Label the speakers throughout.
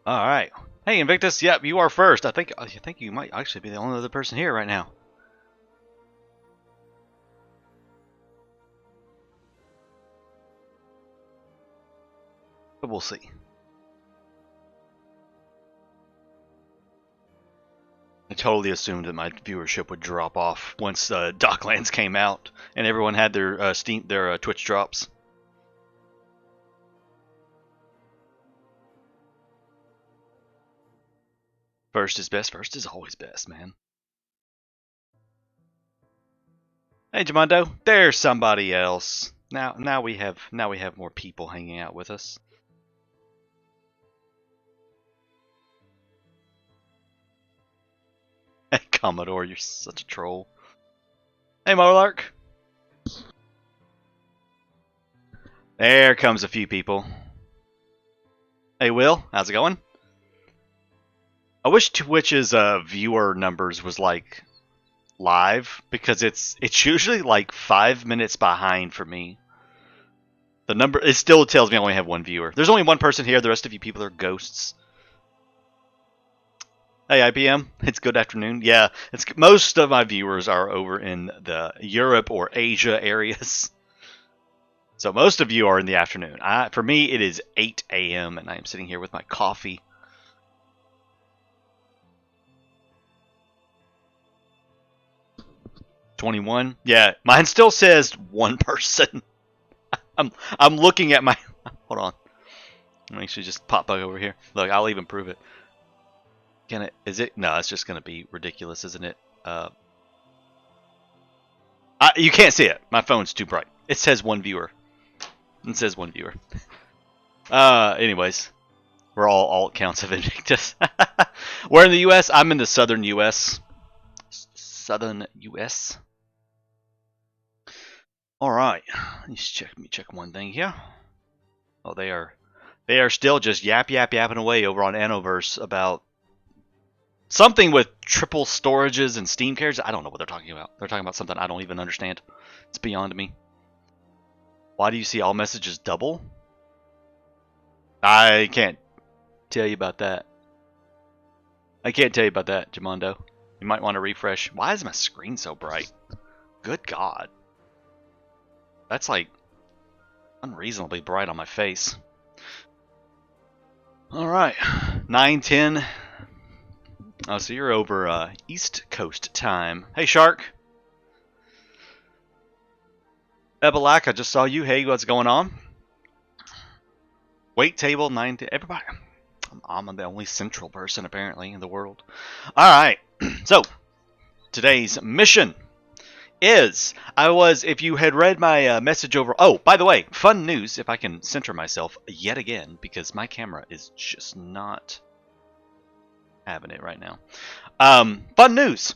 Speaker 1: All right. Hey, Invictus. Yep, you are first. I think you might actually be the only other person here right now. But we'll see. I totally assumed that my viewership would drop off once Docklands came out and everyone had their Twitch drops. First is best. First is always best, man. Hey, Jamondo, there's somebody else. Now we have more people hanging out with us. Hey, Commodore, you're such a troll. Hey, Molark. There comes a few people. Hey, Will, how's it going? I wish Twitch's viewer numbers was like live, because it's usually like 5 minutes behind for me. The number, it still tells me I only have one viewer. There's only one person here. The rest of you people are ghosts. Hey, IPM, it's good afternoon. Yeah, most of my viewers are over in the Europe or Asia areas. So most of you are in the afternoon. For me, it is 8 a.m. and I am sitting here with my coffee. $21. Yeah, mine still says one person. I'm looking at my. Hold on. Let me actually just pop back over here. Look, I'll even prove it. Can it? Is it? No, it's just gonna be ridiculous, isn't it? You can't see it. My phone's too bright. It says one viewer. It says one viewer. Anyways, we're all alt counts of Invictus. We're in the U.S. I'm in the southern U.S. Southern U.S. All right. Let me check one thing here. Oh, they are still just yapping away over on Annoverse about something with triple storages and Steam carriers. I don't know what they're talking about. They're talking about something I don't even understand. It's beyond me. Why do you see all messages double? I can't tell you about that. I can't tell you about that, Jamondo. You might want to refresh. Why is my screen so bright? Good God. That's like unreasonably bright on my face. Alright. 9:10. Oh, so you're over East Coast time. Hey, Shark. Ebelak, I just saw you. Hey, what's going on? Wait table 9. Everybody. I'm the only central person apparently in the world. All right. So today's mission is if you had read my message over. Oh, by the way, fun news. If I can center myself yet again, because my camera is just not having it right now. Fun news.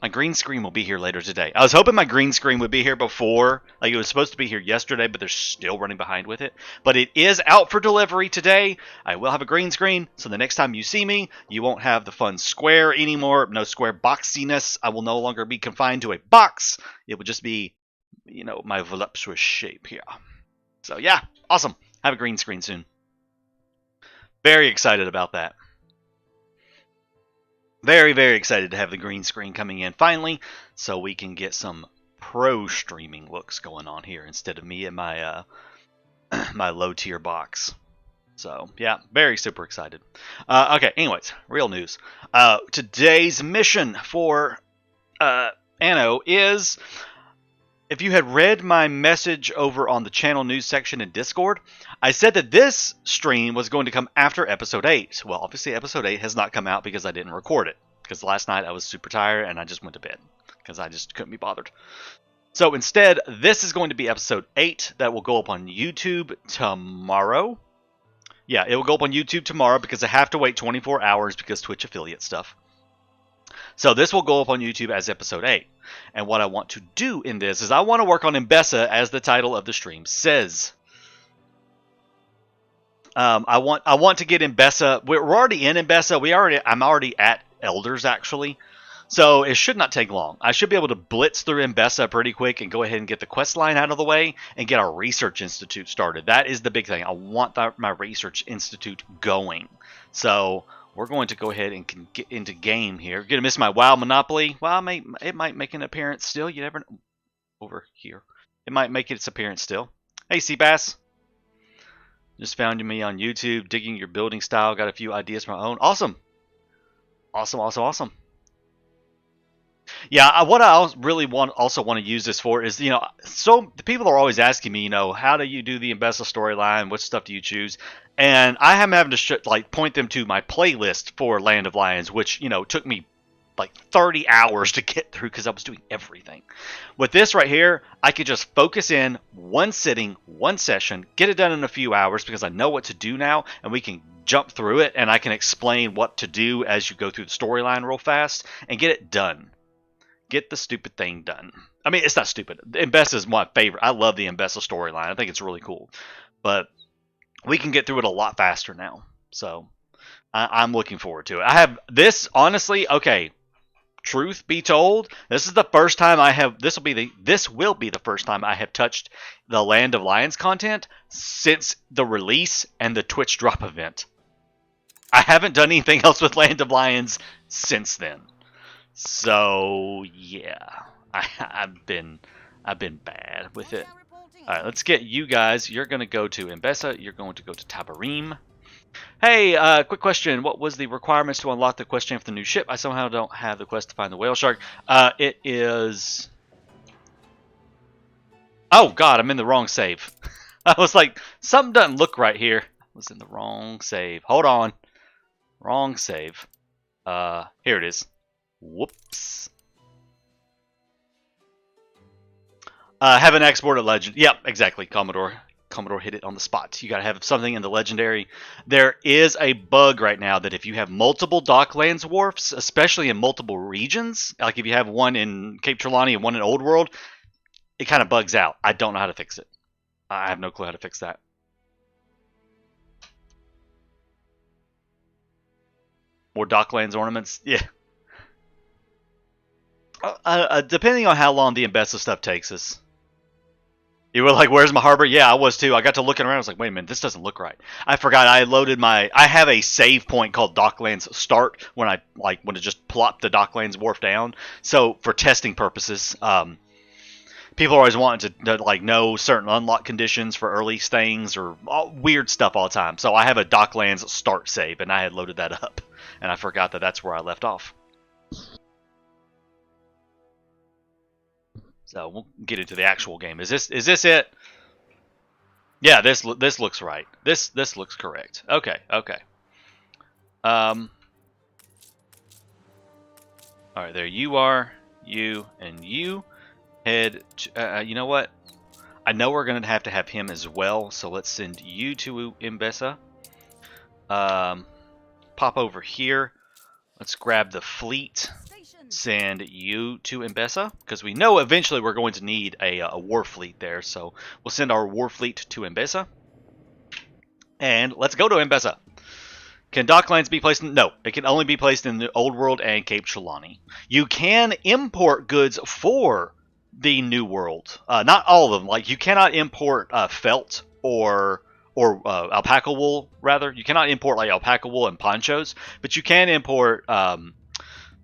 Speaker 1: My green screen will be here later today. I was hoping my green screen would be here before. Like, it was supposed to be here yesterday, but they're still running behind with it. But it is out for delivery today. I will have a green screen, so the next time you see me, you won't have the fun square anymore. No square boxiness. I will no longer be confined to a box. It would just be, my voluptuous shape here. So, yeah, awesome. Have a green screen soon. Very excited about that. Very, very excited to have the green screen coming in finally, so we can get some pro streaming looks going on here instead of me and my my low tier box. So yeah, very super excited. Okay, anyways, real news. Today's mission for Anno is, if you had read my message over on the channel news section in Discord, I said that this stream was going to come after episode 8. Well, obviously episode 8 has not come out because I didn't record it. Because last night I was super tired and I just went to bed. Because I just couldn't be bothered. So instead, this is going to be episode 8 that will go up on YouTube tomorrow. Yeah, it will go up on YouTube tomorrow because I have to wait 24 hours because Twitch affiliate stuff. So this will go up on YouTube as episode 8. And what I want to do in this is I want to work on Enbesa, as the title of the stream says. I want to get Enbesa. We're already in Enbesa. I'm already at Elders, actually. So it should not take long. I should be able to blitz through Enbesa pretty quick and go ahead and get the quest line out of the way and get our research institute started. That is the big thing. I want my research institute going. So we're going to go ahead and get into game here. Gonna miss my WoW Monopoly. Well, it might make an appearance still. You never know. Over here. It might make its appearance still. Hey, Seabass. Just found me on YouTube, digging your building style. Got a few ideas of my own. Awesome. Awesome, awesome, awesome. Yeah, what I really also want to use this for is, so the people are always asking me, how do you do the Enbesa storyline? What stuff do you choose? And I am having to point them to my playlist for Land of Lions, which, took me like 30 hours to get through because I was doing everything. With this right here, I could just focus in one sitting, one session, get it done in a few hours because I know what to do now, and we can jump through it, and I can explain what to do as you go through the storyline real fast and get it done. Get the stupid thing done. I mean, it's not stupid. Enbesa is my favorite. I love the Enbesa storyline. I think it's really cool. But we can get through it a lot faster now. So I'm looking forward to it. I have this, honestly, okay, truth be told, this is the first time I have, this will be the first time I have touched the Land of Lions content since the release and the Twitch drop event. I haven't done anything else with Land of Lions since then. So yeah, I've been bad with it. All right, let's get you guys. You're going to go to Enbesa. You're going to go to Tabarim. Hey, quick question. What was the requirements to unlock the quest chain for the new ship? I somehow don't have the quest to find the whale shark. It is... Oh, God, I'm in the wrong save. I was like, something doesn't look right here. I was in the wrong save. Hold on. Wrong save. Here it is. Whoops. Have an export at legend. Yep, exactly, Commodore. Commodore hit it on the spot. You gotta have something in the legendary. There is a bug right now that if you have multiple Docklands wharfs, especially in multiple regions, like if you have one in Cape Trelawney and one in Old World, it kind of bugs out. I don't know how to fix it. I have no clue how to fix that. More Docklands ornaments? Yeah. Depending on how long the Enbesa stuff takes us. You were like, where's my harbor? Yeah, I was too. I got to looking around. I was like, wait a minute, this doesn't look right. I forgot I loaded I have a save point called Docklands Start when when it just plopped the Docklands wharf down. So for testing purposes, people are always wanting to know certain unlock conditions for early things or weird stuff all the time. So I have a Docklands Start save, and I had loaded that up, and I forgot that that's where I left off. So we'll get into the actual game. Is this it? Yeah, this looks right. This looks correct. Okay. All right, there you are. You and you head to, you know what? I know we're going to have him as well, so let's send you to Enbesa. Pop over here. Let's grab the fleet. Send you to Enbesa, because we know eventually we're going to need a war fleet there, so we'll send our war fleet to Enbesa. And let's go to Enbesa. Can Docklands be placed in... No, it can only be placed in the Old World and Cape Trelawney. You can import goods for the New World. Not all of them. Like, you cannot import felt or alpaca wool, rather. You cannot import like alpaca wool and ponchos, but you can import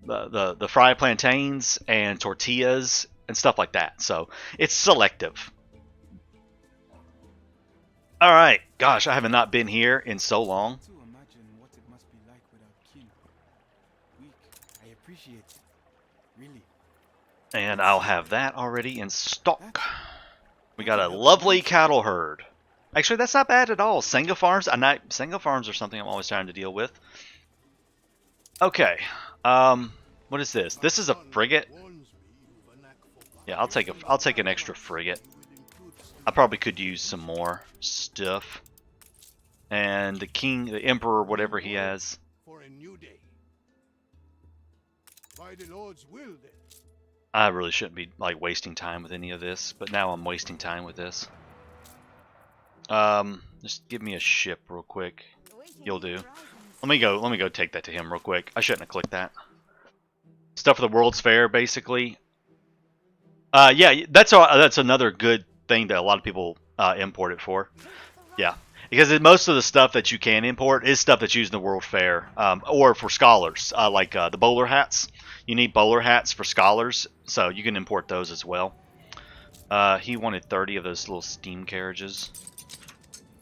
Speaker 1: the fried plantains and tortillas and stuff like that. So it's selective. All right, gosh, I have not been here in so long. And I'll have that already in stock. We got a lovely cattle herd. Actually, that's not bad at all. Senga farms. Senga farms are something I'm always trying to deal with. Okay. What is this? This is a frigate. Yeah, I'll take an extra frigate. I probably could use some more stuff. And the king, the emperor, whatever he has. I really shouldn't be wasting time with any of this, but now I'm wasting time with this. Just give me a ship real quick. You'll do. Let me go take that to him real quick. I shouldn't have clicked that. stuff for the World's Fair, basically. Yeah, that's another good thing that a lot of people import it for. Yeah, because most of the stuff that you can import is stuff that's used in the World Fair, or for scholars, like the bowler hats. You need bowler hats for scholars, so you can import those as well. He wanted 30 of those little steam carriages.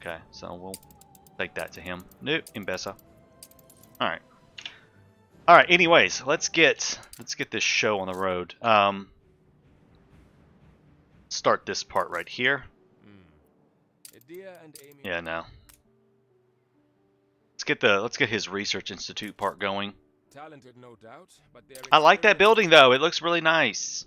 Speaker 1: Okay, so we'll take that to him. Nope, Enbesa. All right. All right. Anyways, let's get this show on the road. Start this part right here. Yeah, no. Let's get his research institute part going.
Speaker 2: Talented, no doubt, but
Speaker 1: I like that building though. It looks really nice.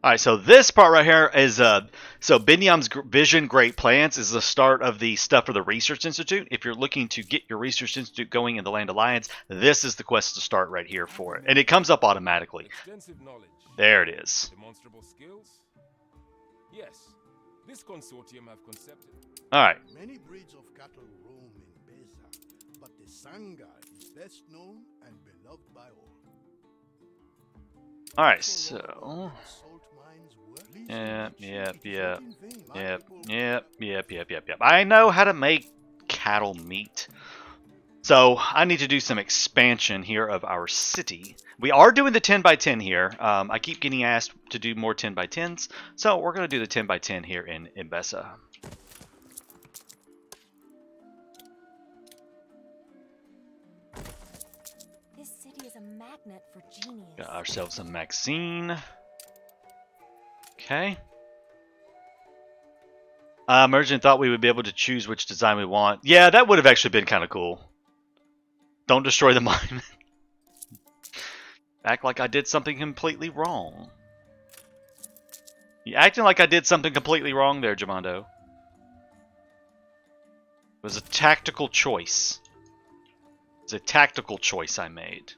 Speaker 1: All right, so this part right here is so Binyam's vision, great plans is the start of the stuff for the research institute. If you're looking to get your research institute going in the Land of Lions, this is the quest to start right here for it, and it comes up automatically. There it is.
Speaker 2: Demonstrable skills? Yes, this consortium have concepted.
Speaker 1: All right.
Speaker 3: Many breeds of cattle roam in Enbesa, but the Sanga is best known and beloved by all.
Speaker 1: All right, so yep. I know how to make cattle meat. So I need to do some expansion here of our city. We are doing the 10 by 10 here. I keep getting asked to do more 10 by 10s, so we're going to do the 10 by 10 here in Enbesa.
Speaker 4: This city is a magnet for genius.
Speaker 1: Got ourselves a magazine. Okay. Merchant thought we would be able to choose which design we want. Yeah, that would have actually been kind of cool. Don't destroy the monument. Act like I did something completely wrong. You acting like I did something completely wrong there, Jamando. It was a tactical choice. It's a tactical choice I made.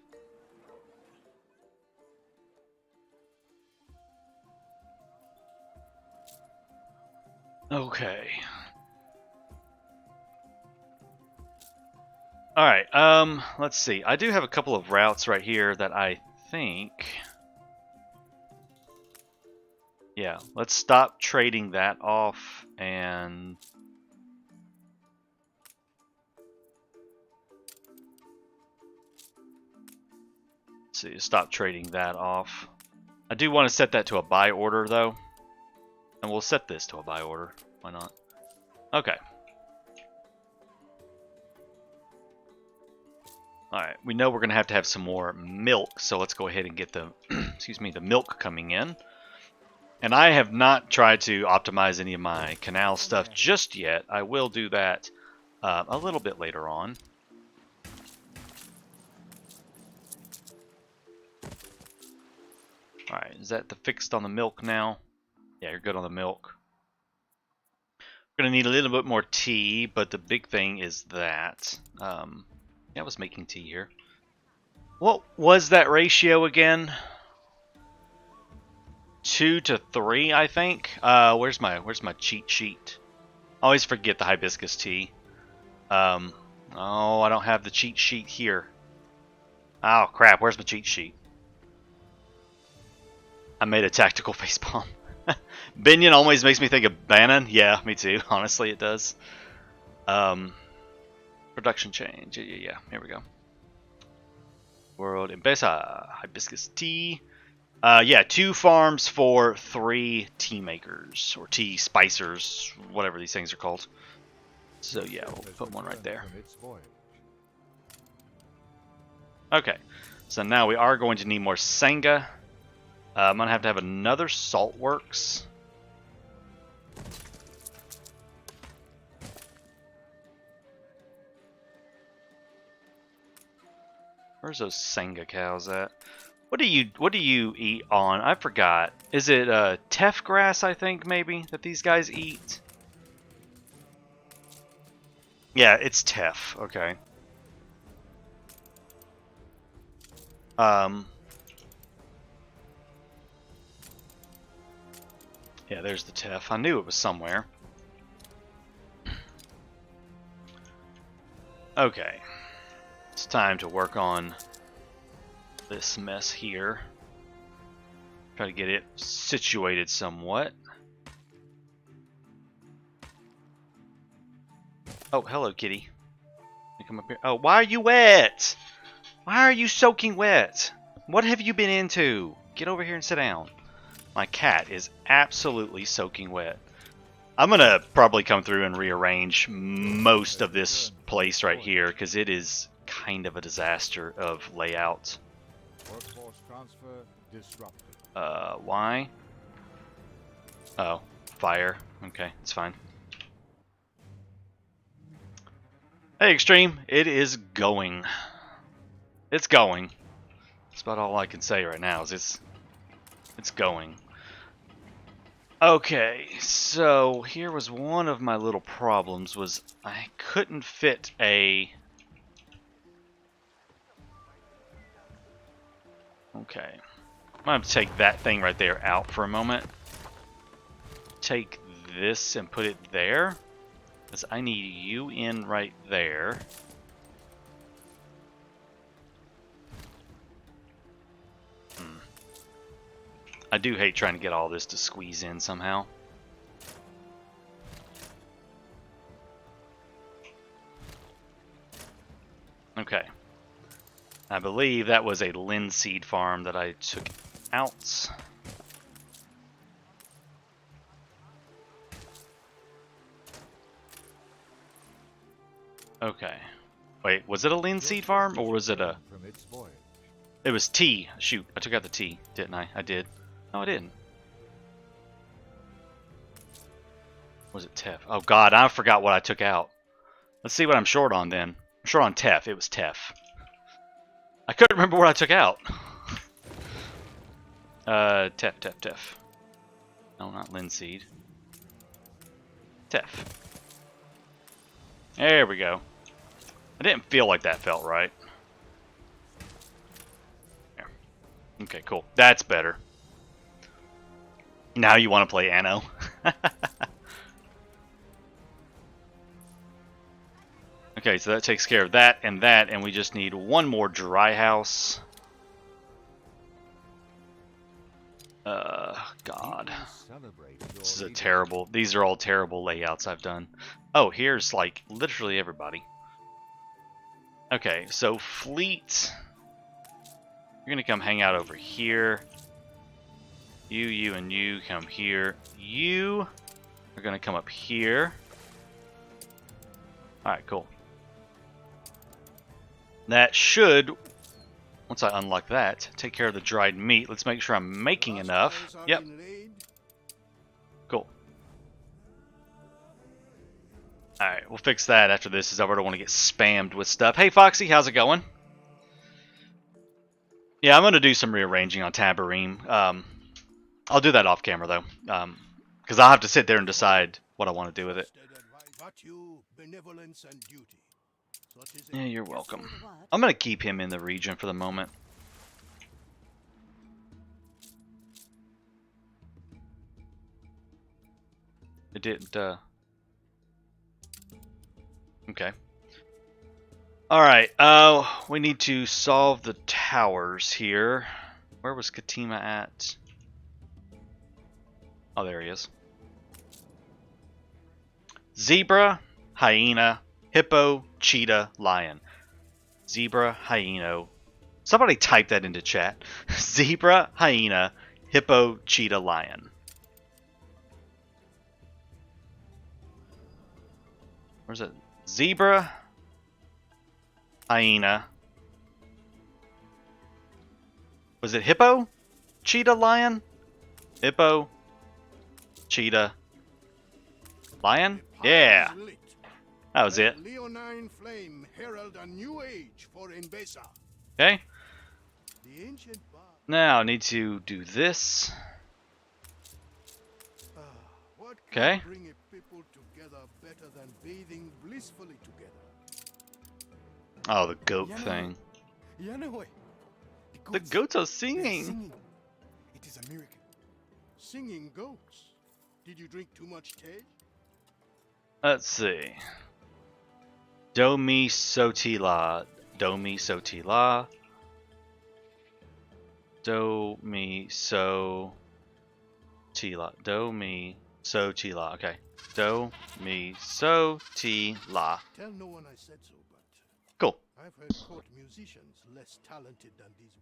Speaker 1: Okay. Alright, let's see. I do have a couple of routes right here that I think... Yeah, let's stop trading that off and... Let's see, stop trading that off. I do want to set that to a buy order though. And we'll set this to a buy order. Why not? Okay. Alright, we know we're going to have some more milk, so let's go ahead and get the, excuse me, the milk coming in. And I have not tried to optimize any of my canal stuff just yet. I will do that a little bit later on. Alright, is that the fixed on the milk now? Yeah, you're good on the milk. We're going to need a little bit more tea, but the big thing is that... I was making tea here. What was that ratio again? 2 to 3, I think. Where's my cheat sheet? I always forget the hibiscus tea. Oh, I don't have the cheat sheet here. Oh crap! Where's my cheat sheet? I made a tactical facepalm. Binion always makes me think of Bannon. Yeah, me too. Honestly, it does. Production change. Yeah. Here we go. World Enbesa. Hibiscus tea. Yeah, 2 farms for 3 tea makers. Or tea spicers. Whatever these things are called. So yeah, we'll put one right there. Okay. So now we are going to need more Sanga. I'm going to have another salt works. Where's those Sanga cows at? What do you eat on? I forgot. Is it teff grass, I think, maybe, that these guys eat? Yeah, it's teff. Okay. Yeah, there's the teff. I knew it was somewhere. Okay. It's time to work on this mess here. Try to get it situated somewhat. Oh, hello, kitty. You come up here. Oh, why are you wet? Why are you soaking wet? What have you been into? Get over here and sit down. My cat is absolutely soaking wet. I'm gonna probably come through and rearrange most of this place right here because it is kind of a disaster of layout.
Speaker 5: Workforce transfer disrupted.
Speaker 1: Why? Oh, fire. Okay, it's fine. Hey, Extreme, it is going. It's going. That's about all I can say right now. Is it's going. Okay, so here was one of my little problems. Was I couldn't fit a. Okay, I'm gonna take that thing right there out for a moment. Take this and put it there. Because I need you in right there. I do hate trying to get all this to squeeze in somehow. Okay. I believe that was a linseed farm that I took out. Okay. Wait, was it a linseed farm or was it a...
Speaker 5: From its voyage.
Speaker 1: It was tea. Shoot, I took out the tea, didn't I? I did. No, I didn't. Was it Tef? Oh god, I forgot what I took out. Let's see what I'm short on then. I'm short on Tef. It was Tef. I couldn't remember what I took out. Tef. No, not linseed. Tef. There we go. I didn't feel like that felt right. There. Okay, cool. That's better. Now you want to play Anno. Okay, so that takes care of that, and we just need one more dry house. God. This is a terrible... These are all terrible layouts I've done. Oh, here's, like, literally everybody. Okay, so Fleet... You're gonna come hang out over here. You, and you come here. You are gonna come up here. Alright, cool. That should, once I unlock that, take care of the dried meat. Let's make sure I'm making enough. Yep. Cool. Alright, we'll fix that after this, as I don't want to get spammed with stuff. Hey Foxy, how's it going? Yeah, I'm going to do some rearranging on Tabarim. I'll do that off camera though. Because I'll have to sit there and decide what I want to do with it. Yeah, you're welcome. I'm going to keep him in the region for the moment. It didn't, Okay. Alright, we need to solve the towers here. Where was Katima at? Oh, there he is. Zebra, hyena, hippo, cheetah, lion. Zebra, hyena. Somebody type that into chat. Zebra, hyena, hippo, cheetah, lion. Where's it? Zebra, hyena. Was it hippo? Cheetah, lion? Hippo, cheetah, lion? Yeah. That was it.
Speaker 3: Leonine flame herald a new age for Enbesa.
Speaker 1: Okay.
Speaker 3: The ancient
Speaker 1: Now I need to do this.
Speaker 3: what
Speaker 1: Okay.
Speaker 3: can bring a people together better than bathing blissfully together?
Speaker 1: Oh, the goat
Speaker 3: Yanoe.
Speaker 1: thing.
Speaker 3: Yanoe.
Speaker 1: The goats are
Speaker 3: They're
Speaker 1: singing.
Speaker 3: singing. It is a miracle. Singing goats. Did you drink too much tea?
Speaker 1: Let's see. Do mi sotila. Do mi so ti la. Do mi so ti la. Do mi so ti la. Okay. Do mi so ti la.
Speaker 3: Tell no one I said so, but
Speaker 1: Cool.
Speaker 3: I've heard court musicians less talented than these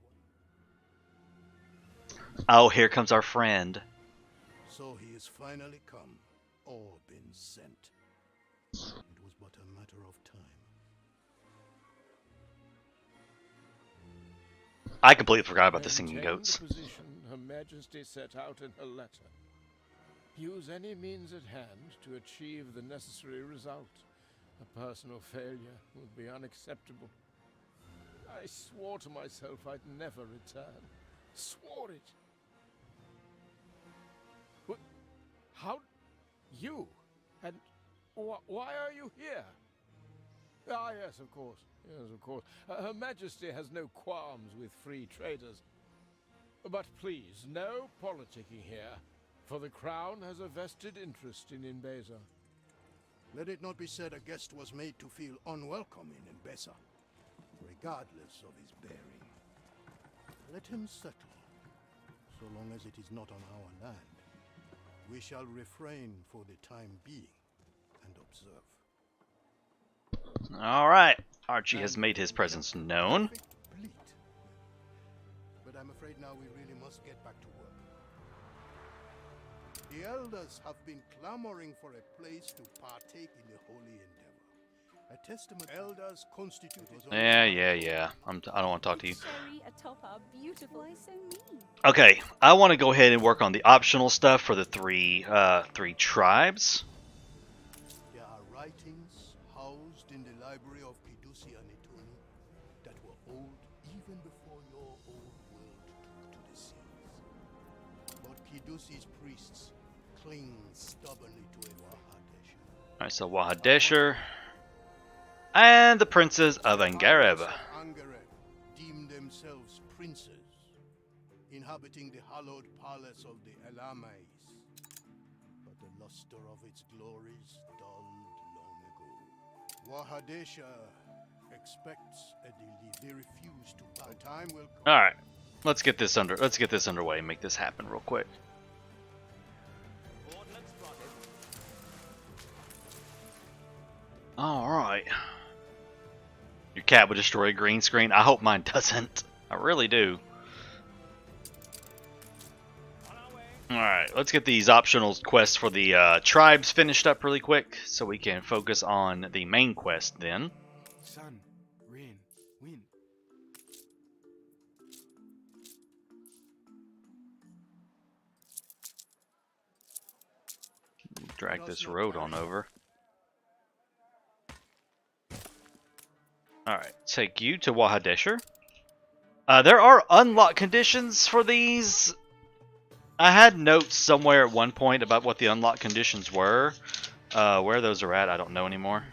Speaker 3: ones.
Speaker 1: Oh, here comes our friend.
Speaker 3: So he has finally come, or been sent. It was but a matter of time.
Speaker 1: I completely forgot about the singing goats.
Speaker 6: The position Her Majesty set out in her letter. Use any means at hand to achieve the necessary result. A personal failure would be unacceptable. I swore to myself I'd never return. Swore it. What? How? You? And why are you here? Ah, yes, of course. Yes, of course. Her Majesty has no qualms with free traders. But please, no politicking here, for the Crown has a vested interest in Enbesa.
Speaker 3: Let it not be said a guest was made to feel unwelcome in Enbesa, regardless of his bearing. Let him settle, so long as it is not on our land. We shall refrain for the time being and observe.
Speaker 1: Alright. Archie has made his presence known.
Speaker 3: Bleat. But I'm afraid now we really must get back to work. The elders have been clamoring for a place to partake in the holy endeavor. A testament elders constituted.
Speaker 1: Yeah. I don't want to talk to you.
Speaker 7: Cherry atop our beautiful. Why so mean?
Speaker 1: Okay, I want to go ahead and work on the optional stuff for the three tribes.
Speaker 3: There are writings housed in the library of Kidusi and Anitoni that were old even before your old world took to the seas. But Kidusi's priests cling stubbornly to a Waha Desher.
Speaker 1: Alright, so Waha Desher. And the princes of Angereb.
Speaker 3: Angereb deem themselves princes, inhabiting the hallowed palace of the Elamais. But the luster of its glories dulled long ago. Waha Desher expects a delay. They refuse to. The time will come.
Speaker 1: Alright. Let's get this underway and make this happen real quick. Alright. Your cat would destroy a green screen. I hope mine doesn't. I really do. Alright, let's get these optional quests for the tribes finished up really quick so we can focus on the main quest then.
Speaker 8: Sun, rain, wind.
Speaker 1: Drag this road on over. Alright, take you to Waha Desher. There are unlock conditions for these. I had notes somewhere at one point about what the unlock conditions were. Where those are at, I don't know anymore.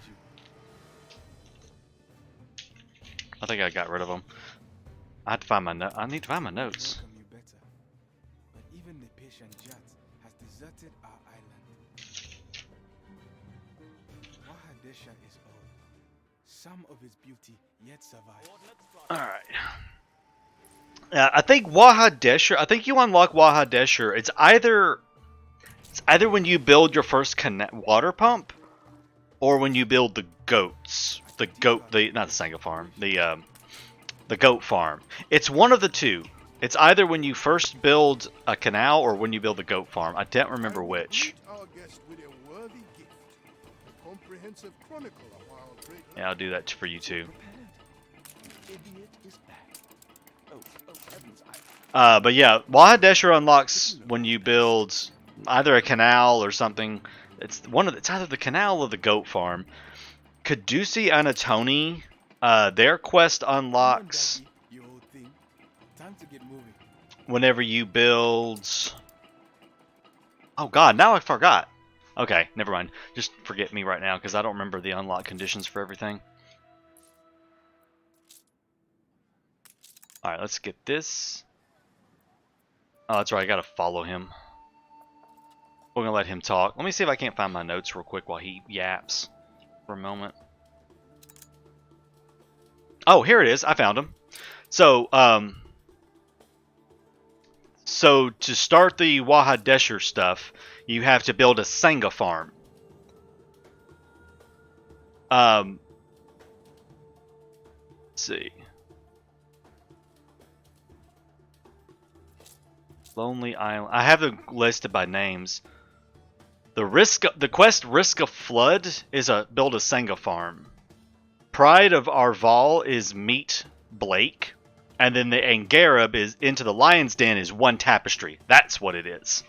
Speaker 1: I think I got rid of them. I have to find my I need to find my notes.
Speaker 8: Welcome you better. But even the patient Jat has deserted our island. Waha Desher is old. Some of its beauty yet survives.
Speaker 1: Alright. I think Waha Desher, I think you unlock Waha Desher. It's either when you build your first water pump or when you build the goats. Not the Sanga farm, the goat farm. It's one of the two. It's either when you first build a canal or when you build the goat farm. I don't remember which.
Speaker 3: Our guest with a worthy gift, a comprehensive chronicle of our great.
Speaker 1: Yeah, I'll do that for you too.
Speaker 8: Idiot is back. Oh heavens,
Speaker 1: But yeah, Waha Desher unlocks when you build either a canal or something. It's either the canal or the goat farm. Kidusi Anitoni, their quest unlocks
Speaker 8: you old thing. Time to get moving.
Speaker 1: whenever you build. Oh god, now I forgot. Okay, never mind. Just forget me right now because I don't remember the unlock conditions for everything. Alright, let's get this. Oh, that's right, I gotta follow him. We're gonna let him talk. Let me see if I can't find my notes real quick while he yaps for a moment. Oh, here it is. I found them. So, so to start the Waha Desher stuff, you have to build a Sangha farm. Let's see. Lonely Island. I have them listed by names. The quest Risk of Flood is build a Sangha farm. Pride of Arval is meet Blake. And then the Angereb is Into the Lion's Den is one tapestry. That's what it is.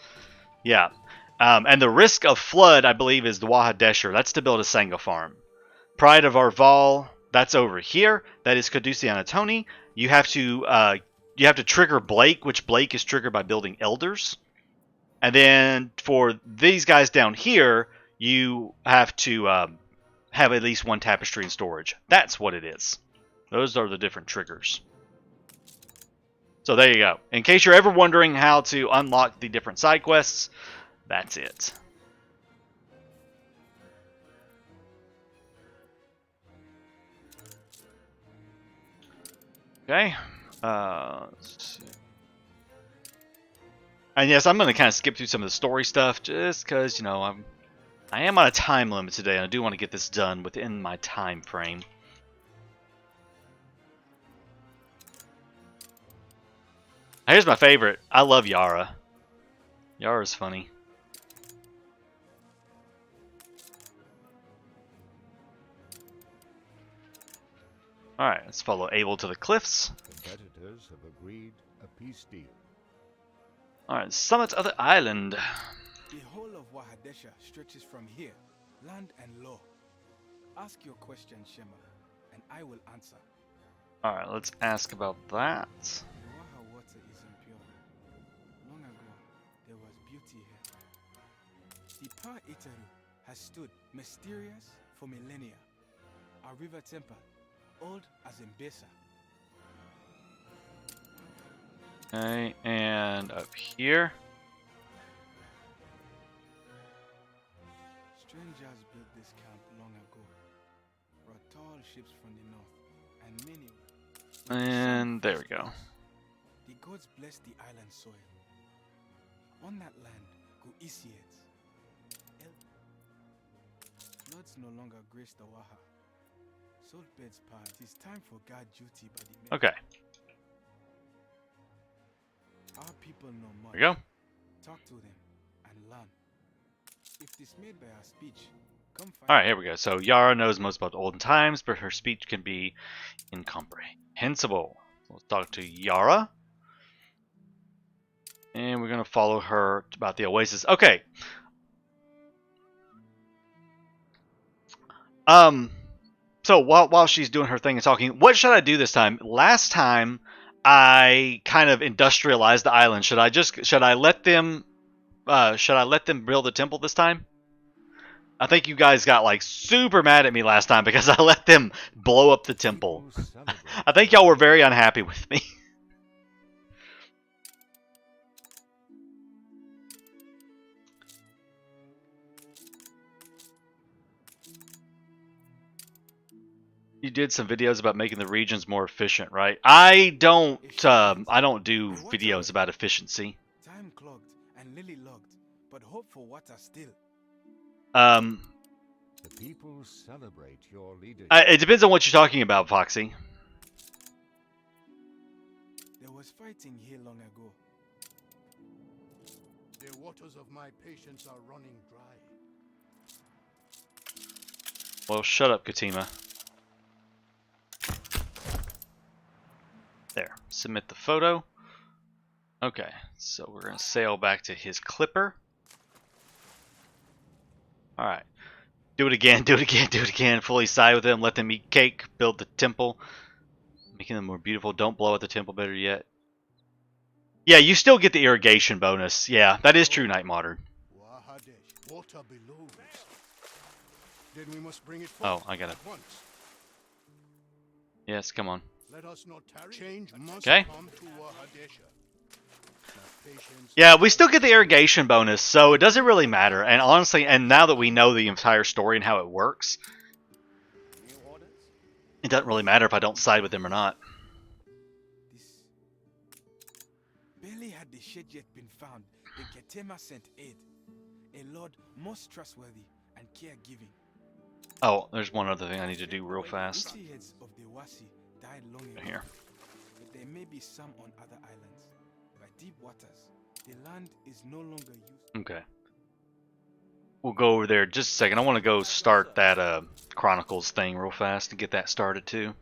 Speaker 1: Yeah. And the Risk of Flood, I believe, is the Waha Desher. That's to build a Sangha farm. Pride of Arval, that's over here. That is Kidusi Anitoni. You have to trigger Blake, which Blake is triggered by building elders. And then for these guys down here, you have to have at least one tapestry in storage. That's what it is. Those are the different triggers. So there you go. In case you're ever wondering how to unlock the different side quests, that's it. Okay. Let's see. And yes, I'm going to kind of skip through some of the story stuff just because, you know, I am on a time limit today, and I do want to get this done within my time frame. Here's my favorite. I love Yara. Yara's funny. Alright, let's follow Abel to the cliffs.
Speaker 5: Competitors have agreed a peace deal.
Speaker 1: Alright, summit of the island.
Speaker 8: The whole of Waha Desher stretches from here, land and law. Ask your question, Shema, and I will answer.
Speaker 1: Alright, let's ask about that.
Speaker 8: The Waha water is impure. Long ago, there was beauty here. The Pa Itaru has stood mysterious for millennia. Our river temple, old as Enbesa.
Speaker 1: Okay, and up here.
Speaker 8: Strangers built this camp long ago. Brought tall ships from the north, and many.
Speaker 1: And there we go.
Speaker 8: The gods blessed the island soil. On that land grew Isiates. Floods no longer grace the Waha. Salt beds part. It is time for guard duty by the men.
Speaker 1: Okay,
Speaker 8: Our people know much.
Speaker 1: there we go.
Speaker 8: Talk to them and learn. If dismayed by our speech, come find.
Speaker 1: Alright, here we go. So Yara knows most about olden times, but her speech can be incomprehensible. Let's talk to Yara. And we're going to follow her about the oasis. Okay. So while she's doing her thing and talking, what should I do this time? Last time I kind of industrialized the island. Should I let them build a temple this time? I think you guys got like super mad at me last time because I let them blow up the temple. I think y'all were very unhappy with me. You did some videos about making the regions more efficient, right? I don't do videos about efficiency.
Speaker 8: Time clogged and lily logged, but hope for water still.
Speaker 5: The people celebrate your leadership.
Speaker 1: It depends on what you're talking about, Foxy.
Speaker 8: There was fighting here long ago.
Speaker 3: The waters of my patience are running dry.
Speaker 1: Well, shut up, Katima. There. Submit the photo. Okay, so we're going to sail back to his clipper. Alright. Do it again, do it again, do it again. Fully side with them, let them eat cake, build the temple. Making them more beautiful. Don't blow out the temple better yet. Yeah, you still get the irrigation bonus. Yeah, that is true, Night Modern.
Speaker 3: Water below. Then we must bring it
Speaker 1: Oh,
Speaker 3: forth
Speaker 1: I got it.
Speaker 3: at once.
Speaker 1: Yes, come on.
Speaker 3: Let us not tarry. Change must
Speaker 1: Okay.
Speaker 3: come to Wahadesha.
Speaker 1: Yeah, we still get the irrigation bonus, so it doesn't really matter. And honestly, and now that we know the entire story and how it works, It doesn't really matter if I don't side with him or not.
Speaker 8: This. Barely had the shed yet been found, the Ketema sent aid. A lord most trustworthy and caregiving.
Speaker 1: Oh, there's one other thing I need to do real fast.
Speaker 8: The heads of the Wasi died long ago.
Speaker 1: Here.
Speaker 8: But there may be some on other islands. By deep waters, the land is no longer used.
Speaker 1: Okay. We'll go over there just a second. I want to go start that Chronicles thing real fast and get that started too.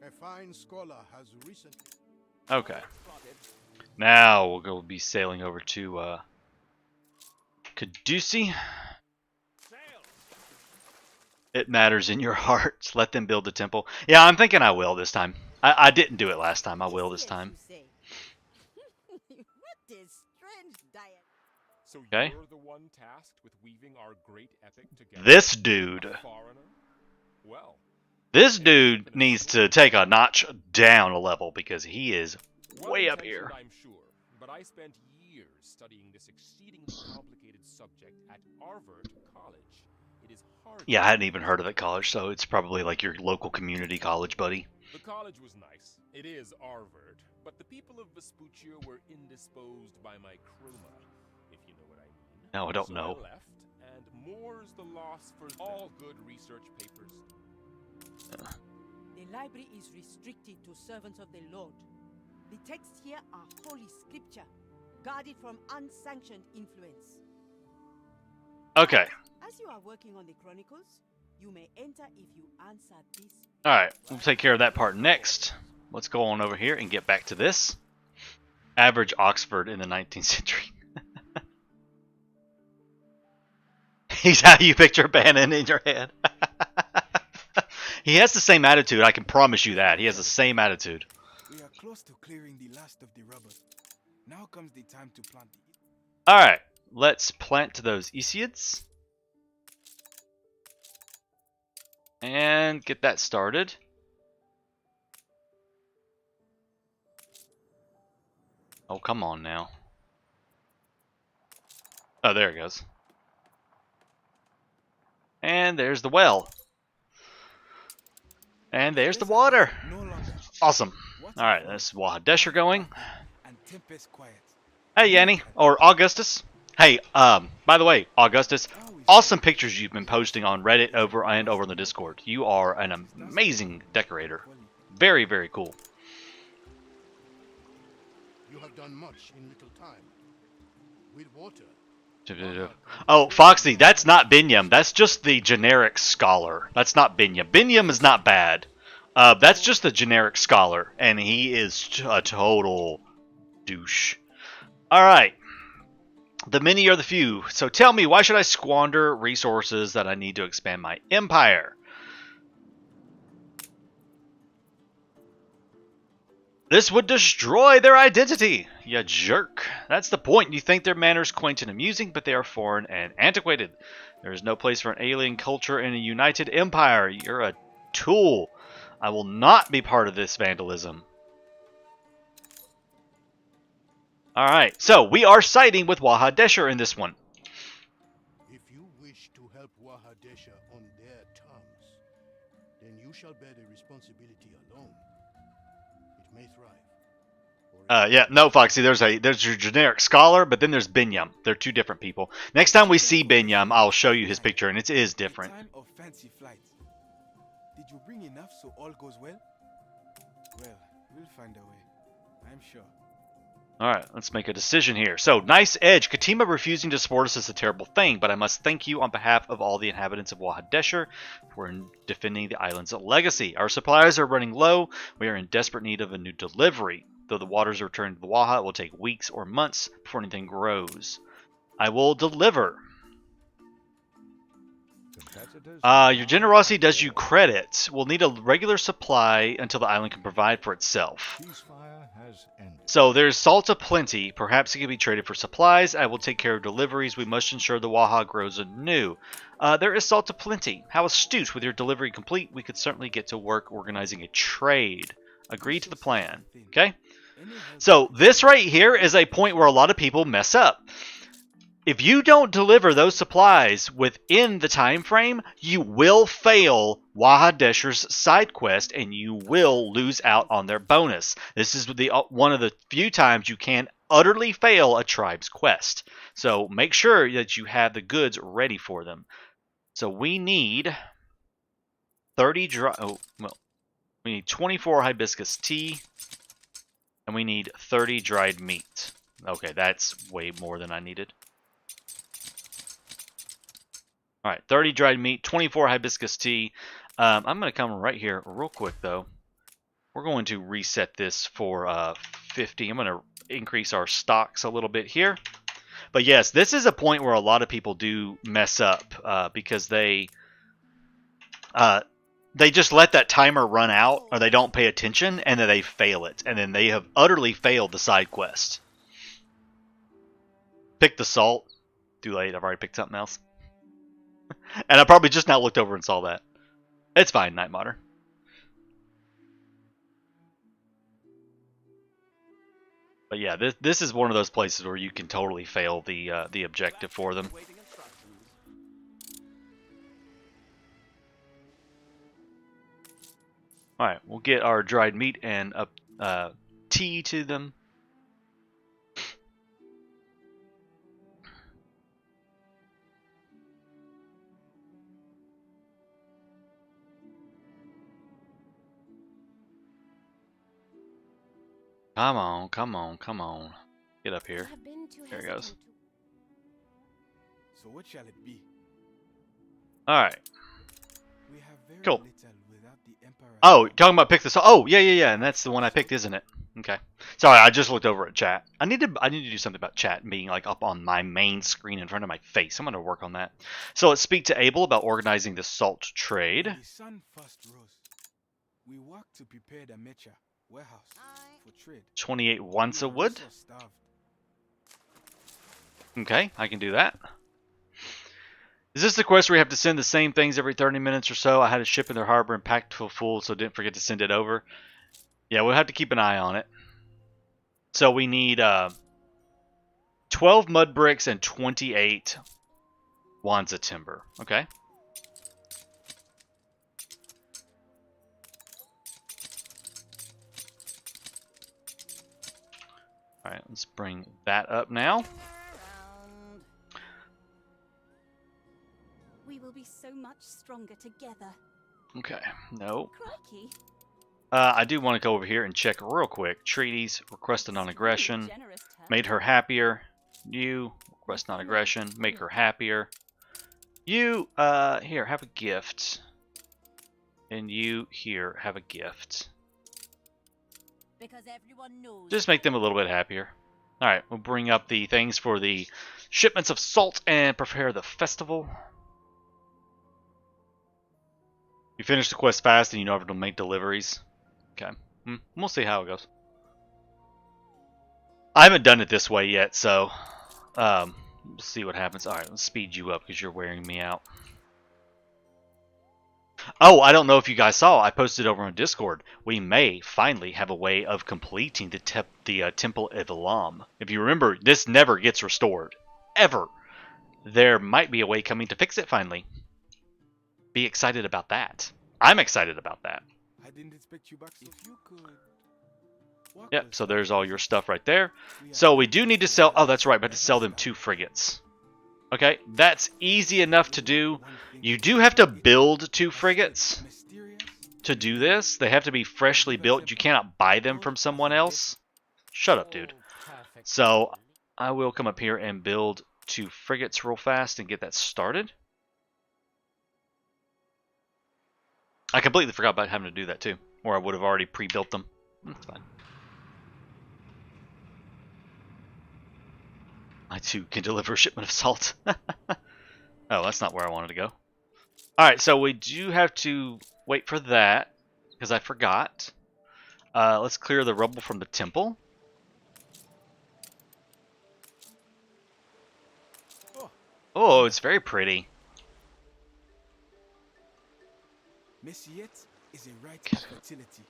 Speaker 3: A fine scholar has recently...
Speaker 1: Okay. Now we'll go be sailing over to Kidusi. It matters in your hearts. Let them build the temple. Yeah, I'm thinking I will this time. I didn't do it last time. I will this time.
Speaker 2: So
Speaker 1: Okay.
Speaker 2: you're the one tasked with weaving our great epic together.
Speaker 1: This dude.
Speaker 2: A foreigner? Well,
Speaker 1: This dude needs to take a notch down a level because he is way up here.
Speaker 2: I'm sure, but I spent years studying this exceedingly complicated subject at Harvard College. It is hard.
Speaker 1: Yeah, I hadn't even heard of that college, so it's probably like your local community college, buddy.
Speaker 2: The college was nice. It is Harvard, but the people of Vespuccia were indisposed by my chroma, if you know what I mean.
Speaker 1: No, I don't
Speaker 2: So
Speaker 1: know.
Speaker 2: I left, and more's the loss for all good research papers.
Speaker 9: The library is restricted to servants of the Lord. The texts here are holy scripture, guarded from unsanctioned influence.
Speaker 1: Okay.
Speaker 9: As you are working on the Chronicles, you may enter if you answer this.
Speaker 1: Alright, we'll take care of that part next. Let's go on over here and get back to this. Average Oxford in the 19th century. He's how you picture Bannon in your head. He has the same attitude, I can promise you that. He has the same attitude.
Speaker 8: We are close to clearing the last of the rubber. Now comes the time to plant the...
Speaker 1: Alright, let's plant those Isiids. And get that started. Oh, come on now. Oh, there it goes. And there's the well. And there's the water.
Speaker 8: No longer.
Speaker 1: Awesome. Alright, this is Waha Desher going.
Speaker 8: And tempest quiet.
Speaker 1: Hey, Yanni. Or Augustus. Hey, by the way, Augustus, awesome pictures you've been posting on Reddit over on the Discord. You are an amazing decorator. Very, very cool.
Speaker 3: You have done much in little time. With water.
Speaker 1: Oh, Foxy, that's not Binyam. That's just the generic scholar. That's not Binyam. Binyam is not bad. That's just the generic scholar, and he is a total douche. Alright. The many are the few. So tell me, why should I squander resources that I need to expand my empire? This would destroy their identity, you jerk. That's the point. You think their manners quaint and amusing, but they are foreign and antiquated. There is no place for an alien culture in a united empire. You're a tool. I will not be part of this vandalism. Alright, so we are siding with Waha Desher in this one.
Speaker 3: If you wish to help Waha Desher on their terms, then you shall bear the responsibility alone. It may thrive.
Speaker 1: Yeah, no, Foxy, there's your generic scholar, but then there's Binyam. They're two different people. Next time we see Binyam, I'll show you his picture, and it is different.
Speaker 8: Time of fancy flight. Did you bring enough so all goes well? Well, we'll find a way. I'm sure.
Speaker 1: Alright, let's make a decision here. So, nice edge. Katima refusing to support us is a terrible thing, but I must thank you on behalf of all the inhabitants of Waha Desher for defending the island's legacy. Our supplies are running low. We are in desperate need of a new delivery. Though the waters are returned to the Waha, it will take weeks or months before anything grows. I will deliver. Your generosity does you credit. We'll need a regular supply until the island can provide for itself. So there's salt aplenty. Perhaps it can be traded for supplies. I will take care of deliveries. We must ensure the Waha grows anew. There is salt aplenty. How astute. With your delivery complete, we could certainly get to work organizing a trade. Agree to the plan. Okay? So this right here is a point where a lot of people mess up. if you don't deliver those supplies within the time frame, you will fail Waha Desher's side quest and you will lose out on their bonus. This is one of the few times you can utterly fail a tribe's quest. So make sure that you have the goods ready for them. So we need 30 we need 24 hibiscus tea and we need 30 dried meat. Okay, that's way more than I needed. All right, 30 dried meat, 24 hibiscus tea. I'm going to come right here real quick, though. We're going to reset this for 50. I'm going to increase our stocks a little bit here. But yes, this is a point where a lot of people do mess up because they just let that timer run out or they don't pay attention and then they fail it. And then they have utterly failed the side quest. Pick the salt. Too late, I've already picked something else. And I probably just now looked over and saw that. It's fine, Night Modder. But yeah, this is one of those places where you can totally fail the objective for them. All right, we'll get our dried meat and tea to them. Come on, come on, come on. Get up here. There it goes.
Speaker 8: So what shall it be?
Speaker 1: Alright.
Speaker 8: We have very
Speaker 1: Cool.
Speaker 8: little without the Emperor.
Speaker 1: Oh, you're talking about pick this. Oh, yeah. And that's the one I picked, isn't it? Okay. Sorry, I just looked over at chat. I need to do something about chat being like up on my main screen in front of my face. I'm going to work on that. So let's speak to Abel about organizing the salt trade.
Speaker 8: The sun first rose. We walked to prepare the mecha warehouse for trade.
Speaker 1: 28 wants a wood.
Speaker 8: Also starved.
Speaker 1: Okay, I can do that. Is this the quest where you have to send the same things every 30 minutes or so? I had a ship in their harbor and packed full, so didn't forget to send it over. Yeah, we'll have to keep an eye on it. So we need 12 mud bricks and 28 wands of timber. Okay. Alright, let's bring that up now.
Speaker 7: We will be so much stronger together.
Speaker 1: Okay, no.
Speaker 7: Crikey.
Speaker 1: I do want to go over here and check real quick. Treaties, request a non-aggression. Made her happier. You, request non-aggression. Make her happier. You, here, have a gift. And you, here, have a gift.
Speaker 9: Because everyone knows.
Speaker 1: Just make them a little bit happier. Alright, we'll bring up the things for the shipments of salt and prepare the festival. You finish the quest fast and you know how to make deliveries. Okay. We'll see how it goes. I haven't done it this way yet, so we'll see what happens. Alright, let's speed you up because you're wearing me out. Oh, I don't know if you guys saw, I posted over on Discord. We may finally have a way of completing the Temple of Elam. If you remember, this never gets restored. Ever. There might be a way coming to fix it finally. Be excited about that. I'm excited about that.
Speaker 8: I didn't expect you back. If you could.
Speaker 1: Yep, so there's all your stuff right there. So we do need to sell... Oh, that's right, we have to sell them 2 frigates. Okay, that's easy enough to do. You do have to build 2 frigates to do this. They have to be freshly built. You cannot buy them from someone else. Shut up, dude. So I will come up here and build 2 frigates real fast and get that started. I completely forgot about having to do that too, or I would have already pre-built them. That's fine. I too can deliver a shipment of salt. Oh, that's not where I wanted to go. Alright, so we do have to wait for that, because I forgot. Let's clear the rubble from the temple. Oh, it's very pretty.
Speaker 8: Messiet is a rite of fertility,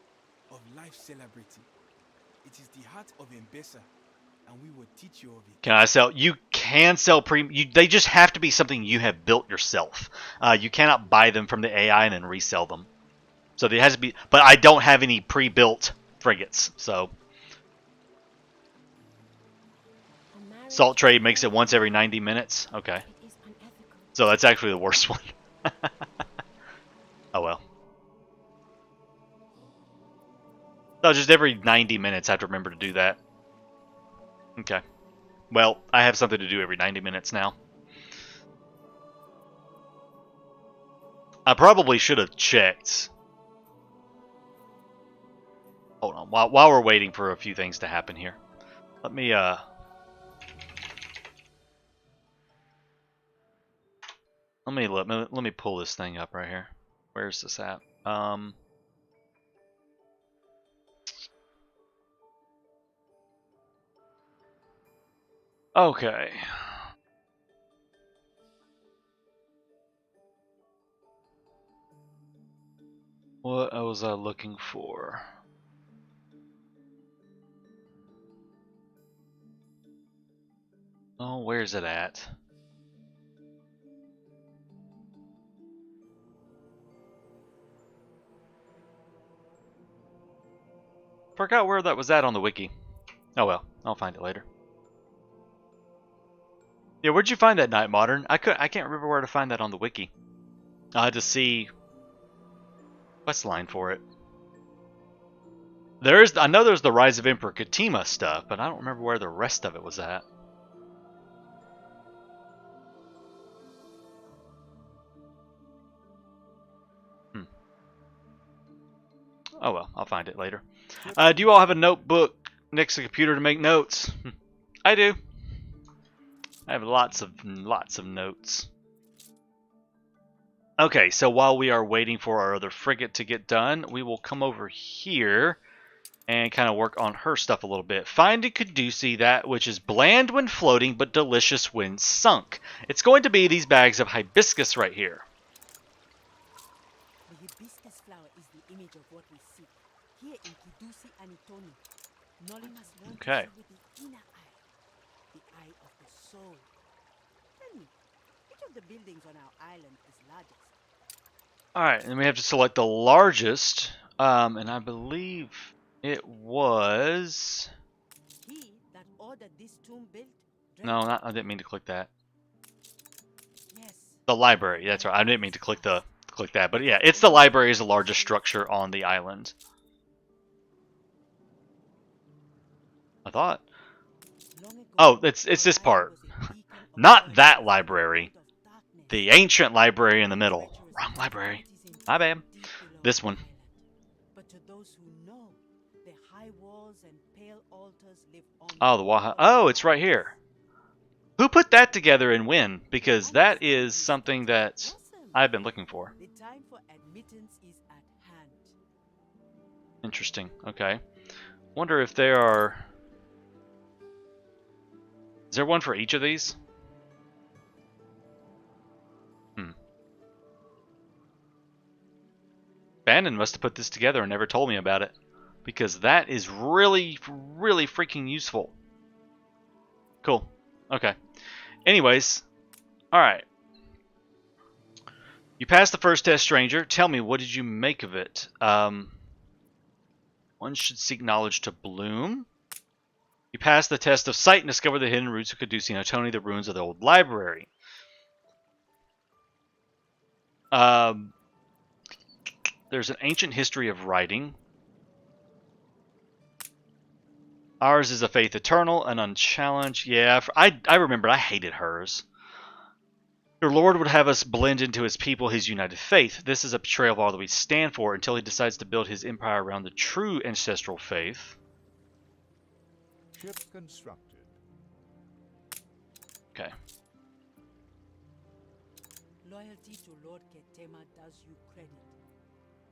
Speaker 8: of life celebrating. It is the heart of Enbesa, and we will teach you of it.
Speaker 1: Can I sell? You can sell they just have to be something you have built yourself. You cannot buy them from the AI and then resell them. So there has to be. But I don't have any pre-built frigates, so. Salt trade makes it once every 90 minutes. Okay. So that's actually the worst one. Oh well. So just every 90 minutes I have to remember to do that. Okay. Well, I have something to do every 90 minutes now. I probably should have checked. Hold on. While we're waiting for a few things to happen here. Let me let me pull this thing up right here. Where's this at? Okay. What was I looking for? Oh, where's it at? Forgot where that was at on the wiki. Oh well, I'll find it later. Yeah, where'd you find that Night Modern? I can't remember where to find that on the wiki. I had to see quest line for it. I know there's the Rise of Emperor Katima stuff, but I don't remember where the rest of it was at. Oh well, I'll find it later. Do you all have a notebook next to the computer to make notes? I do. I have lots of notes. Okay, so while we are waiting for our other frigate to get done, we will come over here and kind of work on her stuff a little bit. Find a Kidusi, that which is bland when floating but delicious when sunk. It's going to be these bags of hibiscus right here.
Speaker 9: The hibiscus flower is the image of what we seek. Here in Kidusi, Anitoni, Noli must learn to see with the inner eye, the eye of the soul. Tell me, which of the buildings on our island is largest?
Speaker 1: Alright, and we have to select the largest, and I believe it was...
Speaker 9: He that ordered this tomb built?
Speaker 1: No, I didn't mean to click that.
Speaker 9: Yes.
Speaker 1: The library, that's right. I didn't mean to click that, but yeah, it's the library is the largest structure on the island. I thought. Oh, it's this part. Not that library. The ancient library in the middle. Wrong library. My bad. This one.
Speaker 9: But to those who know, the high walls and pale altars live on.
Speaker 1: Oh, the Waha. Oh, it's right here. Who put that together and when? Because that is something that I've been looking for.
Speaker 9: The time for admittance is at hand.
Speaker 1: Interesting. Okay. Wonder if there are... Is there one for each of these? Bannon must have put this together and never told me about it. Because that is really, really freaking useful. Cool. Okay. Anyways. Alright. You passed the first test, stranger. Tell me, what did you make of it? One should seek knowledge to bloom. You passed the test of sight and discover the hidden roots of Kidusi and Anitoni, the ruins of the old library. There's an ancient history of writing. Ours is a faith eternal and unchallenged. Yeah, I remember I hated hers. Your Lord would have us blend into his people, his united faith. This is a betrayal of all that we stand for until he decides to build his empire around the true ancestral faith.
Speaker 5: Ship constructed.
Speaker 1: Okay.
Speaker 9: Loyalty to Lord Ketema does you credit,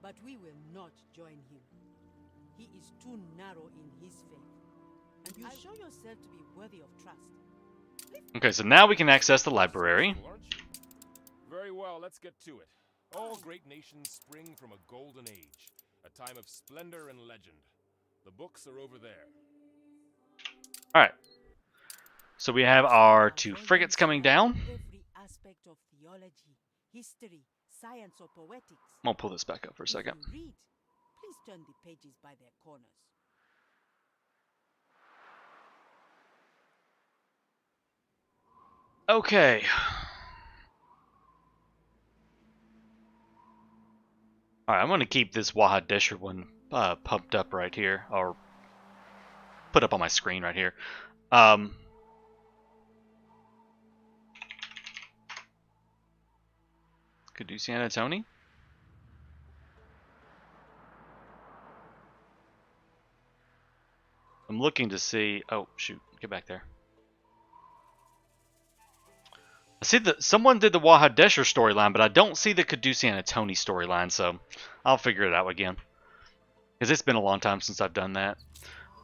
Speaker 9: but we will not join him. He is too narrow in his faith, and you show yourself to be worthy of trust.
Speaker 1: Okay, so now we can access the library.
Speaker 2: Very well, let's get to it. All great nations spring from a golden age, a time of splendor and legend. The books are over there.
Speaker 1: Alright. So we have our 2 frigates coming down.
Speaker 9: Every aspect of theology, history, science, or poetics.
Speaker 1: I'll pull this back up for a second.
Speaker 9: If you read, please turn the pages by their corners.
Speaker 1: Okay. Alright, I'm going to keep this Waha Desher one pumped up right here, or put up on my screen right here. Kidusi Anitoni? I'm looking to see... Oh, shoot. Get back there. I see that someone did the Waha Desher storyline, but I don't see the Kidusi Anitoni storyline, so I'll figure it out again. Because it's been a long time since I've done that.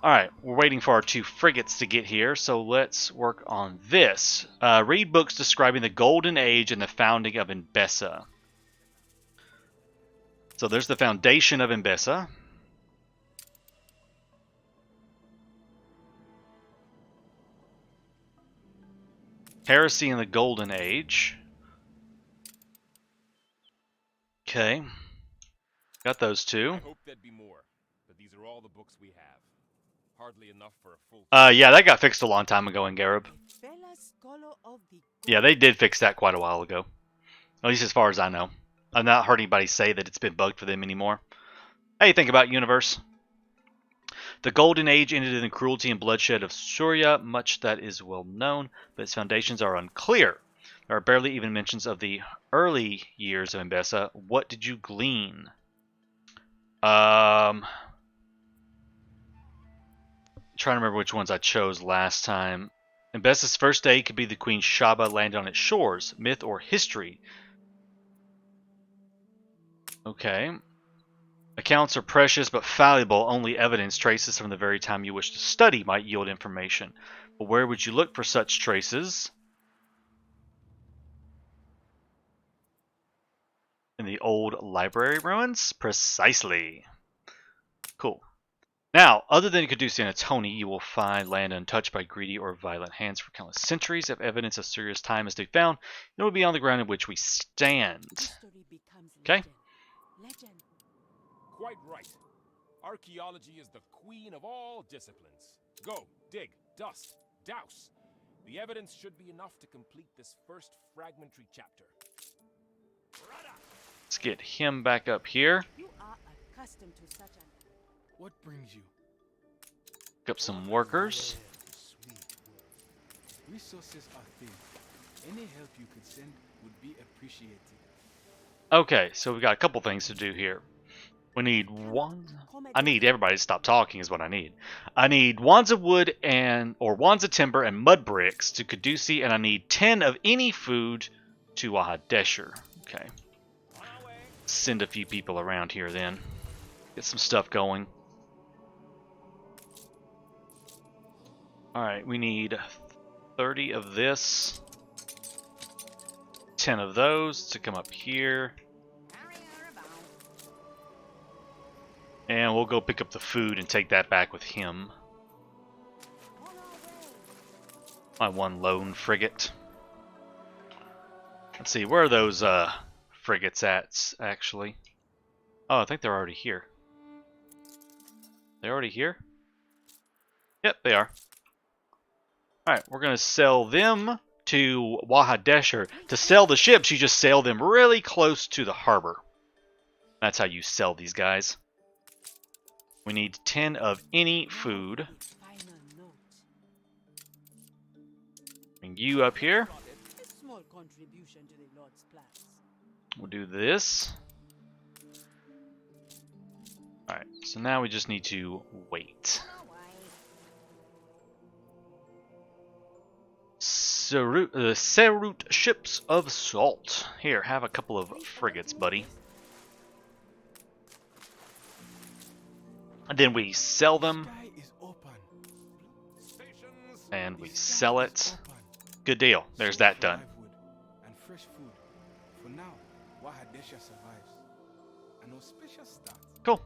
Speaker 1: Alright, we're waiting for our 2 frigates to get here, so let's work on this. Read books describing the Golden Age and the founding of Enbesa. So there's the foundation of Enbesa. Heresy in the Golden Age. Okay. Got those 2.
Speaker 2: I hope there'd be more, but these are all the books we have. Hardly enough for a full...
Speaker 1: Yeah, that got fixed a long time ago in Angereb. Yeah, they did fix that quite a while ago. At least as far as I know. I've not heard anybody say that it's been bugged for them anymore. Hey, think about universe. The Golden Age ended in the cruelty and bloodshed of Surya, much that is well known, but its foundations are unclear. There are barely even mentions of the early years of Enbesa. What did you glean? Trying to remember which ones I chose last time. Enbesa's first day could be the Queen Shaba landed on its shores. Myth or history? Okay. Accounts are precious but fallible. Only evidence traces from the very time you wish to study might yield information. But where would you look for such traces? In the old library ruins? Precisely. Cool. Now, other than Kidusi Anitoni, you will find land untouched by greedy or violent hands for countless centuries. If evidence of serious time is to be found, it will be on the ground in which we stand. Okay?
Speaker 9: Legend.
Speaker 2: Quite right. Archaeology is the queen of all disciplines. Go, dig, dust, douse. The evidence should be enough to complete this first fragmentary chapter.
Speaker 1: Let's get him back up here.
Speaker 9: You are accustomed to such an...
Speaker 8: What brings you?
Speaker 1: Pick up some workers.
Speaker 8: Resources are thin. Any help you could send would be appreciated.
Speaker 1: Okay, so we've got a couple things to do here. We need one. I need everybody to stop talking is what I need. I need wands of wood or wands of timber and mud bricks to Kidusi, and I need 10 of any food to Waha Desher. Okay. Send a few people around here then. Get some stuff going. Alright, we need 30 of this. 10 of those to come up here. And we'll go pick up the food and take that back with him. My one lone frigate. Let's see, where are those frigates at, actually? Oh, I think they're already here. They're already here? Yep, they are. Alright, we're going to sell them to Waha Desher. To sell the ships, you just sail them really close to the harbor. That's how you sell these guys. We need 10 of any food. Bring you up here. We'll do this. Alright, so now we just need to wait. The Serut ships of salt. Here, have a couple of frigates, buddy. And then we sell them. And we sell it. Good deal. There's that done.
Speaker 8: And fresh food. For now, Waha Desher survives. An auspicious start.
Speaker 1: Cool.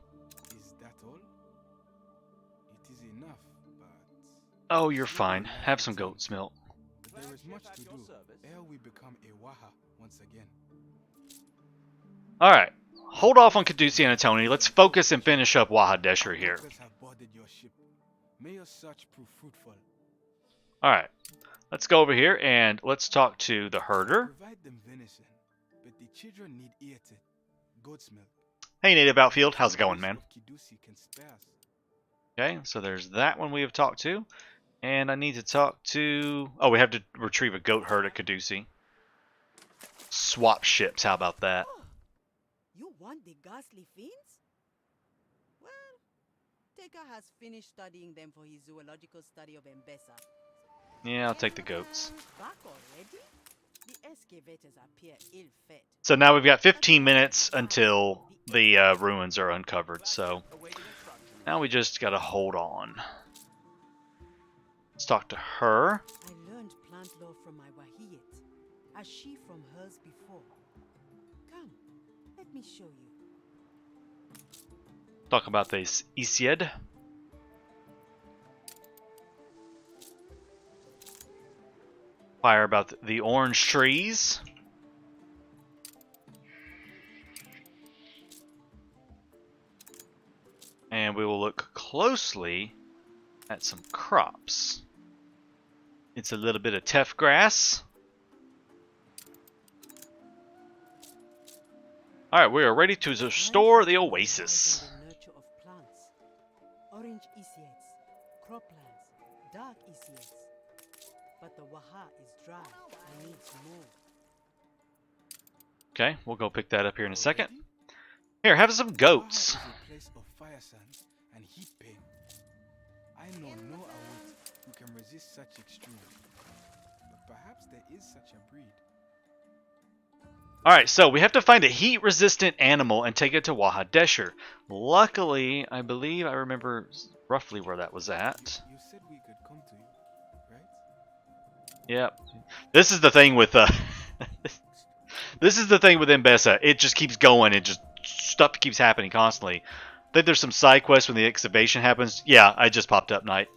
Speaker 8: Is that all? It is enough, but
Speaker 1: Oh, you're fine. Have some goat's milk.
Speaker 8: There is much to do ere we become a Waha once again.
Speaker 1: Alright. Hold off on Kidusi and Anitoni. Let's focus and finish up Waha Desher here.
Speaker 8: Others have boarded your ship. May your search prove fruitful.
Speaker 1: Alright. Let's go over here and let's talk to the herder.
Speaker 8: Provide them venison, but the children need eaten. Goat's milk.
Speaker 1: Hey, Native Outfield. How's it going, man?
Speaker 8: Kidusi can spare us.
Speaker 1: Okay, so there's that one we have talked to. And I need to talk to... Oh, we have to retrieve a goat herd at Kidusi. Swap ships, how about that?
Speaker 9: Oh, you want the ghastly fiends? Well, Taker has finished studying them for his zoological study of Enbesa.
Speaker 1: Yeah, I'll take the goats.
Speaker 9: Back already? The excavators appear ill-fed.
Speaker 1: So now we've got 15 minutes until the ruins are uncovered, so now we just gotta hold on. Let's talk to her.
Speaker 9: I learned plant law from my Wahiyat, as she from hers before. Come, let me show you.
Speaker 1: Talk about this Isied. Inquire about the orange trees. And we will look closely at some crops. It's a little bit of teff grass. Alright, we are ready to restore the oasis.
Speaker 9: The nurture of plants. Orange Isiates, croplands, dark Isiates. But the Waha is dry and needs more.
Speaker 1: Okay, we'll go pick that up here in a second. Here, have some goats.
Speaker 8: Waha is a place of fire sands and heat pain. I know no awit who can resist such extremes. But perhaps there is such a breed.
Speaker 1: Alright, so we have to find a heat-resistant animal and take it to Waha Desher. Luckily, I believe I remember roughly where that was at.
Speaker 8: You said we could come to you, right?
Speaker 1: Yep. This is the thing with this is the thing with Enbesa. It just keeps going. It just stuff keeps happening constantly. I think there's some side quests when the excavation happens. Yeah, I just popped up night.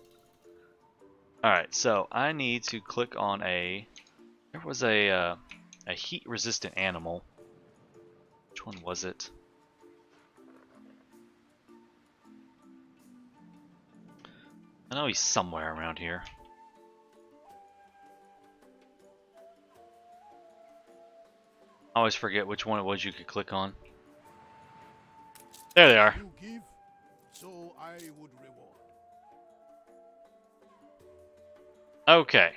Speaker 1: Alright, so I need to click on a... There was a heat-resistant animal. Which one was it? I know he's somewhere around here. I always forget which one it was you could click on. There they are.
Speaker 3: You give, so I would reward.
Speaker 1: Okay.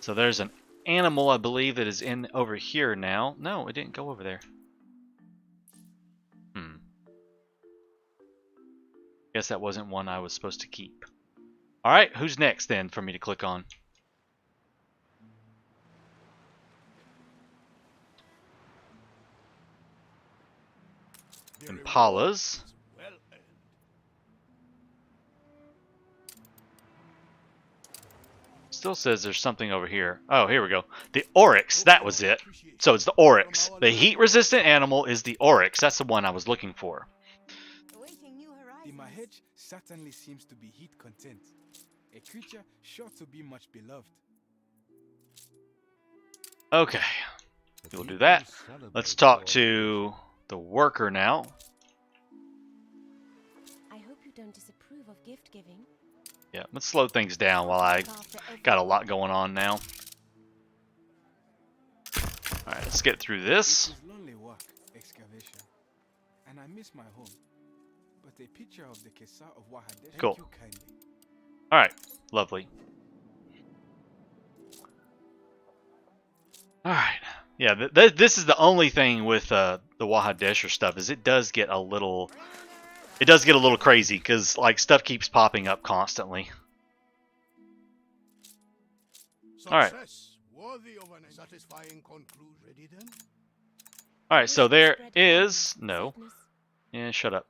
Speaker 1: So there's an animal, I believe, that is in over here now. No, it didn't go over there. Guess that wasn't one I was supposed to keep. Alright, who's next then for me to click on? Impalas.
Speaker 3: Well earned.
Speaker 1: Still says there's something over here. Oh, here we go. The oryx, that was it. So it's the oryx. The heat-resistant animal is the oryx. That's the one I was looking for.
Speaker 9: Awaiting new
Speaker 8: The
Speaker 9: horizons.
Speaker 8: Mahej certainly seems to be heat content. A creature sure to be much beloved.
Speaker 1: Okay, we'll do that. Let's talk to the worker now.
Speaker 4: I hope you don't disapprove of gift giving.
Speaker 1: Yeah, let's slow things down while I got a lot going on now. Alright, let's get through this.
Speaker 8: It is lonely work, excavation. And I miss my home. But a picture of the Kesa of Waha Desher.
Speaker 1: Cool.
Speaker 8: Thank you kindly.
Speaker 1: Alright, lovely. Alright. Yeah, this is the only thing with the Waha Desher stuff, is it does get a little crazy, because like stuff keeps popping up constantly. Alright.
Speaker 3: Success worthy of an satisfying conclusion. Ready then?
Speaker 1: Alright, so there is... No. Yeah, shut up.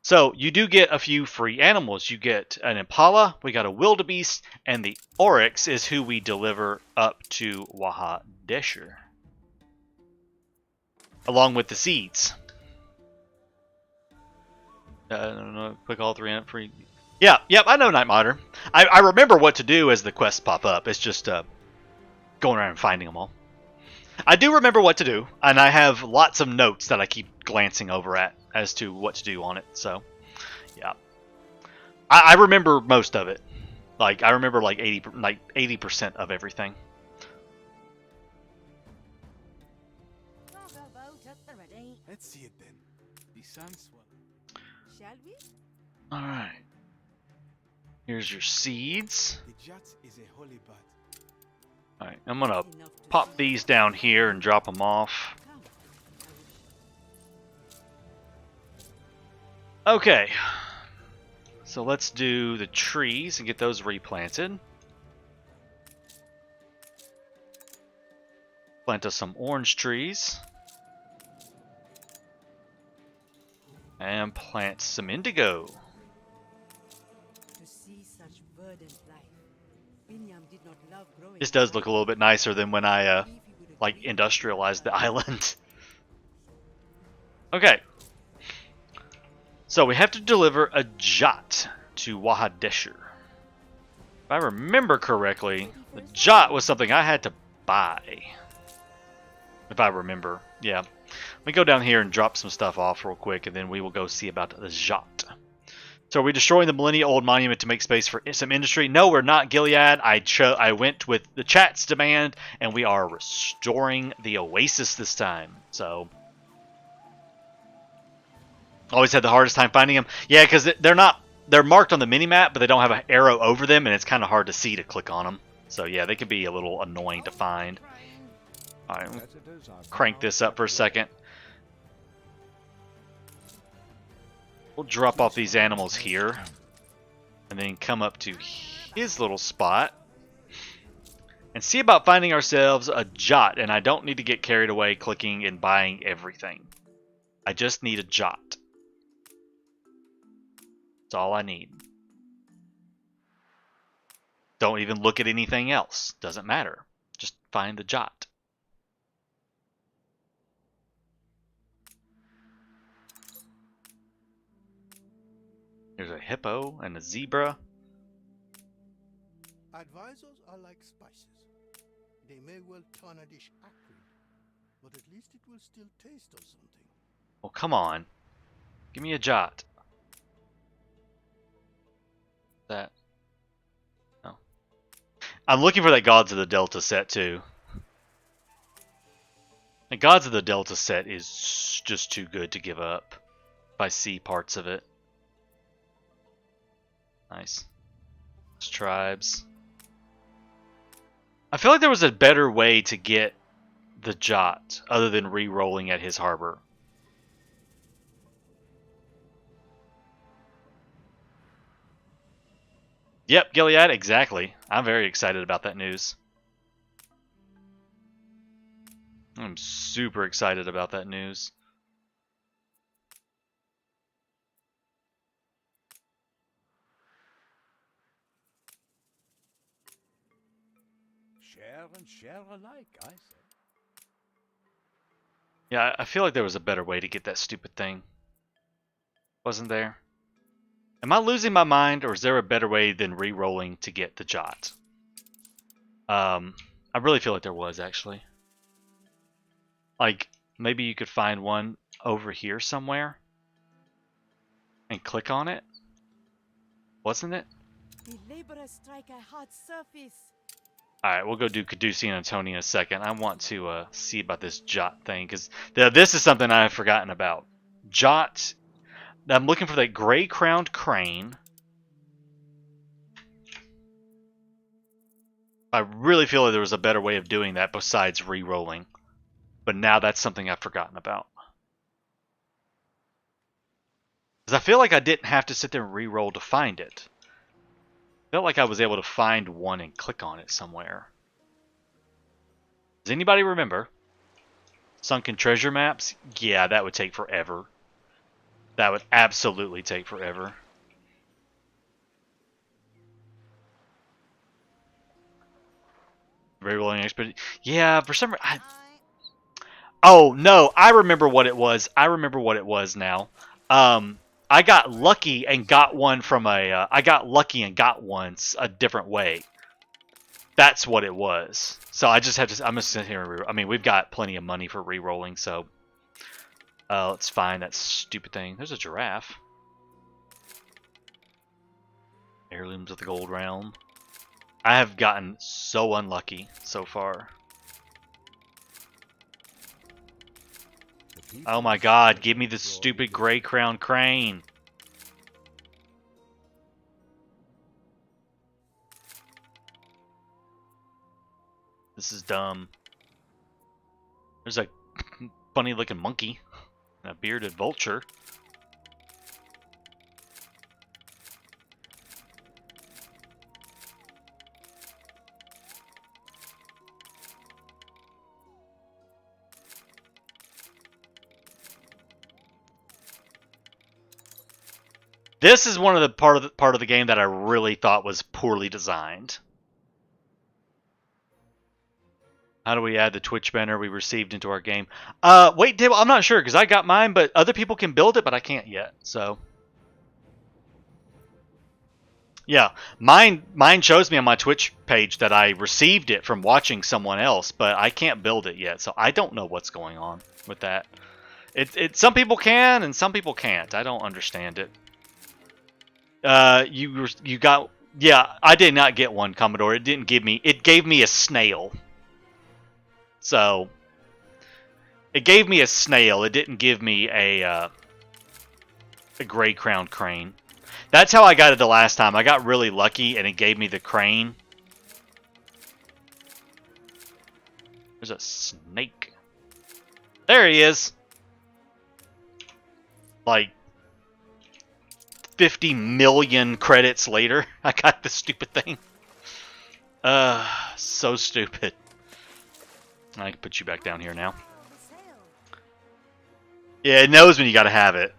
Speaker 1: So, you do get a few free animals. You get an impala, we got a wildebeest, and the oryx is who we deliver up to Waha Desher. Along with the seeds. I don't know, click all three on free. Yeah, yep, I know Night Modder. I remember what to do as the quests pop up. It's just going around and finding them all. I do remember what to do, and I have lots of notes that I keep glancing over at as to what to do on it. So, yeah, I remember most of it. Like I remember like 80% of everything.
Speaker 8: Let's see it then. The sun swell.
Speaker 9: Shall we?
Speaker 1: All right. Here's your seeds.
Speaker 8: The jat is a holy bud.
Speaker 1: All right, I'm gonna
Speaker 9: Enough to
Speaker 1: pop
Speaker 9: see.
Speaker 1: these down here and drop them off.
Speaker 9: Come.
Speaker 1: Okay. So let's do the trees and get those replanted. Plant us some orange trees. And plant some indigo.
Speaker 9: To see such verdant life. Binyam did not love growing.
Speaker 1: This does look a little bit nicer than when I
Speaker 9: Believe he would
Speaker 1: like
Speaker 9: agree.
Speaker 1: industrialized the island. Okay. So we have to deliver a jot to Waha Desher. If I remember correctly, the jot was something I had to buy. If I remember. Yeah. Let me go down here and drop some stuff off real quick, and then we will go see about the jot. So are we destroying the millennia-old monument to make space for some industry? No, we're not, Gilead. I went with the chat's demand, and we are restoring the oasis this time. So always had the hardest time finding them. Yeah, because they're marked on the mini-map, but they don't have an arrow over them, and it's kind of hard to see to click on them. So yeah, they can be a little annoying to find. All right,
Speaker 5: Visitors are
Speaker 1: crank
Speaker 5: now
Speaker 1: this up for a
Speaker 5: at
Speaker 1: second. We'll drop off these animals here, and then come up to his little spot, and see about finding ourselves a jot. And I don't need to get carried away clicking and buying everything. I just need a jot. That's all I need. Don't even look at anything else. Doesn't matter. Just find the jot. There's a hippo and a zebra.
Speaker 3: Advisors are like spices. They may well turn a dish acrid, but at least it will still taste of something.
Speaker 1: Oh, come on. Give me a jot. That. No. I'm looking for that Gods of the Delta set too. The Gods of the Delta set is just too good to give up. If I see parts of it. Nice. It's tribes. I feel like there was a better way to get the jot other than re-rolling at his harbor. Yep, Gilead, exactly. I'm very excited about that news. I'm super excited about that news.
Speaker 5: Share and share alike, I say.
Speaker 1: Yeah, I feel like there was a better way to get that stupid thing. Wasn't there? Am I losing my mind, or is there a better way than re-rolling to get the jot? I really feel like there was, actually. Like, maybe you could find one over here somewhere and click on it. Wasn't it?
Speaker 9: The laborers strike a hard surface.
Speaker 1: Alright, we'll go do Kidusi and Anitoni in a second. I want to see about this jot thing, because this is something I've forgotten about. Jot. I'm looking for that gray-crowned crane. I really feel like there was a better way of doing that besides re-rolling. But now that's something I've forgotten about. Because I feel like I didn't have to sit there and re-roll to find it. I felt like I was able to find one and click on it somewhere. Does anybody remember? Sunken treasure maps? Yeah, that would take forever. That would absolutely take forever. Rerolling expert. Yeah, for some reason. Oh no, I remember what it was. I remember what it was now. I got lucky and got one from a. I got lucky and got one a different way. That's what it was. So I just had to. I'm gonna sit here and re-roll. I mean, we've got plenty of money for re-rolling, so let's find that stupid thing. There's a giraffe. Heirlooms of the Gold Realm. I have gotten so unlucky so far. Oh my god, give me the stupid gray crown crane. This is dumb. There's a funny looking monkey and a bearded vulture. This is one of the part of the game that I really thought was poorly designed. How do we add the Twitch banner we received into our game? Wait, Dave, I'm not sure because I got mine, but other people can build it, but I can't yet. So, yeah, mine shows me on my Twitch page that I received it from watching someone else, but I can't build it yet. So I don't know what's going on with that. Some people can and some people can't. I don't understand it. You got, yeah, I did not get one, Commodore. It didn't give me, it gave me a snail. So, it gave me a snail. It didn't give me a gray crowned crane. That's how I got it the last time. I got really lucky and it gave me the crane. There's a snake. There he is. Like 50 million credits later, I got this stupid thing. So stupid. I can put you back down here now. Yeah, it knows when you gotta have it.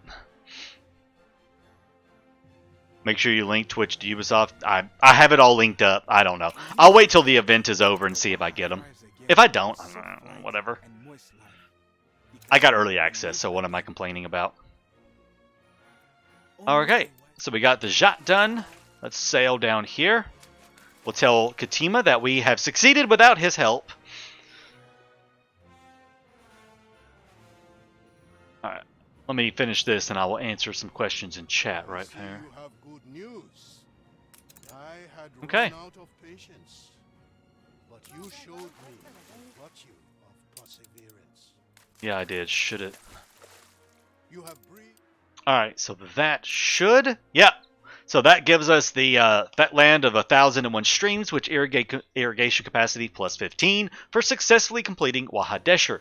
Speaker 1: Make sure you link Twitch to Ubisoft. I have it all linked up. I don't know. I'll wait till the event is over and see if I get them. If I don't, whatever. I got early access, so what am I complaining about? Okay, so we got the Jat done. Let's sail down here. We'll tell Katima that we have succeeded without his help. Alright, let me finish this and I will answer some questions in chat right there.
Speaker 3: You have good news. I had
Speaker 1: Okay.
Speaker 3: run out of patience, but you showed me the virtue of perseverance.
Speaker 1: Yeah, I did. Should it?
Speaker 3: You have breathed.
Speaker 1: Alright, so that should... Yeah. So that gives us the that land of 1,001 streams, which irrigation capacity plus 15 for successfully completing Waha Desher.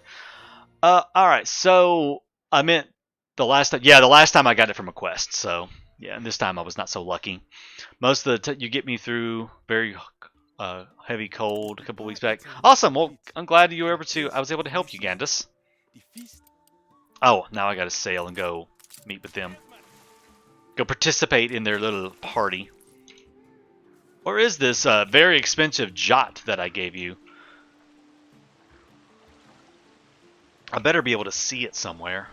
Speaker 1: Alright, so I meant the last time... Yeah, the last time I got it from a quest, so... Yeah, and this time I was not so lucky. Most of the you get me through very heavy cold a couple weeks back. Awesome, well, I'm glad you were able to... I was able to help you, Gandus. Oh, now I gotta sail and go meet with them. Go participate in their little party. Where is this very expensive Jot that I gave you? I better be able to see it somewhere.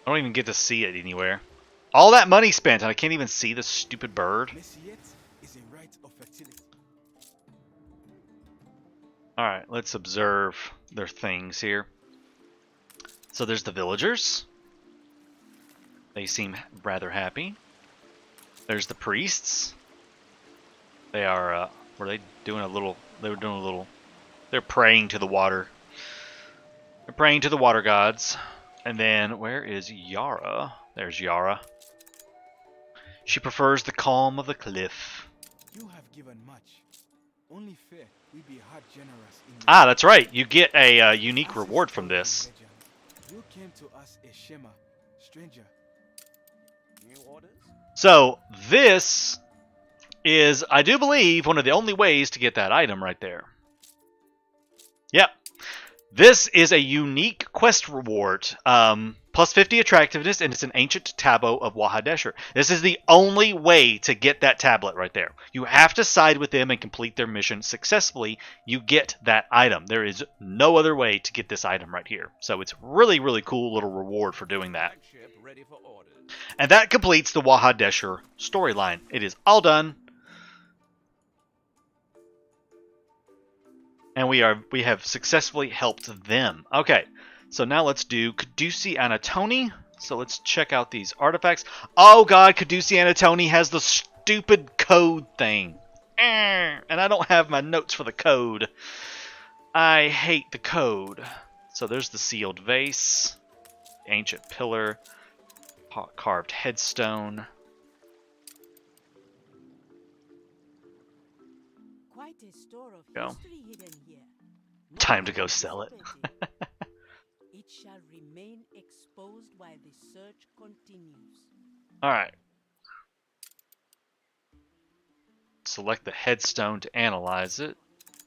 Speaker 1: I don't even get to see it anywhere. All that money spent and I can't even see the stupid bird. Alright, let's observe their things here. So there's the villagers. They seem rather happy. There's the priests. They are, were they doing a little, they're praying to the water. They're praying to the water gods. And then, where is Yara? There's Yara. She prefers the calm of the cliff.
Speaker 8: You have given much. Only fair we be heart generous in
Speaker 1: Ah, that's right. You get a unique reward from this.
Speaker 8: You came to us a Shema, stranger. New orders?
Speaker 1: So, this is, I do believe, one of the only ways to get that item right there. Yep. This is a unique quest reward. Plus 50 attractiveness, and it's an ancient tableau of Waha Desher. This is the only way to get that tablet right there. You have to side with them and complete their mission successfully. You get that item. There is no other way to get this item right here. So it's really, really cool little reward for doing that.
Speaker 2: Ready for orders.
Speaker 1: And that completes the Waha Desher storyline. It is all done. And we have successfully helped them. Okay, so now let's do Kidusi Anitoni. So let's check out these artifacts. Oh god, Kidusi Anitoni has the stupid code thing. And I don't have my notes for the code. I hate the code. So there's the sealed vase, ancient pillar, carved headstone.
Speaker 9: Quite a store of
Speaker 1: Go.
Speaker 9: history hidden here.
Speaker 1: Time to go sell it.
Speaker 9: It shall remain exposed while the search continues.
Speaker 1: Alright. Select the headstone to analyze it.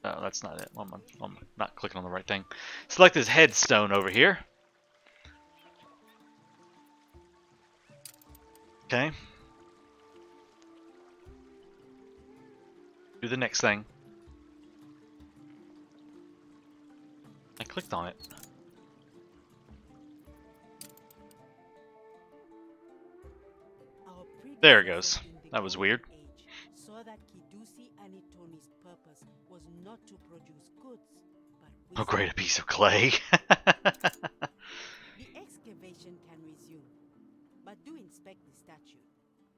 Speaker 1: Oh, that's not it. I'm not clicking on the right thing. Select this headstone over here. Okay. Do the next thing. I clicked on it.
Speaker 9: Our
Speaker 1: There it goes.
Speaker 9: predecessors in the
Speaker 1: That was
Speaker 9: Golden
Speaker 1: weird.
Speaker 9: Age saw that Kidusi Anitoni's purpose was not to produce goods, but
Speaker 1: Oh, great, a
Speaker 9: wisdom.
Speaker 1: piece of clay.
Speaker 9: The excavation can resume, but do inspect the statue.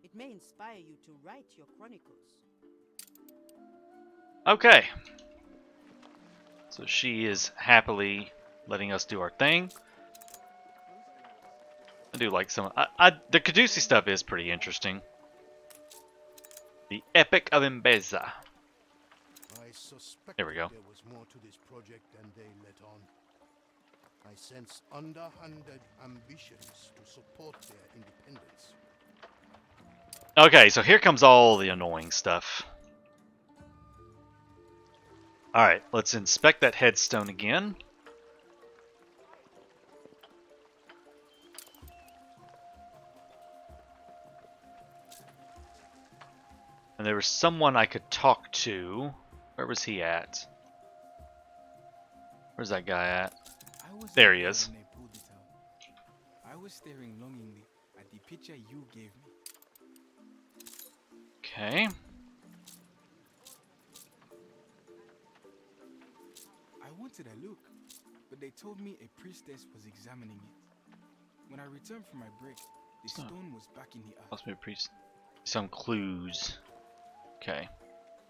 Speaker 9: It may inspire you to write your chronicles.
Speaker 1: Okay. So she is happily letting us do our thing. I do like some... the Kidusi stuff is pretty interesting. The Epic of Enbesa.
Speaker 3: I suspect
Speaker 1: There we go.
Speaker 3: there was more to this project than they let on. I sense underhanded ambitions to support their independence.
Speaker 1: Okay, so here comes all the annoying stuff. Alright, let's inspect that headstone again. And there was someone I could talk to. Where was he at? Where's that guy at?
Speaker 8: I was
Speaker 1: There he
Speaker 8: there
Speaker 1: is.
Speaker 8: when they pulled it out. I was staring longingly at the picture you gave me.
Speaker 1: Okay.
Speaker 8: I wanted a look, but they told me a priestess was examining it. When I returned from my break, the stone was back in the earth.
Speaker 1: Must be a priest. Some clues. Okay.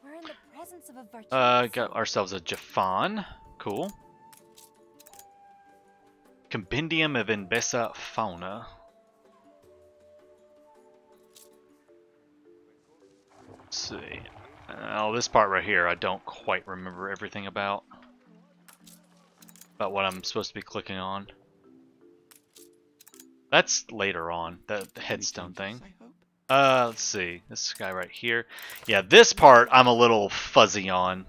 Speaker 4: We're in the presence of a virtuous
Speaker 1: Got ourselves a Jafan. Cool. Compendium of Enbesa fauna. Let's see. Oh, this part right here, I don't quite remember everything about. About what I'm supposed to be clicking on. That's later on, the headstone thing. Let's see. This guy right here. Yeah, this part I'm a little fuzzy on.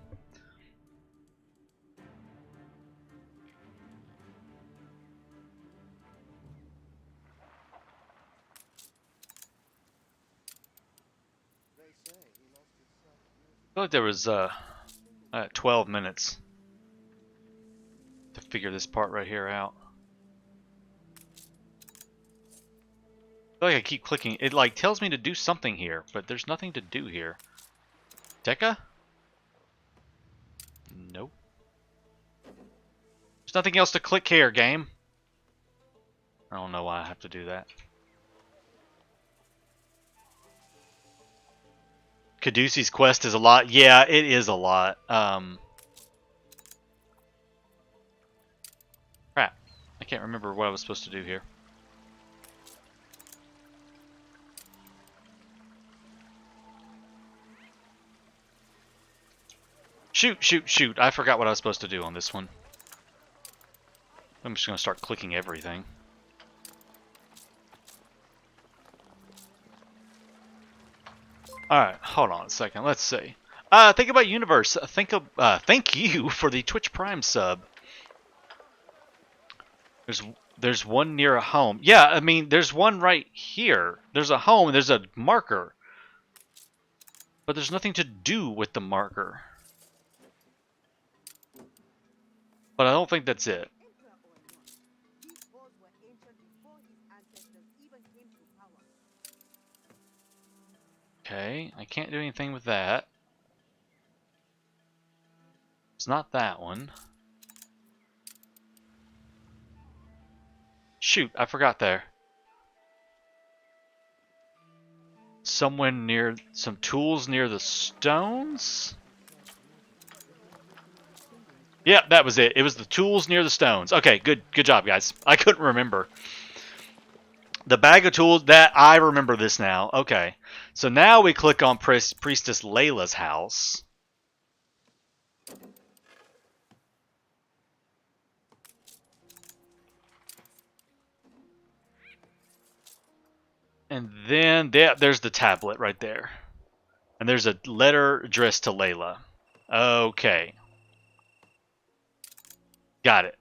Speaker 1: I feel like there was 12 minutes to figure this part right here out. I feel like I keep clicking. It like tells me to do something here, but there's nothing to do here. Deca? Nope. There's nothing else to click here, game. I don't know why I have to do that. Kidusi's quest is a lot. Yeah, it is a lot. Crap. I can't remember what I was supposed to do here. Shoot, shoot, shoot. I forgot what I was supposed to do on this one. I'm just going to start clicking everything. Alright, hold on a second. Let's see. Think about Universe. Thank you for the Twitch Prime sub. There's one near a home. Yeah, I mean, there's one right here. There's a home, there's a marker. But there's nothing to do with the marker. But I don't think that's it. Okay, I can't do anything with that. It's not that one. Shoot, I forgot there. Somewhere near, some tools near the stones? Yeah, that was it. It was the tools near the stones. Okay, good job, guys. I couldn't remember. The bag of tools, that I remember this now. Okay. So now we click on Priestess Layla's house. And then there's the tablet right there. And there's a letter addressed to Layla. Okay. Got it.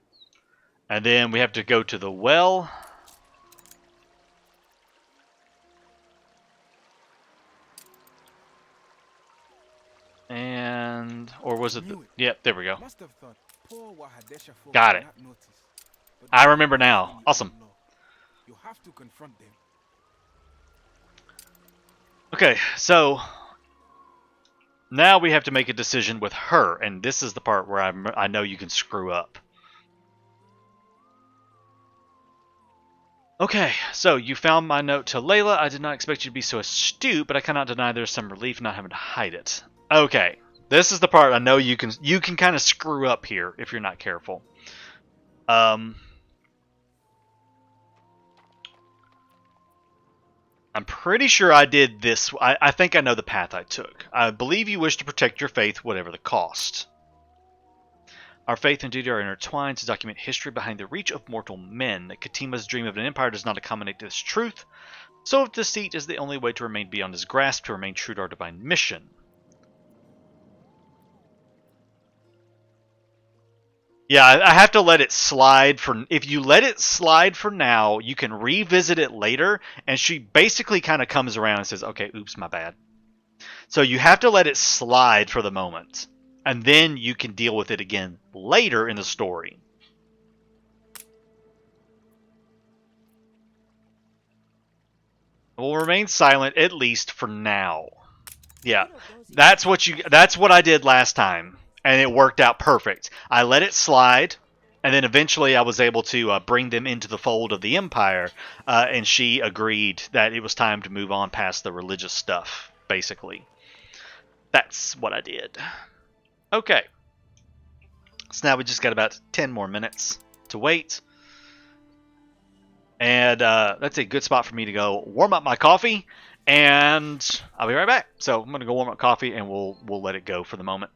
Speaker 1: And then we have to go to the well. And, or was it yep, there we go. Got it. I remember now. Awesome.
Speaker 8: You have to confront them.
Speaker 1: Okay, so now we have to make a decision with her, and this is the part where I know you can screw up. Okay, so you found my note to Layla. I did not expect you to be so astute, but I cannot deny there's some relief not having to hide it. Okay, this is the part I know you can kind of screw up here if you're not careful. I'm pretty sure I did this. I think I know the path I took. I believe you wish to protect your faith, whatever the cost. Our faith and duty are intertwined to document history behind the reach of mortal men. Katima's dream of an empire does not accommodate this truth. So if deceit is the only way to remain beyond his grasp, to remain true to our divine mission. Yeah, I have to let it slide for... If you let it slide for now, you can revisit it later, and she basically kind of comes around and says, okay, oops, my bad. So you have to let it slide for the moment, and then you can deal with it again later in the story. We'll remain silent, at least for now. Yeah, that's what I did last time. And it worked out perfect. I let it slide, and then eventually I was able to bring them into the fold of the Empire, and she agreed that it was time to move on past the religious stuff, basically. That's what I did. Okay. So now we just got about 10 more minutes to wait. And that's a good spot for me to go warm up my coffee, and I'll be right back. So I'm going to go warm up coffee, and we'll let it go for the moment.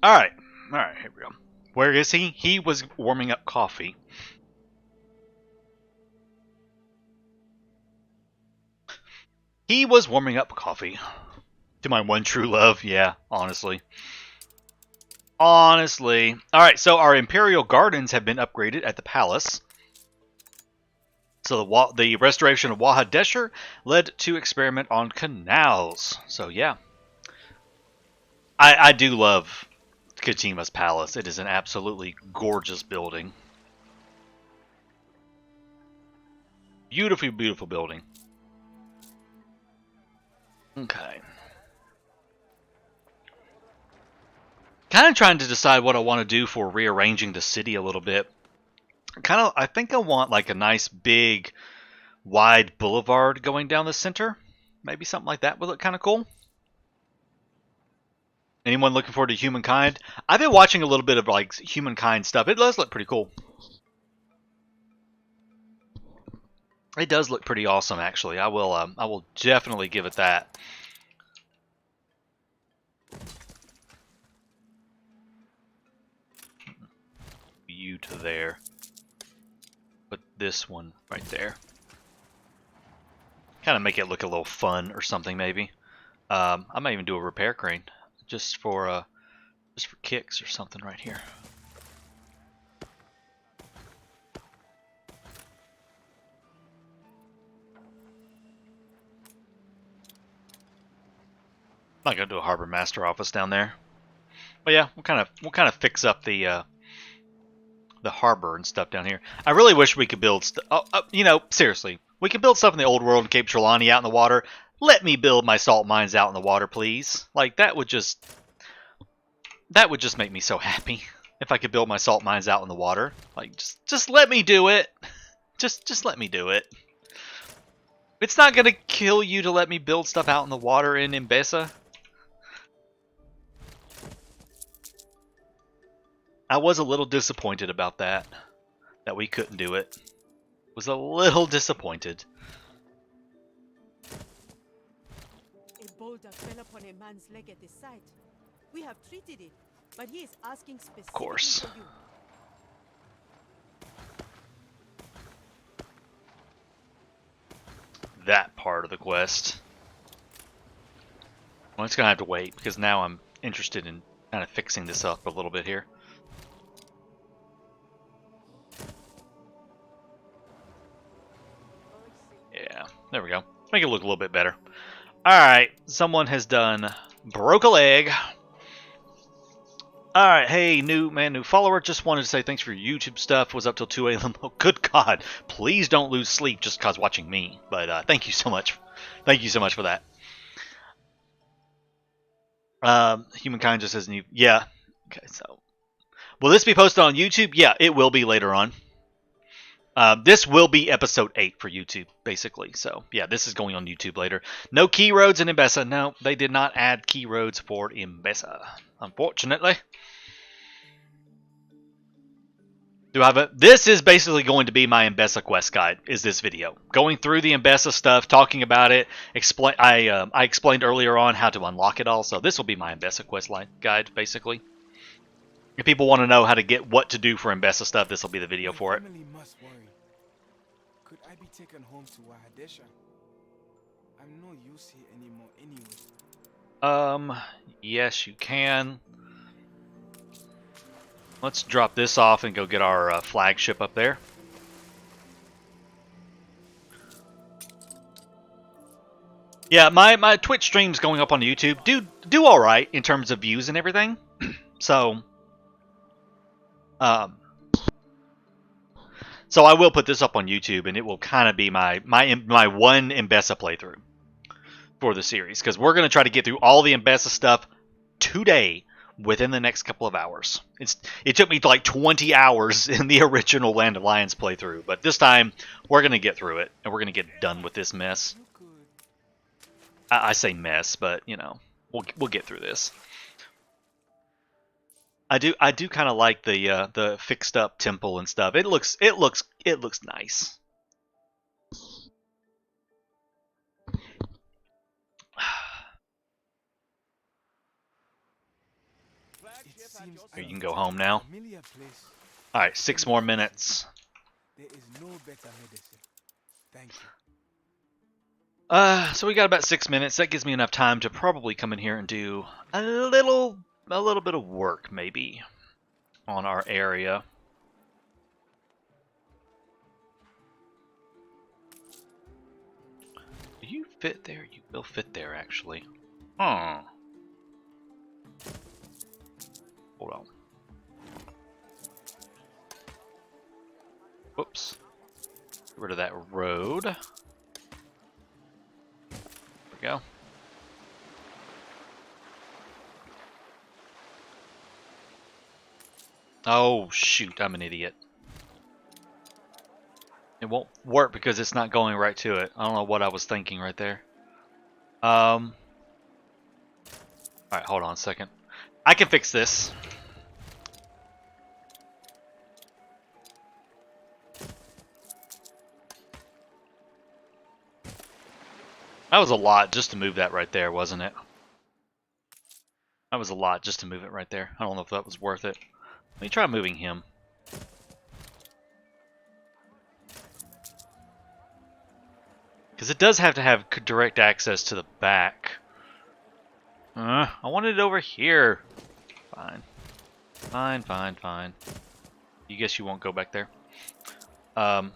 Speaker 1: Alright, here we go. Where is he? He was warming up coffee. He was warming up coffee. To my one true love, yeah, honestly. Honestly. Alright, so our Imperial Gardens have been upgraded at the palace. So the restoration of Waha Desher led to experiment on canals. So yeah. I do love Katima's palace. It is an absolutely gorgeous building. Beautifully, beautiful building. Okay. Kind of trying to decide what I want to do for rearranging the city a little bit. I think I want like a nice big wide boulevard going down the center. Maybe something like that would look kind of cool. Anyone looking forward to Humankind? I've been watching a little bit of like Humankind stuff. It does look pretty cool. It does look pretty awesome, actually. I will definitely give it that. You to there. Put this one right there. Kind of make it look a little fun or something, maybe. I might even do a repair crane just for kicks or something right here. I'm not gonna do a harbor master office down there, but yeah, we'll kind of fix up the harbor and stuff down here. I really wish we could build you know, seriously, we could build stuff in the old world in Cape Trelawney out in the water. Let me build my salt mines out in the water, please. Like that would just make me so happy if I could build my salt mines out in the water. Like just let me do it. Just let me do it. It's not gonna kill you to let me build stuff out in the water in Enbesa. I was a little disappointed about that we couldn't do it. Was a little disappointed.
Speaker 9: A boulder fell upon a man's leg at the site. We have treated it, but he is asking specifically
Speaker 1: Of course.
Speaker 9: for you.
Speaker 1: That part of the quest. Well, it's gonna have to wait because now I'm interested in kind of fixing this up a little bit here. Yeah, there we go. Make it look a little bit better. Alright, someone has done broke a leg. Alright, hey, new follower. Just wanted to say thanks for your YouTube stuff. Was up till 2 a.m. Oh, good God. Please don't lose sleep just because watching me. But thank you so much. Thank you so much for that. Humankind just says new. Yeah. Okay, so. Will this be posted on YouTube? Yeah, it will be later on. This will be episode 8 for YouTube, basically. So, yeah, this is going on YouTube later. No key roads in Enbesa. No, they did not add key roads for Enbesa, unfortunately. Do I have a... This is basically going to be my Enbesa quest guide, is this video. Going through the Enbesa stuff, talking about it. I explained earlier on how to unlock it all, so this will be my Enbesa quest line guide, basically. If people want to know how to get what to do for Enbesa stuff, this will be the video for it.
Speaker 8: Must worry. Could I be taken home to Waha Desher? I'm no use here anymore anyway.
Speaker 1: Yes, you can. Let's drop this off and go get our flagship up there. Yeah, my Twitch stream's going up on YouTube. Do all right in terms of views and everything. So I will put this up on YouTube, and it will kind of be my one Enbesa playthrough for the series, because we're going to try to get through all the Enbesa stuff today within the next couple of hours. It took me like 20 hours in the original Land of Lions playthrough, but this time we're going to get through it, and we're going to get done with this mess. I say mess, but you know, we'll get through this. I do kind of like the fixed up temple and stuff. It looks nice. Here, you can go home now. All right, 6 more minutes.
Speaker 8: There is no better medicine. Thank
Speaker 1: So we got about 6 minutes. That gives me enough time to probably come in here and do a little bit of work, maybe, on our area. Do you fit there? You will fit there, actually. Huh. Hold on. Whoops. Get rid of that road. There we go. Oh, shoot. I'm an idiot. It won't work because it's not going right to it. I don't know what I was thinking right there. Alright, hold on a second. I can fix this. That was a lot just to move that right there, wasn't it? That was a lot just to move it right there. I don't know if that was worth it. Let me try moving him. Because it does have to have direct access to the back. I wanted it over here. Fine. Fine, fine, fine. You guess you won't go back there. I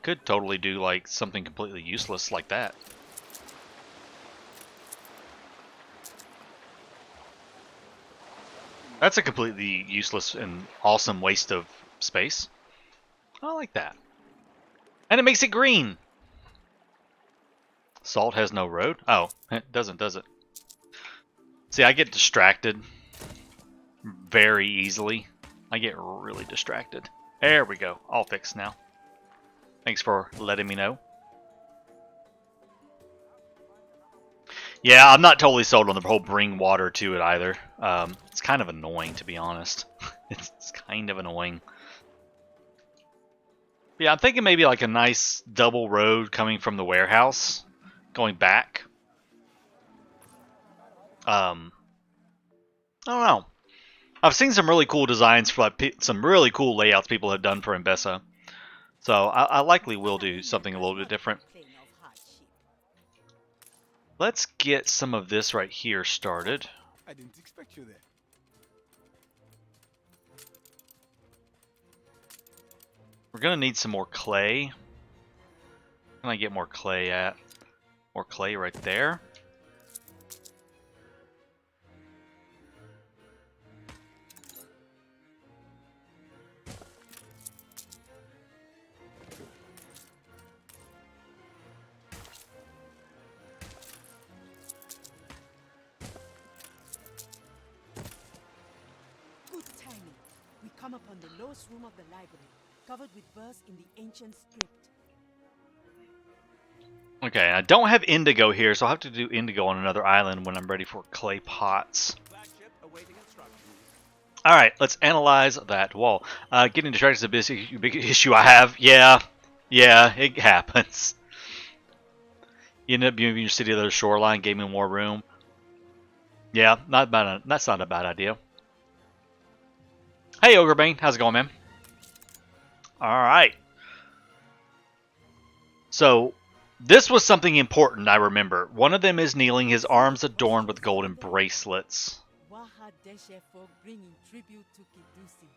Speaker 1: could totally do like something completely useless like that. That's a completely useless and awesome waste of space. I like that. And it makes it green. Salt has no road? Oh, it doesn't, does it? See, I get distracted very easily. I get really distracted. There we go. All fixed now. Thanks for letting me know. Yeah, I'm not totally sold on the whole bring water to it either. It's kind of annoying, to be honest. It's kind of annoying. But yeah, I'm thinking maybe like a nice double road coming from the warehouse, going back. I don't know. I've seen some really cool designs for like some really cool layouts people have done for Enbesa. So I likely will do something a little bit different. Let's get some of this right here started.
Speaker 8: I didn't expect you there.
Speaker 1: We're gonna need some more clay. Can I get more clay at? More clay right there.
Speaker 9: Come upon the lowest room of the library, covered with verse in the ancient script.
Speaker 1: Okay, I don't have indigo here, so I'll have to do indigo on another island when I'm ready for clay pots. Alright, let's analyze that wall. Getting distracted is a big issue I have. Yeah, it happens. You end up moving your city to the shoreline, gave me more room. Yeah, that's not a bad idea. Hey, Ogrebane, how's it going, man? Alright. So, this was something important, I remember. One of them is kneeling, his arms adorned with golden bracelets.
Speaker 9: Waha Desher folk bringing tribute to Kidusi.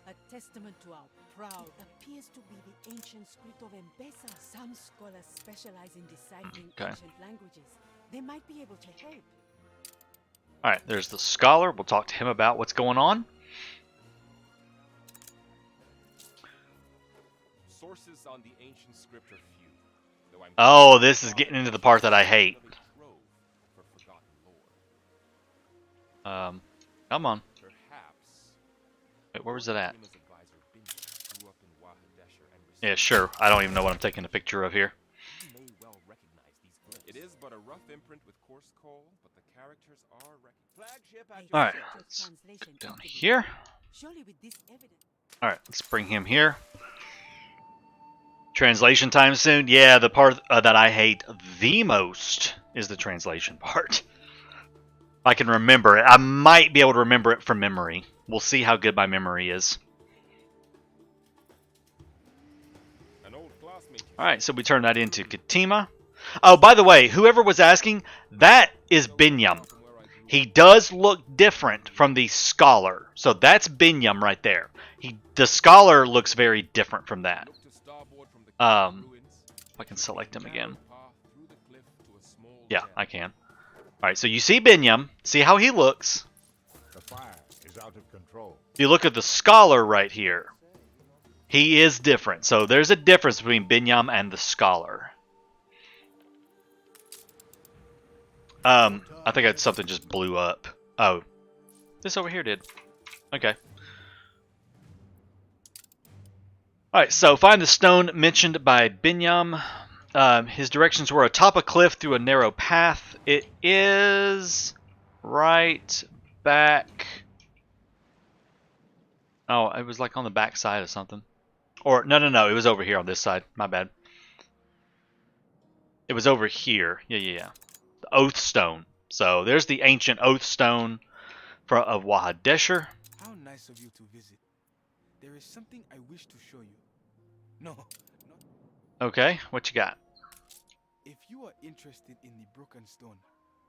Speaker 9: A testament to our proud appears to be the ancient script of Enbesa. Some scholars specialize in deciphering ancient languages. They might be able to help.
Speaker 1: Alright, there's the scholar. We'll talk to him about what's going on.
Speaker 2: Sources on the ancient script are few, though I'm
Speaker 1: oh, this is getting into the part that I hate. Come on. Wait, where was it at? Yeah, sure. I don't even know what I'm taking a picture of here.
Speaker 2: It is but a rough imprint with coarse coal, but the characters are
Speaker 1: Alright, let's go down here. Alright, let's bring him here. Translation time soon? Yeah, the part that I hate the most is the translation part. I can remember it. I might be able to remember it from memory. We'll see how good my memory is. Alright, so we turn that into Katima. Oh, by the way, whoever was asking, that is Binyam. He does look different from the Scholar. So that's Binyam right there. The Scholar looks very different from that. If I can select him again. Yeah, I can. Alright, so you see Binyam. See how he looks.
Speaker 5: The fire is out of control.
Speaker 1: If you look at the Scholar right here, he is different. So there's a difference between Binyam and the Scholar. I think something just blew up. Oh. This over here did. Okay. Alright, so find the stone mentioned by Binyam. His directions were atop a cliff through a narrow path. It is right back. Oh, it was like on the back side of something. Or, no, it was over here on this side. My bad. It was over here. Yeah. The Oath Stone. So, there's the ancient Oath Stone of Waha Desher.
Speaker 8: How nice of you to visit. There is something I wish to show you. No.
Speaker 1: Okay, what you got?
Speaker 8: If you are interested in the broken stone,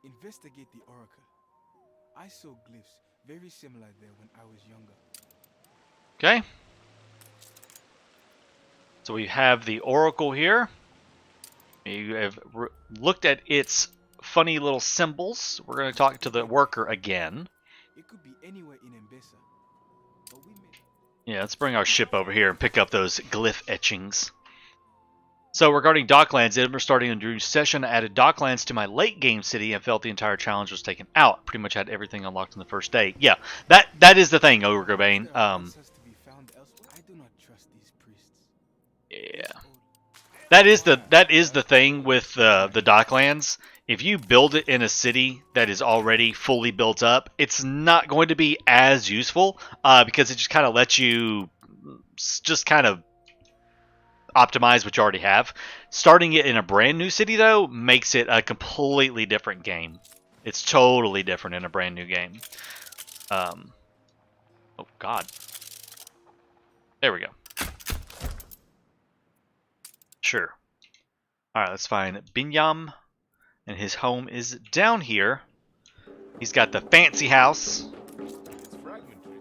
Speaker 8: investigate the oracle. I saw glyphs very similar there when I was younger.
Speaker 1: Okay. So we have the oracle here. You have looked at its funny little symbols. We're going to talk to the worker again.
Speaker 8: It could be anywhere in Enbesa. But we may...
Speaker 1: Yeah, let's bring our ship over here and pick up those glyph etchings. So regarding Docklands, Edinburgh starting a new session. I added Docklands to my late game city and felt the entire challenge was taken out. Pretty much had everything unlocked on the first day. Yeah, that is the thing, Ogrebane.
Speaker 8: I do not trust these priests.
Speaker 1: Yeah. That is the thing with the Docklands. If you build it in a city that is already fully built up, it's not going to be as useful because it just kind of lets you just kind of optimize what you already have. Starting it in a brand new city, though, makes it a completely different game. It's totally different in a brand new game. Oh, God. There we go. Sure. Alright, let's find Binyam. And his home is down here. He's got the fancy house.
Speaker 2: It's fragmentary,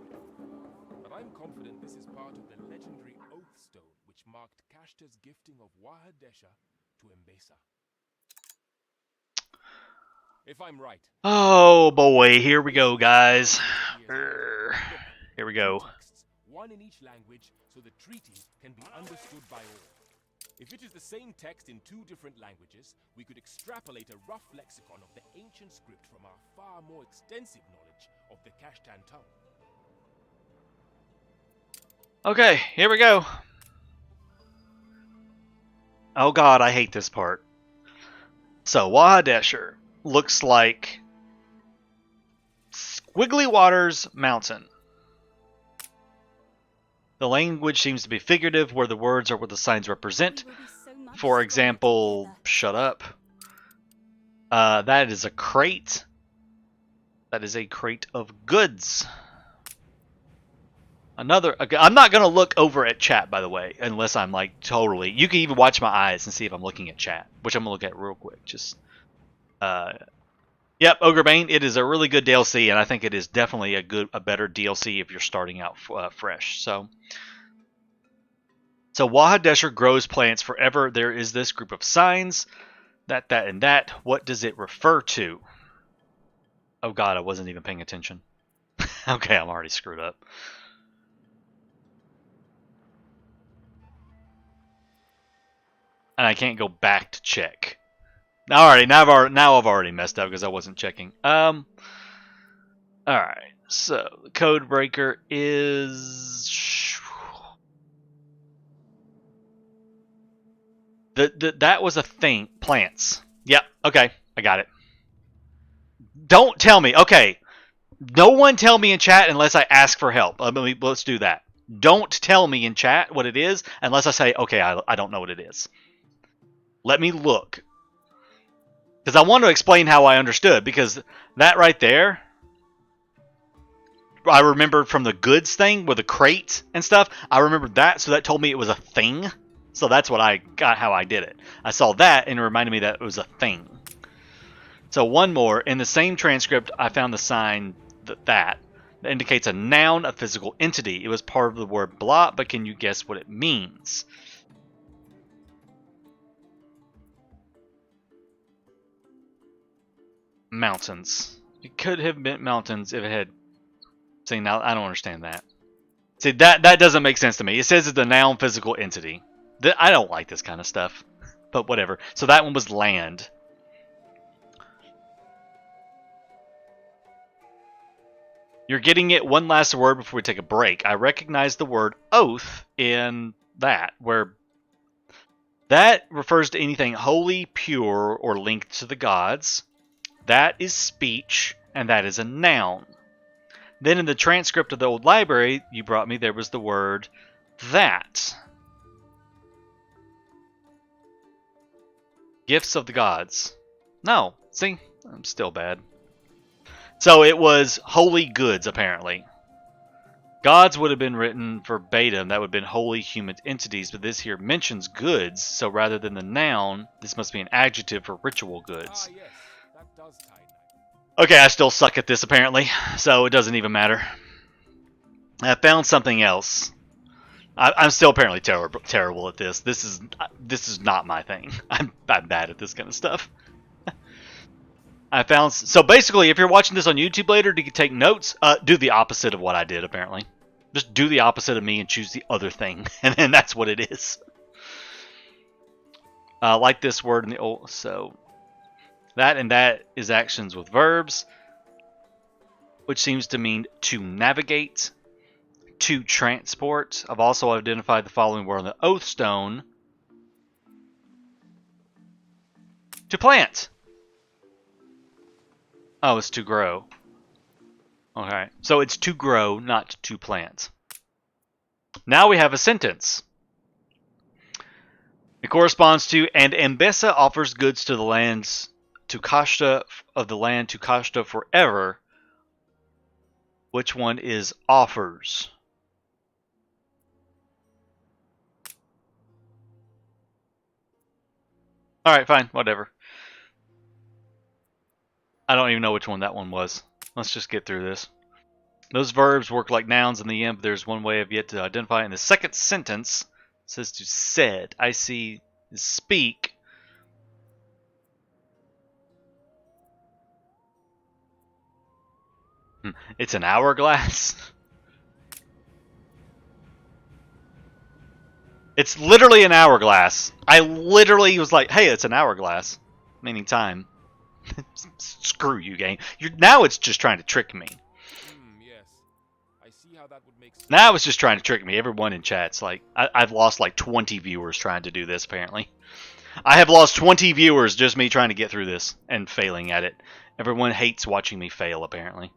Speaker 2: but I'm confident this is part of the legendary Oath Stone which marked Kashta's gifting of Waha Desher to Enbesa. If I'm right.
Speaker 1: Oh boy, here we go, guys. Here we go.
Speaker 2: One in each language, so the treaty can be understood by all. If it is the same text in two different languages, we could extrapolate a rough lexicon of the ancient script from our far more extensive knowledge of the Kashtan tongue.
Speaker 1: Okay, here we go. Oh God, I hate this part. So, Waha Desher looks like Squiggly Waters Mountain. The language seems to be figurative, where the words are what the signs represent. For example, shut up. That is a crate. That is a crate of goods. Another. I'm not going to look over at chat, by the way, unless I'm like totally. You can even watch my eyes and see if I'm looking at chat, which I'm going to look at real quick. Just. Yep, Ogrebane. It is a really good DLC, and I think it is definitely a better DLC if you're starting out fresh. So Waha Desher grows plants forever. There is this group of signs, that, and that. What does it refer to? Oh God, I wasn't even paying attention. Okay, I'm already screwed up. And I can't go back to check. Alrighty, now I've already messed up because I wasn't checking. Alright, so the code breaker is that was a thing. Plants. Yep, okay, I got it. Don't tell me. Okay. No one tell me in chat unless I ask for help. Let's do that. Don't tell me in chat what it is unless I say, okay, I don't know what it is. Let me look. Because I want to explain how I understood. Because that right there, I remembered from the goods thing with the crate and stuff. I remembered that, so that told me it was a thing. So that's what I got, how I did it. I saw that and it reminded me that it was a thing. So one more. In the same transcript, I found the sign that indicates a noun, a physical entity. It was part of the word blot, but can you guess what it means? Mountains. It could have been mountains if it had... See, now I don't understand that. See, that doesn't make sense to me. It says it's a noun, physical entity. I don't like this kind of stuff. But whatever. So that one was land. You're getting it. One last word before we take a break. I recognize the word oath in that, where that refers to anything holy, pure, or linked to the gods. That is speech, and that is a noun. Then in the transcript of the old library you brought me, there was the word that. Gifts of the gods. No, see? I'm still bad. So it was holy goods, apparently. Gods would have been written verbatim. That would have been holy human entities, but this here mentions goods, so rather than the noun, this must be an adjective for ritual goods.
Speaker 2: Ah, yes, that does tie in.
Speaker 1: Okay, I still suck at this, apparently, so it doesn't even matter. I found something else. I'm still apparently terrible at this. This is not my thing. I'm bad at this kind of stuff. I found, so basically, if you're watching this on YouTube later to take notes, do the opposite of what I did, apparently. Just do the opposite of me and choose the other thing, and then that's what it is. Like this word in the old, so that and that is actions with verbs, which seems to mean to navigate, to transport. I've also identified the following word on the oath stone: to plant. Oh, it's to grow. Okay, so it's to grow, not to plant. Now we have a sentence. It corresponds to, and Enbesa offers goods to the lands to Kashta of the land to Kashta forever. Which one is offers? Alright, fine, whatever. I don't even know which one that one was. Let's just get through this. Those verbs work like nouns in the end, but there's one way I've yet to identify. In the second sentence, it says to said. I see speak. It's an hourglass. It's literally an hourglass. I literally was like, hey, it's an hourglass. Meaning time. Screw you, game. Now it's just trying to trick me.
Speaker 2: Yes. I see how that would make sense.
Speaker 1: Now it's just trying to trick me. Everyone in chat's like, I've lost like 20 viewers trying to do this, apparently. I have lost 20 viewers just me trying to get through this and failing at it. Everyone hates watching me fail, apparently.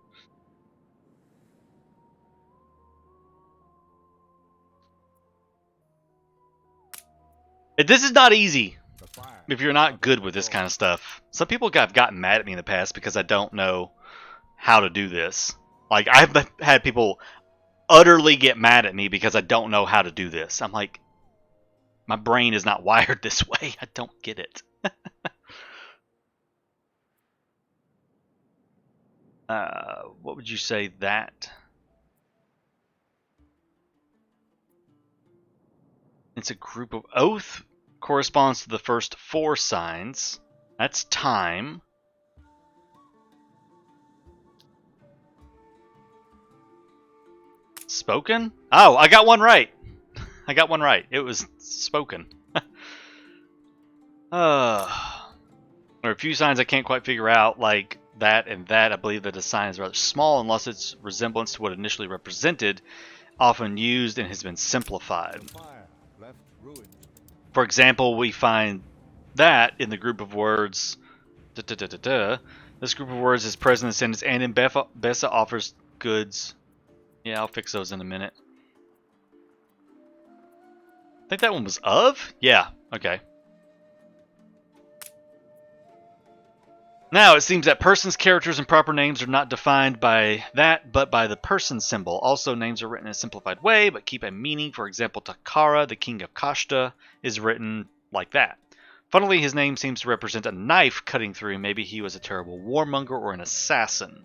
Speaker 1: This is not easy if you're not good with this kind of stuff. Some people have gotten mad at me in the past because I don't know how to do this. Like, I've had people utterly get mad at me because I don't know how to do this. I'm like, my brain is not wired this way. I don't get it. What would you say that? It's a group of oath. Corresponds to the first 4 signs. That's time. Spoken? Oh, I got one right. I got one right. It was spoken. There are a few signs I can't quite figure out, like that and that. I believe that the sign is rather small unless its resemblance to what initially represented, often used and has been simplified. For example, we find that in the group of words. This group of words is present in the sentence, and Enbesa offers goods. Yeah, I'll fix those in a minute. I think that one was of? Yeah, okay. Now, it seems that persons, characters, and proper names are not defined by that, but by the person symbol. Also, names are written in a simplified way, but keep a meaning. For example, Takara, the king of Kashta, is written like that. Funnily, his name seems to represent a knife cutting through. Maybe he was a terrible warmonger or an assassin.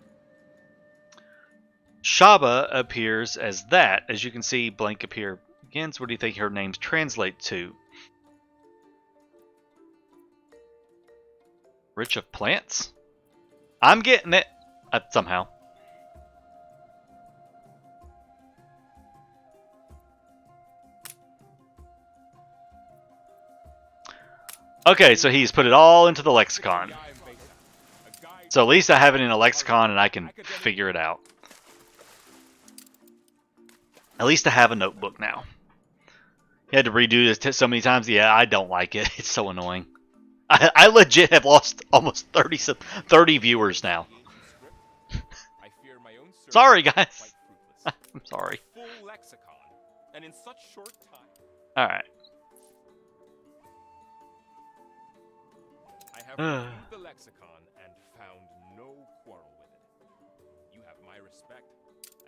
Speaker 1: Shaba appears as that. As you can see, blank appear again. So what do you think her names translate to? Rich of plants? I'm getting it. Somehow. Okay, so he's put it all into the lexicon. So at least I have it in a lexicon and I can figure it out. At least I have a notebook now. You had to redo this so many times. Yeah, I don't like it. It's so annoying. I legit have lost almost 30 viewers now. Sorry, guys. I'm sorry. All right.
Speaker 2: I have reviewed the lexicon and found no quarrel with it. You have my respect.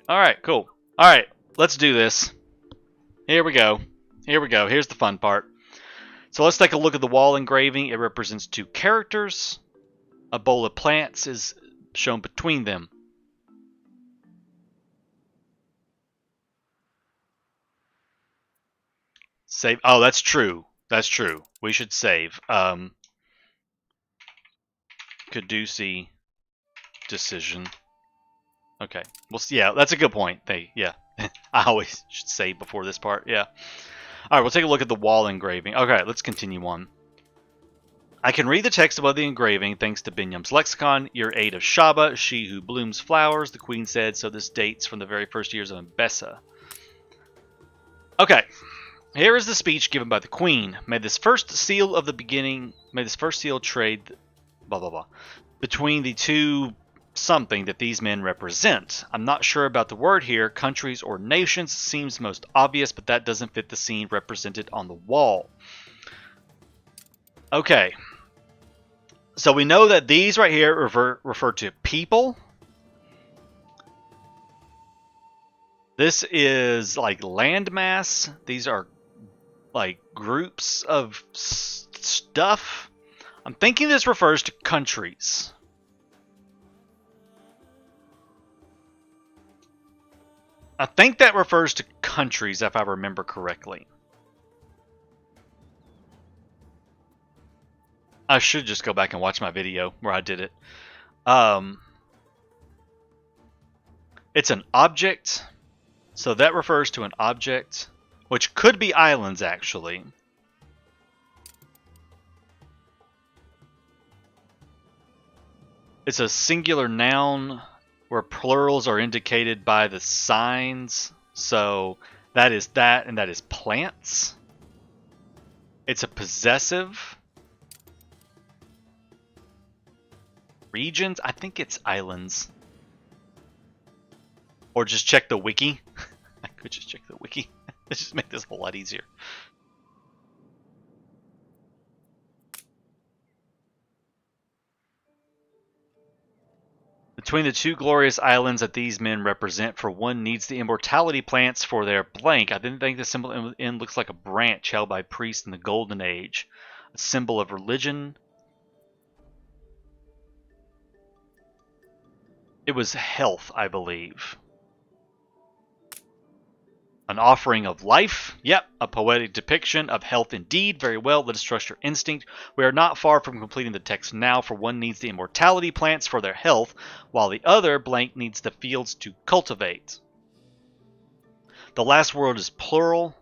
Speaker 1: All right, cool. All right, let's do this. Here we go. Here we go. Here's the fun part. So let's take a look at the wall engraving. It represents two characters. A bowl of plants is shown between them. Save. Oh, that's true. That's true. We should save. Kidusi decision. Okay. Well, yeah, that's a good point. Yeah. I always should save before this part. Yeah. All right, we'll take a look at the wall engraving. Okay, let's continue on. I can read the text above the engraving thanks to Binyam's lexicon. Year 8 of Shaba, she who blooms flowers, the queen said, so this dates from the very first years of Enbesa. Okay, here is the speech given by the queen. May this first seal of the beginning, may this first seal trade, blah, blah, blah, between the two something that these men represent. I'm not sure about the word here. Countries or nations seems most obvious, but that doesn't fit the scene represented on the wall. Okay. So we know that these right here refer to people. This is like landmass. These are like groups of stuff. I'm thinking this refers to countries. I think that refers to countries, if I remember correctly. I should just go back and watch my video where I did it. It's an object, so that refers to an object, which could be islands, actually. It's a singular noun where plurals are indicated by the signs. So that is that, and that is plants. It's a possessive. Regions? I think it's islands. Or just check the wiki. I could just check the wiki. Let's just make this a whole lot easier. Between the two glorious islands that these men represent, for one needs the immortality plants for their blank. I didn't think the symbol in looks like a branch held by priests in the Golden Age. A symbol of religion. It was health, I believe. An offering of life. Yep, a poetic depiction of health indeed. Very well, let us trust your instinct. We are not far from completing the text now, for one needs the immortality plants for their health, while the other, blank, needs the fields to cultivate. The last word is plural.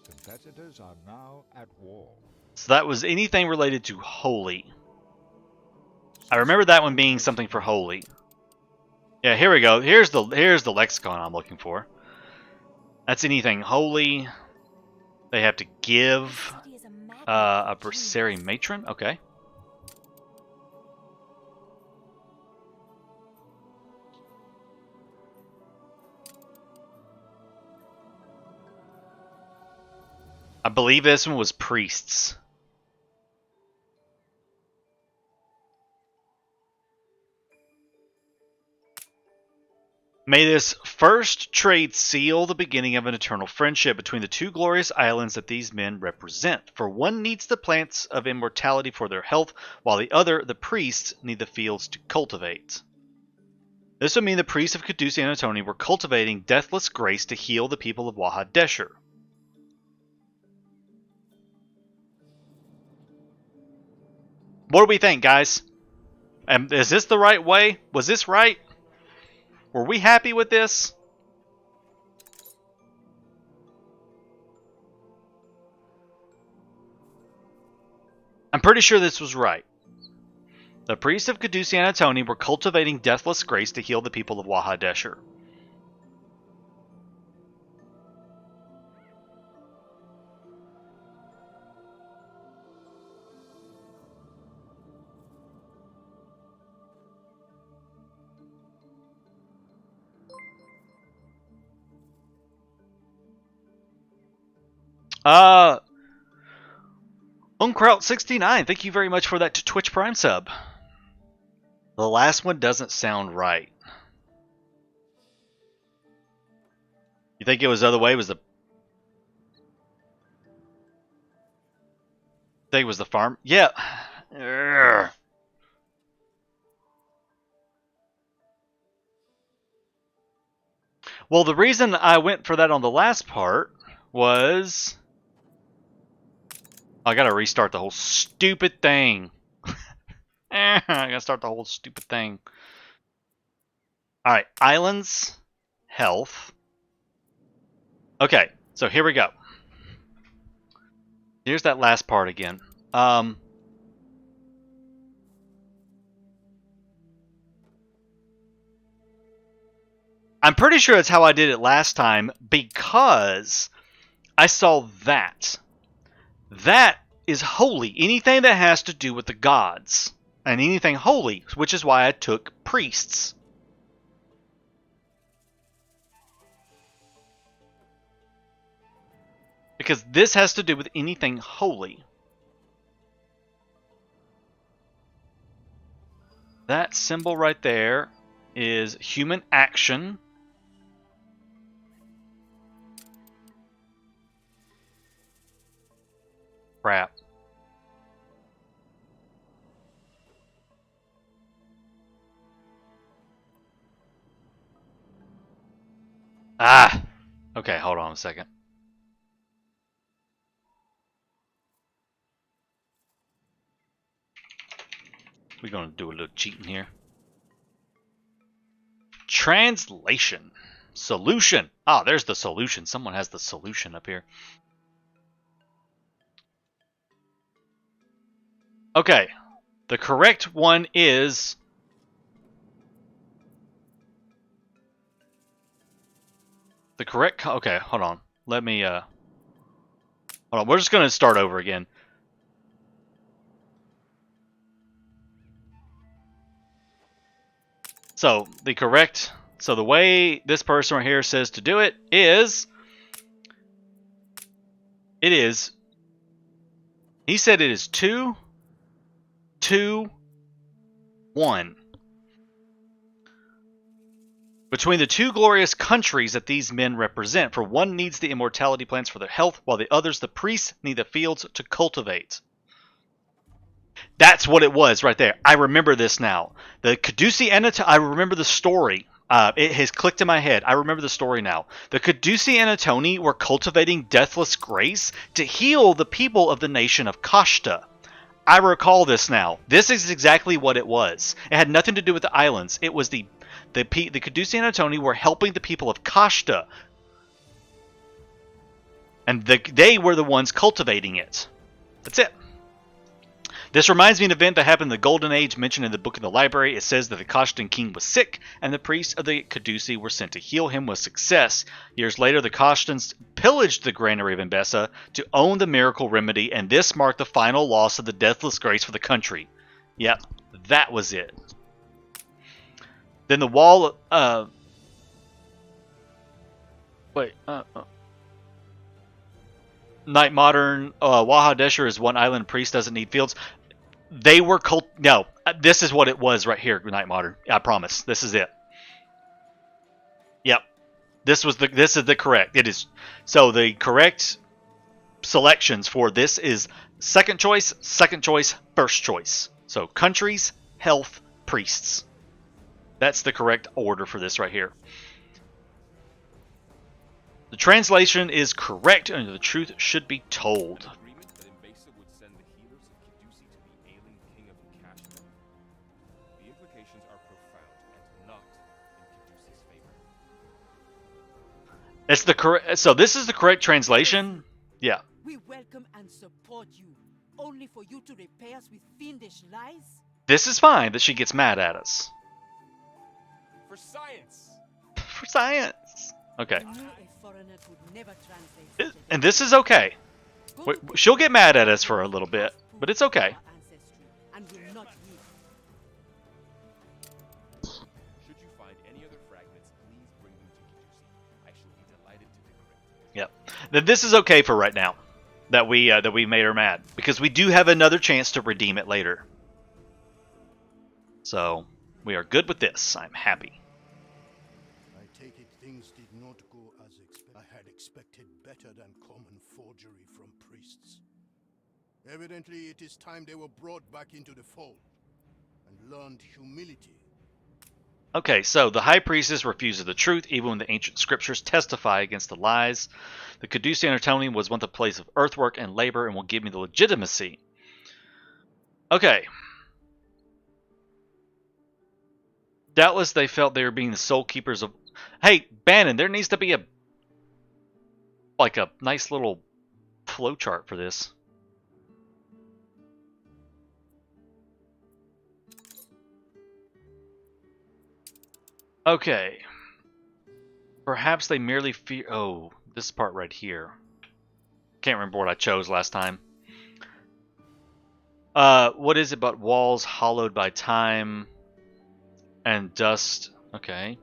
Speaker 5: Competitors are now at war.
Speaker 1: So that was anything related to holy. I remember that one being something for holy. Yeah, here we go. Here's the lexicon I'm looking for. That's anything holy. They have to give a Braceri matron. Okay. I believe this one was priests. May this first trade seal the beginning of an eternal friendship between the two glorious islands that these men represent. For one needs the plants of immortality for their health, while the other, the priests, need the fields to cultivate. This would mean the priests of Kidusi and Anitoni were cultivating deathless grace to heal the people of Waha Desher. What do we think, guys? Is this the right way? Was this right? Were we happy with this? I'm pretty sure this was right. The priests of Kidusi and Anitoni were cultivating deathless grace to heal the people of Waha Desher. Unkraut69, thank you very much for that Twitch Prime sub. The last one doesn't sound right. You think it was the other way? Was the... think it was the farm? Yeah. Urgh. Well, the reason I went for that on the last part was... I gotta restart the whole stupid thing. I gotta start the whole stupid thing. Alright, islands, health. Okay, so here we go. Here's that last part again. I'm pretty sure that's how I did it last time because I saw that. That is holy. Anything that has to do with the gods. And anything holy, which is why I took priests. Because this has to do with anything holy. That symbol right there is human action. Crap. Ah! Okay, hold on a second. We're going to do a little cheating here. Translation. Solution. Ah, there's the solution. Someone has the solution up here. Okay. The correct one is... the correct... okay, hold on. Let me... hold on. We're just going to start over again. So, the correct... so, the way this person right here says to do it is... it is... he said it is 2, 2, 1. Between the two glorious countries that these men represent, for one needs the immortality plants for their health, while the others, the priests, need the fields to cultivate. That's what it was right there. I remember this now. The Kidusi Anitoni, I remember the story. It has clicked in my head. I remember the story now. The Kidusi Anitoni were cultivating deathless grace to heal the people of the nation of Kashta. I recall this now. This is exactly what it was. It had nothing to do with the islands. It was the Kidusi Anitoni were helping the people of Kashta. And they were the ones cultivating it. That's it. This reminds me of an event that happened in the Golden Age mentioned in the book in the library. It says that the Kashtan king was sick, and the priests of the Kidusi were sent to heal him with success. Years later, the Kashtans pillaged the granary of Enbesa to own the miracle remedy, and this marked the final loss of the deathless grace for the country. Yep, that was it. Then the wall... Night Modern, Waha Desher is one island, priest doesn't need fields. They were no, this is what it was right here, Night Modern. I promise. This is it. This is the correct. It is. So the correct selections for this is second choice, first choice. So countries, health, priests. That's the correct order for this right here. The translation is correct, and the truth should be told.
Speaker 2: Agreement that Enbesa would send the healers of Kidusi to the ailing king of Kashmir. The implications are profound and not in Kidusi's favor.
Speaker 1: It's the correct. So this is the correct translation. Yeah.
Speaker 9: We welcome and support you, only for you to repay us with fiendish lies?
Speaker 1: This is fine that she gets mad at us.
Speaker 2: For science!
Speaker 1: For science. Okay.
Speaker 9: I knew a foreigner could never translate such a
Speaker 1: And this is okay. She'll get mad at us for a little bit, but it's okay.
Speaker 9: our ancestry and will not yield.
Speaker 2: Should you find any other fragments, please bring them to Kidusi. I shall be delighted to decrypt.
Speaker 1: Yep. Then this is okay for right now. That we made her mad, because we do have another chance to redeem it later. So we are good with this. I'm happy.
Speaker 3: I take it things did not go as expected. I had expected better than common forgery from priests. Evidently, it is time they were brought back into the fold and learned humility.
Speaker 1: Okay, so the high priestess refuses the truth even when the ancient scriptures testify against the lies. The Kidusi Anitoni was once a place of earthwork and labor and will give me the legitimacy. Okay. Doubtless they felt they were being the sole keepers of... Hey, Bannon, there needs to be a nice little flowchart for this. Okay. Perhaps they merely fear... Oh, this part right here. Can't remember what I chose last time. What is it but walls hollowed by time and dust? Okay.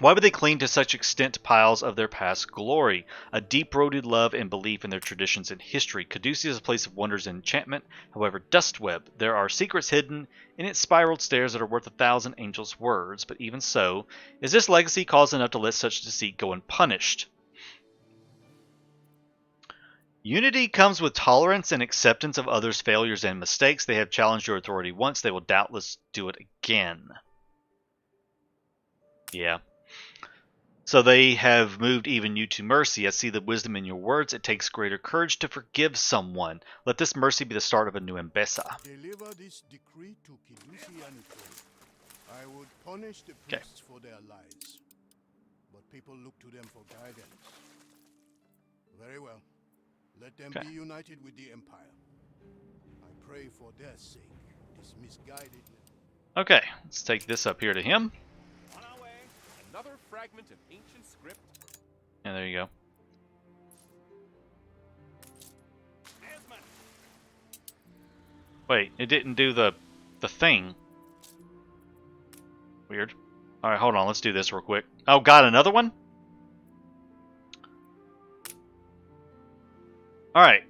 Speaker 1: Why would they cling to such extent piles of their past glory? A deep-rooted love and belief in their traditions and history. Kidusi is a place of wonders and enchantment. However, Dustweb, there are secrets hidden in its spiraled stairs that are worth 1,000 angels' words. But even so, is this legacy cause enough to let such deceit go unpunished? Unity comes with tolerance and acceptance of others' failures and mistakes. They have challenged your authority once. They will doubtless do it again. Yeah. So they have moved even you to mercy. I see the wisdom in your words. It takes greater courage to forgive someone. Let this mercy be the start of a new Enbesa.
Speaker 3: Deliver this decree to Kidusi Anitoni. I would punish the priests for their lies, but people look to them for guidance. Very well. Let them be united with the Empire. I pray for their sake. This misguided...
Speaker 1: Okay, let's take this up here to him.
Speaker 2: On our way, another fragment of ancient script.
Speaker 1: And there you go. Wait, it didn't do the thing. Weird. Alright, hold on, let's do this real quick. Oh, got another one? Alright.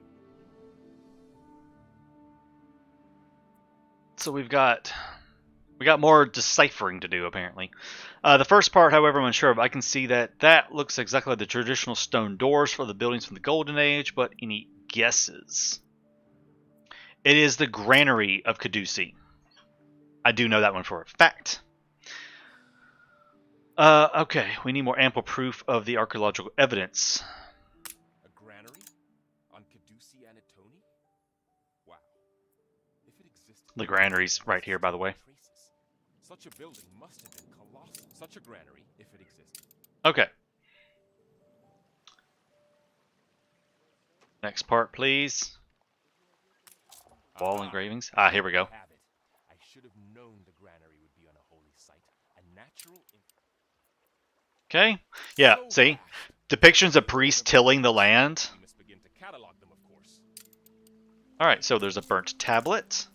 Speaker 1: So we got more deciphering to do, apparently. The first part, however, I'm unsure of. I can see that looks exactly like the traditional stone doors for the buildings from the Golden Age, but any guesses? It is the granary of Kidusi. I do know that one for a fact. Okay, we need more ample proof of the archaeological evidence.
Speaker 2: A granary on Kidusi Anitoni? Wow. If it existed,
Speaker 1: The granary's right here, by the way.
Speaker 2: traces. Such a building must have been colossal. Such a granary, if it existed.
Speaker 1: Okay. Next part, please. Wall engravings. Ah, here we go.
Speaker 2: Have it. I should have known the granary would be on a holy site. A natural.
Speaker 1: Okay. Yeah, see? Depictions of priests tilling the land.
Speaker 2: We must begin to catalog them, of course.
Speaker 1: Alright, so there's a burnt tablet.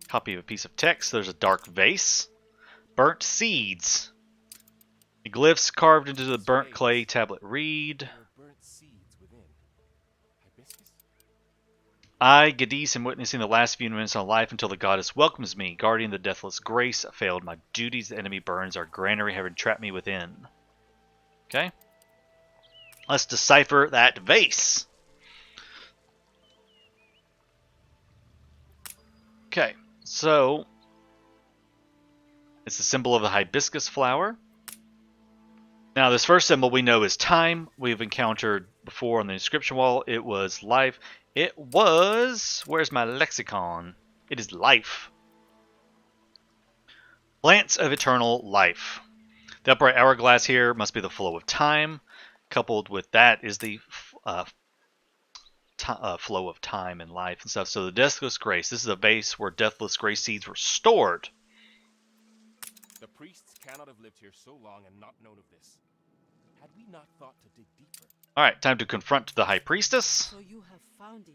Speaker 1: Copy of a piece of text. There's a dark vase. Burnt seeds. The glyphs carved into the burnt clay tablet read.
Speaker 2: There are burnt seeds within. Hibiscus?
Speaker 1: I, Gadis, am witnessing the last few minutes of life until the goddess welcomes me. Guardian the deathless grace failed my duties. The enemy burns our granary, having trapped me within. Okay. Let's decipher that vase. Okay, so it's the symbol of the hibiscus flower. Now, this first symbol we know is time. We've encountered before on the inscription wall. It was life. It was... Where's my lexicon? It is life. Plants of eternal life. The upright hourglass here must be the flow of time. Coupled with that is the flow of time and life and stuff. So the deathless grace. This is a vase where deathless grace seeds were stored.
Speaker 2: The priests cannot have lived here so long and not known of this. Had we not thought to dig deeper?
Speaker 1: Alright, time to confront the high priestess.
Speaker 9: So you have found it.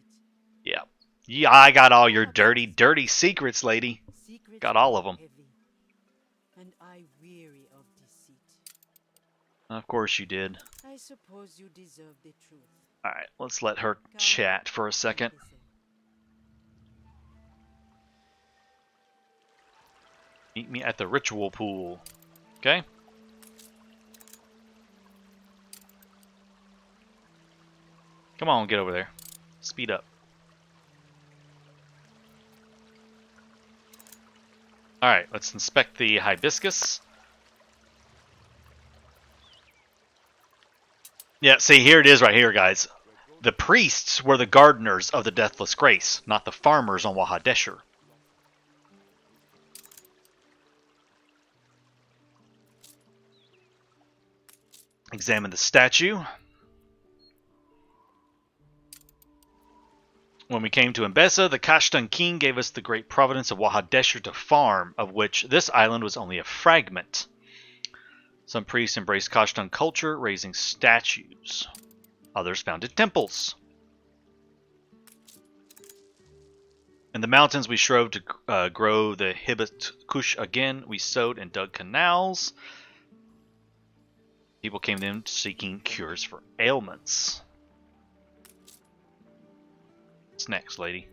Speaker 1: Yeah. Yeah, I got all your dirty, dirty secrets, lady.
Speaker 9: Secrets
Speaker 1: Got all of them.
Speaker 9: heavy, and I weary of deceit.
Speaker 1: Of course you did.
Speaker 9: I suppose you deserve the truth.
Speaker 1: Alright, let's let her chat for a second. Meet me at the ritual pool. Okay? Come on, get over there. Speed up. Alright, let's inspect the hibiscus. Yeah, see, here it is right here, guys. The priests were the gardeners of the Deathless Grace, not the farmers on Waha Desher. Examine the statue. When we came to Enbesa, the Kashtan king gave us the great providence of Waha Desher to farm, of which this island was only a fragment. Some priests embraced Kashtan culture, raising statues. Others founded temples. In the mountains, we strove to grow the Hibit Kush again. We sowed and dug canals. People came to them seeking cures for ailments. What's next, lady?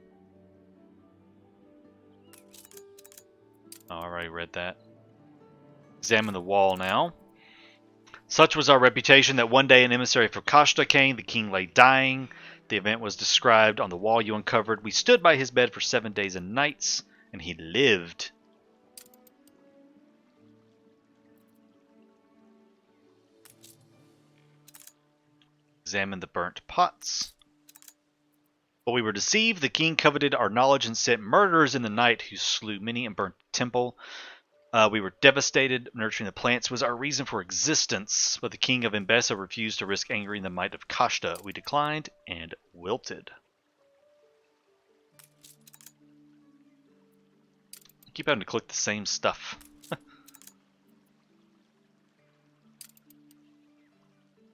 Speaker 1: I already read that. Examine the wall now. Such was our reputation that one day an emissary for Kashta came. The king lay dying. The event was described on the wall you uncovered. We stood by his bed for 7 days and nights, and he lived. Examine the burnt pots. But we were deceived. The king coveted our knowledge and sent murderers in the night who slew many and burnt the temple. We were devastated. Nurturing the plants was our reason for existence, but the king of Enbesa refused to risk angering the might of Kashta. We declined and wilted. I keep having to click the same stuff.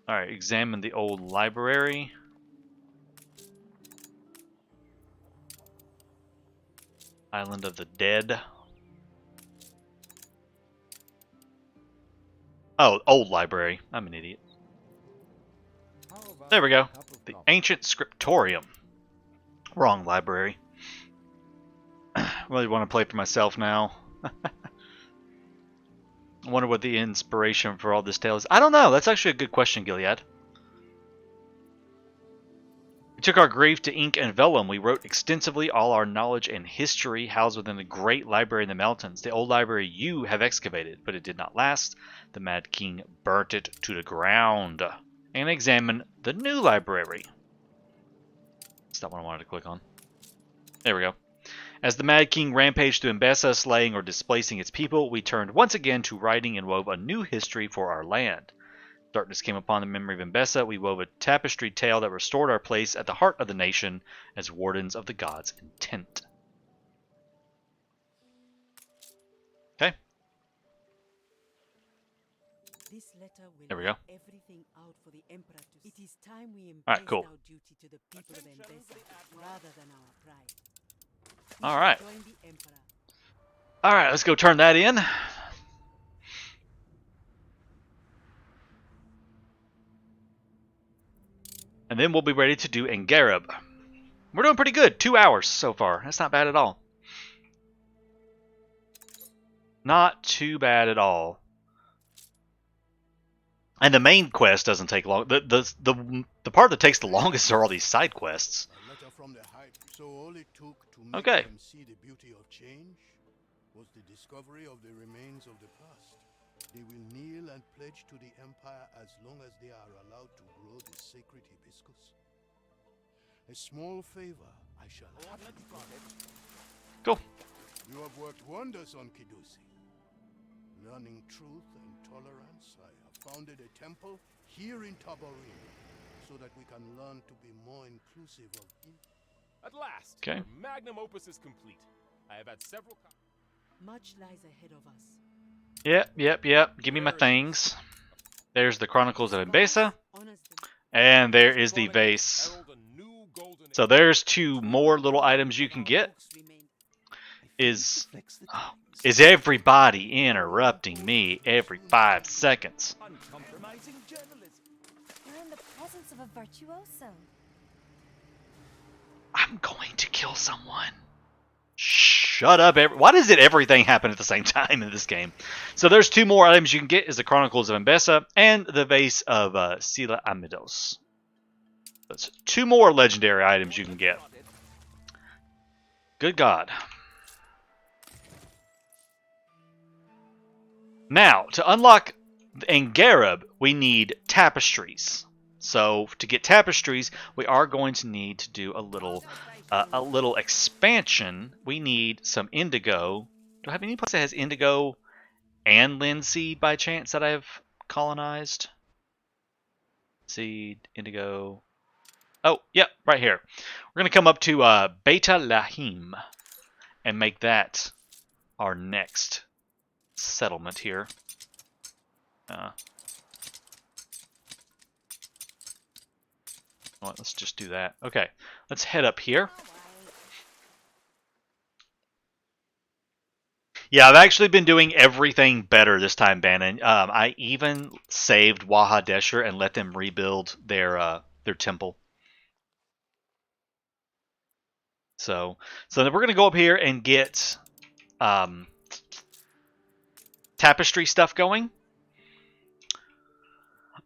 Speaker 1: Alright, examine the old library. Island of the Dead. Oh, old library. I'm an idiot. There we go. The Ancient Scriptorium. Wrong library. Really want to play for myself now. I wonder what the inspiration for all this tale is. I don't know. That's actually a good question, Gilead. We took our grief to ink and vellum. We wrote extensively all our knowledge and history housed within the great library in the mountains. The old library you have excavated, but it did not last. The Mad King burnt it to the ground. And examine the new library. That's not what I wanted to click on. There we go. As the Mad King rampaged through Enbesa, slaying or displacing its people, we turned once again to writing and wove a new history for our land. Darkness came upon the memory of Enbesa. We wove a tapestried tale that restored our place at the heart of the nation as wardens of the gods' intent. Okay.
Speaker 9: This letter will
Speaker 1: There we go.
Speaker 9: everything out for the emperor to. It is time we
Speaker 1: Alright, cool.
Speaker 9: our duty to the people of Enbesa rather than our pride.
Speaker 1: Alright.
Speaker 9: Join the emperor.
Speaker 1: Alright, let's go turn that in. And then we'll be ready to do Angereb. We're doing pretty good. 2 hours so far. That's not bad at all. Not too bad at all. And the main quest doesn't take long. The part that takes the longest are all these side quests.
Speaker 3: A letter from the Hype. So all it took to make
Speaker 1: Okay.
Speaker 3: them see the beauty of change was the discovery of the remains of the past. They will kneel and pledge to the Empire as long as they are allowed to grow the sacred hibiscus. A small favor I shall have.
Speaker 1: Cool.
Speaker 3: You have worked wonders on Kidusi. Learning truth and tolerance, I have founded a temple here in Tabarin so that we can learn to be more inclusive of
Speaker 2: At last,
Speaker 1: Okay.
Speaker 2: our magnum opus is complete. I have had several.
Speaker 9: Much lies ahead of us.
Speaker 1: Yep. Give me my things. There's the Chronicles of Enbesa.
Speaker 9: Honors them.
Speaker 1: And there is the vase.
Speaker 2: Herald a new golden
Speaker 1: So there's 2 more little items you can get.
Speaker 9: Folks remain.
Speaker 1: Is everybody interrupting me every 5 seconds?
Speaker 2: uncompromising journalism.
Speaker 4: We're in the presence of a virtuoso.
Speaker 1: I'm going to kill someone. Shut up. Why does everything happen at the same time in this game? So there's 2 more items you can get. Is the Chronicles of Enbesa and the Vase of Sila Amidos. That's 2 more legendary items you can get. Good God. Now, to unlock Angereb, we need tapestries. So to get tapestries, we are going to need to do a little expansion. We need some indigo. Do I have any place that has indigo and linseed by chance that I've colonized? Seed, indigo. Oh, yep, right here. We're going to come up to Beta Lahim and make that our next settlement here. Let's just do that. Okay, let's head up here. Yeah, I've actually been doing everything better this time, Bannon. I even saved Waha Desher and let them rebuild their temple. So then we're gonna go up here and get tapestry stuff going.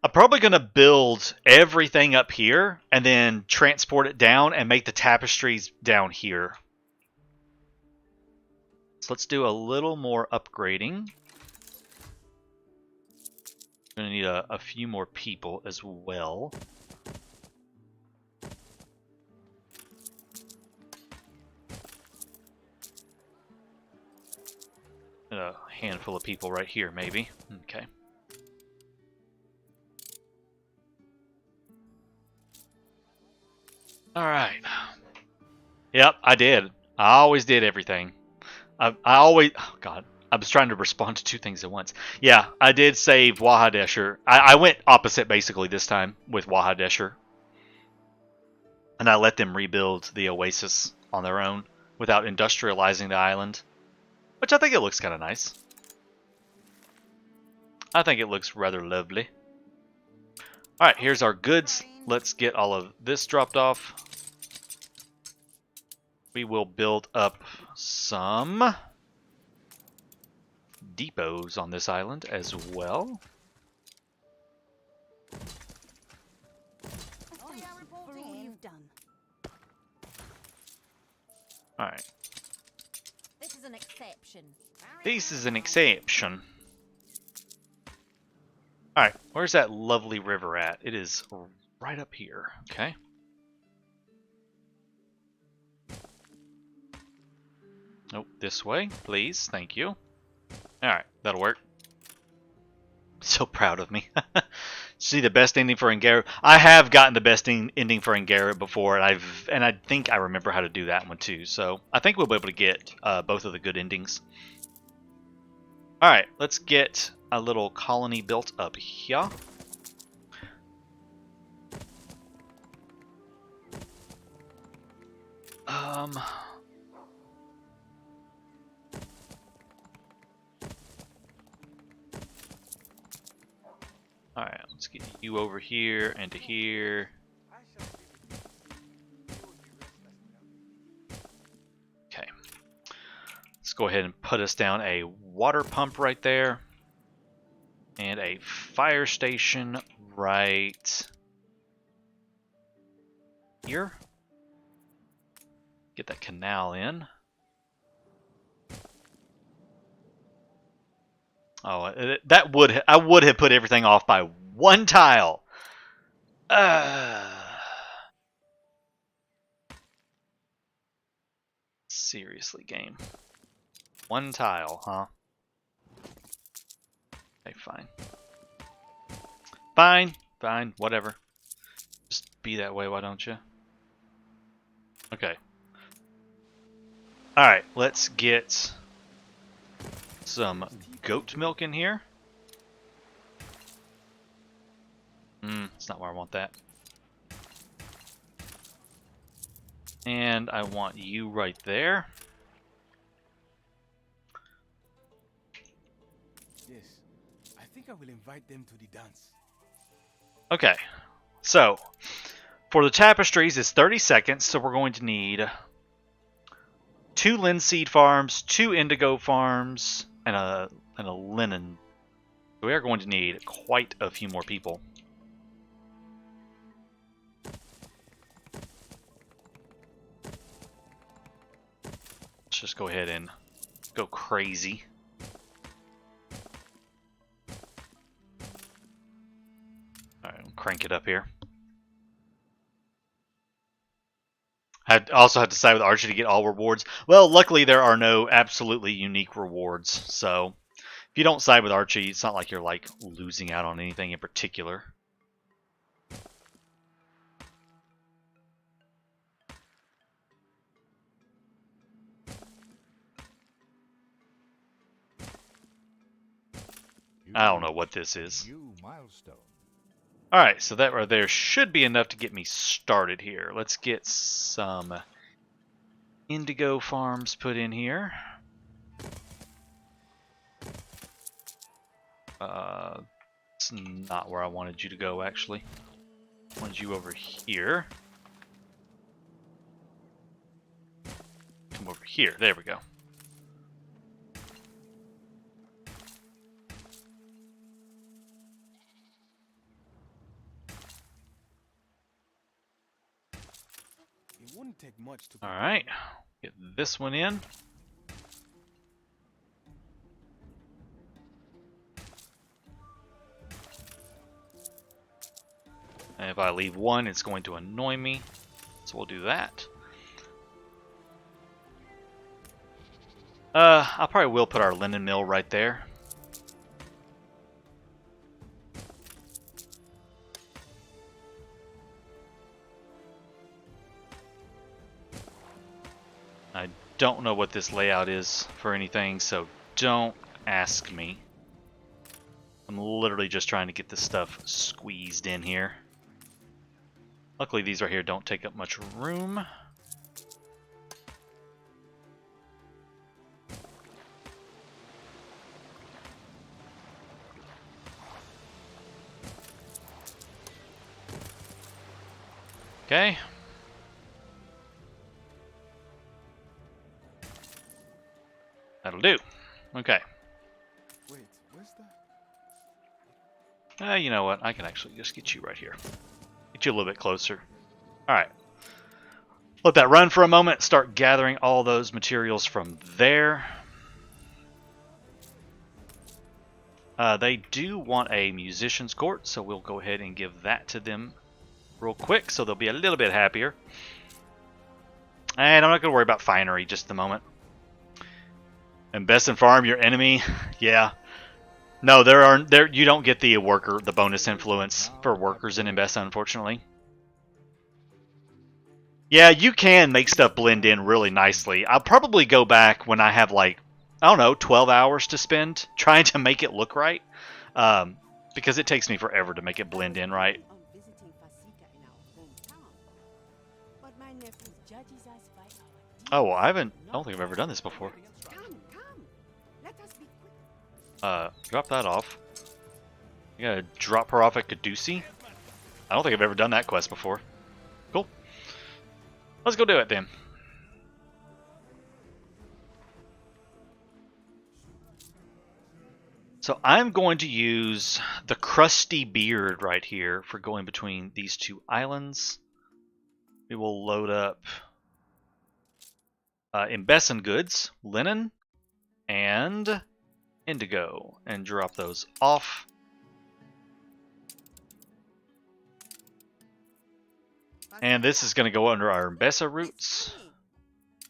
Speaker 1: I'm probably going to build everything up here and then transport it down and make the tapestries down here. So let's do a little more upgrading. We're going to need a few more people as well. A handful of people right here, maybe. Okay. Alright. Yep, I did. I always did everything. I always... Oh, God. I was trying to respond to 2 things at once. Yeah, I did save Waha Desher. I went opposite, basically, this time with Waha Desher. And I let them rebuild the oasis on their own without industrializing the island. Which I think it looks kind of nice. I think it looks rather lovely. Alright, here's our goods. Let's get all of this dropped off. We will build up some depots on this island as well.
Speaker 7: For all you've done.
Speaker 1: Alright.
Speaker 4: This is an exception.
Speaker 1: This is an exception. Alright, where's that lovely river at? It is right up here, okay? Oh, this way, please. Thank you. Alright, that'll work. So proud of me. See the best ending for Angereb. I have gotten the best ending for Angereb before, and I think I remember how to do that one too. So I think we'll be able to get both of the good endings. Alright, let's get a little colony built up here. Alright, let's get you over here and to here. go ahead and put us down a water pump right there. And a fire station right here. Get that canal in. Oh, I would have put everything off by one tile. Seriously, game. One tile, huh? Okay, fine. Fine, whatever. Just be that way, why don't you? Okay. Alright, let's get some goat milk in here. It's not where I want that. And I want you right there.
Speaker 8: Yes, I think I will invite them to the dance.
Speaker 1: Okay, so for the tapestries, it's 30 seconds, so we're going to need 2 linseed farms, 2 indigo farms, and a linen. We are going to need quite a few more people. Let's just go ahead and go crazy. Alright, we'll crank it up here. I also have to decide with Archie to get all rewards. Well, luckily there are no absolutely unique rewards, so if you don't side with Archie, it's not like you're like losing out on anything in particular. I don't know what this is.
Speaker 5: New milestone.
Speaker 1: Alright, so that right there should be enough to get me started here. Let's get some indigo farms put in here. It's not where I wanted you to go, actually. I wanted you over here. Come over here. There we go.
Speaker 8: It wouldn't take much to.
Speaker 1: Alright, get this one in. And if I leave one, it's going to annoy me. So we'll do that. I probably will put our linen mill right there. I don't know what this layout is for anything, so don't ask me. I'm literally just trying to get this stuff squeezed in here. Luckily these right here don't take up much room. Okay. That'll do. Okay.
Speaker 8: Wait, where's that?
Speaker 1: You know what? I can actually just get you right here. Get you a little bit closer. Alright. Let that run for a moment. Start gathering all those materials from there. They do want a musician's court, so we'll go ahead and give that to them real quick, so they'll be a little bit happier. And I'm not going to worry about finery just at the moment. Enbesa farm, your enemy? Yeah. No, you don't get the bonus influence for workers in Enbesa, unfortunately. Yeah, you can make stuff blend in really nicely. I'll probably go back when I have like, I don't know, 12 hours to spend trying to make it look right. Because it takes me forever to make it blend in right. Oh, well, I don't think I've ever done this before. Drop that off. You gotta drop her off at Kidusi? I don't think I've ever done that quest before. Cool. Let's go do it then. So I'm going to use the crusty beard right here for going between these two islands. We will load up Enbesa goods, linen, and indigo, and drop those off. And this is going to go under our Enbesa routes.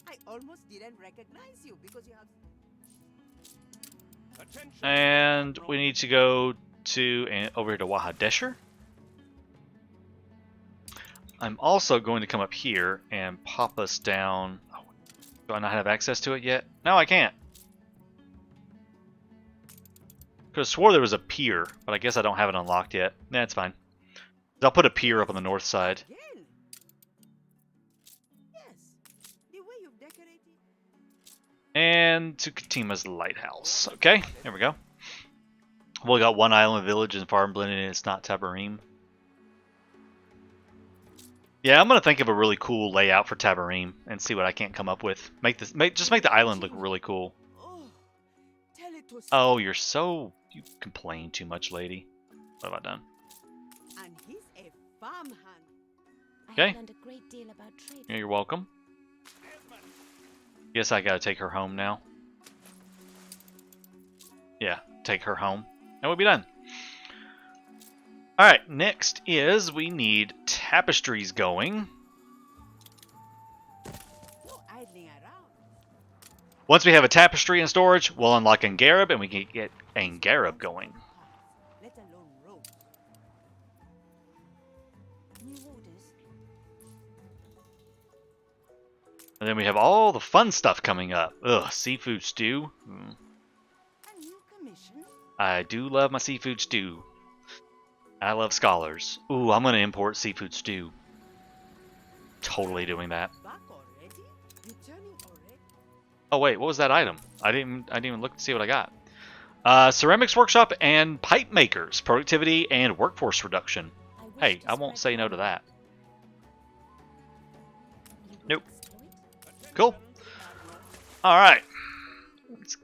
Speaker 9: I almost didn't recognize you because you have...
Speaker 1: And we need to go to over here to Waha Desher. I'm also going to come up here and pop us down. Oh, do I not have access to it yet? No, I can't. Could have swore there was a pier, but I guess I don't have it unlocked yet. Nah, it's fine. I'll put a pier up on the north side.
Speaker 9: Again? Yes. The way you've decorated.
Speaker 1: And to Katima's lighthouse. Okay, there we go. Well, we got one island village and farm blended in. It's not Tabarim. Yeah, I'm gonna think of a really cool layout for Tabarim and see what I can't come up with. Just make the island look really cool.
Speaker 9: Oh, tell it to
Speaker 1: Oh, you complain too much, lady. What have I done?
Speaker 9: And he's a farmhand.
Speaker 1: Okay.
Speaker 4: I have learned a great deal about trade.
Speaker 1: Yeah, you're welcome. Guess I gotta take her home now. Yeah, take her home. And we'll be done. Alright, next is we need tapestries going.
Speaker 9: You're idling around.
Speaker 1: Once we have a tapestry in storage, we'll unlock Angereb and we can get Angereb going.
Speaker 9: Let alone roads.
Speaker 4: New orders.
Speaker 1: And then we have all the fun stuff coming up. Ugh, seafood stew.
Speaker 9: A new commission?
Speaker 1: I do love my seafood stew. I love scholars. Ooh, I'm gonna import seafood stew. Totally doing that.
Speaker 9: Back already? Returning already?
Speaker 1: Oh wait, what was that item? I didn't even look to see what I got. Ceramics workshop and pipe makers, productivity and workforce reduction. Hey, I won't say no to that. Nope. Cool. All right. Let's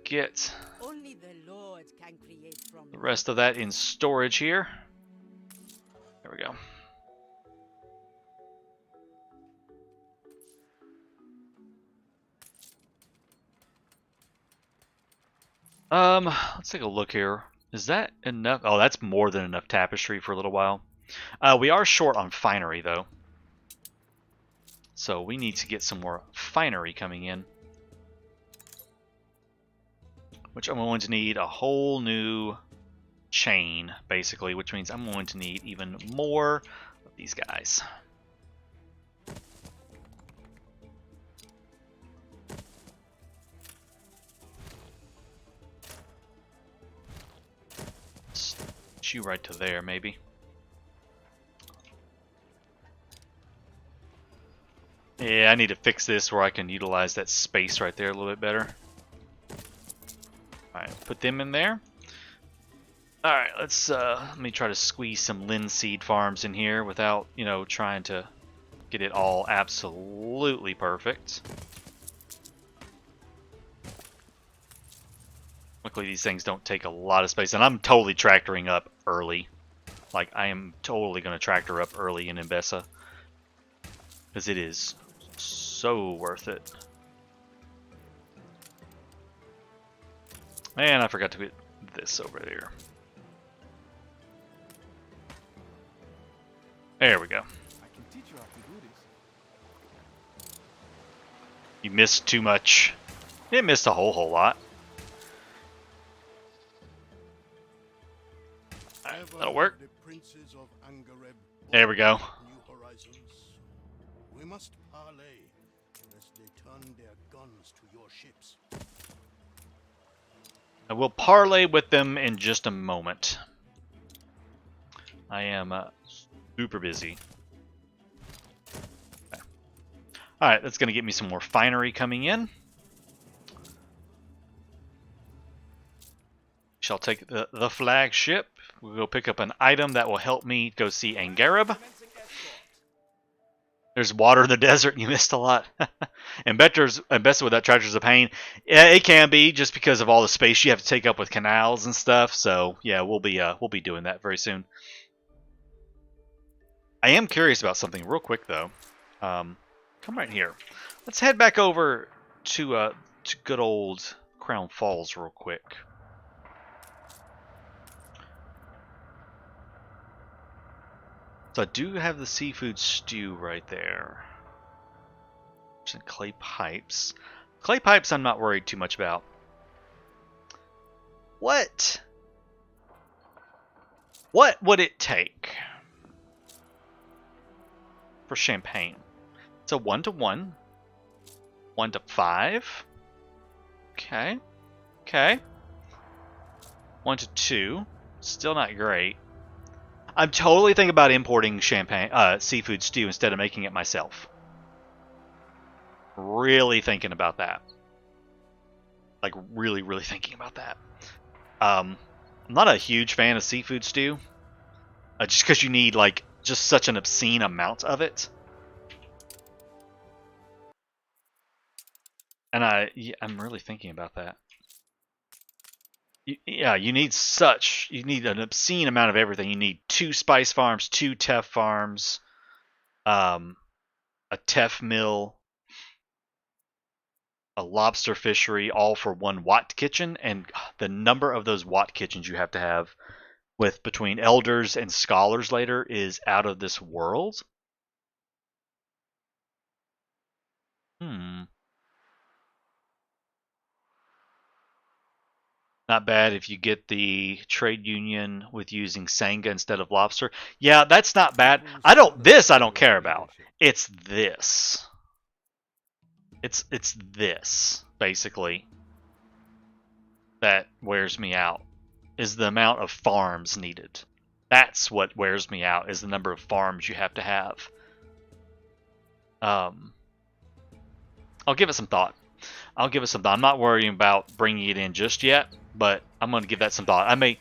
Speaker 1: get
Speaker 9: Only the Lord can create from
Speaker 1: the rest of that in storage here. There we go. Let's take a look here. Is that enough? Oh, that's more than enough tapestry for a little while. We are short on finery though. So we need to get some more finery coming in. Which I'm going to need a whole new chain, basically, which means I'm going to need even more of these guys. Shoot right to there, maybe. Yeah, I need to fix this where I can utilize that space right there a little bit better. Alright, put them in there. Alright, let me try to squeeze some linseed farms in here without, trying to get it all absolutely perfect. Luckily these things don't take a lot of space, and I'm totally tractoring up early. Like, I am totally going to tractor up early in Enbesa. Because it is so worth it. And I forgot to put this over there. There we go.
Speaker 8: I can teach you how to do this.
Speaker 1: You missed too much. You didn't miss a whole lot. Alright, that'll work.
Speaker 3: The princes of Angereb
Speaker 1: There we go.
Speaker 3: new horizons. We must parley, lest they turn their guns to your ships.
Speaker 1: I will parlay with them in just a moment. I am super busy. Okay. Alright, that's going to get me some more finery coming in. Shall take the flagship. We'll go pick up an item that will help me go see Angereb. There's water in the desert and you missed a lot. And Enbesa without tractors is a pain. Yeah, it can be just because of all the space you have to take up with canals and stuff. So yeah, we'll be doing that very soon. I am curious about something real quick though. Come right here. Let's head back over to good old Crown Falls real quick. So I do have the seafood stew right there. Some clay pipes. Clay pipes I'm not worried too much about. What would it take for champagne? It's a 1-to-1. 1-to-5. Okay. Okay. 1-to-2. Still not great. I'm totally thinking about importing champagne, seafood stew instead of making it myself. Really thinking about that. Like really, really thinking about that. I'm not a huge fan of seafood stew, just because you need like just such an obscene amount of it. And I'm really thinking about that. You need an obscene amount of everything. You need 2 spice farms, 2 teff farms, a teff mill, a lobster fishery, all for 1 Watt kitchen. And the number of those Watt kitchens you have to have with between elders and scholars later is out of this world. Not bad if you get the trade union with using Sanga instead of lobster. Yeah, that's not bad. I don't care about. It's this. It's this, basically, that wears me out. Is the amount of farms needed. That's what wears me out, is the number of farms you have to have. I'll give it some thought. I'm not worrying about bringing it in just yet, but I'm going to give that some thought. I may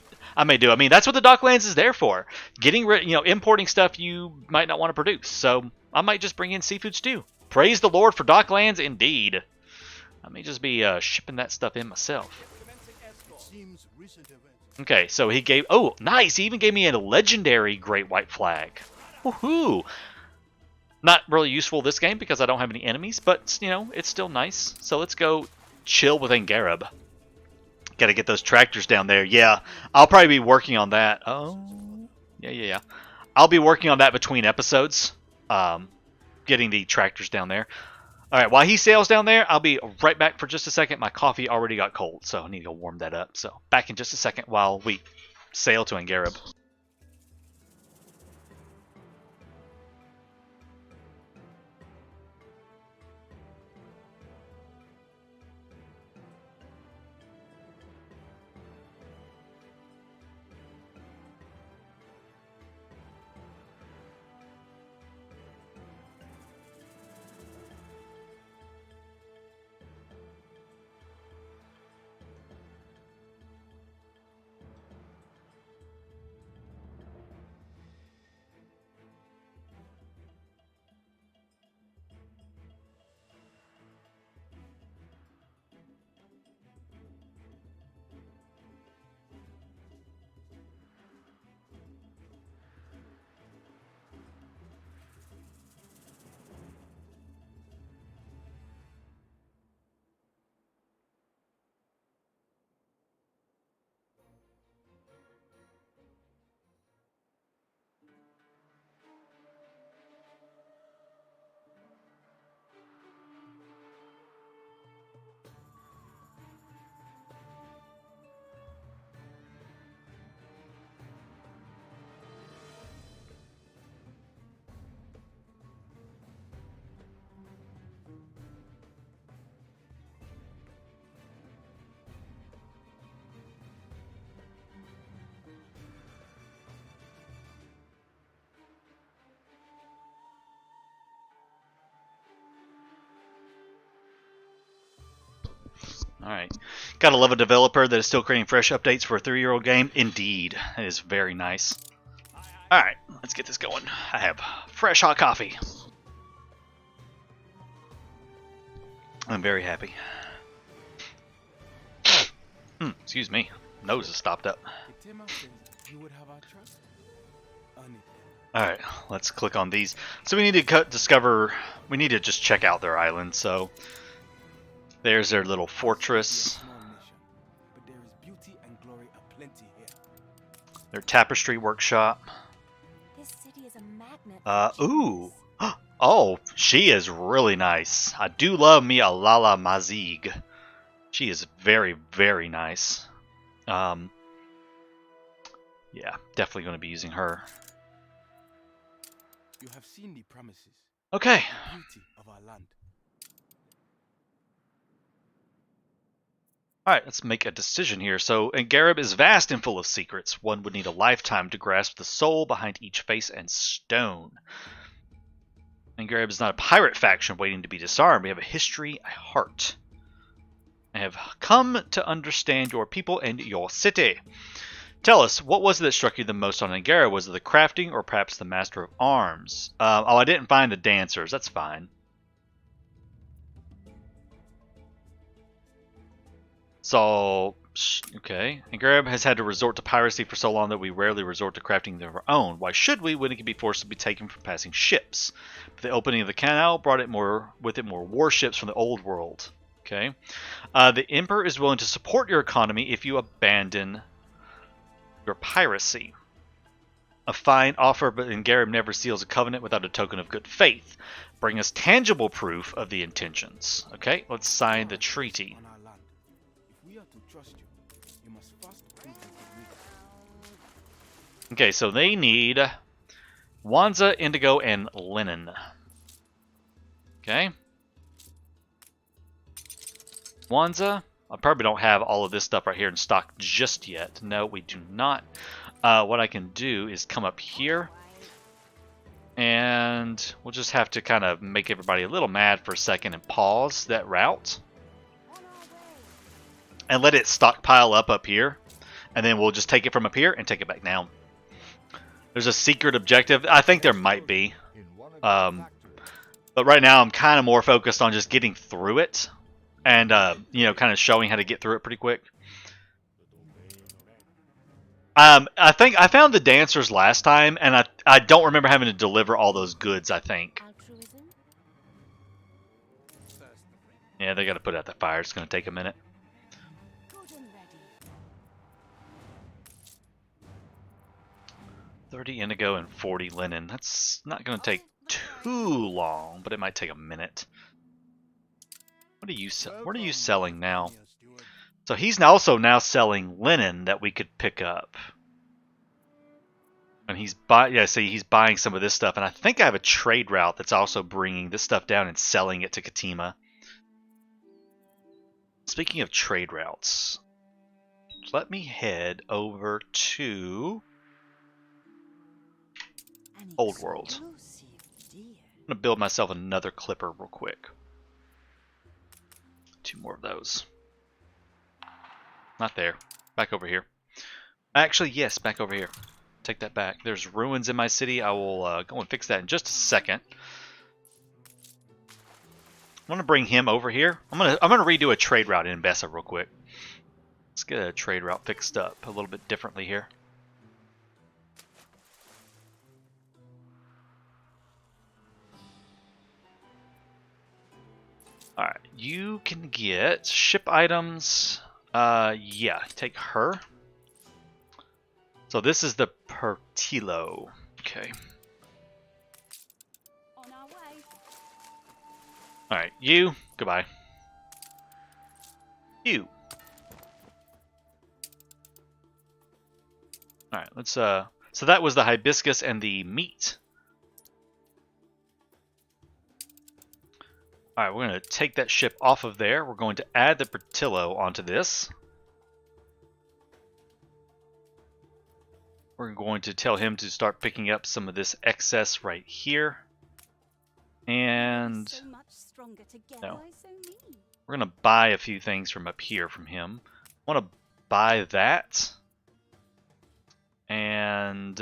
Speaker 1: do. I mean, that's what the Docklands is there for. Getting rid, importing stuff you might not want to produce. So I might just bring in seafood stew. Praise the Lord for Docklands, indeed. I may just be shipping that stuff in myself. Okay, so he gave. Oh, nice! He even gave me a legendary Great White Flag. Woohoo! Not really useful this game because I don't have any enemies, but, it's still nice. So let's go chill with Angereb. Gotta get those tractors down there. Yeah, I'll probably be working on that. Oh, yeah. I'll be working on that between episodes. Getting the tractors down there. Alright, while he sails down there, I'll be right back for just a second. My coffee already got cold, so I need to go warm that up. So, back in just a second while we sail to Angereb. Alright. Gotta love a developer that is still creating fresh updates for a 3-year-old game. Indeed. That is very nice. Alright, let's get this going. I have fresh hot coffee. I'm very happy. Excuse me. Nose is stopped up.
Speaker 8: Kitema says you would have our trust.
Speaker 1: Alright, let's click on these. So we need to discover... We need to just check out their island, so... There's their little fortress.
Speaker 8: But there is beauty and glory aplenty here.
Speaker 1: Their tapestry workshop.
Speaker 4: This city is a magnet.
Speaker 1: Ooh! Oh, she is really nice. I do love me a Lala Mazig. She is very, very nice. Yeah, definitely going to be using her.
Speaker 8: You have seen the promises.
Speaker 1: Okay.
Speaker 8: The beauty of our land.
Speaker 1: Alright, let's make a decision here. So, Angereb is vast and full of secrets. One would need a lifetime to grasp the soul behind each face and stone. Angereb is not a pirate faction waiting to be disarmed. We have a history, a heart. I have come to understand your people and your city. Tell us, what was it that struck you the most on Angereb? Was it the crafting or perhaps the master of arms? Oh, I didn't find the dancers. That's fine. So, okay. Angereb has had to resort to piracy for so long that we rarely resort to crafting of our own. Why should we when it can be forced to be taken from passing ships? The opening of the canal brought it with it more warships from the old world. Okay. The Emperor is willing to support your economy if you abandon your piracy. A fine offer, but Angereb never seals a covenant without a token of good faith. Bring us tangible proof of the intentions. Okay, let's sign the treaty. Okay, so they need Wanza, indigo, and linen. Okay. Wanza. I probably don't have all of this stuff right here in stock just yet. No, we do not. What I can do is come up here. And we'll just have to kind of make everybody a little mad for a second and pause that route. And let it stockpile up here. And then we'll just take it from up here and take it back down. There's a secret objective. I think there might be. But right now I'm kind of more focused on just getting through it. And, you know, kind of showing how to get through it pretty quick. I think I found the dancers last time, and I don't remember having to deliver all those goods, I think. Yeah, they got to put out the fire. It's going to take a minute. 30 indigo and 40 linen. That's not going to take too long, but it might take a minute. What are you selling now? So he's also now selling linen that we could pick up. And he's buying some of this stuff, and I think I have a trade route that's also bringing this stuff down and selling it to Katima. Speaking of trade routes, let me head over to Old World. I'm going to build myself another clipper real quick. 2 more of those. Not there. Back over here. Actually, yes, back over here. Take that back. There's ruins in my city. I will go and fix that in just a second. I'm going to bring him over here. I'm going to redo a trade route in Enbesa real quick. Let's get a trade route fixed up a little bit differently here. Alright, you can get ship items. Yeah, take her. So this is the Pertilo. Okay.
Speaker 4: On our way.
Speaker 1: Alright, you. Goodbye. You. Alright, let's so that was the hibiscus and the meat. Alright, we're going to take that ship off of there. We're going to add the Pertillo onto this. We're going to tell him to start picking up some of this excess right here. And
Speaker 4: So much stronger together.
Speaker 1: no.
Speaker 4: Why so mean?
Speaker 1: We're going to buy a few things from up here from him. I want to buy that. And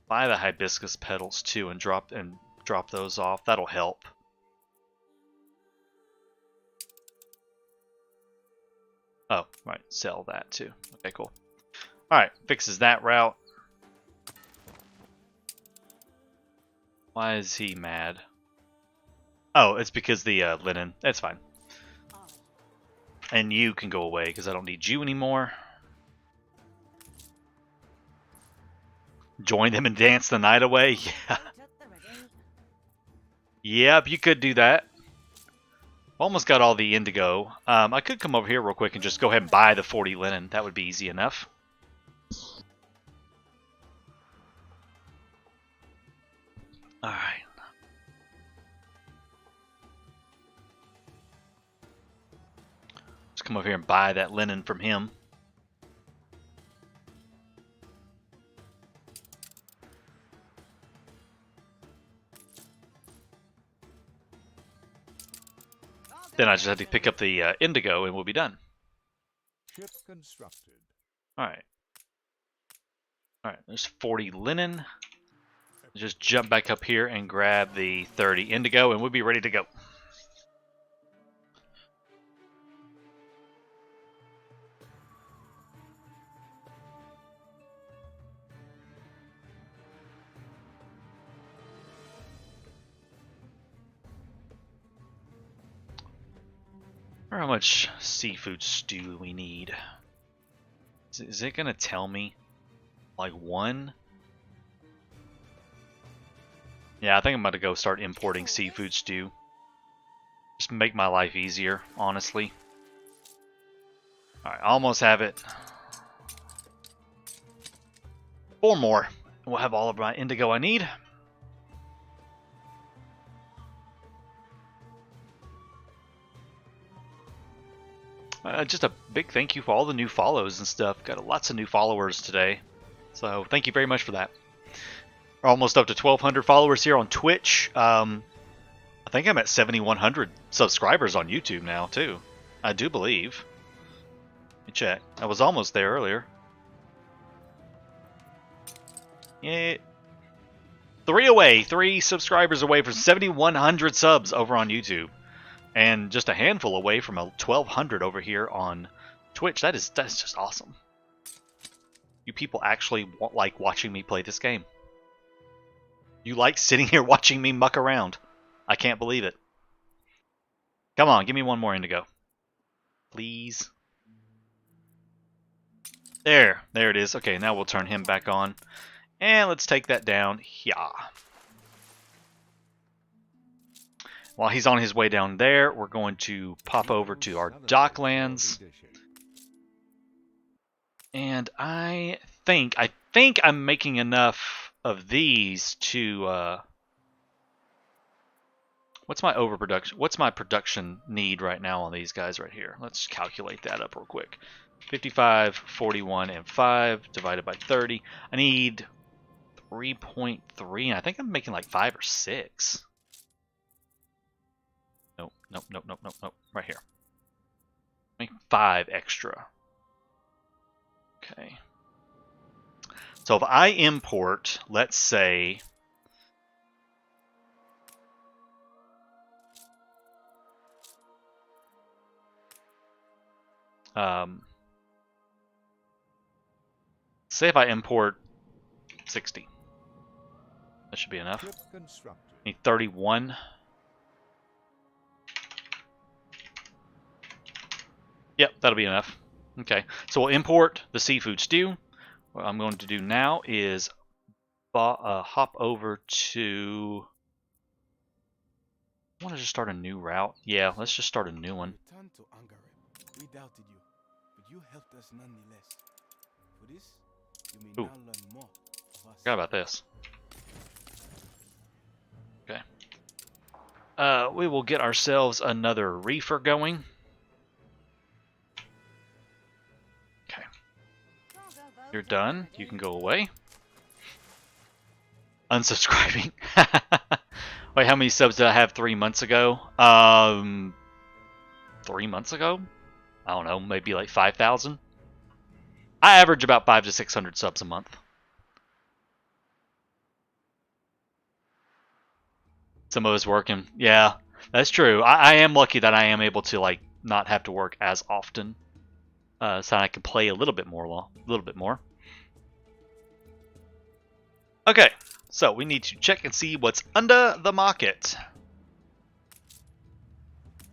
Speaker 1: buy the hibiscus petals too and drop those off. That'll help. Oh, right. Sell that too. Okay, cool. Alright, fixes that route. Why is he mad? Oh, it's because the linen. That's fine. And you can go away because I don't need you anymore. Join them and dance the night away? Yeah. Yep, you could do that. Almost got all the indigo. I could come over here real quick and just go ahead and buy the 40 linen. That would be easy enough. Alright. Just come over here and buy that linen from him. Then I just have to pick up the indigo and we'll be done.
Speaker 5: Ship constructed.
Speaker 1: Alright. Alright, there's 40 linen. Just jump back up here and grab the 30 indigo and we'll be ready to go. How much seafood stew we need? Is it gonna tell me? Like 1? Yeah, I think I'm gonna go start importing seafood stew. Just make my life easier, honestly. Alright, almost have it. 4 more. We'll have all of my indigo I need. Just a big thank you for all the new follows and stuff. Got lots of new followers today. So thank you very much for that. We're almost up to 1,200 followers here on Twitch. I think I'm at 7,100 subscribers on YouTube now, too. I do believe. Let me check. I was almost there earlier. Yeah. 3 subscribers away from 7,100 subs over on YouTube. And just a handful away from 1,200 over here on Twitch. That's just awesome. You people actually like watching me play this game. You like sitting here watching me muck around. I can't believe it. Come on, give me one more indigo. Please. There it is. Okay, now we'll turn him back on. And let's take that down. Yeah. While he's on his way down there, we're going to pop over to our docklands. And I think I'm making enough of these to what's my overproduction? What's my production need right now on these guys right here? Let's calculate that up real quick. 55, 41, and 5 divided by 30. I need 3.3, and I think I'm making like 5 or 6. Nope. Right here. Make 5 extra. Okay. So if I import, let's say, say if I import 60. That should be enough. Need 31. Yep, that'll be enough. Okay, so we'll import the seafood stew. What I'm going to do now is hop over to... I want to just start a new route. Yeah, let's just start a new one.
Speaker 8: Return to Angereb. We doubted you, but you helped us nonetheless. For this, you may now learn more of us.
Speaker 1: Forgot about this. Okay. We will get ourselves another reefer going. You're done. You can go away. Unsubscribing. Wait, how many subs did I have 3 months ago? 3 months ago? I don't know, maybe like 5,000? I average about 500 to 600 subs a month. Some of us working. Yeah, that's true. I am lucky that I am able to like not have to work as often. so I can play a little bit more. Okay, so we need to check and see what's under the market.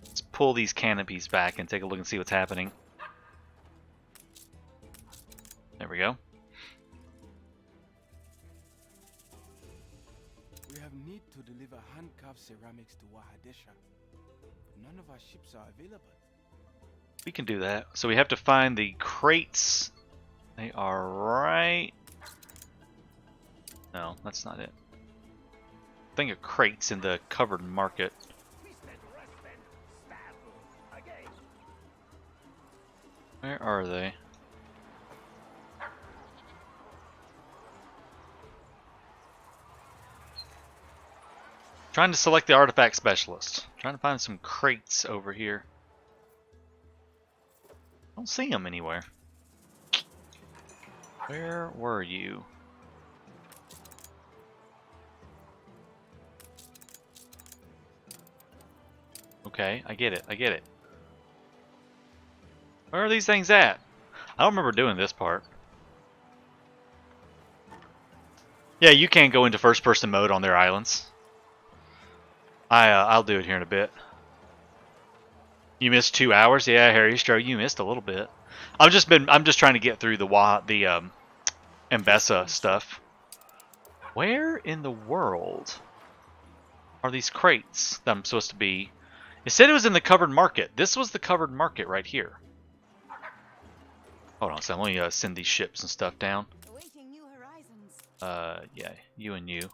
Speaker 1: Let's pull these canopies back and take a look and see what's happening. There we go.
Speaker 8: We have need to deliver hand-carved ceramics to Waha Desher. None of our ships are available.
Speaker 1: We can do that. So we have to find the crates. They are right... No, that's not it. I think a crate's in the covered market. Where are they? Trying to select the artifact specialist. Trying to find some crates over here. Don't see them anywhere. Where were you? Okay, I get it. Where are these things at? I don't remember doing this part. Yeah, you can't go into first-person mode on their islands. I'll do it here in a bit. You missed 2 hours? Yeah, Harry Stroh, you missed a little bit. I'm just trying to get through the Enbesa stuff. Where in the world are these crates that I'm supposed to be? It said it was in the covered market. This was the covered market right here. Hold on, so let me send these ships and stuff down.
Speaker 7: Awaiting new horizons.
Speaker 1: Yeah, you and you.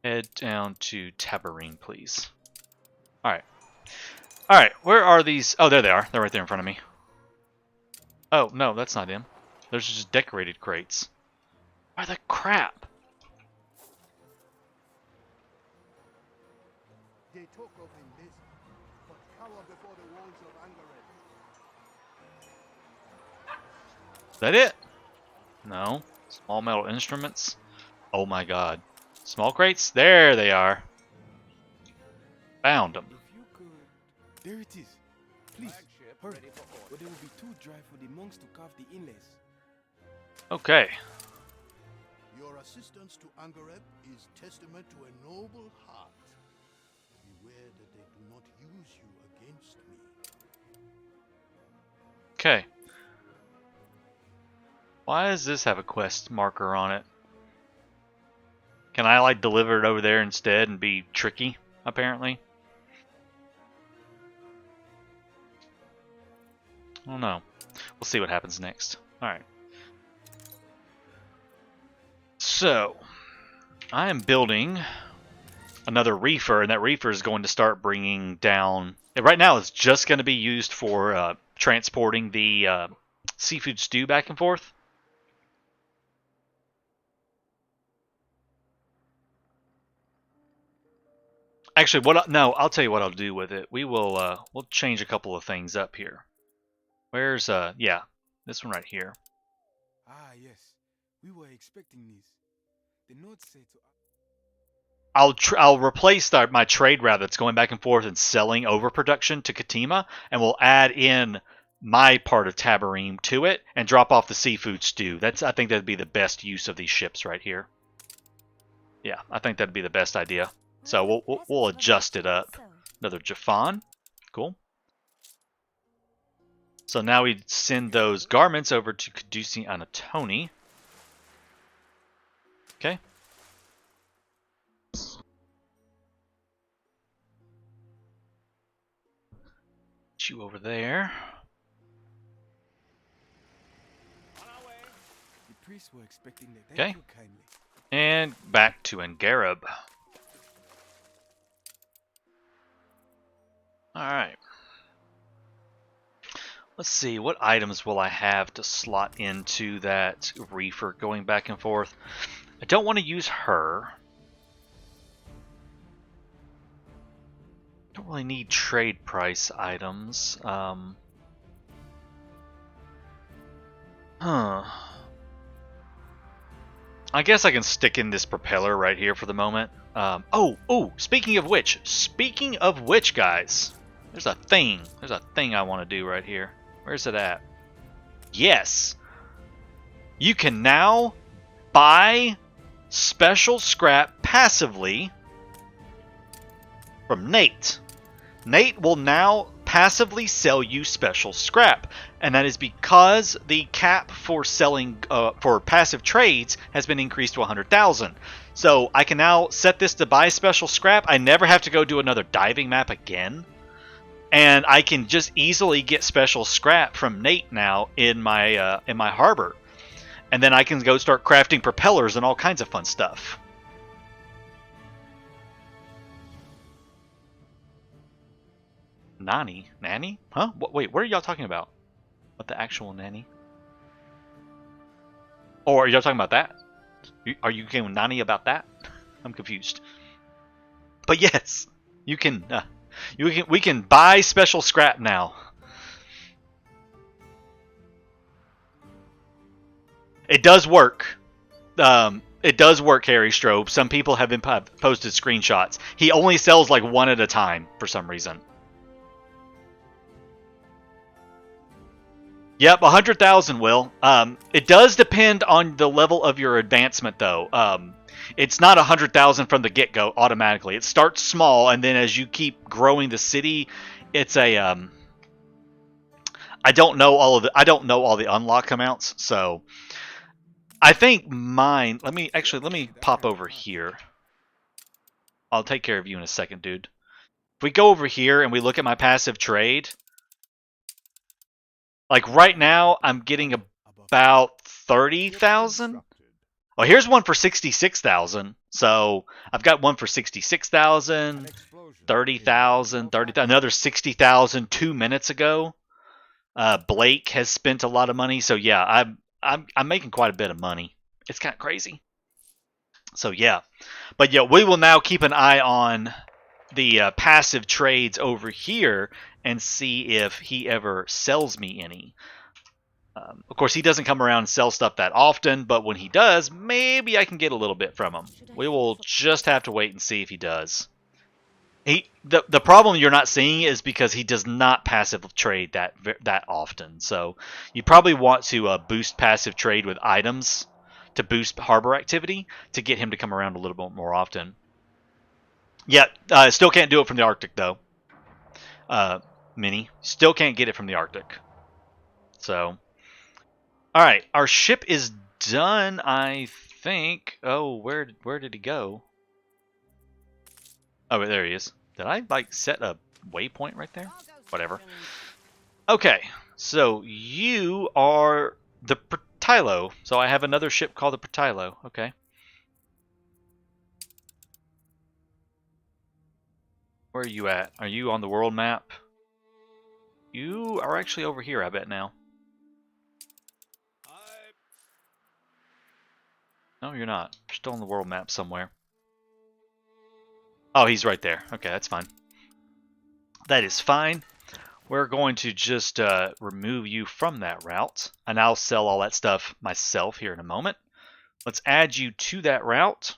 Speaker 1: Head down to Tabarine, please. Alright. Alright, where are these? Oh, there they are. They're right there in front of me. Oh, no, that's not him. Those are just decorated crates. Why the crap?
Speaker 3: They talk of Enbesa, but cower before the walls of Angereb.
Speaker 1: Is that it? No. Small metal instruments. Oh my god. Small crates? There they are. Found them.
Speaker 8: If you could... There it is. Please, hurry. Or they will be too dry for the monks to carve the inlays.
Speaker 1: Okay.
Speaker 3: Your assistance to Angereb is testament to a noble heart. Beware that they do not use you against me.
Speaker 1: Okay. Why does this have a quest marker on it? Can I like deliver it over there instead and be tricky, apparently? I don't know. We'll see what happens next. Alright. So, I am building another reefer, and that reefer is going to start bringing down... Right now it's just going to be used for transporting the seafood stew back and forth. Actually, no, I'll tell you what I'll do with it. We'll change a couple of things up here. Where's yeah, this one right here.
Speaker 8: Ah, yes. We were expecting these. The note said to...
Speaker 1: I'll replace my trade route that's going back and forth and selling overproduction to Katima, and we'll add in my part of Tabarine to it and drop off the seafood stew. I think that'd be the best use of these ships right here. Yeah, I think that'd be the best idea. So we'll adjust it up. Another Jafan. Cool. So now we send those garments over to Kidusi Anitoni. Okay. Put you over there.
Speaker 8: The priests were expecting that.
Speaker 1: Okay.
Speaker 8: Thank you kindly.
Speaker 1: And back to Angereb. Alright. Let's see, what items will I have to slot into that reefer going back and forth? I don't want to use her. Don't really need trade price items. I guess I can stick in this propeller right here for the moment. Speaking of which, guys. There's a thing I want to do right here. Where's it at? Yes. You can now buy special scrap passively from Nate. Nate will now passively sell you special scrap, and that is because the cap for selling for passive trades has been increased to 100,000. So I can now set this to buy special scrap. I never have to go do another diving map again, and I can just easily get special scrap from Nate now in my harbor, and then I can go start crafting propellers and all kinds of fun stuff. Nanny? Huh? Wait, what are y'all talking about? What, the actual nanny? Or are y'all talking about that? Are you getting nanny about that? I'm confused. But yes, we can buy special scrap now. It does work. It does work, Harry Strobe. Some people have been posted screenshots. He only sells like one at a time for some reason. Yep, 100,000 will. It does depend on the level of your advancement, though. It's not 100,000 from the get-go automatically. It starts small, and then as you keep growing the city, it's a. I don't know all the unlock amounts, so I think mine. Let me pop over here. I'll take care of you in a second, dude. If we go over here and we look at my passive trade. Like right now, I'm getting about 30,000. Oh, here's one for 66,000. So I've got one for 66,000, 30,000, another 60,000 2 minutes ago. Blake has spent a lot of money, so yeah, I'm making quite a bit of money. It's kind of crazy. So yeah, but yeah, we will now keep an eye on the passive trades over here and see if he ever sells me any. Of course, he doesn't come around and sell stuff that often, but when he does, maybe I can get a little bit from him. We will just have to wait and see if he does. The problem you're not seeing is because he does not passive trade that often. So you probably want to boost passive trade with items to boost harbor activity to get him to come around a little bit more often. Yeah, still can't do it from the Arctic though. Mini still can't get it from the Arctic. So, all right, our ship is done, I think. Oh, where did he go? Oh, there he is. Did I like set a waypoint right there? Whatever. Okay, so you are the Pertilo. So I have another ship called the Pertilo. Okay. Where are you at? Are you on the world map? You are actually over here, I bet now. No, you're not. You're still on the world map somewhere. Oh, he's right there. Okay, that's fine. That is fine. We're going to just remove you from that route, and I'll sell all that stuff myself here in a moment. Let's add you to that route.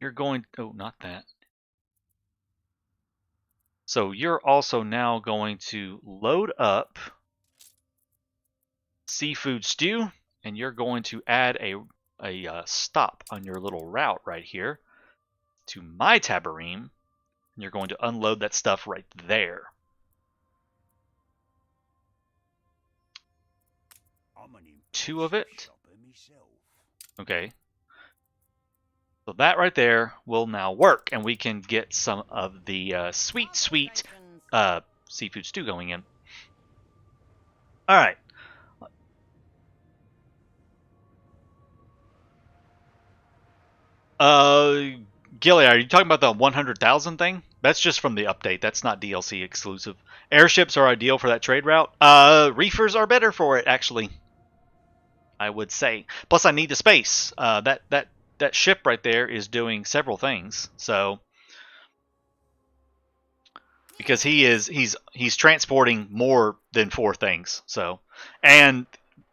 Speaker 1: You're going... Oh, not that. So you're also now going to load up seafood stew, and you're going to add a stop on your little route right here to my tabarine, and you're going to unload that stuff right there. Two of it. Okay. So that right there will now work, and we can get some of the sweet seafood stew going in. All right. Gilly, are you talking about the 100,000 thing? That's just from the update. That's not DLC exclusive. Airships are ideal for that trade route. Reefers are better for it, actually. I would say. Plus, I need the space. That ship right there is doing several things. So, because he's transporting more than 4 things. So, and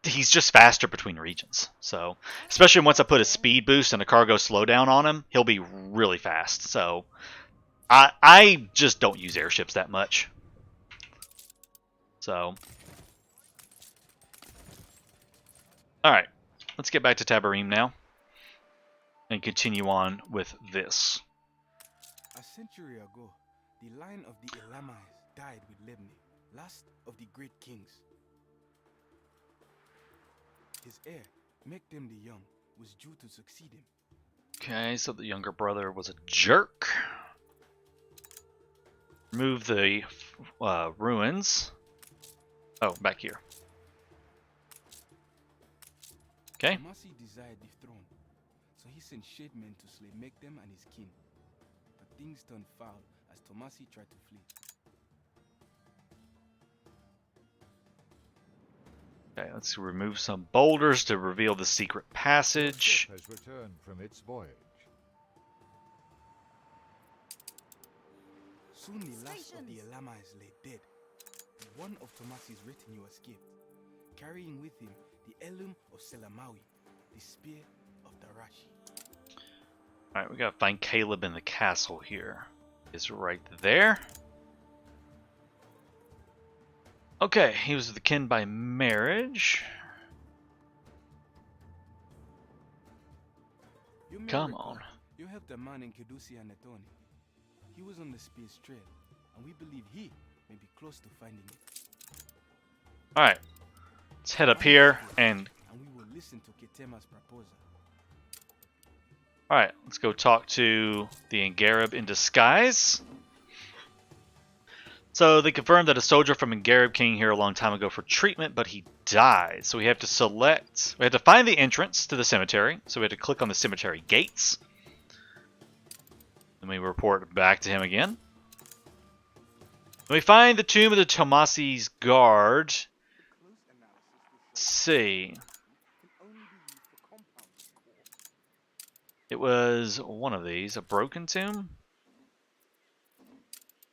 Speaker 1: he's just faster between regions. So, especially once I put a speed boost and a cargo slowdown on him, he'll be really fast. So, I just don't use airships that much. So, Alright, let's get back to Tabarim now. And continue on with this.
Speaker 8: A century ago, the line of the Elamites died with Lebni, last of the great kings. His heir, Mekdem the Young, was due to succeed him.
Speaker 1: Okay, so the younger brother was a jerk. Remove the ruins. Oh, back here. Okay.
Speaker 8: Tomasi desired the throne, so he sent shade men to slay Mekdem and his kin. But things turned foul as Tomasi tried to flee.
Speaker 1: Okay, let's remove some boulders to reveal the secret passage.
Speaker 5: Has returned from its voyage.
Speaker 8: Soon the last of the Elamites lay dead. One of Tomasi's retinue escaped, carrying with him the heirloom of Selamawi, the spear of Darashi.
Speaker 1: Alright, we gotta find Caleb in the castle here. It's right there. Okay, he was the kin by marriage. Come on.
Speaker 8: You helped a man in Kidusi and Anitoni. He was on the spear's trail, and we believe he may be close to finding it.
Speaker 1: Alright, let's head up here and
Speaker 8: we will listen to Ketema's proposal.
Speaker 1: alright, let's go talk to the Angereb in disguise. So they confirmed that a soldier from Angereb came here a long time ago for treatment, but he died. So we have to find the entrance to the cemetery. So we have to click on the cemetery gates. Then we report back to him again. When we find the tomb of the Tomasi's guard. Let's see. It was one of these, a broken tomb?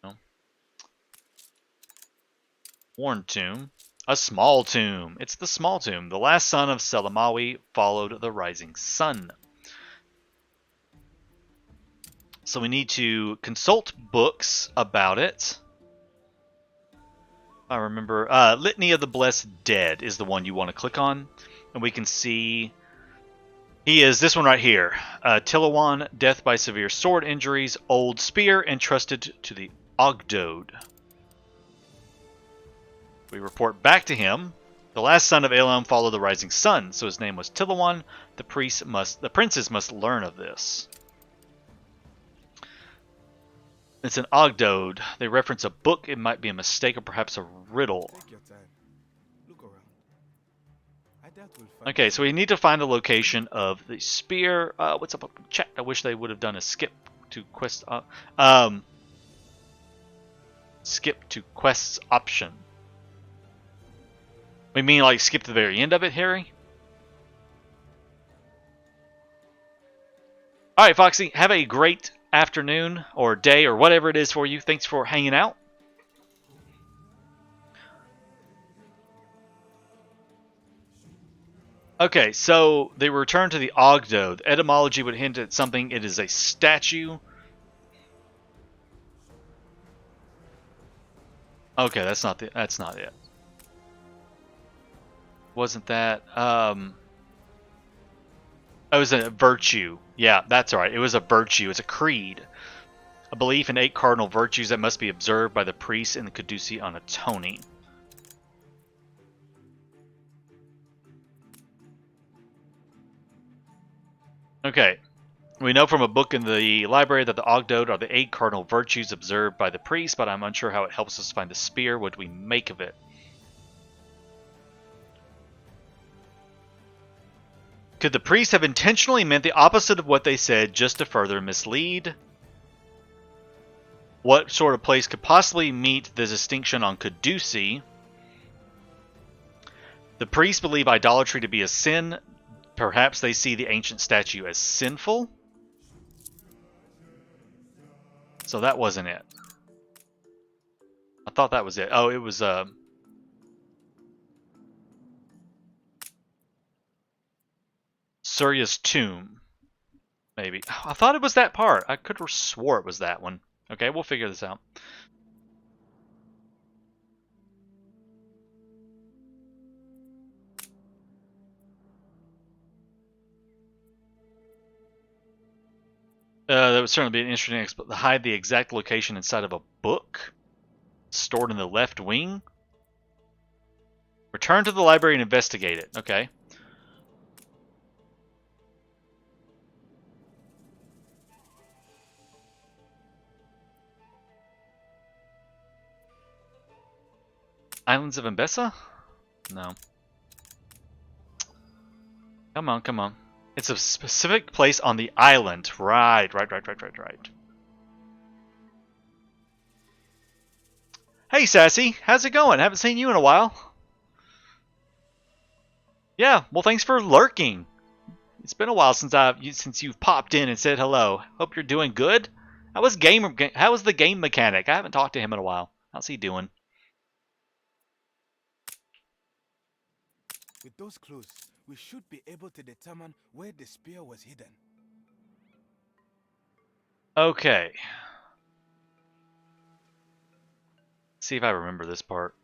Speaker 1: No. Worn tomb. A small tomb. It's the small tomb. The last son of Selamawi followed the rising sun. So we need to consult books about it. I remember Litany of the Blessed Dead is the one you want to click on. And we can see he is this one right here. Tilawan, death by severe sword injuries, old spear entrusted to the Ogdode. We report back to him. The last son of Elam followed the rising sun, so his name was Tilawan. The princes must learn of this. It's an Ogdode. They reference a book. It might be a mistake or perhaps a riddle.
Speaker 8: Take your time. Look around. I doubt we'll find
Speaker 1: Okay, so we need to find the location of the spear. What's up in chat? I wish they would have done a skip to quest. Skip to quests option. We mean like skip to the very end of it, Harry? Alright, Foxy, have a great afternoon or day or whatever it is for you. Thanks for hanging out. Okay, so they return to the Ogdo. The etymology would hint at something. It is a statue. Okay, that's not it. Wasn't that it was a virtue. Yeah, that's right. It was a virtue. It's a creed. A belief in 8 cardinal virtues that must be observed by the priests in the Kidusi Anitoni. Okay. We know from a book in the library that the Ogdode are the 8 cardinal virtues observed by the priests, but I'm unsure how it helps us find the spear. What do we make of it? Could the priests have intentionally meant the opposite of what they said just to further mislead? What sort of place could possibly meet the distinction on Kidusi? The priests believe idolatry to be a sin. Perhaps they see the ancient statue as sinful? So that wasn't it. I thought that was it. Oh, it was Surya's tomb. Maybe. I thought it was that part. I could have swore it was that one. Okay, we'll figure this out. That would certainly be an interesting hide the exact location inside of a book stored in the left wing. Return to the library and investigate it. Okay. Islands of Enbesa? No. Come on, come on. It's a specific place on the island. Right. Hey, Sassy. How's it going? Haven't seen you in a while. Yeah, well, thanks for lurking. It's been a while since you've popped in and said hello. Hope you're doing good. How was the game mechanic? I haven't talked to him in a while. How's he doing?
Speaker 8: With those clues, we should be able to determine where the spear was hidden.
Speaker 1: Okay. See if I remember this part.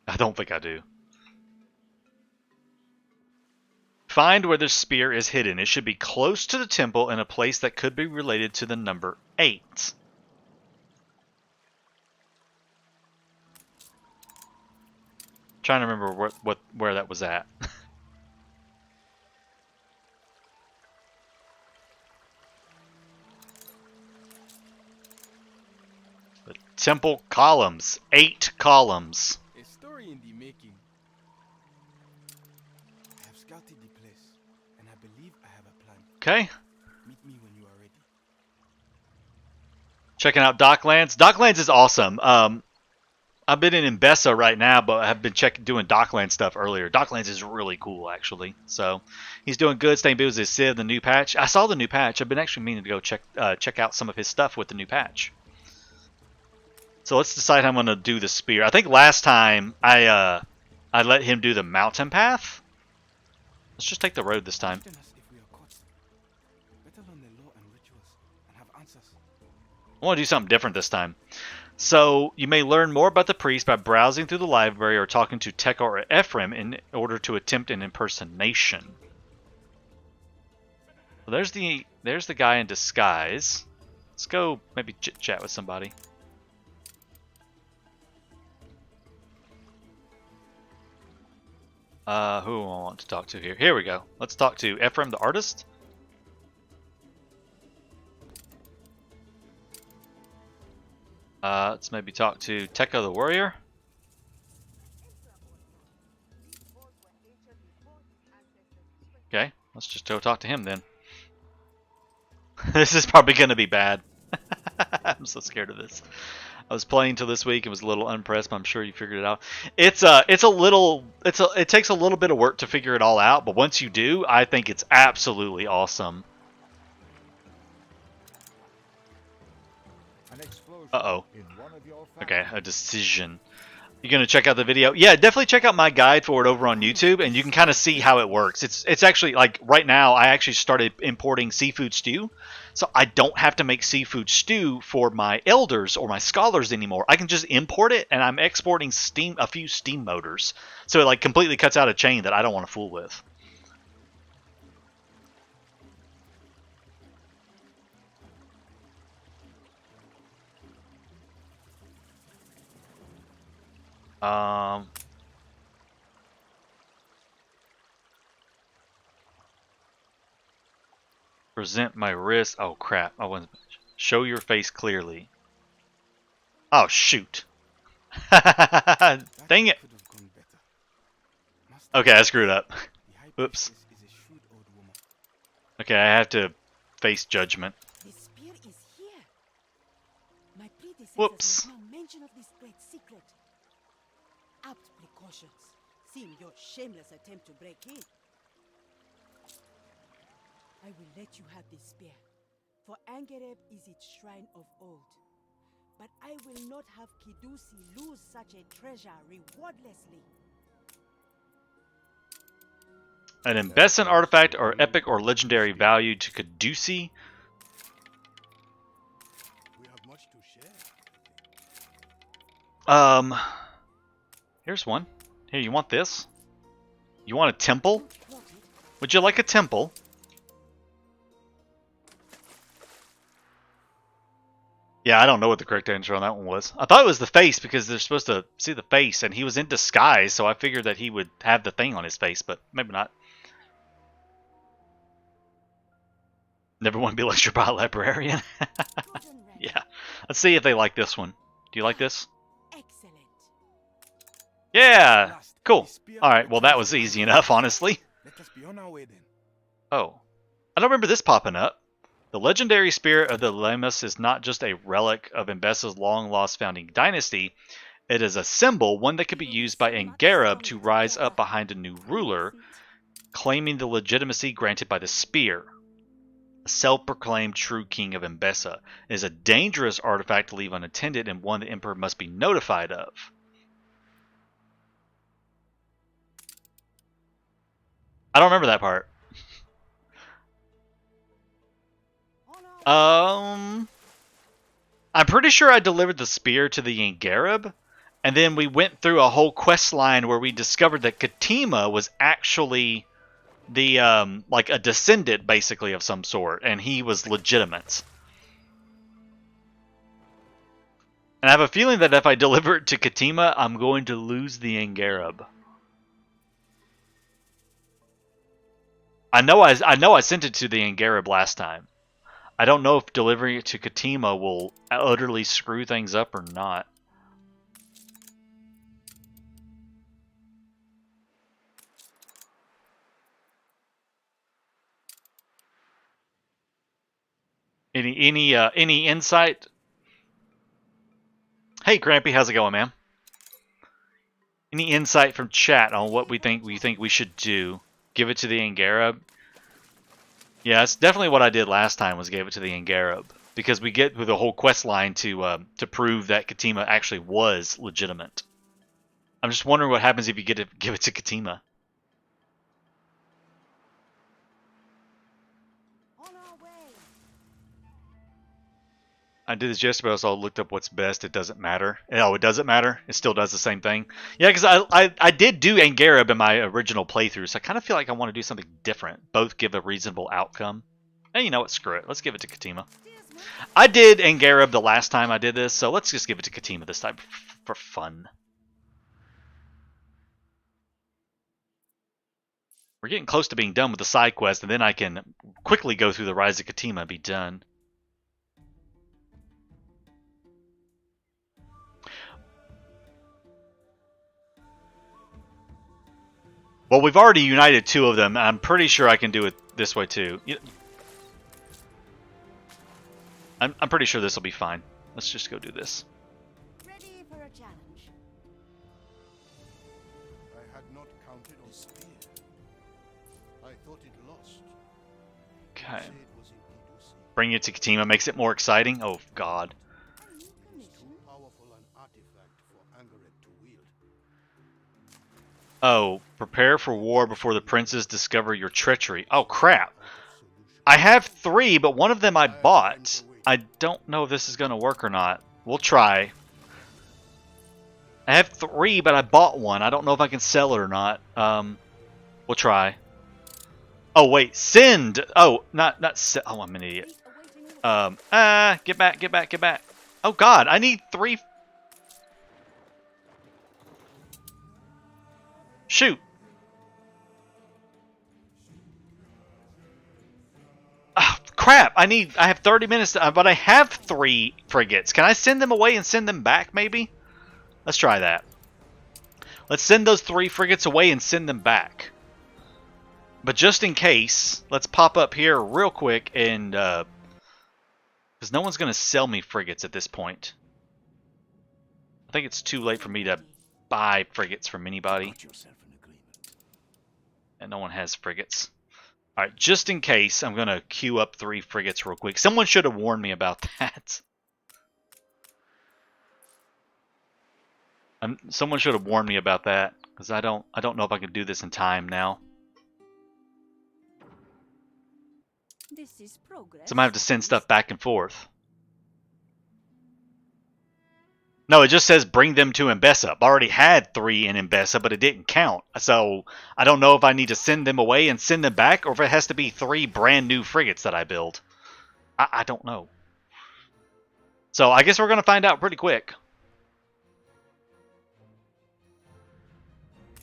Speaker 1: I don't think I do. Find where the spear is hidden. It should be close to the temple in a place that could be related to the number 8. Trying to remember where that was at. The temple columns. 8 columns.
Speaker 8: A story in the making. I have scouted the place, and I believe I have a plan.
Speaker 1: Okay.
Speaker 8: Meet me when you are ready.
Speaker 1: Checking out Docklands. Docklands is awesome. I've been in Enbesa right now, but I've been doing Docklands stuff earlier. Docklands is really cool, actually. So he's doing good. Staying busy with Civ, the new patch. I saw the new patch. I've been actually meaning to go check out some of his stuff with the new patch. So let's decide how I'm going to do the spear. I think last time I let him do the mountain path. Let's just take the road this time. I want to do something different this time. So, you may learn more about the priest by browsing through the library or talking to Tekka or Ephraim in order to attempt an impersonation. Well, there's the guy in disguise. Let's go maybe chit-chat with somebody. Who do I want to talk to here? Here we go. Let's talk to Ephraim the artist. Let's maybe talk to Tekka the warrior. Okay, let's just go talk to him then. This is probably going to be bad. I'm so scared of this. I was playing until this week and was a little unimpressed, but I'm sure you figured it out. It takes a little bit of work to figure it all out, but once you do, I think it's absolutely awesome. Uh-oh. Okay, a decision. You gonna check out the video? Yeah, definitely check out my guide for it over on YouTube, and you can kind of see how it works. It's actually, like, right now, I actually started importing seafood stew, so I don't have to make seafood stew for my elders or my scholars anymore. I can just import it, and I'm exporting a few steam motors. So it, like, completely cuts out a chain that I don't want to fool with. Present my wrist. Oh crap! I wasn't. Show your face clearly. Oh shoot! Dang it! Okay, I screwed up. Oops. Okay, I have to face judgment.
Speaker 9: The spear is here. My predecessors
Speaker 1: Whoops.
Speaker 9: made no mention of this great secret. Apt precautions, seeing your shameless attempt to break in. I will let you have this spear, for Angereb is its shrine of old. But I will not have Kidusi lose such a treasure rewardlessly.
Speaker 1: An Enbesan artifact or epic or legendary value to Kidusi.
Speaker 3: We have much to share.
Speaker 1: Here's one. Here, you want this? You want a temple? Would you like a temple? Yeah, I don't know what the correct answer on that one was. I thought it was the face because they're supposed to see the face, and he was in disguise, so I figured that he would have the thing on his face, but maybe not. Never want to be lectured by a librarian. Yeah. Let's see if they like this one. Do you like this?
Speaker 9: Excellent.
Speaker 1: Yeah! Cool. Alright, well that was easy enough, honestly.
Speaker 8: Let us be on our way then.
Speaker 1: Oh. I don't remember this popping up. The legendary spirit of the Lemus is not just a relic of Enbesa's long-lost founding dynasty. It is a symbol, one that could be used by Angereb to rise up behind a new ruler, claiming the legitimacy granted by the spear. A self-proclaimed true king of Enbesa. It is a dangerous artifact to leave unattended and one the Emperor must be notified of. I don't remember that part. I'm pretty sure I delivered the spear to the Angereb, and then we went through a whole quest line where we discovered that Katima was actually the like a descendant basically of some sort, and he was legitimate. And I have a feeling that if I deliver it to Katima, I'm going to lose the Angereb. I know I sent it to the Angereb last time. I don't know if delivering it to Katima will utterly screw things up or not. Any insight? Hey, Grampy, how's it going, man? Any insight from chat on what we think we should do? Give it to the Angereb? Yeah, it's definitely what I did last time, was gave it to the Angereb. Because we get with the whole quest line to prove that Katima actually was legitimate. I'm just wondering what happens if you give it to Katima. I did this yesterday, but I also looked up what's best. It doesn't matter. Oh, it doesn't matter? It still does the same thing? Yeah, because I did do Angereb in my original playthrough, so I kind of feel like I want to do something different. Both give a reasonable outcome. And you know what? Screw it. Let's give it to Katima. I did Angereb the last time I did this, so let's just give it to Katima this time for fun. We're getting close to being done with the side quest, and then I can quickly go through the Rise of Katima and be done. Well, we've already united two of them. I'm pretty sure I can do it this way too. I'm pretty sure this will be fine. Let's just go do this.
Speaker 7: Ready for a challenge.
Speaker 3: I had not counted on spear. I thought it lost.
Speaker 1: Okay.
Speaker 3: Say it was in Kidusi.
Speaker 1: Bring it to Katima makes it more exciting. Oh, God.
Speaker 3: It is too powerful an artifact for Angereb to wield.
Speaker 1: Oh, prepare for war before the princes discover your treachery. Oh, crap. I have 3, but one of them I bought. I don't know if this is going to work or not. We'll try. I have 3, but I bought one. I don't know if I can sell it or not. We'll try. Oh, wait. Send! Oh, not sell. Oh, I'm an idiot. Get back, get back, get back. Oh, God. I need 3... Shoot! Oh, crap! I have 30 minutes, but I have 3 frigates. Can I send them away and send them back, maybe? Let's try that. Let's send those 3 frigates away and send them back. But just in case, let's pop up here real quick and... because no one's going to sell me frigates at this point. I think it's too late for me to buy frigates from anybody. And no one has frigates. Alright, just in case, I'm going to queue up 3 frigates real quick. Someone should have warned me about that. Someone should have warned me about that, because I don't know if I can do this in time now.
Speaker 4: This is progress.
Speaker 1: So I might have to send stuff back and forth. No, it just says bring them to Enbesa. I already had 3 in Enbesa, but it didn't count. So I don't know if I need to send them away and send them back, or if it has to be 3 brand new frigates that I build. I don't know. So I guess we're going to find out pretty quick.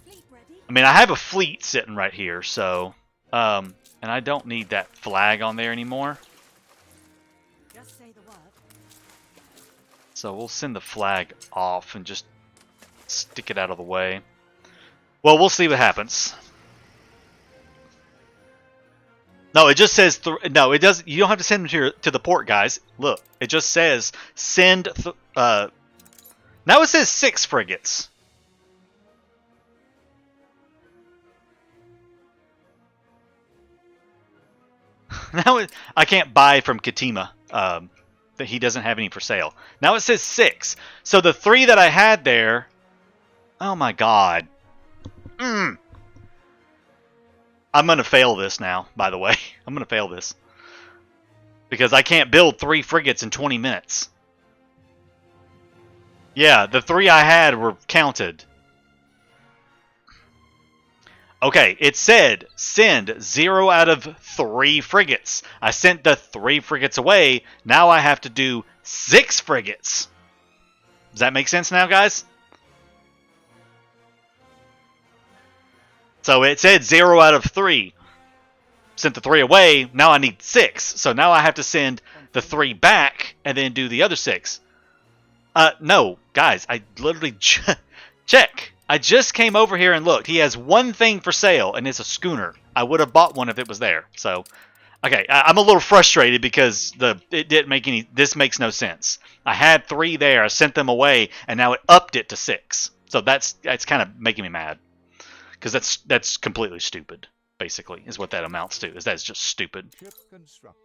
Speaker 4: Fleet ready?
Speaker 1: I mean, I have a fleet sitting right here, so... and I don't need that flag on there anymore.
Speaker 4: Just say the word.
Speaker 1: So we'll send the flag off and just stick it out of the way. Well, we'll see what happens. No, it just says... no, it doesn't. You don't have to send them to the port, guys. Look, it just says send... now it says 6 frigates. Now I can't buy from Katima. That he doesn't have any for sale. Now it says 6. So the 3 that I had there... Oh my god. I'm going to fail this now, by the way. I'm going to fail this. Because I can't build 3 frigates in 20 minutes. Yeah, the 3 I had were counted. Okay, it said send 0 out of 3 frigates. I sent the 3 frigates away. Now I have to do 6 frigates. Does that make sense now, guys? So it said 0 out of 3. Sent the 3 away. Now I need 6. So now I have to send the 3 back and then do the other 6. No, guys, I literally check. I just came over here and looked. He has 1 thing for sale, and it's a schooner. I would have bought one if it was there. So, okay, I'm a little frustrated because it didn't make any. This makes no sense. I had 3 there. I sent them away, and now it upped it to 6. So that's kind of making me mad. Because that's completely stupid, basically, is what that amounts to. That's just stupid.
Speaker 5: Ship constructed.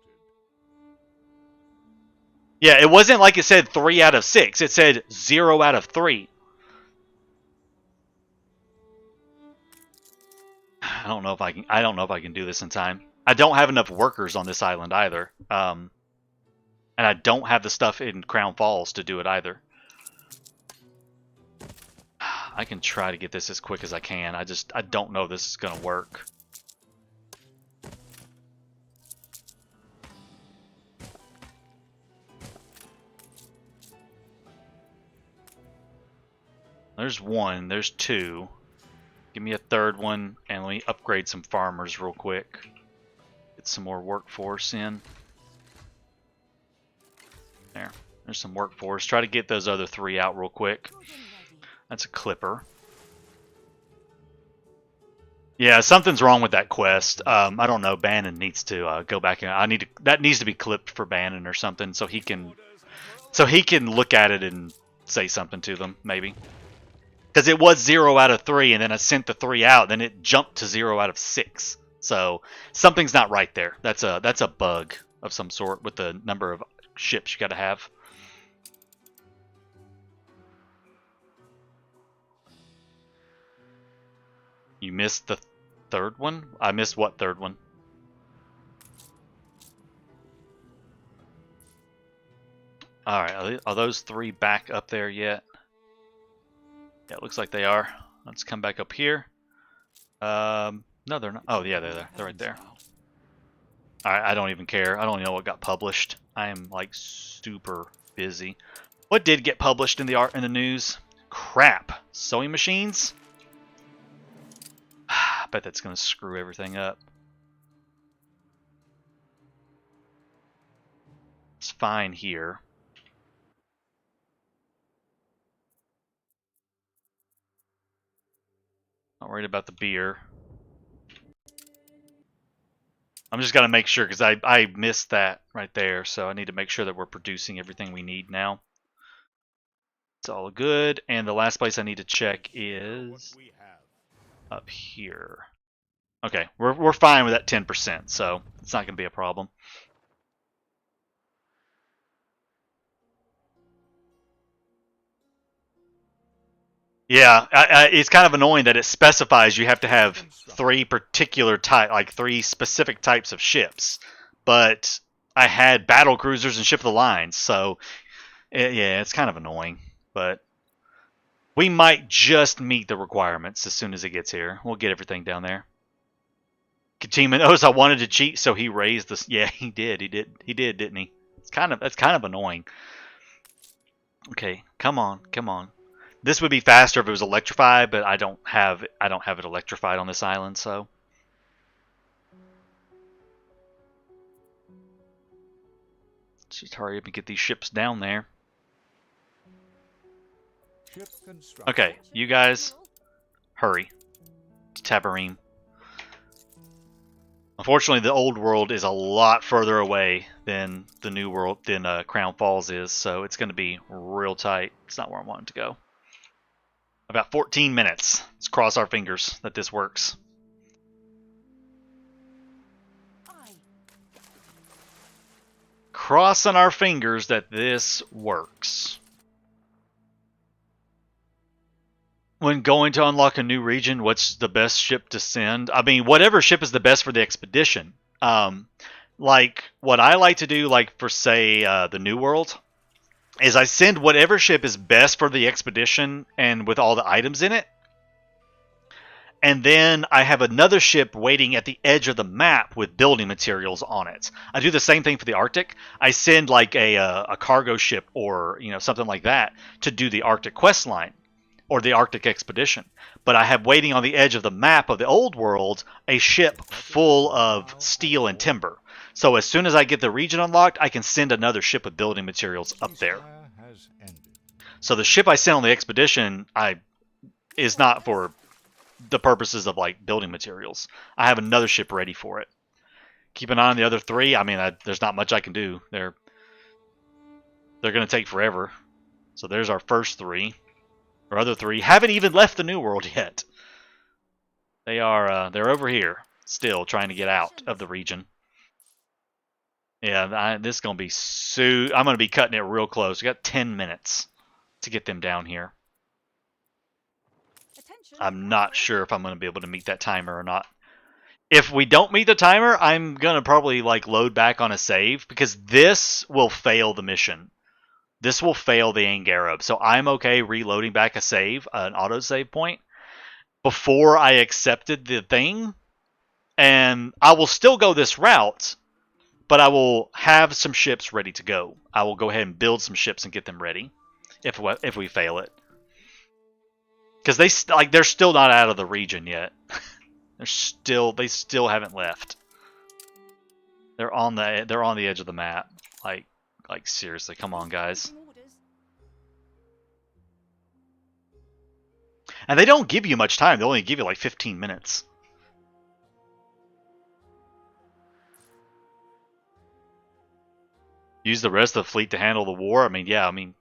Speaker 1: Yeah, it wasn't like it said 3 out of 6. It said 0 out of 3. I don't know if I can do this in time. I don't have enough workers on this island either. And I don't have the stuff in Crown Falls to do it either. I can try to get this as quick as I can. I don't know if this is going to work. There's 1. There's 2. Give me a 3rd one, and let me upgrade some farmers real quick. Get some more workforce in. There's some workforce. Try to get those other 3 out real quick. That's a clipper. Yeah, something's wrong with that quest. I don't know. Bannon needs to go back and that needs to be clipped for Bannon or something, so he can look at it and say something to them, maybe. Because it was 0 out of 3, and then I sent the 3 out, then it jumped to 0 out of 6. So something's not right there. That's a bug of some sort with the number of ships you got to have. You missed the 3rd one? I missed what 3rd one? Alright, are those 3 back up there yet? Yeah, it looks like they are. Let's come back up here. No, they're not. Oh, yeah, they're there. They're right there. Alright, I don't even care. I don't even know what got published. I am, like, super busy. What did get published in the news? Crap. Sewing machines? I bet that's going to screw everything up. It's fine here. Not worried about the beer. I'm just gonna make sure because I missed that right there, so I need to make sure that we're producing everything we need now. It's all good, and the last place I need to check is up here. Okay, we're fine with that 10%, so it's not gonna be a problem. Yeah, it's kind of annoying that it specifies you have to have 3 particular like 3 specific types of ships. But I had battle cruisers and ship of the lines, so yeah, it's kind of annoying. But we might just meet the requirements as soon as it gets here. We'll get everything down there. Katima knows I wanted to cheat, so he raised this. Yeah, he did, didn't he? That's kind of annoying. Okay, come on, come on. This would be faster if it was electrified, but I don't have it electrified on this island, so. Let's just hurry up and get these ships down there.
Speaker 5: Ship construction.
Speaker 1: Okay, you guys, hurry to Tabarim. Unfortunately, the old world is a lot further away than the new world, than Crown Falls is, so it's going to be real tight. It's not where I want it to go. About 14 minutes. Let's cross our fingers that this works. Crossing our fingers that this works. When going to unlock a new region, what's the best ship to send? I mean, whatever ship is the best for the expedition. Like, what I like to do, like, for, say, the New World, is I send whatever ship is best for the expedition and with all the items in it. And then I have another ship waiting at the edge of the map with building materials on it. I do the same thing for the Arctic. I send, like, a cargo ship or, you know, something like that to do the Arctic quest line. Or the Arctic expedition. But I have waiting on the edge of the map of the old world a ship full of steel and timber. So as soon as I get the region unlocked, I can send another ship with building materials up there. So the ship I sent on the expedition is not for the purposes of like building materials. I have another ship ready for it. Keep an eye on the other three. I mean, there's not much I can do. They're going to take forever. So there's our first three. Our other three haven't even left the New World yet. They're over here, still trying to get out of the region. Yeah, this is going to be I'm going to be cutting it real close. We got 10 minutes to get them down here. I'm not sure if I'm going to be able to meet that timer or not. If we don't meet the timer, I'm going to probably like load back on a save because this will fail the mission. This will fail the Angereb, so I'm okay reloading back a save, an autosave point, before I accepted the thing, and I will still go this route, but I will have some ships ready to go. I will go ahead and build some ships and get them ready, if we fail it, because they're still not out of the region yet. they still haven't left. They're on the edge of the map, Like, seriously, come on, guys. And they don't give you much time. They only give you, like, 15 minutes. Use the rest of the fleet to handle the war? I mean, yeah, I mean...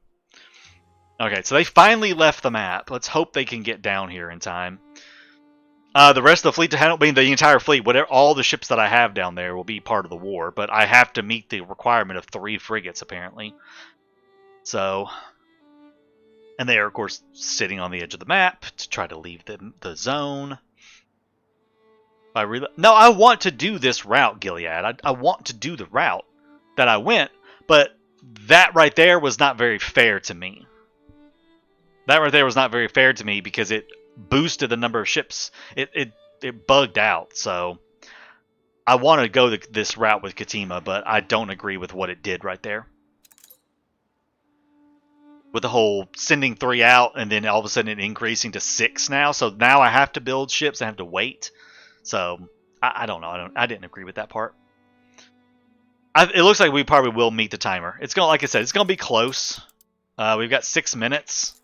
Speaker 1: Okay, so they finally left the map. Let's hope they can get down here in time. The rest of the fleet to handle... I mean, the entire fleet, all the ships that I have down there will be part of the war, but I have to meet the requirement of 3 frigates, apparently. So... And they are, of course, sitting on the edge of the map to try to leave the zone. No, I want to do this route, Gilead. I want to do the route that I went, but that right there was not very fair to me. That right there was not very fair to me because it boosted the number of ships. It bugged out, so I want to go this route with Katima, but I don't agree with what it did right there. With the whole sending 3 out and then all of a sudden it increasing to 6 now, so now I have to build ships. I have to wait. So I don't know. I didn't agree with that part. It looks like we probably will meet the timer. It's gonna, like I said, it's gonna be close. We've got 6 minutes.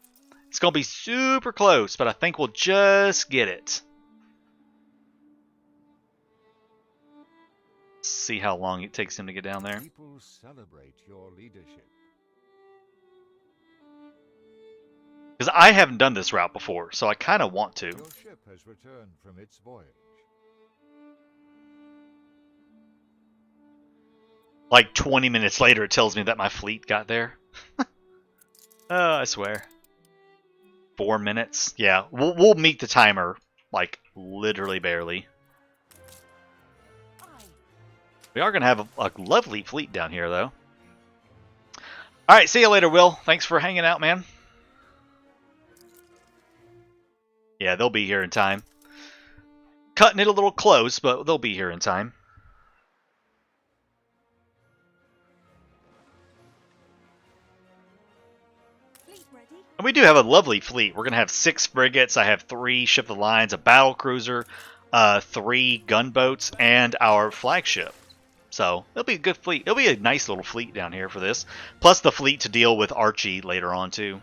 Speaker 1: It's gonna be super close, but I think we'll just get it. See how long it takes him to get down there.
Speaker 5: People celebrate your leadership.
Speaker 1: Because I haven't done this route before, so I kind of want to.
Speaker 5: Your ship has returned from its voyage.
Speaker 1: Like 20 minutes later, it tells me that my fleet got there. Oh, I swear. 4 minutes? Yeah, we'll meet the timer, like, literally barely. We are going to have a lovely fleet down here, though. Alright, see you later, Will. Thanks for hanging out, man. Yeah, they'll be here in time. Cutting it a little close, but they'll be here in time. And we do have a lovely fleet. We're going to have 6 frigates. I have 3 ship of the lines, a battle cruiser, 3 gunboats, and our flagship. So it'll be a good fleet. It'll be a nice little fleet down here for this. Plus the fleet to deal with Archie later on too.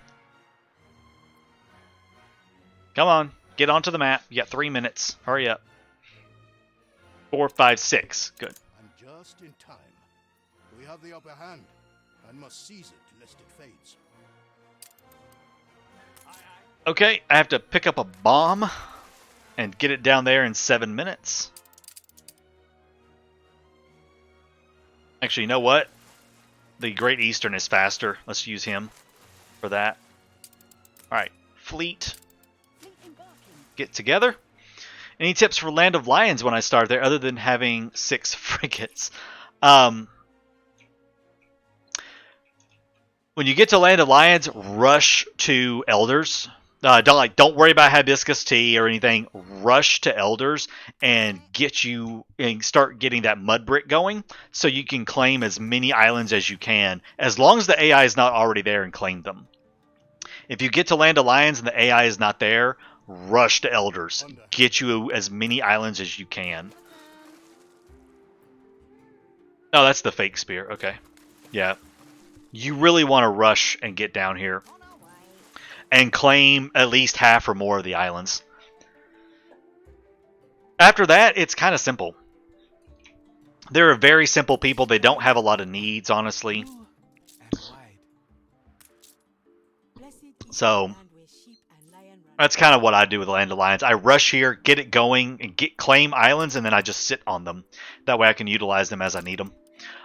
Speaker 1: Come on, get onto the map. You got 3 minutes. Hurry up. 4, 5, 6. Good.
Speaker 3: And just in time. We have the upper hand and must seize it lest it fades.
Speaker 1: Okay, I have to pick up a bomb and get it down there in 7 minutes. Actually, you know what? The Great Eastern is faster. Let's use him for that. Alright, fleet. Get together. Any tips for Land of Lions when I start there other than having 6 frigates? When you get to Land of Lions, rush to Elders. Don't worry about hibiscus tea or anything. Rush to Elders and start getting that mud brick going, so you can claim as many islands as you can, as long as the AI is not already there, and claim them. If you get to Land of Lions and the AI is not there, rush to Elders. Get you as many islands as you can. Oh, that's the fake spear. Okay, yeah. You really want to rush and get down here and claim at least half or more of the islands. After that, it's kind of simple. They're a very simple people. They don't have a lot of needs, honestly. So that's kind of what I do with Land of Lions. I rush here, get it going, and claim islands, and then I just sit on them. That way I can utilize them as I need them.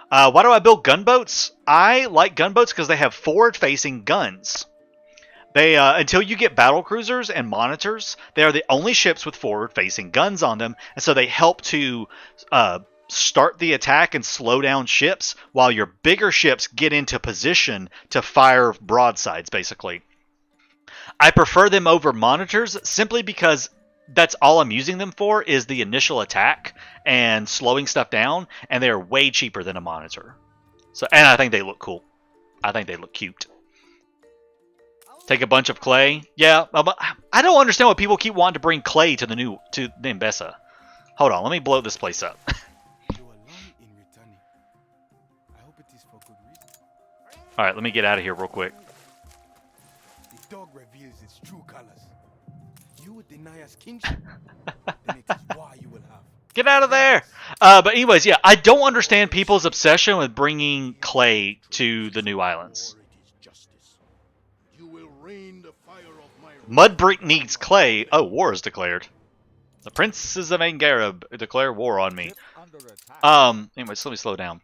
Speaker 1: Why do I build gunboats? I like gunboats because they have forward-facing guns. They until you get battle cruisers and monitors, they are the only ships with forward-facing guns on them, and so they help to start the attack and slow down ships while your bigger ships get into position to fire broadsides, basically. I prefer them over monitors simply because that's all I'm using them for is the initial attack and slowing stuff down, and they're way cheaper than a monitor. So, and I think they look cool. I think they look cute. Take a bunch of clay. Yeah, I don't understand why people keep wanting to bring clay to the Enbesa. Hold on, let me blow this place up. All right, let me get out of here real quick.
Speaker 6: The dog reveals its true colors. You would deny us kingship, then it is why you will have.
Speaker 1: Get out of there! But anyways, yeah, I don't understand people's obsession with bringing clay to the new islands. Mudbrick needs clay. Oh, war is declared. The princes of Angereb declare war on me. Anyways, let me slow down.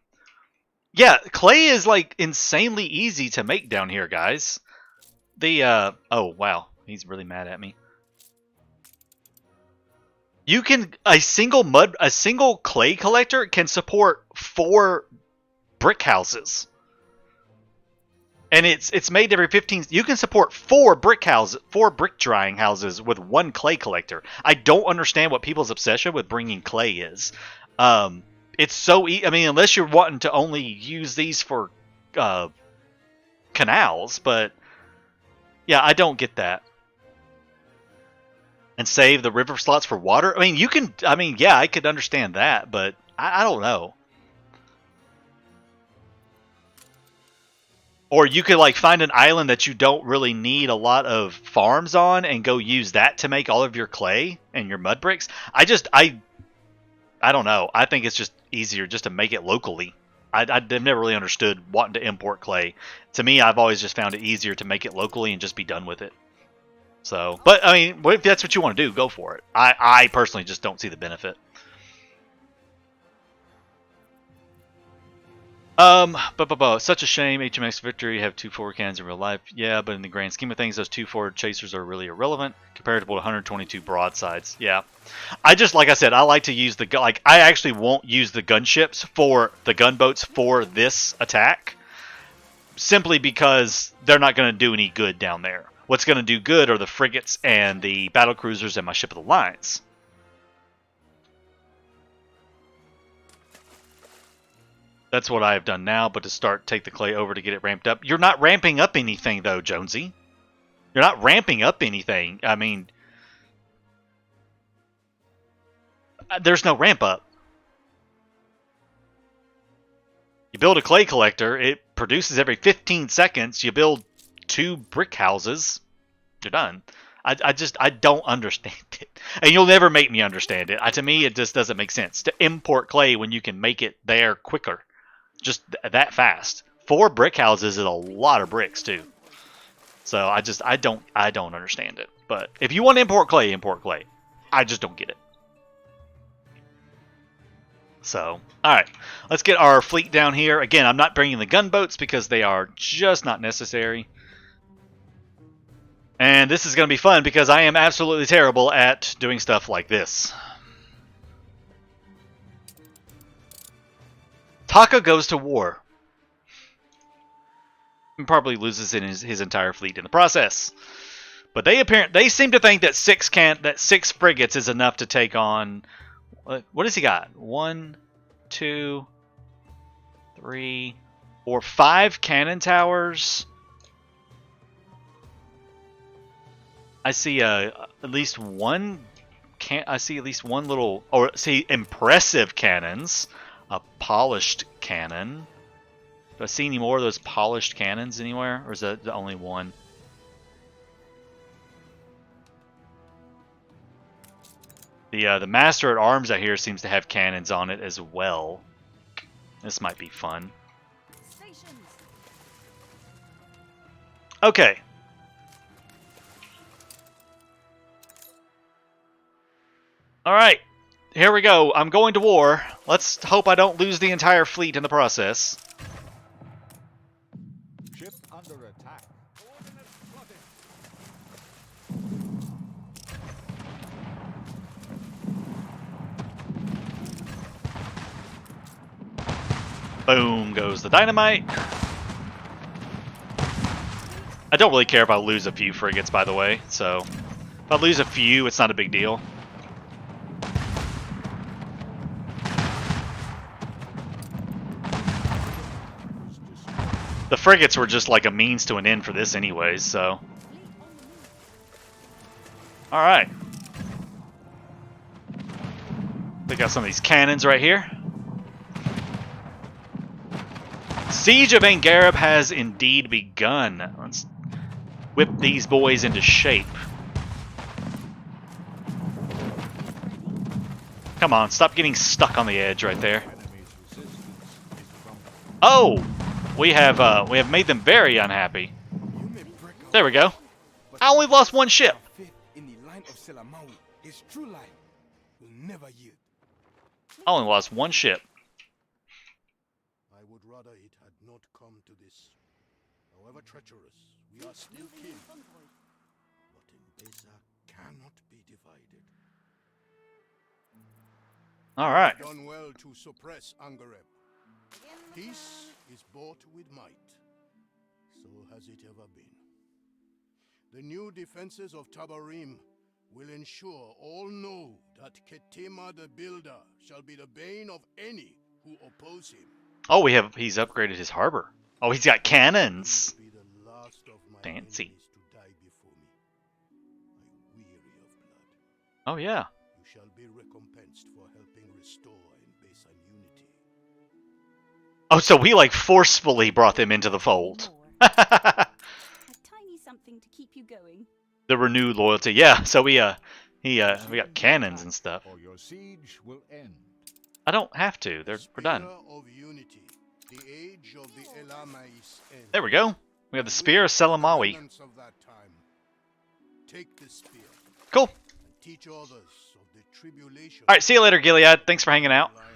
Speaker 1: Yeah, clay is like insanely easy to make down here, guys. Oh wow, he's really mad at me. You can a single clay collector can support 4 brick houses. And it's made every 15. You can support 4 brick drying houses with 1 clay collector. I don't understand what people's obsession with bringing clay is. It's so I mean, unless you're wanting to only use these for canals, but yeah, I don't get that. And save the river slots for water. I mean, you can. I mean, yeah, I could understand that, but I don't know. Or you could like find an island that you don't really need a lot of farms on and go use that to make all of your clay and your mud bricks. I don't know. I think it's just easier just to make it locally. I've never really understood wanting to import clay. To me, I've always just found it easier to make it locally and just be done with it. So, but I mean, if that's what you want to do, go for it. I personally just don't see the benefit. Such a shame. HMX Victory have 2 forward cannons in real life. Yeah, but in the grand scheme of things, those 2 forward chasers are really irrelevant compared to 122 broadsides. Yeah, like I said, I like to use I actually won't use the gunships for the gunboats for this attack, simply because they're not going to do any good down there. What's going to do good are the frigates and the battle cruisers and my ship of the lines. That's what I have done now, but to take the clay over to get it ramped up. You're not ramping up anything, though, Jonesy. You're not ramping up anything. I mean, there's no ramp up. You build a clay collector, it produces every 15 seconds. You build 2 brick houses, you're done. I don't understand it. And you'll never make me understand it. To me, it just doesn't make sense to import clay when you can make it there quicker. Just that fast. 4 brick houses is a lot of bricks too. So I don't understand it. But if you want to import clay, import clay. I just don't get it. So, alright. Let's get our fleet down here. Again, I'm not bringing the gunboats because they are just not necessary. And this is going to be fun because I am absolutely terrible at doing stuff like this. Taka goes to war. And probably loses his entire fleet in the process. But they seem to think that 6 frigates is enough to take on. What has he got? 1, 2, 3, 4, 5 cannon towers. I see at least one. I see at least one little, or see impressive cannons. A polished cannon. Do I see any more of those polished cannons anywhere, or is that the only one? The Master at Arms out here seems to have cannons on it as well. This might be fun. Okay. Alright. Here we go. I'm going to war. Let's hope I don't lose the entire fleet in the process.
Speaker 5: Ship under attack.
Speaker 1: Boom goes the dynamite. I don't really care if I lose a few frigates, by the way. So, if I lose a few, it's not a big deal. The frigates were just like a means to an end for this anyways, so. Alright. They got some of these cannons right here. Siege of Angereb has indeed begun. Let's whip these boys into shape. Come on, stop getting stuck on the edge right there. Oh! We have made them very unhappy. There we go. I only lost 1 ship. I only lost 1 ship.
Speaker 3: I would rather it had not come to this. However treacherous, we are still kin. But Enbesa cannot be divided.
Speaker 1: All right.
Speaker 3: Done well to suppress Angereb. Peace is bought with might. So has it ever been. The new defenses of Tabarim will ensure all know that Ketema the Builder shall be the bane of any who oppose him.
Speaker 1: Oh, he's upgraded his harbor. Oh, he's got cannons.
Speaker 3: Be the last of my
Speaker 1: Fancy.
Speaker 3: enemies to die before me. I weary of blood.
Speaker 1: Oh yeah.
Speaker 3: You shall be recompensed for helping restore Enbesa unity.
Speaker 1: Oh, so we like forcefully brought them into the fold.
Speaker 4: A tiny something to keep you going.
Speaker 1: The renewed loyalty. Yeah, so we got cannons and stuff.
Speaker 5: Or your siege will end.
Speaker 1: I don't have to. We're done.
Speaker 3: Spear of unity. The age of the Elamais ends.
Speaker 1: There we go. We have the Spear of Selamawi.
Speaker 3: Remnants of that time. Take the spear
Speaker 1: Cool.
Speaker 3: and teach others of the tribulation.
Speaker 1: All right, see you later, Gilead. Thanks for hanging out.
Speaker 3: Lions.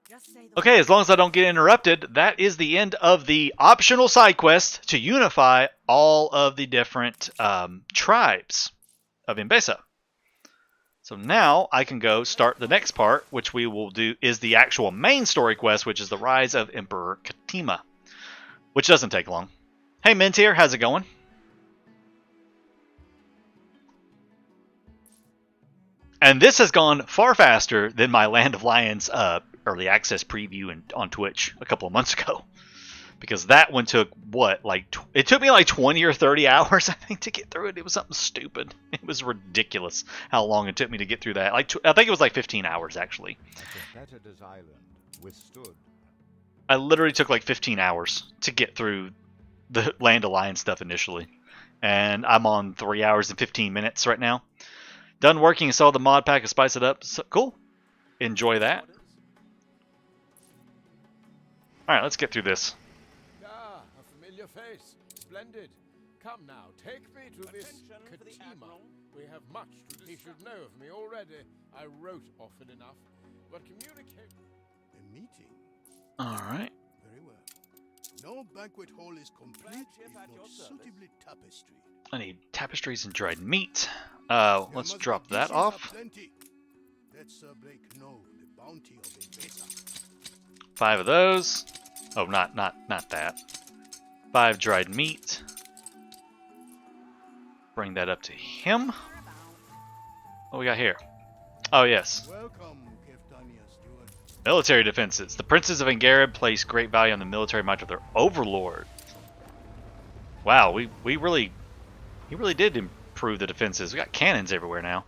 Speaker 4: Just say the
Speaker 1: Okay, as long as I don't get interrupted, that is the end of the optional side quest to unify all of the different tribes of Enbesa. So now I can go start the next part, which we will do is the actual main story quest, which is the Rise of Emperor Ketema, which doesn't take long. Hey, Mintier, how's it going? And this has gone far faster than my Land of Lions early access preview on Twitch a couple of months ago. because that one took what, like it took me like 20 or 30 hours I think to get through it. It was something stupid. It was ridiculous how long it took me to get through that. Like I think it was like 15 hours actually.
Speaker 5: The Competitors' Island withstood.
Speaker 1: I literally took like 15 hours to get through the Land of Lions stuff initially, and I'm on 3 hours and 15 minutes right now. Done working, saw the mod pack to spice it up. So, cool. Enjoy that. Alright, let's get through this.
Speaker 6: Ah, a familiar face. Splendid. Come now, take me to this Katima. We have much to He should know of me already. I wrote often enough. But communicate...
Speaker 3: A meeting?
Speaker 1: Alright.
Speaker 3: Very well. No banquet hall is complete if not suitably tapestried.
Speaker 1: I need tapestries and dried meat. Let's drop that off.
Speaker 3: Let Sir Blake know the bounty of Enbesa.
Speaker 1: 5 of those. Oh, not that. 5 dried meat. Bring that up to him. What we got here? Oh, yes.
Speaker 3: Welcome, Keftania Steward.
Speaker 1: Military defenses. The princes of Angereb place great value on the military might of their overlord. Wow, we really did improve the defenses. We got cannons everywhere now.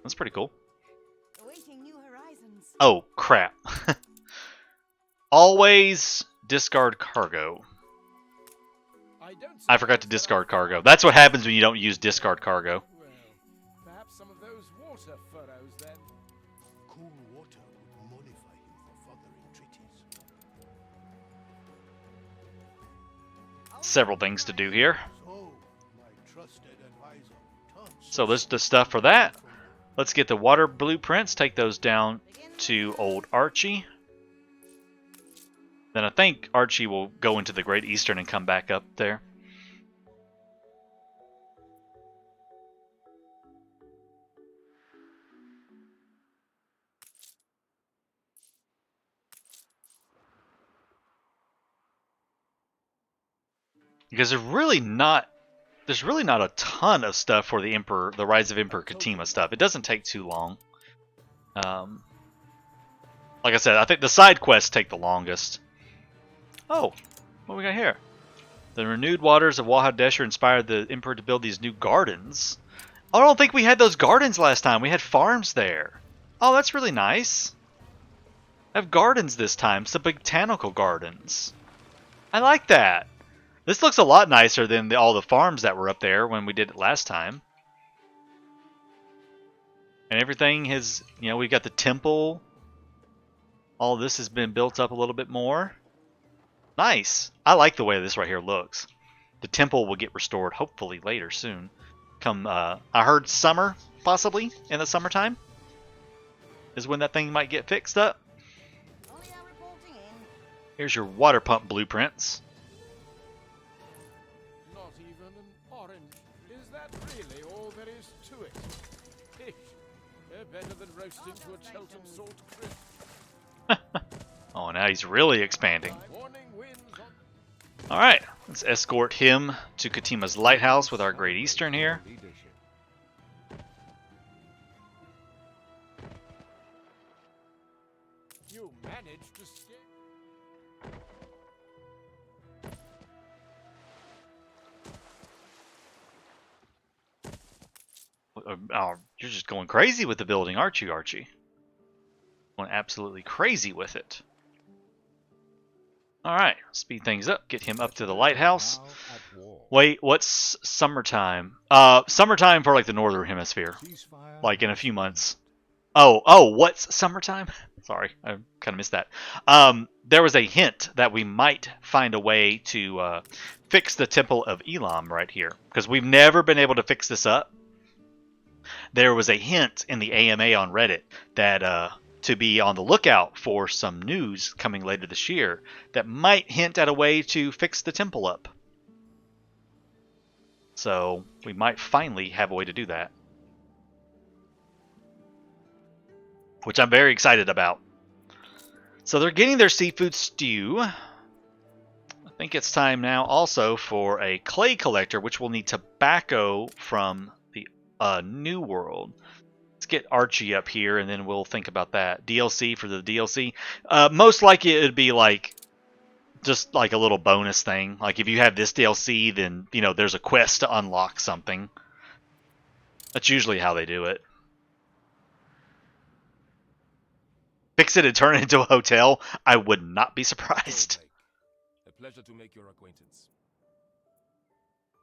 Speaker 1: That's pretty cool.
Speaker 7: Awaiting new horizons.
Speaker 1: Oh, crap. Always discard cargo. I forgot to discard cargo. That's what happens when you don't use discard cargo.
Speaker 6: Well, perhaps some of those water furrows then.
Speaker 3: Cool water would mollify him for further entreaties.
Speaker 1: Several things to do here.
Speaker 3: So, my trusted advisor,
Speaker 1: So there's the stuff for that. Let's get the water blueprints. Take those down to old Archie. Then I think Archie will go into the Great Eastern and come back up there. Because there's really not a ton of stuff for the Emperor, the Rise of Emperor Katima stuff. It doesn't take too long. Like I said, I think the side quests take the longest. Oh, what we got here? The renewed waters of Waha Desher inspired the Emperor to build these new gardens. Oh, I don't think we had those gardens last time. We had farms there. Oh, that's really nice. I have gardens this time, some botanical gardens. I like that. This looks a lot nicer than all the farms that were up there when we did it last time. And everything has, you know, we got the temple. All of this has been built up a little bit more. Nice. I like the way this right here looks. The temple will get restored hopefully later soon. Come, I heard summer, possibly, in the summertime, is when that thing might get fixed up. Here's your water pump blueprints.
Speaker 6: Not even an orange. Is that really all there is to it? Pish. They're better than roasting to a Cheltenham salt crisp.
Speaker 1: Oh, now he's really expanding.
Speaker 6: Warning winds on...
Speaker 1: Alright, let's escort him to Katima's lighthouse with our Great Eastern here.
Speaker 5: Leadership.
Speaker 6: You managed to escape.
Speaker 1: Oh, you're just going crazy with the building, aren't you, Archie? Going absolutely crazy with it. Alright, speed things up, get him up to the lighthouse.
Speaker 5: Now at war.
Speaker 1: Wait, what's summertime? Summertime for like the northern hemisphere.
Speaker 5: Ceasefire
Speaker 1: Like in a few months. Oh, what's summertime? Sorry, I kind of missed that. There was a hint that we might find a way to fix the Temple of Elam right here. Because we've never been able to fix this up. There was a hint in the AMA on Reddit that to be on the lookout for some news coming later this year that might hint at a way to fix the temple up. So we might finally have a way to do that. Which I'm very excited about. So they're getting their seafood stew. I think it's time now also for a clay collector, which will need tobacco from the New World. Let's get Archie up here, and then we'll think about that. DLC for the DLC. Most likely it would be like just like a little bonus thing. Like if you have this DLC, then you know there's a quest to unlock something. That's usually how they do it. Fix it and turn it into a hotel. I would not be surprised.
Speaker 2: A pleasure to make your acquaintance.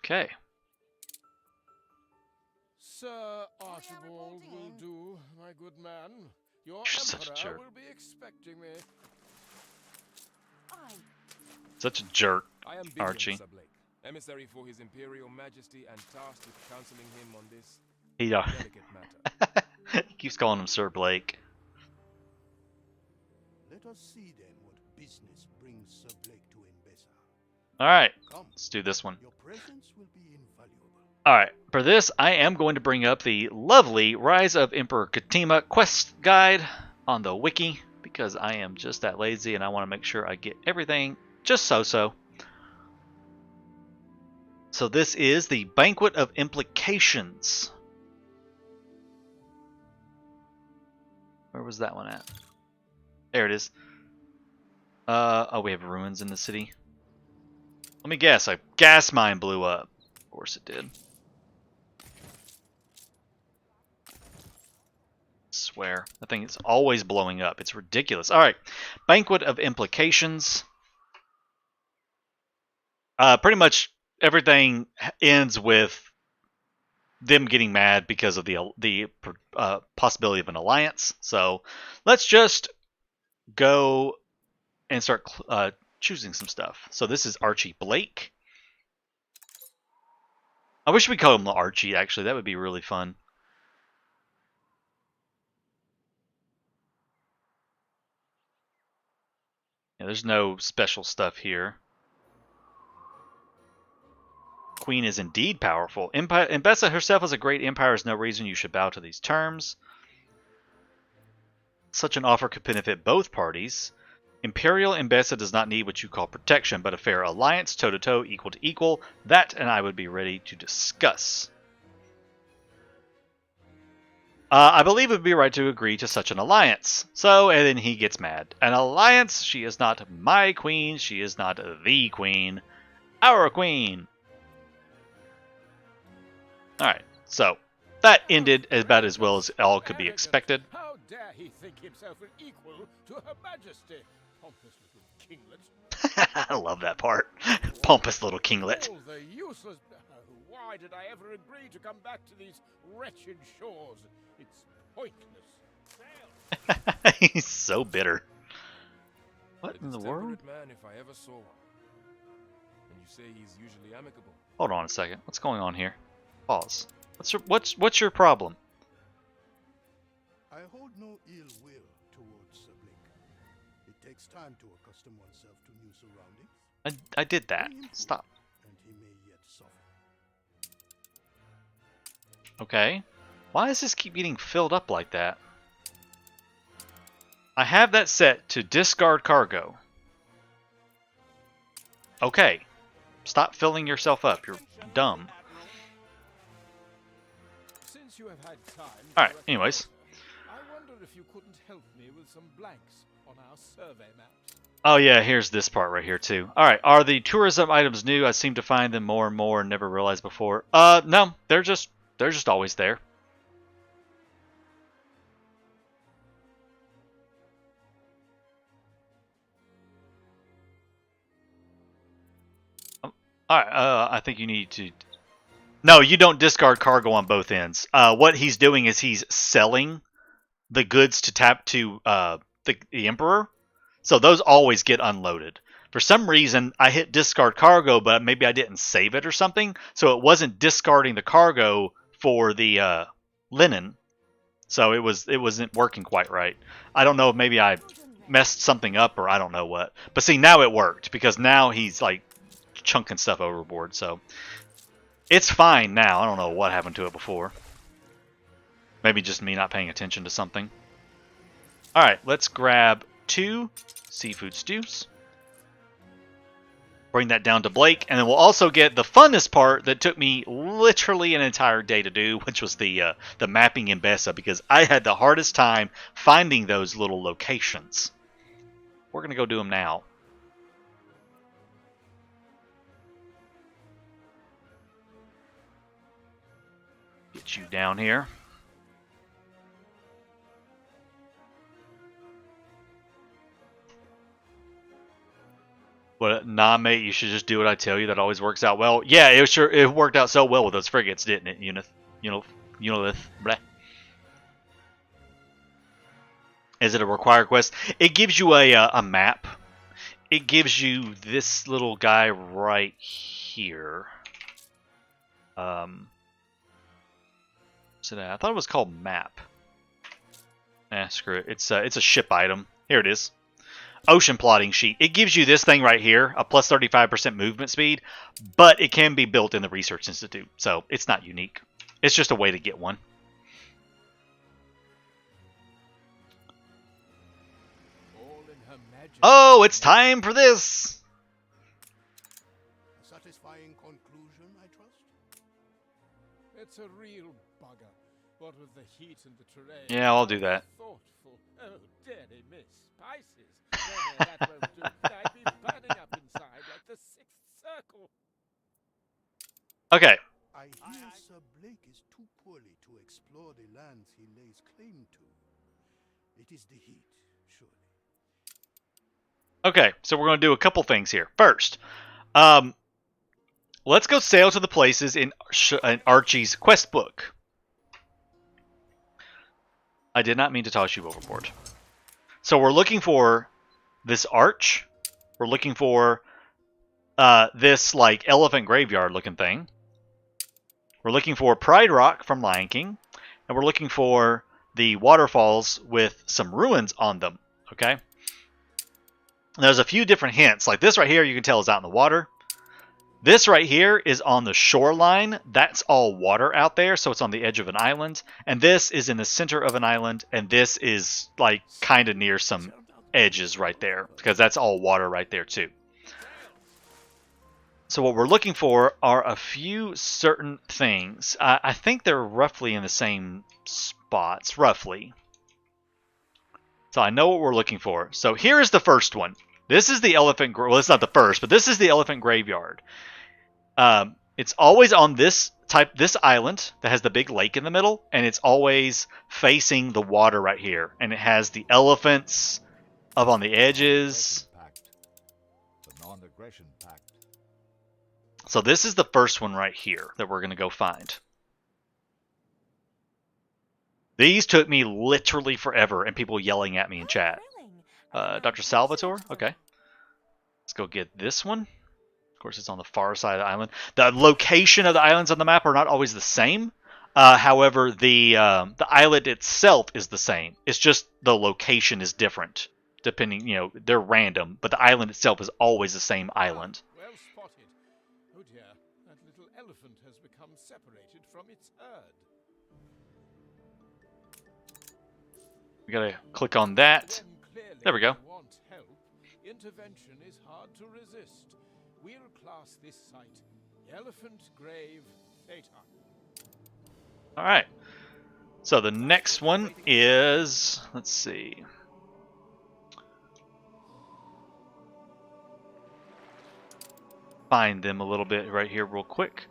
Speaker 1: Okay.
Speaker 6: Sir Archibald will do, my good man. Your
Speaker 1: You're such a
Speaker 6: emperor
Speaker 1: jerk.
Speaker 6: will be expecting me.
Speaker 1: Such a jerk,
Speaker 2: I am
Speaker 1: Archie.
Speaker 2: Sir Blake, emissary for His Imperial Majesty and tasked with counseling him on this
Speaker 1: He,
Speaker 2: delicate matter.
Speaker 1: he keeps calling him Sir Blake.
Speaker 3: Let us see then what business brings Sir Blake to Enbesa.
Speaker 1: Alright,
Speaker 3: Come,
Speaker 1: let's do this one.
Speaker 3: your presence will be invaluable.
Speaker 1: Alright, for this, I am going to bring up the lovely Rise of Emperor Katima quest guide on the wiki, because I am just that lazy and I want to make sure I get everything just so. So this is the Banquet of Implications. Where was that one at? There it is. Oh, we have ruins in the city. Let me guess, a gas mine blew up. Of course it did. Swear, that thing is always blowing up. It's ridiculous. Alright, Banquet of Implications. Pretty much everything ends with them getting mad because of the possibility of an alliance. So let's just go and start choosing some stuff. So this is Archie Blake. I wish we called him Archie, actually. That would be really fun. Yeah, there's no special stuff here. Queen is indeed powerful. Enbesa herself as a great empire is no reason you should bow to these terms. Such an offer could benefit both parties. Imperial Enbesa does not need what you call protection, but a fair alliance, toe-to-toe, equal to equal. That and I would be ready to discuss. I believe it would be right to agree to such an alliance. So, and then he gets mad. An alliance? She is not my queen. She is not the queen. Our queen. Alright, so that ended about as well as all could be expected.
Speaker 6: How dare he think himself an equal to Her Majesty? Pompous little kinglet.
Speaker 1: I love that part. Pompous little kinglet.
Speaker 6: All the useless... Why did I ever agree to come back to these wretched shores? It's pointless.
Speaker 1: He's so bitter. What in the world?
Speaker 2: Man, if I ever saw one. And you say he's usually amicable.
Speaker 1: Hold on a second. What's going on here? Pause. What's your problem?
Speaker 3: I hold no ill will towards Sir Blake. It takes time to accustom oneself to new surroundings.
Speaker 1: I did that. Stop.
Speaker 3: And he may yet suffer.
Speaker 1: Okay. Why does this keep getting filled up like that? I have that set to discard cargo. Okay. Stop filling yourself up. You're dumb.
Speaker 6: Since you have had time.
Speaker 1: Alright, anyways.
Speaker 6: I wondered if you couldn't help me with some blanks on our survey maps.
Speaker 1: Oh yeah, here's this part right here too. Alright, are the tourism items new? I seem to find them more and more and never realized before. No, they're just always there. Alright, I think you need to... No, you don't discard cargo on both ends. What he's doing is he's selling the goods to the Emperor. So those always get unloaded. For some reason, I hit discard cargo, but maybe I didn't save it or something. So it wasn't discarding the cargo for the linen. So it wasn't working quite right. I don't know if maybe I messed something up or I don't know what. But see, now it worked because now he's like chunking stuff overboard. So it's fine now. I don't know what happened to it before. Maybe just me not paying attention to something. Alright, let's grab 2 seafood stews. Bring that down to Blake, and then we'll also get the funnest part that took me literally an entire day to do, which was the mapping in Enbesa, because I had the hardest time finding those little locations. We're going to go do them now. get you down here. But nah, mate, you should just do what I tell you. That always works out well. Yeah, it worked out so well with those frigates, didn't it, Unith? Unith, blah. Is it a required quest? It gives you a map. It gives you this little guy right here. So I thought it was called map. Screw it. It's a ship item. Here it is. Ocean plotting sheet. It gives you this thing right here, a plus 35% movement speed, but it can be built in the Research Institute, so it's not unique. It's just a way to get one. Oh, it's time for this!
Speaker 3: A satisfying conclusion, I trust?
Speaker 6: It's a real bugger. What with the heat and the terrain.
Speaker 1: Yeah, I'll do that.
Speaker 6: Thoughtful. Oh, dearie miss. Spices. No, that won't do. I'd be burning up inside like the Sixth Circle.
Speaker 1: Okay.
Speaker 3: I hear Sir Blake is too poorly to explore the lands he lays claim to. It is the heat, surely.
Speaker 1: Okay, so we're going to do a couple things here. First, let's go sail to the places in Archie's quest book. I did not mean to toss you overboard. So we're looking for this arch. We're looking for this like elephant graveyard looking thing. We're looking for Pride Rock from Lion King. And we're looking for the waterfalls with some ruins on them. Okay? There's a few different hints. Like this right here, you can tell is out in the water. This right here is on the shoreline. That's all water out there, so it's on the edge of an island. And this is in the center of an island, and this is like kind of near some edges right there, because that's all water right there too. So what we're looking for are a few certain things. I think they're roughly in the same spots, roughly. So I know what we're looking for. So here is the first one. This is the elephant. Well, it's not the first, but this is the elephant graveyard. It's always on this island that has the big lake in the middle, and it's always facing the water right here. And it has the elephants up on the edges.
Speaker 5: The non-aggression pact.
Speaker 1: So this is the first one right here that we're going to go find. These took me literally forever, and people yelling at me in chat. Dr. Salvatore? Okay. Let's go get this one. Of course, it's on the far side of the island. The location of the islands on the map are not always the same. However, the island itself is the same. It's just the location is different. Depending, they're random, but the island itself is always the same island.
Speaker 6: Well spotted. Oh dear, that little elephant has become separated from its herd.
Speaker 1: We gotta click on that. There we go.
Speaker 6: Want help? Intervention is hard to resist. We'll class this site Elephant Grave Theta.
Speaker 1: All right. So the next one is, let's see. Find them a little bit right here real quick.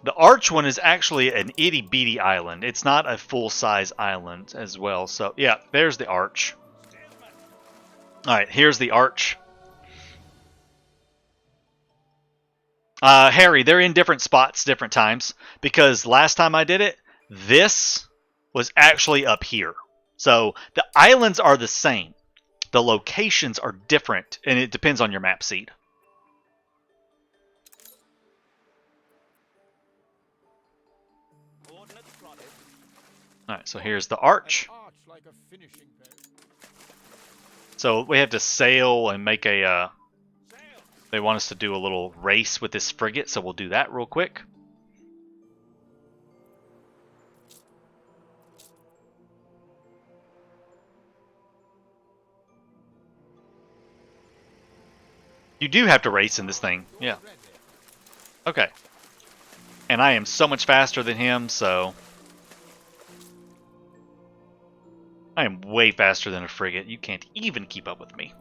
Speaker 1: The arch one is actually an itty-bitty island. It's not a full-size island as well. So, yeah, there's the arch. Alright, here's the arch. Harry, they're in different spots, different times. Because last time I did it, this was actually up here. So, the islands are the same. The locations are different, and it depends on your map seed. Alright, so here's the arch. So we have to sail and make a... they want us to do a little race with this frigate, so we'll do that real quick. You do have to race in this thing, yeah. Okay. And I am so much faster than him, so... I am way faster than a frigate. You can't even keep up with me.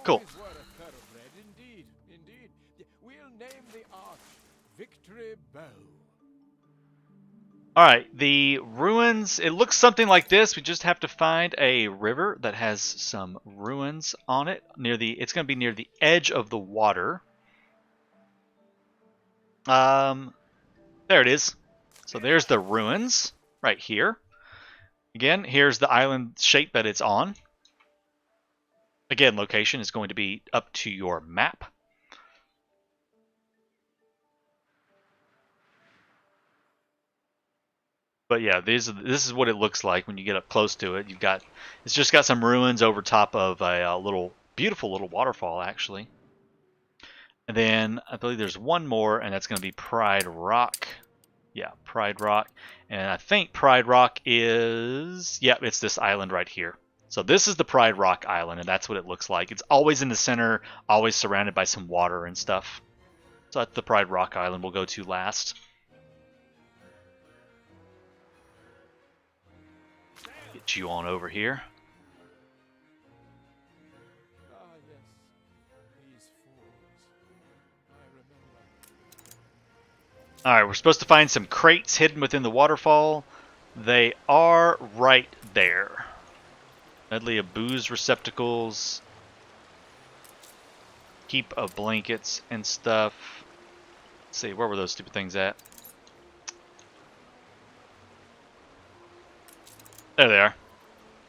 Speaker 1: Cool.
Speaker 6: always were a thoroughbred, indeed, indeed. We'll name the arch Victory Bow.
Speaker 1: Alright, the ruins, it looks something like this. We just have to find a river that has some ruins on it. It's going to be near the edge of the water. There it is. So there's the ruins right here. Again, here's the island shape that it's on. Again, location is going to be up to your map. But yeah, this is what it looks like when you get up close to it. It's just got some ruins over top of a beautiful little waterfall, actually. And then I believe there's one more, and that's going to be Pride Rock. Yeah, Pride Rock. And I think Pride Rock is... yeah, it's this island right here. So this is the Pride Rock Island, and that's what it looks like. It's always in the center, always surrounded by some water and stuff. So that's the Pride Rock Island we'll go to last. Get you on over here.
Speaker 6: Ah, yes. These fools. I remember.
Speaker 1: Alright, we're supposed to find some crates hidden within the waterfall. They are right there. Medley of booze receptacles. Heap of blankets and stuff. Let's see, where were those stupid things at? There they are.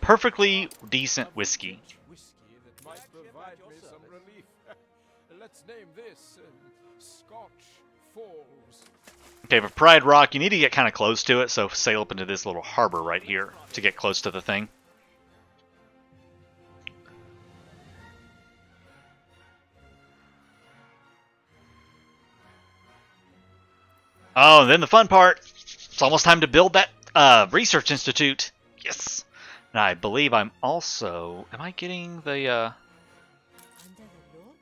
Speaker 1: Perfectly decent whiskey.
Speaker 6: Whiskey that might provide me some relief. Let's name this Scotch Falls.
Speaker 1: Okay, for Pride Rock, you need to get kind of close to it, so sail up into this little harbor right here to get close to the thing. Oh, and then the fun part. It's almost time to build that research institute. Yes. And I believe I'm also... am I getting the...
Speaker 9: Under the Lord,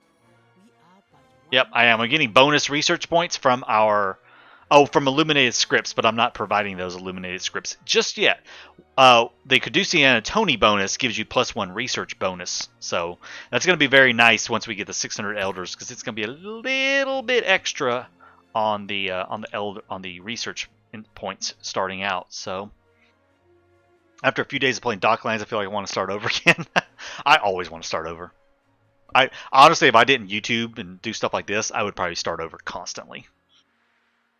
Speaker 9: we are but one.
Speaker 1: Yep, I am. I'm getting bonus research points from our... oh, from illuminated scripts, but I'm not providing those illuminated scripts just yet. The Kidusi Anitoni bonus gives you +1 research bonus. So that's going to be very nice once we get the 600 elders, because it's going to be a little bit extra on the research points starting out. So after a few days of playing Docklands, I feel like I want to start over again. I always want to start over. I honestly, if I didn't YouTube and do stuff like this, I would probably start over constantly.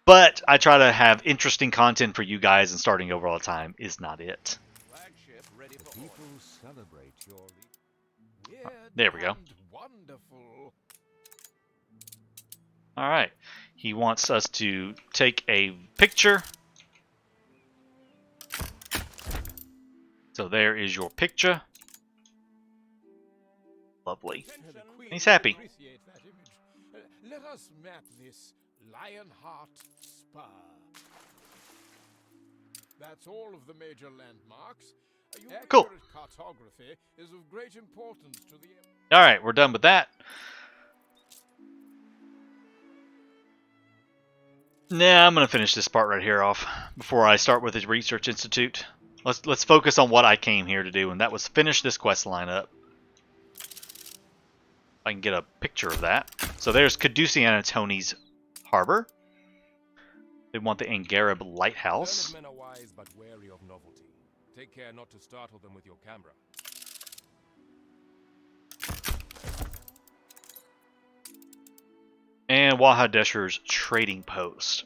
Speaker 1: But I try to have interesting content for you guys, and starting over all the time is not it.
Speaker 2: Flagship ready for
Speaker 5: People
Speaker 2: order.
Speaker 5: celebrate your lead.
Speaker 6: Weird
Speaker 1: There we go.
Speaker 6: and wonderful.
Speaker 1: All right. He wants us to take a picture. So there is your picture. Lovely.
Speaker 6: The Queen
Speaker 1: He's happy.
Speaker 6: will appreciate that image. Let us map this Lionheart Spur. That's all of the major landmarks.
Speaker 1: Cool.
Speaker 6: Accurate cartography is of great importance to the...
Speaker 1: All right, we're done with that. Nah, I'm gonna finish this part right here off before I start with his research institute. Let's focus on what I came here to do, and that was finish this quest line up. I can get a picture of that. So there's Kidusi Anitoni's harbor. They want the Angereb lighthouse.
Speaker 2: Learned men are wise but wary of novelty. Take care not to startle them with your camera.
Speaker 1: And Waha Desher's trading post.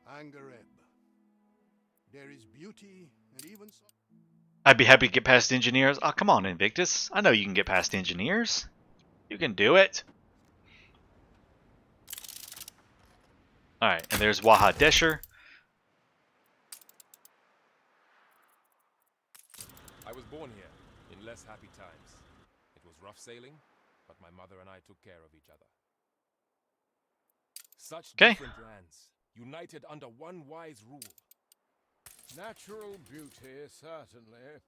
Speaker 3: Angereb. There is beauty and even some...
Speaker 1: I'd be happy to get past engineers. Oh, come on, Invictus. I know you can get past engineers. You can do it. Alright, and there's Waha Desher.
Speaker 2: I was born here, in less happy times. It was rough sailing, but my mother and I took care of each other. Such different lands, united under one wise rule.
Speaker 6: Natural beauty, certainly.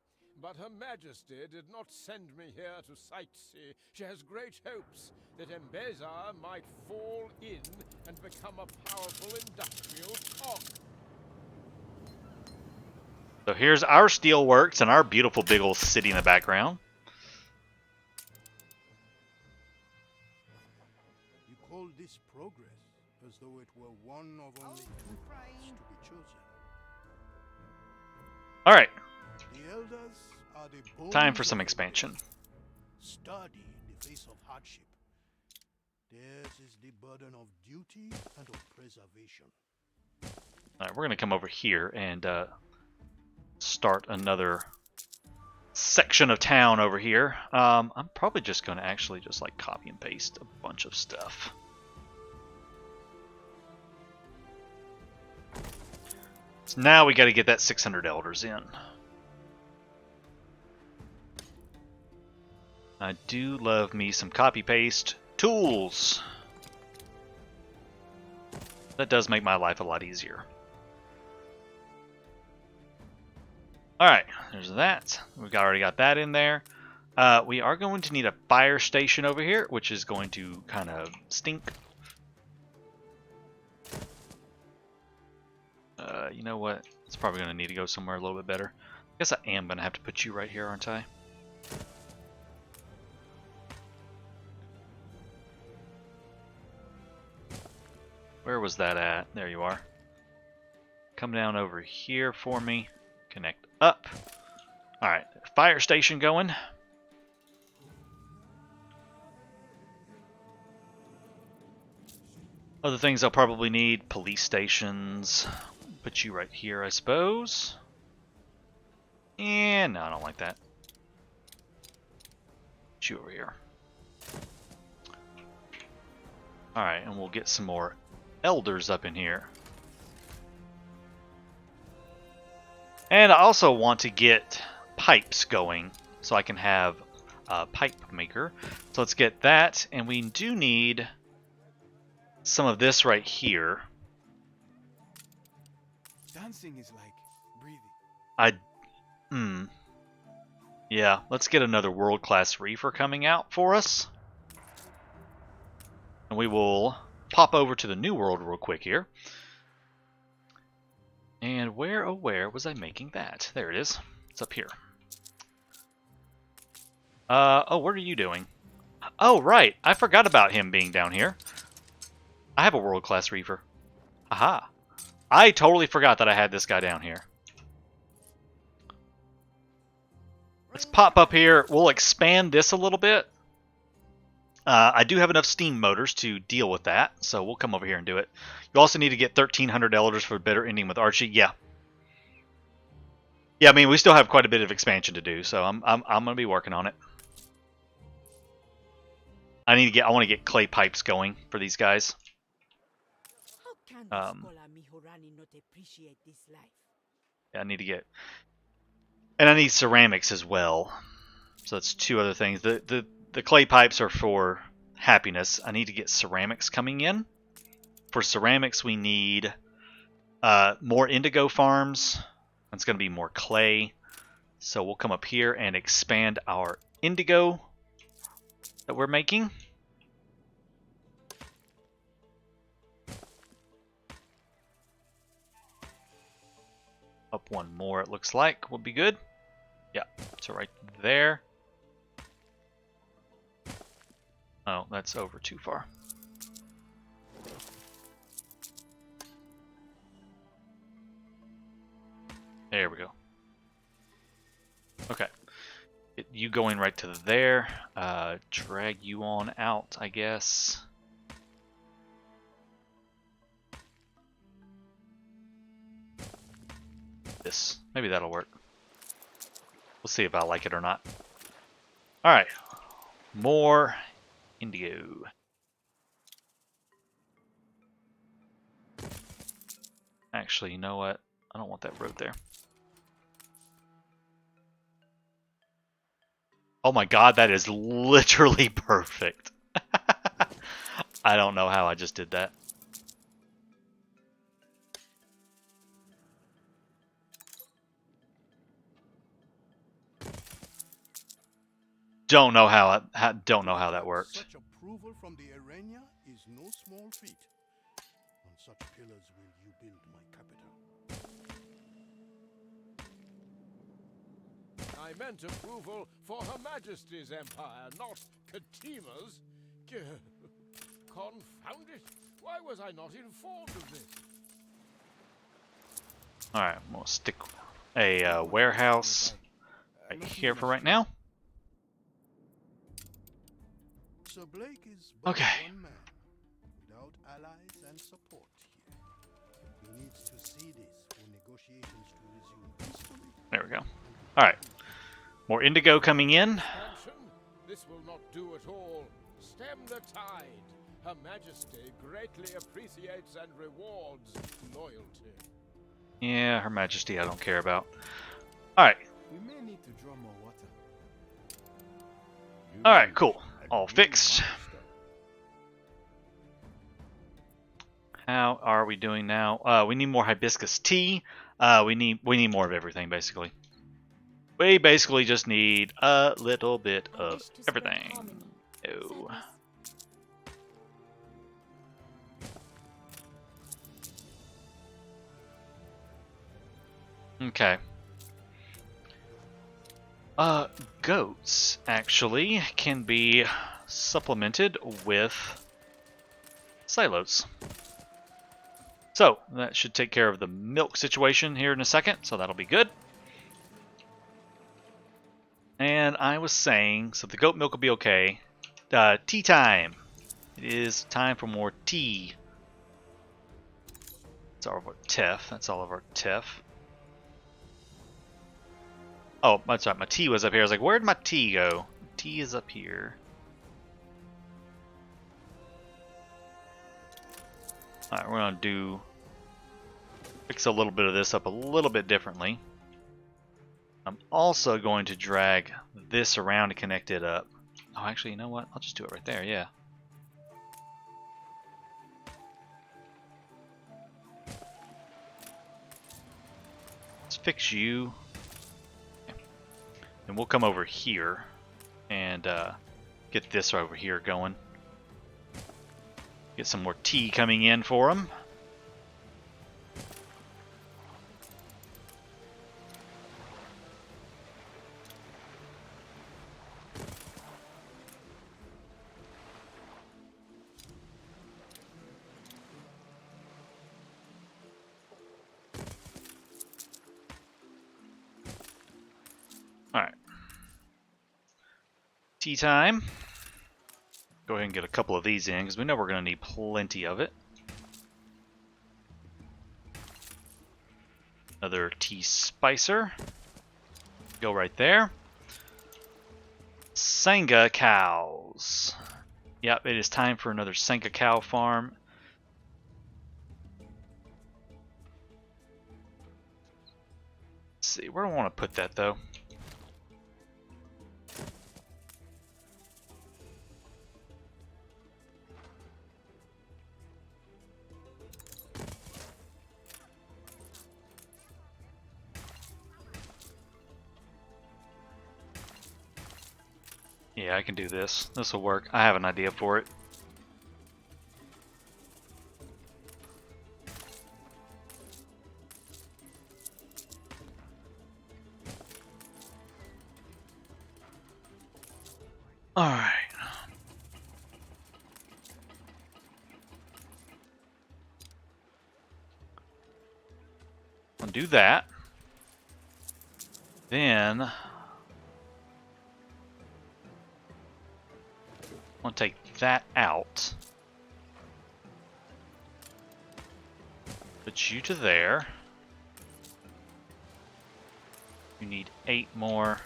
Speaker 6: But Her Majesty did not send me here to sightsee. She has great hopes that Enbesa might fall in and become a powerful industrial cog.
Speaker 1: So here's our steelworks and our beautiful big old city in the background.
Speaker 3: progress, as though it were one of only two paths to be chosen.
Speaker 1: All right,
Speaker 3: The elders are the bones
Speaker 1: time for
Speaker 3: of
Speaker 1: some
Speaker 3: the
Speaker 1: expansion.
Speaker 3: village, sturdy in the face of hardship. Theirs is the burden of duty and of preservation.
Speaker 1: All right, we're gonna come over here and start another section of town over here. I'm probably just gonna actually just like copy and paste a bunch of stuff. So now we got to get that 600 elders in. I do love me some copy paste tools. That does make my life a lot easier. Alright, there's that. We've already got that in there. We are going to need a fire station over here, which is going to kind of stink. You know what? It's probably going to need to go somewhere a little bit better. I guess I am going to have to put you right here, aren't I? Where was that at? There you are. Come down over here for me. Connect up. Alright, fire station going. Other things I'll probably need, police stations. Put you right here, I suppose. And no, I don't like that. Put you over here. Alright, and we'll get some more elders up in here. And I also want to get pipes going so I can have a pipe maker. So let's get that, and we do need some of this right here.
Speaker 8: Dancing is like breathing.
Speaker 1: Yeah, let's get another world-class reefer coming out for us. And we will pop over to the new world real quick here. And where, oh where was I making that? There it is. It's up here. Oh, what are you doing? Oh, right. I forgot about him being down here. I have a world-class reefer. Aha. I totally forgot that I had this guy down here. Let's pop up here. We'll expand this a little bit. I do have enough steam motors to deal with that, so we'll come over here and do it. You also need to get 1,300 elders for a better ending with Archie. Yeah. Yeah, I mean, we still have quite a bit of expansion to do, so I'm gonna be working on it. I want to get clay pipes going for these guys.
Speaker 9: How can the scholar Mihorani not appreciate this life?
Speaker 1: Yeah, I need to get, and I need ceramics as well. So that's two other things. The clay pipes are for happiness. I need to get ceramics coming in. For ceramics, we need more indigo farms. That's going to be more clay. So we'll come up here and expand our indigo that we're making. Up one more, it looks like, will be good. Yeah, so right there. Oh, that's over too far. There we go. Okay. Get you going right to there. Drag you on out, I guess. This. Maybe that'll work. We'll see if I like it or not. Alright. More indigo. Actually, you know what? I don't want that road there. Oh my god, that is literally perfect. I don't know how I just did that. Don't know how that worked.
Speaker 3: Such approval from the Arena is no small feat. On such pillars will you build my capital.
Speaker 6: I meant approval for Her Majesty's empire, not Katima's. Confound it. Why was I not informed of this?
Speaker 1: Alright, we'll stick a warehouse right here for right now.
Speaker 3: Sir Blake is but
Speaker 1: Okay.
Speaker 3: one man, without allies and support here. He needs to see this for negotiations to resume peacefully.
Speaker 1: There we go. Alright. More indigo coming in.
Speaker 6: Expansion? This will not do at all. Stem the tide. Her Majesty greatly appreciates and rewards loyalty.
Speaker 1: Yeah, Her Majesty I don't care about. Alright.
Speaker 8: We may need to draw more water.
Speaker 1: Alright, cool. All fixed. How are we doing now? We need more hibiscus tea. We need more of everything, basically. We basically just need a little bit of everything. Oh. Okay. Goats actually can be supplemented with silos. So that should take care of the milk situation here in a second, so that'll be good. And I was saying, so the goat milk will be okay. Tea time. It is time for more tea. That's all of our teff. That's all of our teff. Oh, that's right. My tea was up here. I was like, where'd my tea go? Tea is up here. Alright, we're gonna fix a little bit of this up a little bit differently. I'm also going to drag this around to connect it up. Oh, actually, you know what? I'll just do it right there, yeah. Let's fix you. And we'll come over here and get this over here going. Get some more tea coming in for them. Alright. Tea time. Go ahead and get a couple of these in, because we know we're going to need plenty of it. Another tea spicer. Go right there. Sanga cows. Yep, it is time for another Sanga cow farm. Let's see, where do I want to put that though? Yeah, I can do this. This will work. I have an idea for it. Alright. I'll do that. Then I'll take that out. Put you to there. You need 8 more.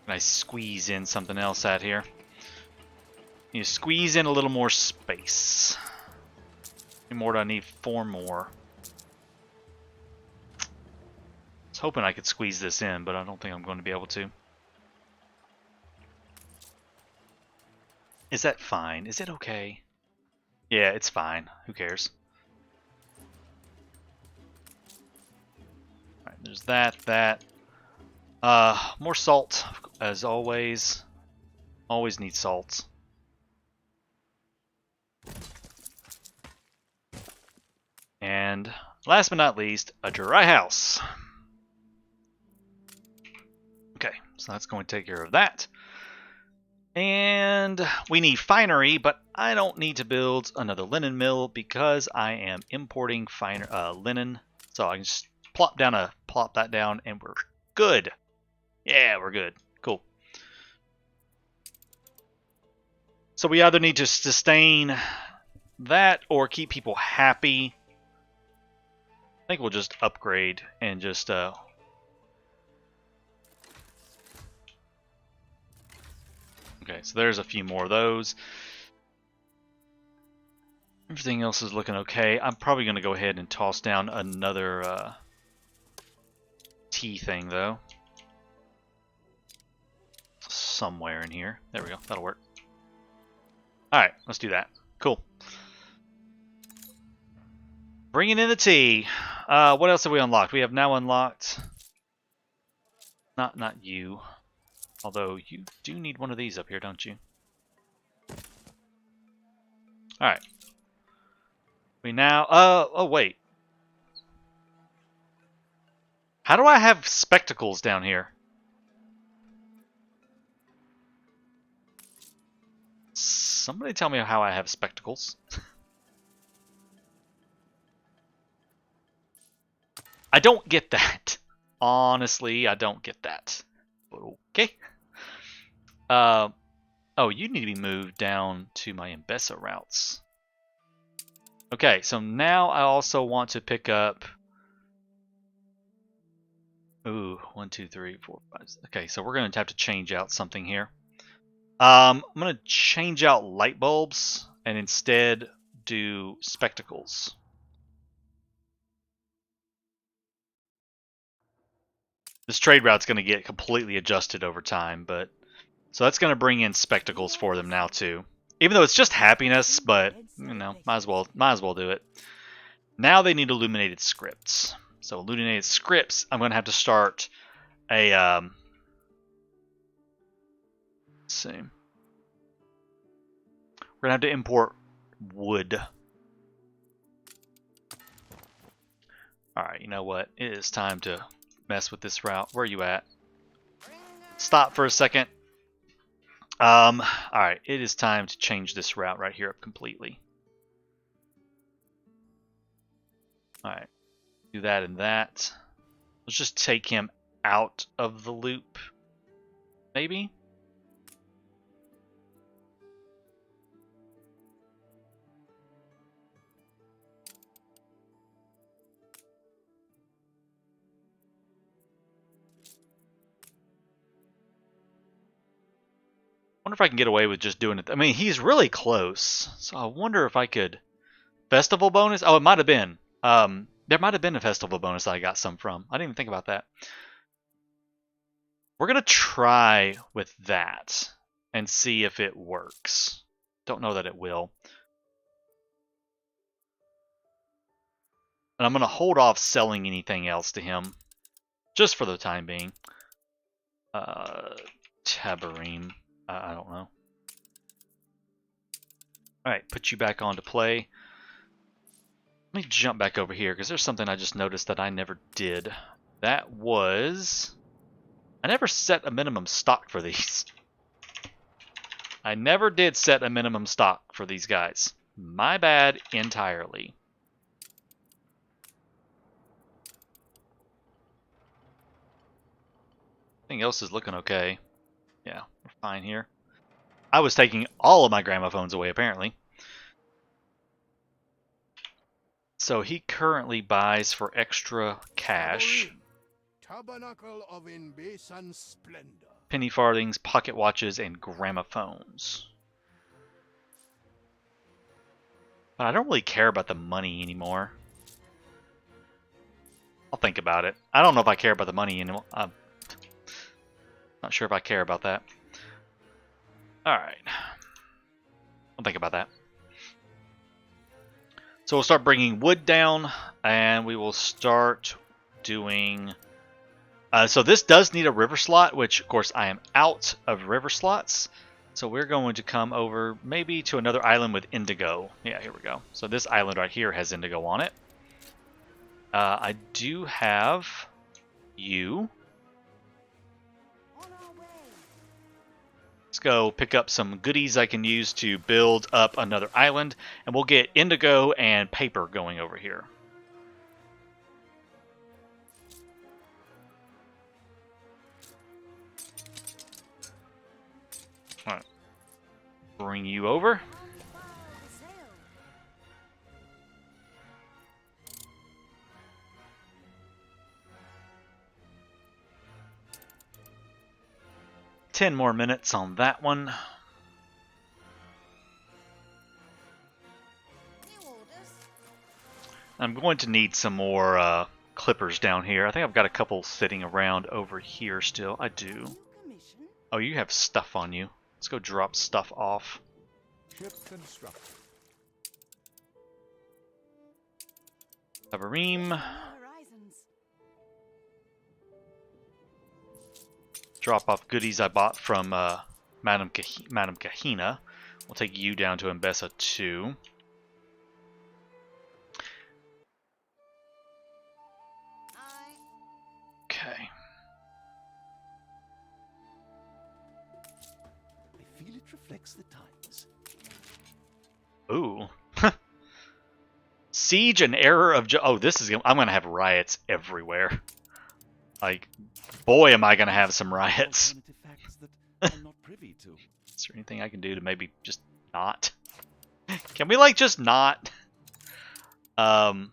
Speaker 1: Can I squeeze in something else out here? You squeeze in a little more space. How many more do I need? 4 more. I was hoping I could squeeze this in, but I don't think I'm going to be able to. Is that fine? Is it okay? Yeah, it's fine. Who cares? Alright, there's that. More salt, as always. Always need salt. And last but not least, a dry house. Okay, so that's going to take care of that. And we need finery, but I don't need to build another linen mill because I am importing linen. So I can just plop that down, and we're good. Yeah, we're good. Cool. So we either need to sustain that or keep people happy. I think we'll just upgrade and just okay, so there's a few more of those. Everything else is looking okay. I'm probably going to go ahead and toss down another tea thing, though. Somewhere in here. There we go. That'll work. Alright, let's do that. Cool. Bringing in the tea. What else have we unlocked? We have now unlocked... Not you. Although, you do need one of these up here, don't you? Alright. We now... oh, wait. How do I have spectacles down here? Somebody tell me how I have spectacles. I don't get that. Honestly, I don't get that. Okay. Oh, you need to be moved down to my Enbesa routes. Okay, so now I also want to pick up... Ooh, 1, 2, 3, 4, 5. Okay, so we're going to have to change out something here. I'm going to change out light bulbs and instead do spectacles. This trade route's going to get completely adjusted over time, but so that's going to bring in spectacles for them now too. Even though it's just happiness, but you know, might as well do it. Now they need illuminated scripts. So illuminated scripts, I'm going to have to start a let's see. We're going to have to import wood. Alright, you know what? It is time to mess with this route. Where are you at? Stop for a second. Alright, it is time to change this route right here up completely. Alright, do that and that. Let's just take him out of the loop. Maybe? I wonder if I can get away with just doing it. I mean, he's really close, so I wonder if I could... Festival bonus? Oh, it might have been. There might have been a festival bonus that I got some from. I didn't even think about that. We're going to try with that and see if it works. Don't know that it will. And I'm going to hold off selling anything else to him, just for the time being. Tabarim. I don't know. Alright, put you back on to play. Let me jump back over here, because there's something I just noticed that I never did. That was... I never set a minimum stock for these. I never did set a minimum stock for these guys. My bad entirely. Everything else is looking okay. Yeah, we're fine here. I was taking all of my gramophones away, apparently. So he currently buys for extra cash.
Speaker 3: Tabernacle of Enbesan splendor.
Speaker 1: Penny farthings, pocket watches, and gramophones. But I don't really care about the money anymore. I'll think about it. I don't know if I care about the money anymore. I'm not sure if I care about that. Alright. I'll think about that. So we'll start bringing wood down, and we will start doing... so this does need a river slot, which, of course, I am out of river slots. So we're going to come over maybe to another island with indigo. Yeah, here we go. So this island right here has indigo on it. I do have you. Let's go pick up some goodies I can use to build up another island, and we'll get indigo and paper going over here. All right. Bring you over. 10 more minutes on that one. I'm going to need some more clippers down here. I think I've got a couple sitting around over here still. I do. Oh, you have stuff on you. Let's go drop stuff off.
Speaker 5: Ship constructed.
Speaker 1: Tabarim. Drop off goodies I bought from Madame Kahina. We'll take you down to Enbesa too. Okay.
Speaker 5: I feel it reflects the times.
Speaker 1: Ooh. Siege and error of oh, this is I'm gonna have riots everywhere. Like, boy, am I gonna have some riots.
Speaker 5: That I'm not privy to.
Speaker 1: Is there anything I can do to maybe just not? Can we like just not? I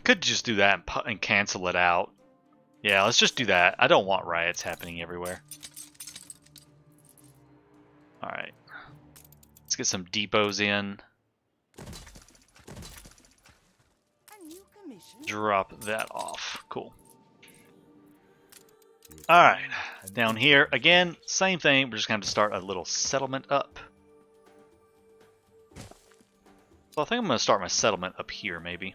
Speaker 1: could just do that and cancel it out. Yeah, let's just do that. I don't want riots happening everywhere. Alright. Let's get some depots in. Drop that off. Cool. Alright. Down here, again, same thing. We're just going to start a little settlement up. So I think I'm going to start my settlement up here, maybe.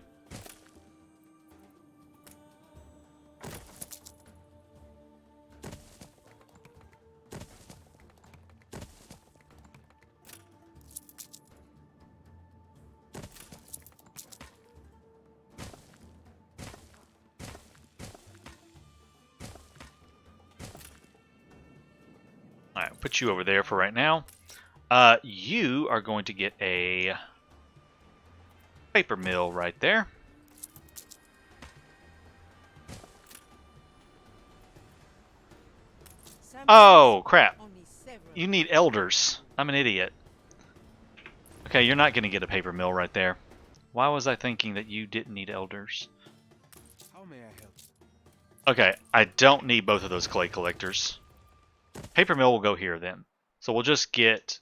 Speaker 1: Alright, put you over there for right now. You are going to get a paper mill right there. Oh, crap. You need elders. I'm an idiot. Okay, you're not going to get a paper mill right there. Why was I thinking that you didn't need elders?
Speaker 8: How may I help?
Speaker 1: Okay, I don't need both of those clay collectors. Paper mill will go here then. So we'll just get...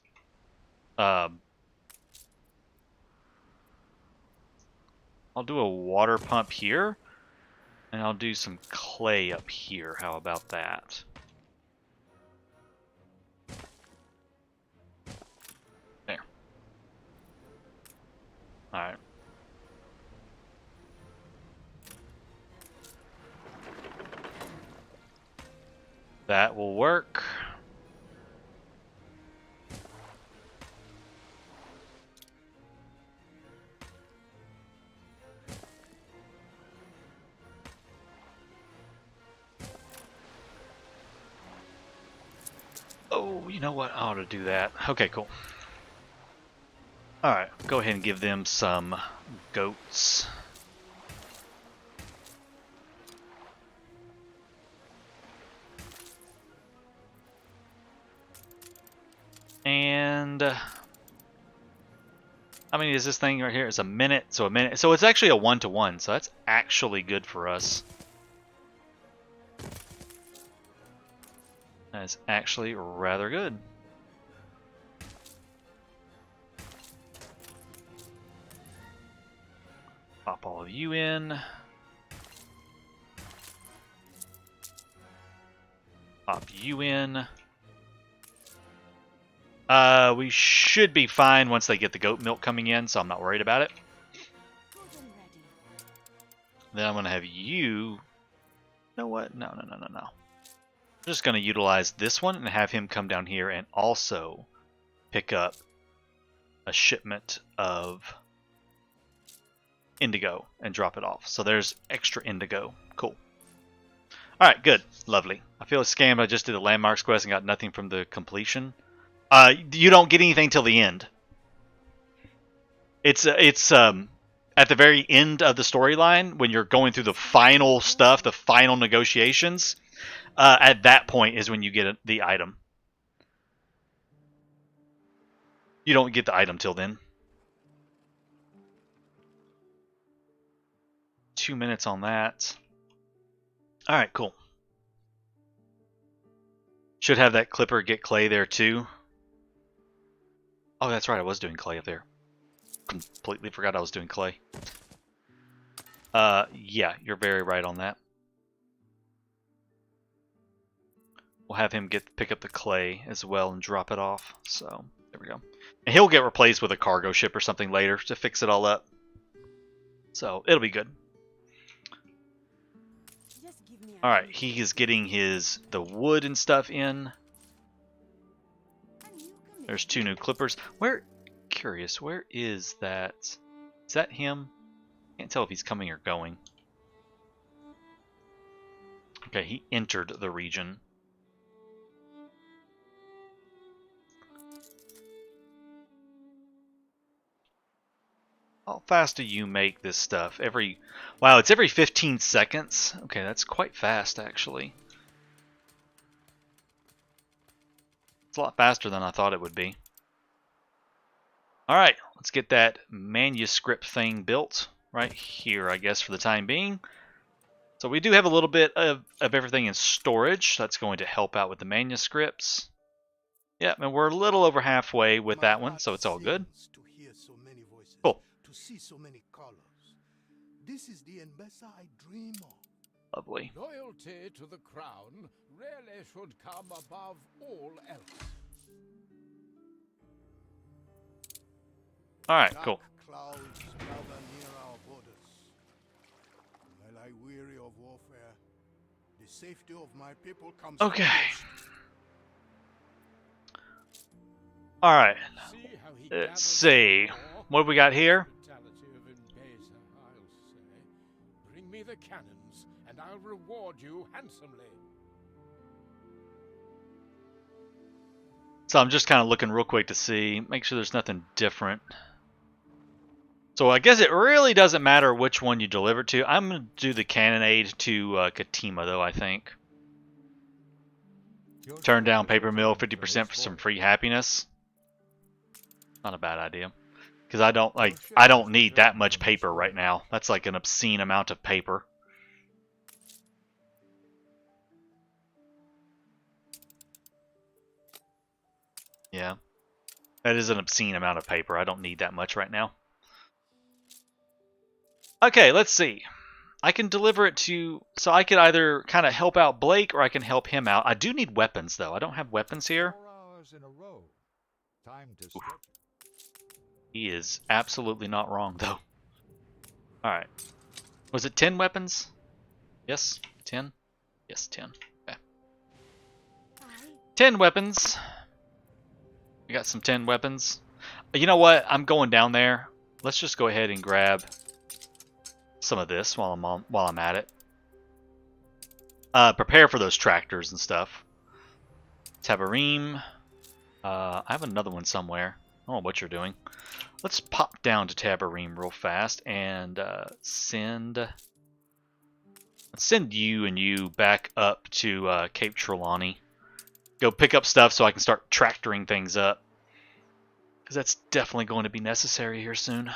Speaker 1: I'll do a water pump here. And I'll do some clay up here. How about that? There. Alright. That will work. Oh, you know what? I ought to do that. Okay, cool. Alright, go ahead and give them some goats. And I mean, is this thing right here? It's a minute, so a minute. So it's actually a 1-to-1, so that's actually good for us. That's actually rather good. Pop all of you in. Pop you in. We should be fine once they get the goat milk coming in, so I'm not worried about it. Then I'm going to have you... You know what? No. I'm just going to utilize this one and have him come down here and also pick up a shipment of indigo and drop it off. So there's extra indigo. Cool. Alright, good. Lovely. I feel scammed. I just did the landmarks quest and got nothing from the completion. You don't get anything till the end. It's at the very end of the storyline when you're going through the final stuff, the final negotiations. At that point is when you get the item. You don't get the item till then. 2 minutes on that. Alright, cool. Should have that clipper get clay there too. Oh, that's right, I was doing clay up there. Completely forgot I was doing clay. Yeah, you're very right on that. We'll have him pick up the clay as well and drop it off. So, there we go. And he'll get replaced with a cargo ship or something later to fix it all up. So, it'll be good. Alright, he is getting the wood and stuff in. There's 2 new clippers. Curious, where is that? Is that him? Can't tell if he's coming or going. Okay, he entered the region. How fast do you make this stuff? Wow, it's every 15 seconds? Okay, that's quite fast, actually. It's a lot faster than I thought it would be. Alright, let's get that manuscript thing built right here, I guess, for the time being. So we do have a little bit of everything in storage. That's going to help out with the manuscripts. Yeah, and we're a little over halfway with that one, so it's all good. Cool.
Speaker 3: To see so many colors. This is the Enbesa I dream of.
Speaker 1: Lovely.
Speaker 6: Loyalty to the crown really should come above all else.
Speaker 1: Alright, cool.
Speaker 3: Clouds gather near our borders. While I weary of warfare, the safety of my people comes
Speaker 1: Okay.
Speaker 3: first.
Speaker 1: Alright. Let's see. What have we got here?
Speaker 6: Bring me the cannons, and I'll reward you handsomely.
Speaker 1: So I'm just kind of looking real quick to see, make sure there's nothing different. So I guess it really doesn't matter which one you deliver to. I'm going to do the cannonade to Katima, though, I think. Turn down paper mill 50% for some free happiness. Not a bad idea. Because I don't need that much paper right now. That's like an obscene amount of paper. Yeah. That is an obscene amount of paper. I don't need that much right now. Okay, let's see. I can deliver it to... So I could either kind of help out Blake or I can help him out. I do need weapons, though. I don't have weapons here.
Speaker 5: 4 hours in a row. Time to stretch.
Speaker 1: He is absolutely not wrong, though. Alright. Was it 10 weapons? Yes? 10? Yes, 10. Okay. 10 weapons. We got some 10 weapons. You know what? I'm going down there. Let's just go ahead and grab some of this while I'm at it. Prepare for those tractors and stuff. Tabarim. I have another one somewhere. I don't know what you're doing. Let's pop down to Tabarim real fast and send you and you back up to Cape Trelawney. Go pick up stuff so I can start tractoring things up. Because that's definitely going to be necessary here soon.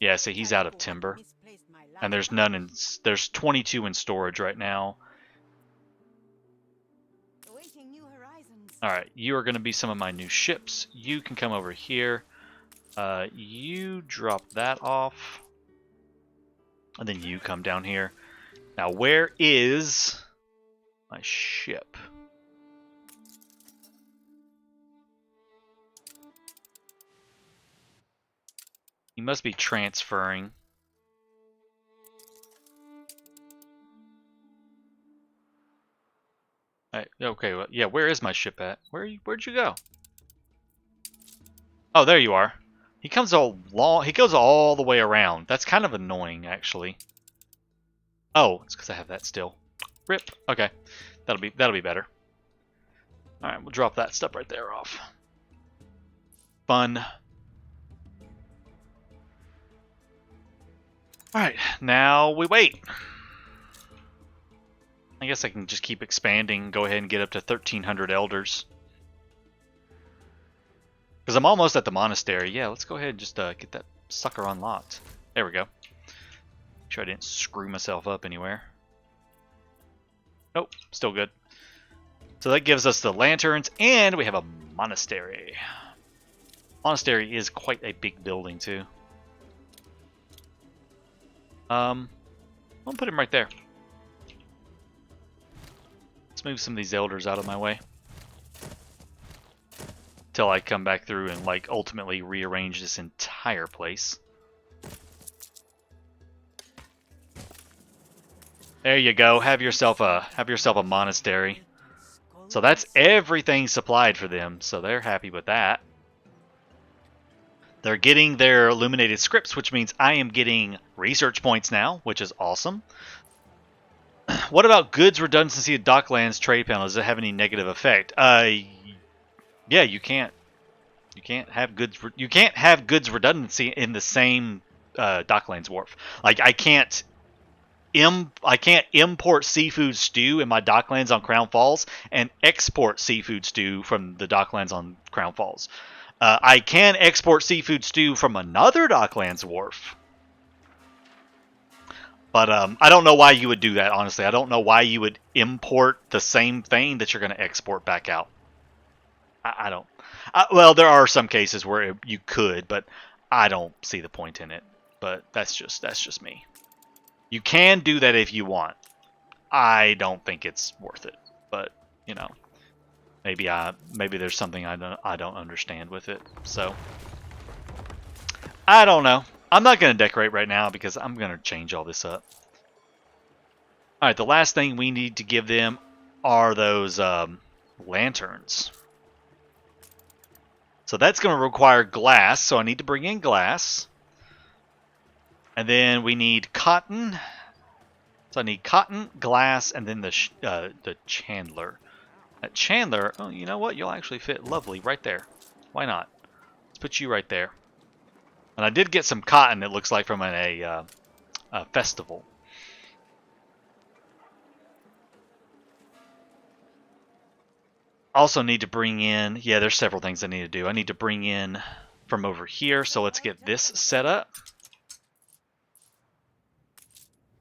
Speaker 1: Yeah, see, he's out of timber. And there's none in... There's 22 in storage right now. Alright, you are going to be some of my new ships. You can come over here. You drop that off. And then you come down here. Now, where is my ship? He must be transferring. Okay, well, yeah, where is my ship at? Where'd you go? Oh, there you are. He goes all the way around. That's kind of annoying, actually. Oh, it's because I have that still. Rip. Okay, that'll be better. All right, we'll drop that stuff right there off. Fun. All right, now we wait. I guess I can just keep expanding. Go ahead and get up to 1,300 elders. Because I'm almost at the monastery. Yeah, let's go ahead and just get that sucker unlocked. There we go. Make sure I didn't screw myself up anywhere. Nope, still good. So that gives us the lanterns, and we have a monastery. Monastery is quite a big building, too. I'll put him right there. Let's move some of these elders out of my way. Till I come back through and like ultimately rearrange this entire place. There you go. Have yourself a monastery. So that's everything supplied for them. So they're happy with that. They're getting their illuminated scripts, which means I am getting research points now, which is awesome. What about goods redundancy of Docklands trade panel? Does it have any negative effect? Yeah, you can't have goods redundancy in the same Docklands wharf. Like I can't import seafood stew in my Docklands on Crown Falls and export seafood stew from the Docklands on Crown Falls. I can export seafood stew from another Docklands wharf. But I don't know why you would do that, honestly. I don't know why you would import the same thing that you're going to export back out. I don't. Well, there are some cases where you could, but I don't see the point in it. But that's just me. You can do that if you want. I don't think it's worth it. But, you know, maybe there's something I don't understand with it. So I don't know. I'm not going to decorate right now because I'm going to change all this up. All right, the last thing we need to give them are those lanterns. So that's going to require glass, so I need to bring in glass. And then we need cotton. So I need cotton, glass, and then the chandler. That chandler, oh, you know what? You'll actually fit lovely right there. Why not? Let's put you right there. And I did get some cotton, it looks like, from a festival. Also need to bring in, yeah, there's several things I need to do. I need to bring in from over here, so let's get this set up.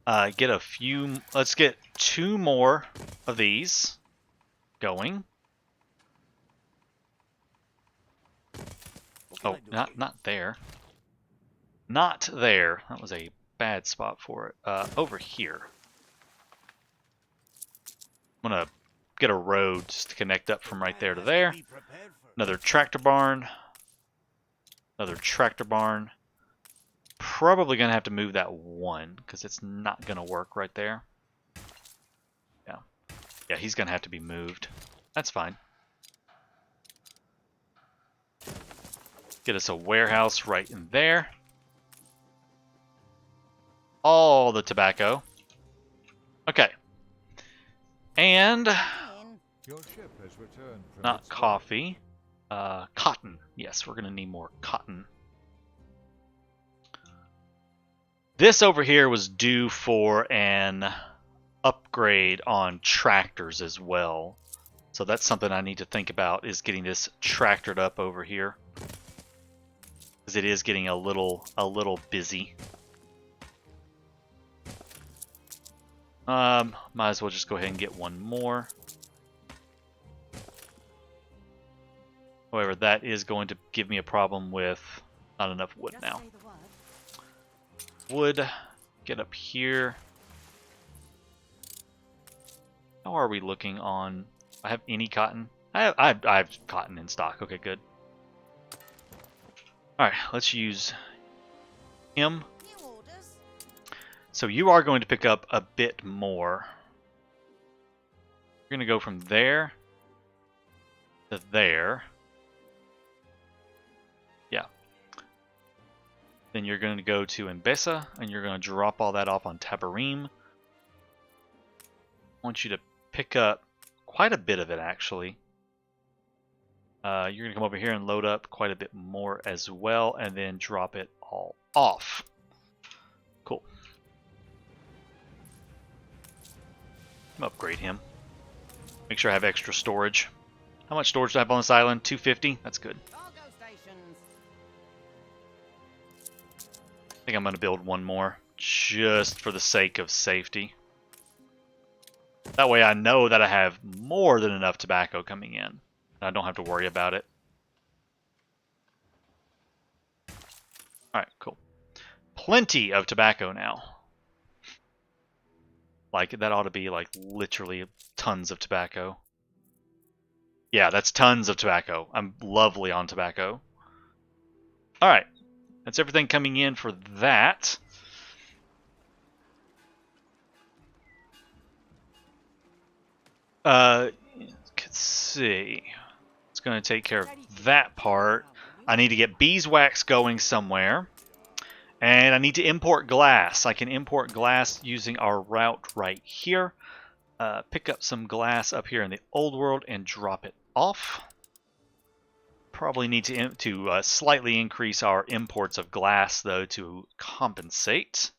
Speaker 1: Let's get 2 more of these going. Oh, not there. Not there. That was a bad spot for it. Over here. I'm gonna get a road just to connect up from right there to there. Another tractor barn. Another tractor barn. Probably gonna have to move that one because it's not gonna work right there. Yeah, he's gonna have to be moved. That's fine. Get us a warehouse right in there. All the tobacco. Okay. And
Speaker 5: Your ship has returned from
Speaker 1: not
Speaker 5: its
Speaker 1: coffee. Cotton. Yes, we're gonna need more cotton. This over here was due for an upgrade on tractors as well. So that's something I need to think about, is getting this tractored up over here. Because it is getting a little busy. Might as well just go ahead and get one more. However, that is going to give me a problem with not enough wood now. Wood, get up here. How are we looking on? I have any cotton? I have cotton in stock. Okay, good. All right, let's use him. So you are going to pick up a bit more. You're going to go from there to there. Yeah. Then you're going to go to Enbesa, and you're going to drop all that off on Tabarim. want you to pick up quite a bit of it, actually. You're going to come over here and load up quite a bit more as well, and then drop it all off. Cool. Upgrade him. Make sure I have extra storage. How much storage do I have on this island? 250? That's good. I think I'm going to build one more, just for the sake of safety. That way I know that I have more than enough tobacco coming in. I don't have to worry about it. Alright, cool. Plenty of tobacco now. Like, that ought to be, like, literally tons of tobacco. Yeah, that's tons of tobacco. I'm lovely on tobacco. Alright. That's everything coming in for that. Let's see. It's going to take care of that part. I need to get beeswax going somewhere. And I need to import glass. I can import glass using our route right here. Pick up some glass up here in the old world and drop it off. Probably need to slightly increase our imports of glass, though, to compensate.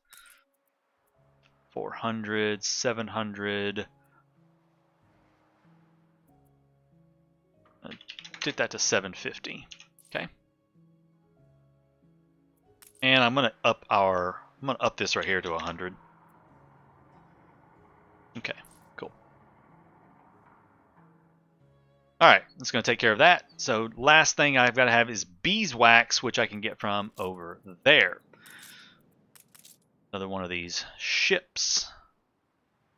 Speaker 1: 400, 700. Did that to 750. Okay. And I'm gonna up this right here to 100. Okay, cool. Alright, that's going to take care of that. So last thing I've got to have is beeswax, which I can get from over there. Another one of these ships.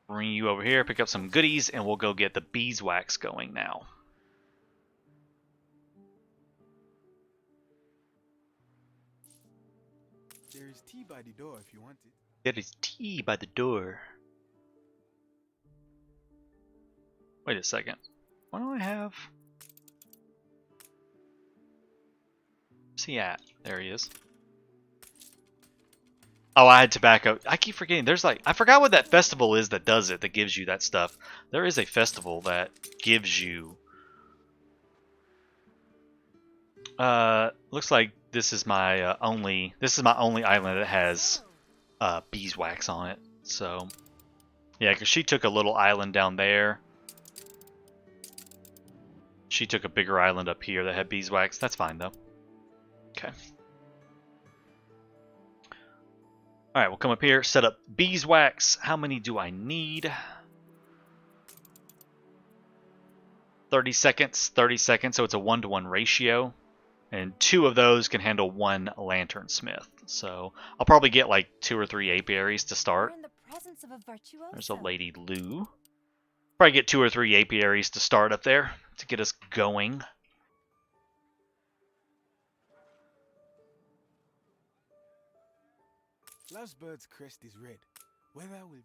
Speaker 1: Bring you over here, pick up some goodies, and we'll go get the beeswax going now.
Speaker 8: There is tea by the door if you want it.
Speaker 1: There is tea by the door. Wait a second. What do I have? Where's he at? There he is. Oh, I had tobacco. I keep forgetting. There's like, I forgot what that festival is that does it, that gives you that stuff. There is a festival that gives you... looks like this is my only island that has beeswax on it. So, yeah, because she took a little island down there. She took a bigger island up here that had beeswax. That's fine, though. Okay. Alright, we'll come up here, set up beeswax. How many do I need? 30 seconds, 30 seconds, so it's a 1-to-1 ratio. And 2 of those can handle 1 lantern smith. So I'll probably get like 2 or 3 apiaries to start. There's a Lady Lou. Probably get 2 or 3 apiaries to start up there to get us going.
Speaker 8: Last bird's crest is red. Weather will be.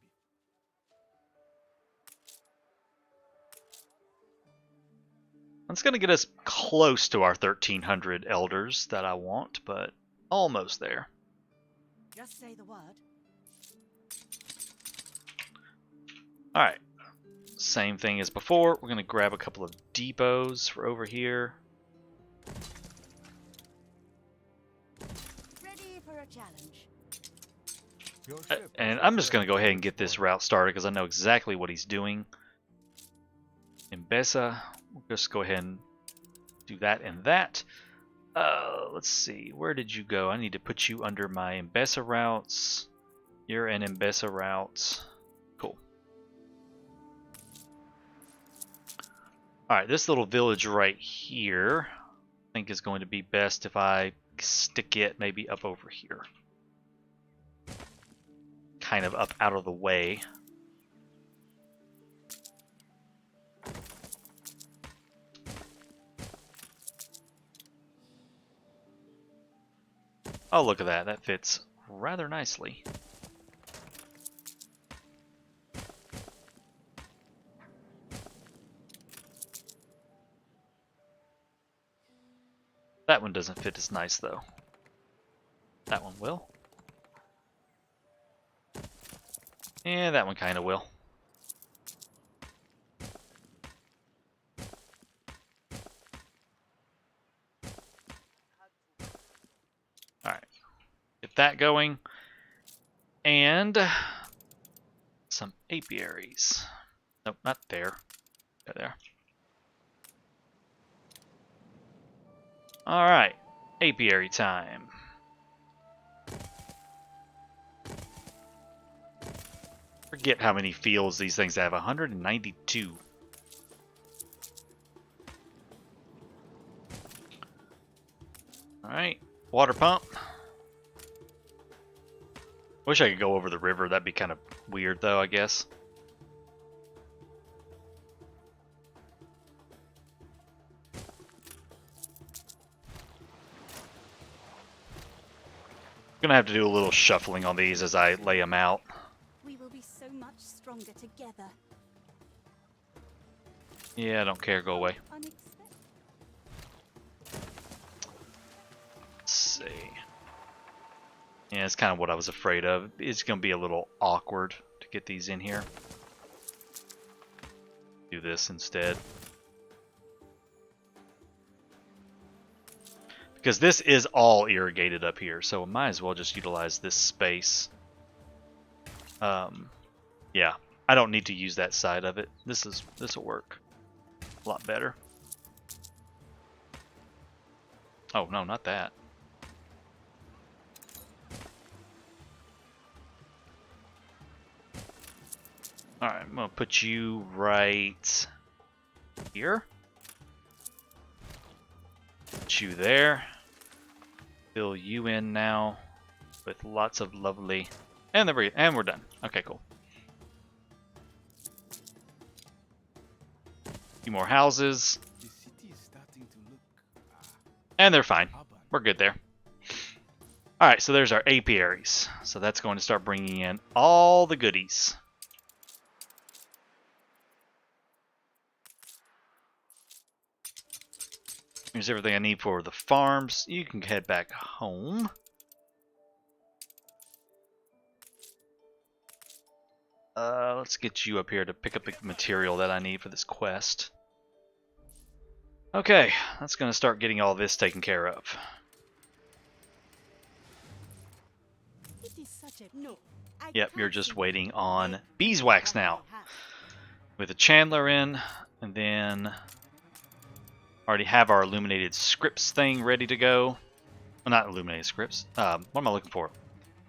Speaker 1: That's going to get us close to our 1,300 elders that I want, but almost there.
Speaker 7: Just say the word.
Speaker 1: Alright. Same thing as before. We're going to grab a couple of depots for over here.
Speaker 7: Ready for a challenge.
Speaker 1: And I'm just going to go ahead and get this route started because I know exactly what he's doing. Enbesa. We'll just go ahead and do that and that. Let's see. Where did you go? I need to put you under my Enbesa routes. You're an Enbesa route. Cool. Alright, this little village right here I think is going to be best if I stick it maybe up over here. Kind of up out of the way. Oh, look at that. That fits rather nicely. That one doesn't fit as nice, though. That one will. And that one kind of will. that going. And some apiaries. Nope, not there. There. Alright, apiary time. Forget how many fields these things have. 192. Alright, water pump. Wish I could go over the river. That'd be kind of weird though, I guess. Gonna have to do a little shuffling on these as I lay them out.
Speaker 4: We will be so much stronger together.
Speaker 1: Yeah, I don't care. Go away.
Speaker 4: Unexpected.
Speaker 1: Let's see. Yeah, it's kind of what I was afraid of. It's gonna be a little awkward to get these in here. Do this instead. Because this is all irrigated up here, so we might as well just utilize this space. Yeah, I don't need to use that side of it. This will work a lot better. Oh no, not that. All right, I'm gonna put you right here. Put you there. Fill you in now with lots of lovely, and we're done. Okay, cool. A few more houses,
Speaker 8: The city is starting to look
Speaker 1: and they're fine.
Speaker 8: urban.
Speaker 1: We're good there. All right, so there's our apiaries. So that's going to start bringing in all the goodies. Here's everything I need for the farms. You can head back home. Let's get you up here to pick up the material that I need for this quest. Okay, that's going to start getting all this taken care of.
Speaker 9: It is such a no. I
Speaker 1: Yep, you're
Speaker 9: can't
Speaker 1: just
Speaker 9: see
Speaker 1: waiting
Speaker 9: the
Speaker 1: on
Speaker 9: way
Speaker 1: beeswax
Speaker 9: you
Speaker 1: now.
Speaker 9: have.
Speaker 1: With a chandler in, and then already have our illuminated scripts thing ready to go. Well, not illuminated scripts. What am I looking for?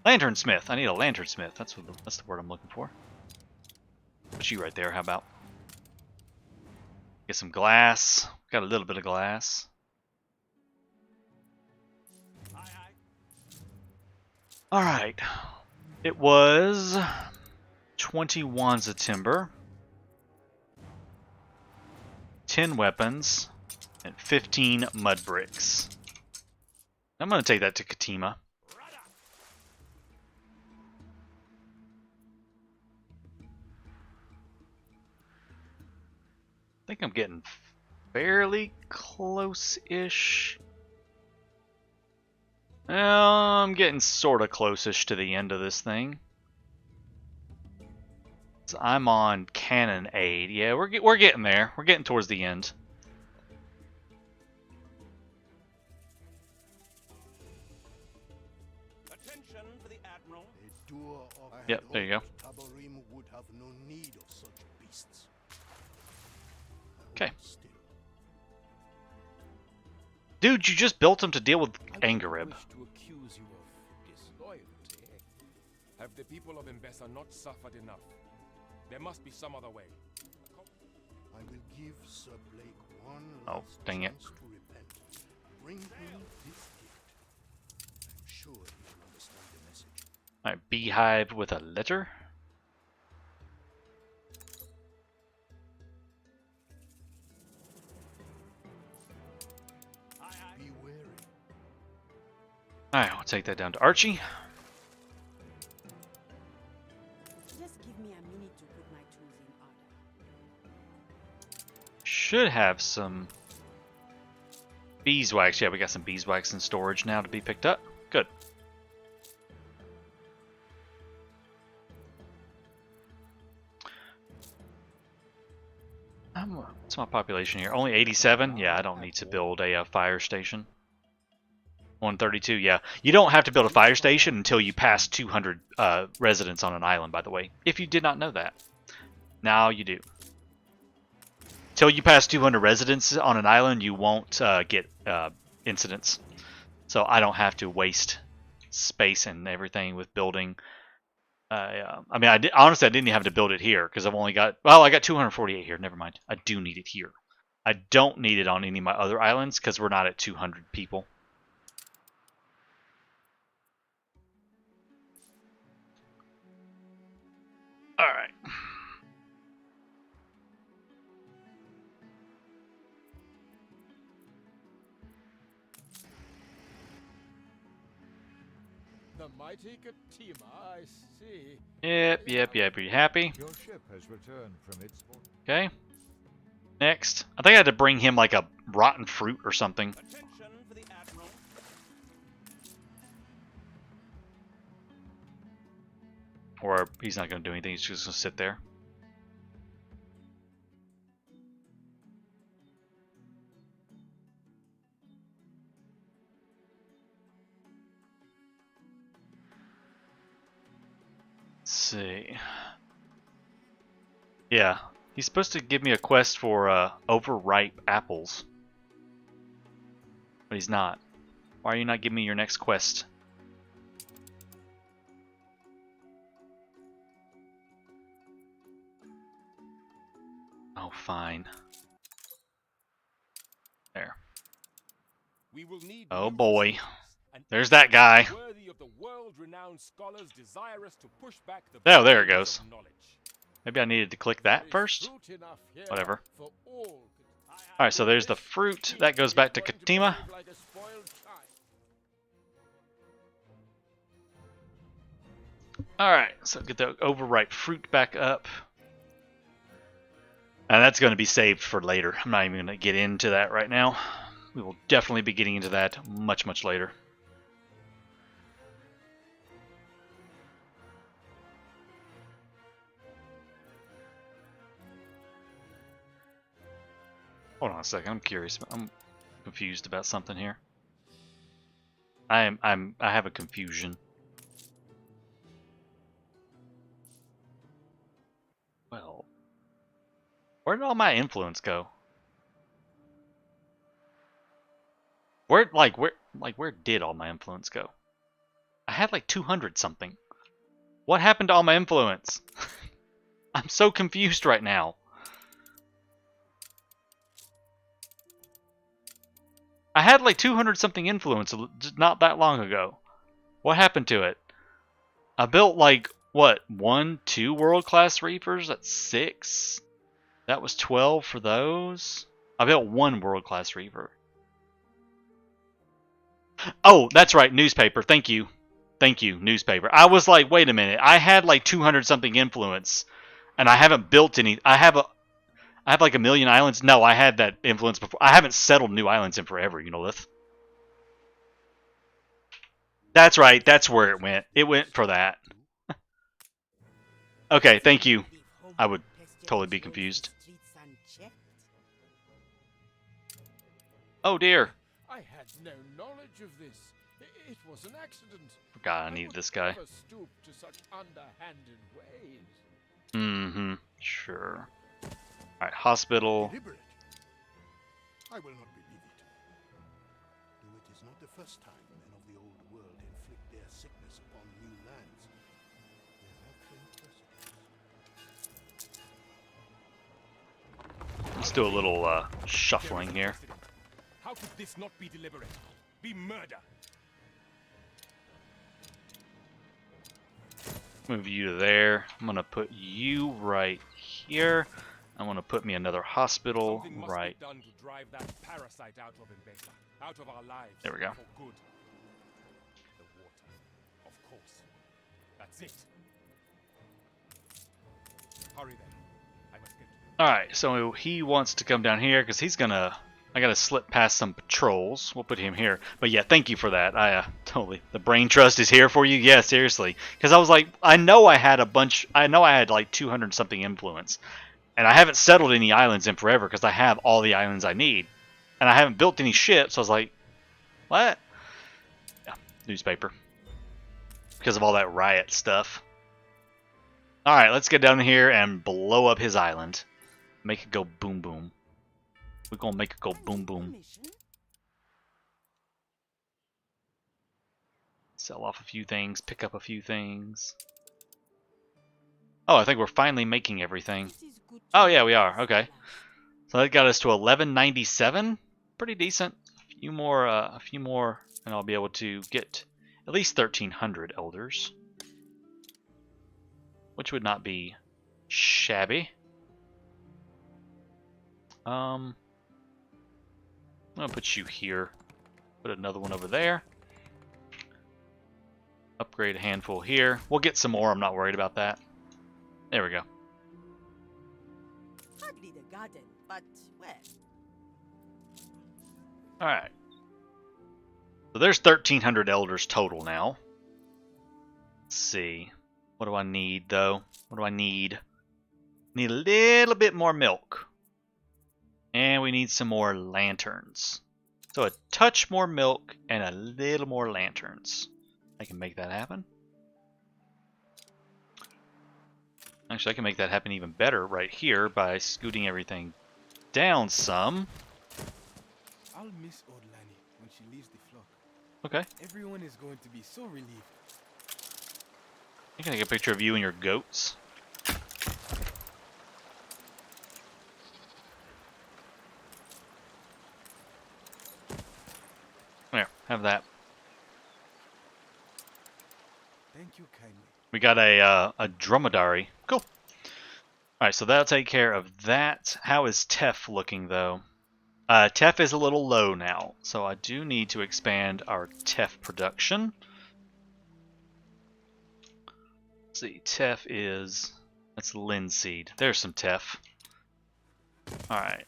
Speaker 1: Lantern smith. I need a lantern smith. That's the word I'm looking for. Put you right there. How about? Get some glass. Got a little bit of glass. All right. It was 21 of timber, 10 weapons, and 15 mud bricks. I'm going to take that to Katima. I think I'm getting fairly close-ish. I'm getting sort of close-ish to the end of this thing. So I'm on Cannon Aid. Yeah, we're getting there. We're getting towards the end.
Speaker 2: Attention for the Admiral.
Speaker 1: Yep, there you go.
Speaker 3: Tabarim would have no need of such beasts.
Speaker 1: Okay. Dude, you just built him to deal with Angereb.
Speaker 2: wish to accuse you of disloyalty. Have the people of Enbesa not suffered enough? There must be some other way.
Speaker 3: I will give Sir Blake one
Speaker 1: Oh,
Speaker 3: last
Speaker 1: dang it.
Speaker 3: chance to repent. Bring him this gift. I'm sure he will understand the message.
Speaker 1: Alright, beehive with a letter.
Speaker 3: Be wary.
Speaker 1: Alright, I'll take that down to Archie.
Speaker 9: Just give me a minute to put my tools in order.
Speaker 1: Should have some beeswax. Yeah, we got some beeswax in storage now to be picked up. Good. What's my population here? Only 87? Yeah, I don't need to build a fire station. 132, yeah. You don't have to build a fire station until you pass 200 residents on an island, by the way. If you did not know that. Now you do. Till you pass 200 residents on an island, you won't get incidents. So I don't have to waste space and everything with building. I mean, honestly, I didn't even have to build it here because I've only got... Well, I got 248 here. Never mind. I do need it here. I don't need it on any of my other islands because we're not at 200 people. Alright.
Speaker 6: The mighty Katima, I see.
Speaker 1: Yep. Are you happy?
Speaker 5: Your ship has returned from its...
Speaker 1: Okay. Next. I think I had to bring him like a rotten fruit or something.
Speaker 2: Attention for the Admiral.
Speaker 1: Or he's not going to do anything. He's just going to sit there. Let's see. Yeah. He's supposed to give me a quest for overripe apples. But he's not. Why are you not giving me your next quest? Oh, fine. There.
Speaker 2: We will need
Speaker 1: Oh
Speaker 2: new
Speaker 1: boy.
Speaker 2: resources, and
Speaker 1: There's that guy.
Speaker 2: worthy of the world-renowned scholars desirous to push back the
Speaker 1: Oh, there it
Speaker 2: barriers
Speaker 1: goes.
Speaker 2: of knowledge.
Speaker 1: Maybe I needed to click that first?
Speaker 6: Fruit enough here
Speaker 1: Whatever.
Speaker 6: for all.
Speaker 1: Alright, so there's the fruit. That goes back to Katima.
Speaker 6: Like a spoiled child.
Speaker 1: Alright, so get the overripe fruit back up. And that's going to be saved for later. I'm not even going to get into that right now. We will definitely be getting into that much, much later. Hold on a second. I'm curious. I'm confused about something here. I have a confusion. Well, where did all my influence go? Where did all my influence go? I had like 200 something. What happened to all my influence? I'm so confused right now. I had like 200 something influence not that long ago. What happened to it? I built like, what, 1, 2 world-class Reapers? That's 6. That was 12 for those. I built 1 world-class Reaper. Oh, that's right, newspaper. Thank you. Thank you, newspaper. I was like, wait a minute. I had like 200 something influence, and I haven't built any. I have like 1 million islands. No, I had that influence before. I haven't settled new islands in forever, Unilith. That's right. That's where it went. It went for that. Okay, thank you. I would totally be confused. Oh dear.
Speaker 6: I had no knowledge of this. It was an accident.
Speaker 1: Forgot I needed this guy.
Speaker 6: Never stoop to such underhanded ways.
Speaker 1: Mm-hmm. Sure. Alright, hospital.
Speaker 3: Deliberate. I will not believe it. Though it is not the first time men of the old world inflict their sickness upon new lands. There have been precedents.
Speaker 1: Let's do a little shuffling here.
Speaker 2: How could this not be deliberate? Be murder.
Speaker 1: Move you to there. I'm gonna put you right here. I want to put me another hospital
Speaker 2: Something must
Speaker 1: right.
Speaker 2: be done to drive that parasite out of Enbesa, out of our lives.
Speaker 1: There we go.
Speaker 2: For good. The water, of course. That's it. Hurry then. I must get to
Speaker 1: Alright, so he wants to come down here because he's gonna... I gotta slip past some patrols. We'll put him here. But yeah, thank you for that. I totally... The brain trust is here for you? Yeah, seriously. Because I was like, I know I had a bunch... I know I had like 200 something influence. And I haven't settled any islands in forever because I have all the islands I need. And I haven't built any ships, so I was like, what? newspaper because of all that riot stuff. All right, let's get down here and blow up his island. Make it go boom boom. We're gonna make it go boom boom. Sell off a few things, pick up a few things. Oh, I think we're finally making everything. Oh yeah, we are. Okay, so that got us to 1197. Pretty decent. A few more, and I'll be able to get at least 1,300 elders, which would not be shabby. I'm gonna put you here. Put another one over there. Upgrade a handful here. We'll get some more. I'm not worried about that. There we go.
Speaker 7: Hardly the garden, but well.
Speaker 1: All right. So there's 1,300 elders total now. Let's see. What do I need though? What do I need? Need a little bit more milk. And we need some more lanterns. So a touch more milk and a little more lanterns. I can make that happen. Actually, I can make that happen even better right here by scooting everything down some.
Speaker 8: I'll miss old Lani when she leaves the flock.
Speaker 1: Okay.
Speaker 8: Everyone is going to be so relieved.
Speaker 1: I can take a picture of you and your goats. There, have that.
Speaker 8: Thank you kindly.
Speaker 1: We got a dromedary. Cool. Alright, so that'll take care of that. How is Tef looking, though? Tef is a little low now, so I do need to expand our Tef production. Let's see, Tef is... That's linseed. There's some Tef. Alright.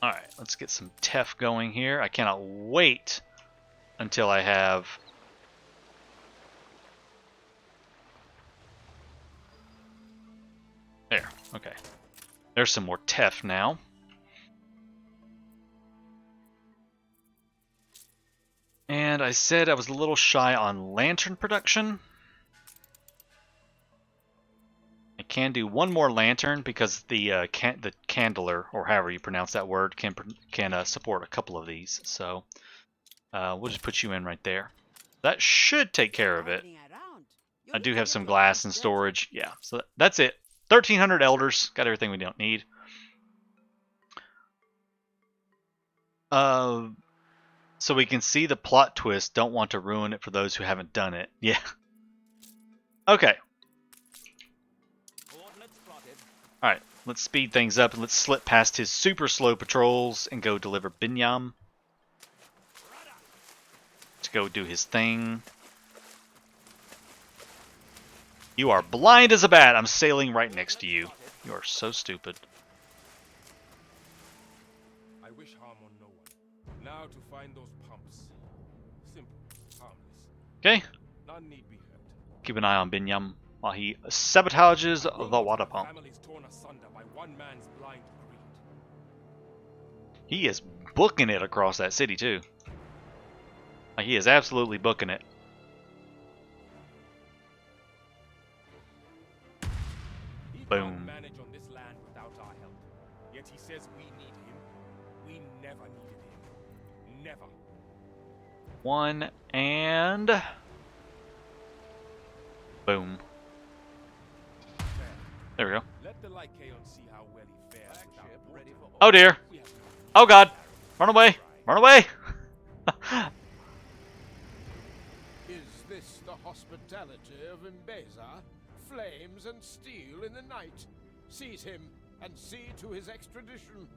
Speaker 1: Alright, let's get some Tef going here. I cannot wait until I have... There, okay. There's some more Tef now. And I said I was a little shy on lantern production. I can do one more lantern because the candler, or however you pronounce that word, can support a couple of these. So we'll just put you in right there. That should take care of it. I do have some glass and storage. Yeah, so that's it. 1,300 elders. Got everything we don't need. So we can see the plot twist. Don't want to ruin it for those who haven't done it. Yeah. Okay. Alright, let's speed things up and let's slip past his super slow patrols and go deliver Binyam. Let's go do his thing. You are blind as a bat. I'm sailing right next to you. You are so stupid.
Speaker 2: I wish harm on no one. Now to find those pumps. Simple, harmless.
Speaker 1: Okay.
Speaker 2: None need be hurt.
Speaker 1: Keep an eye on Binyam while he sabotages the water pump.
Speaker 2: Families torn asunder by one man's blind greed.
Speaker 1: He is booking it across that city too. Like, he is absolutely booking it.
Speaker 2: He
Speaker 1: Boom.
Speaker 2: can't manage on this land without our help. Yet he says we need him. We never needed him. Never.
Speaker 1: One and boom. There we go.
Speaker 2: Let the Lycaon see how well he fares.
Speaker 1: Oh dear. Oh god. Run away. Run away.
Speaker 6: Is this the hospitality of Enbesa? Flames and steel in the night. Seize him and see to his extradition.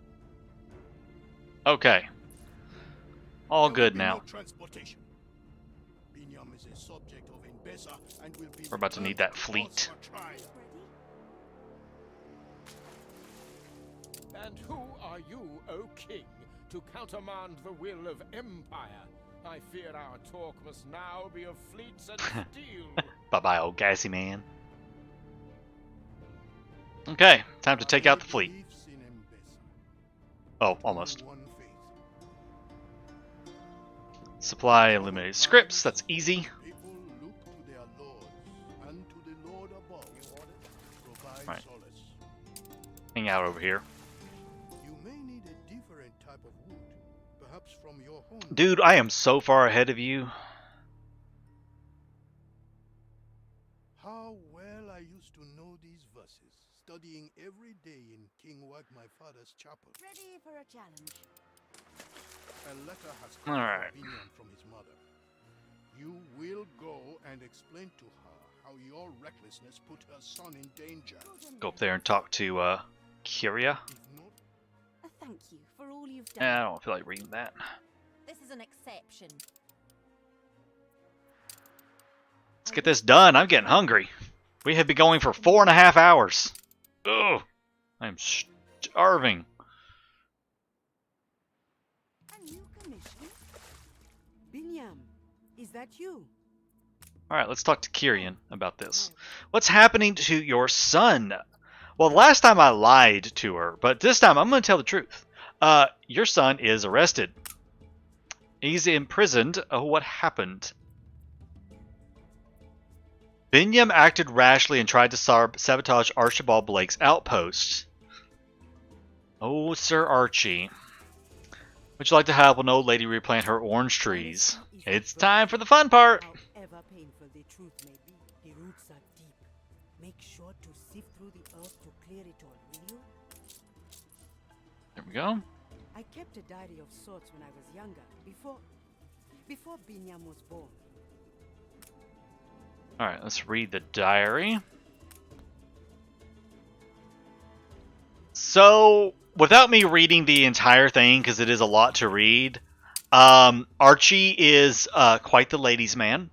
Speaker 1: Okay. All good
Speaker 3: There will be
Speaker 1: now.
Speaker 3: no transportation. Binyam is a subject of Enbesa and will be
Speaker 1: We're about to need that fleet.
Speaker 3: for trial.
Speaker 6: And who are you, O king, to countermand the will of empire? I fear our talk must now be of fleets and steel.
Speaker 1: Bye bye, old gassy man. Okay, time to take out the fleet.
Speaker 3: Beliefs in Enbesa.
Speaker 1: Oh, almost.
Speaker 3: One faith.
Speaker 1: Supply eliminated scripts. That's easy.
Speaker 3: People look to their lords and to the Lord above. Provide
Speaker 1: Right.
Speaker 3: solace.
Speaker 1: Hang out over here.
Speaker 3: You may need a different type of wood, perhaps from your home.
Speaker 1: Dude, I am so far ahead of you.
Speaker 3: How well I used to know these verses, studying every day in King Wag, my father's chapel.
Speaker 4: Ready for a challenge.
Speaker 3: A letter has come
Speaker 1: Alright.
Speaker 3: from Binyan from his mother. You will go and explain to her how your recklessness put her son in danger.
Speaker 1: Go up there and talk to Kyria.
Speaker 3: If not,
Speaker 4: A thank you for all you've done.
Speaker 1: I don't feel like reading that.
Speaker 4: This is an exception.
Speaker 1: Let's get this done. I'm getting hungry. We have been going for 4.5 hours. Ugh. I'm starving.
Speaker 9: A new commission? Binyam, is that you?
Speaker 1: Alright, let's talk to Kyrian about this. What's happening to your son? Well, last time I lied to her, but this time I'm going to tell the truth. Your son is arrested. He's imprisoned. Oh, what happened? Binyam acted rashly and tried to sabotage Archibald Blake's outpost. Oh, Sir Archie. Would you like to help an old lady replant her orange trees? It's time for the fun part!
Speaker 9: However painful the truth may be, the roots are deep. Make sure to sift through the earth to clear it all, will you?
Speaker 1: There we go.
Speaker 9: I kept a diary of sorts when I was younger, before Binyam was born.
Speaker 1: Alright, let's read the diary. So, without me reading the entire thing, because it is a lot to read, Archie is quite the ladies' man.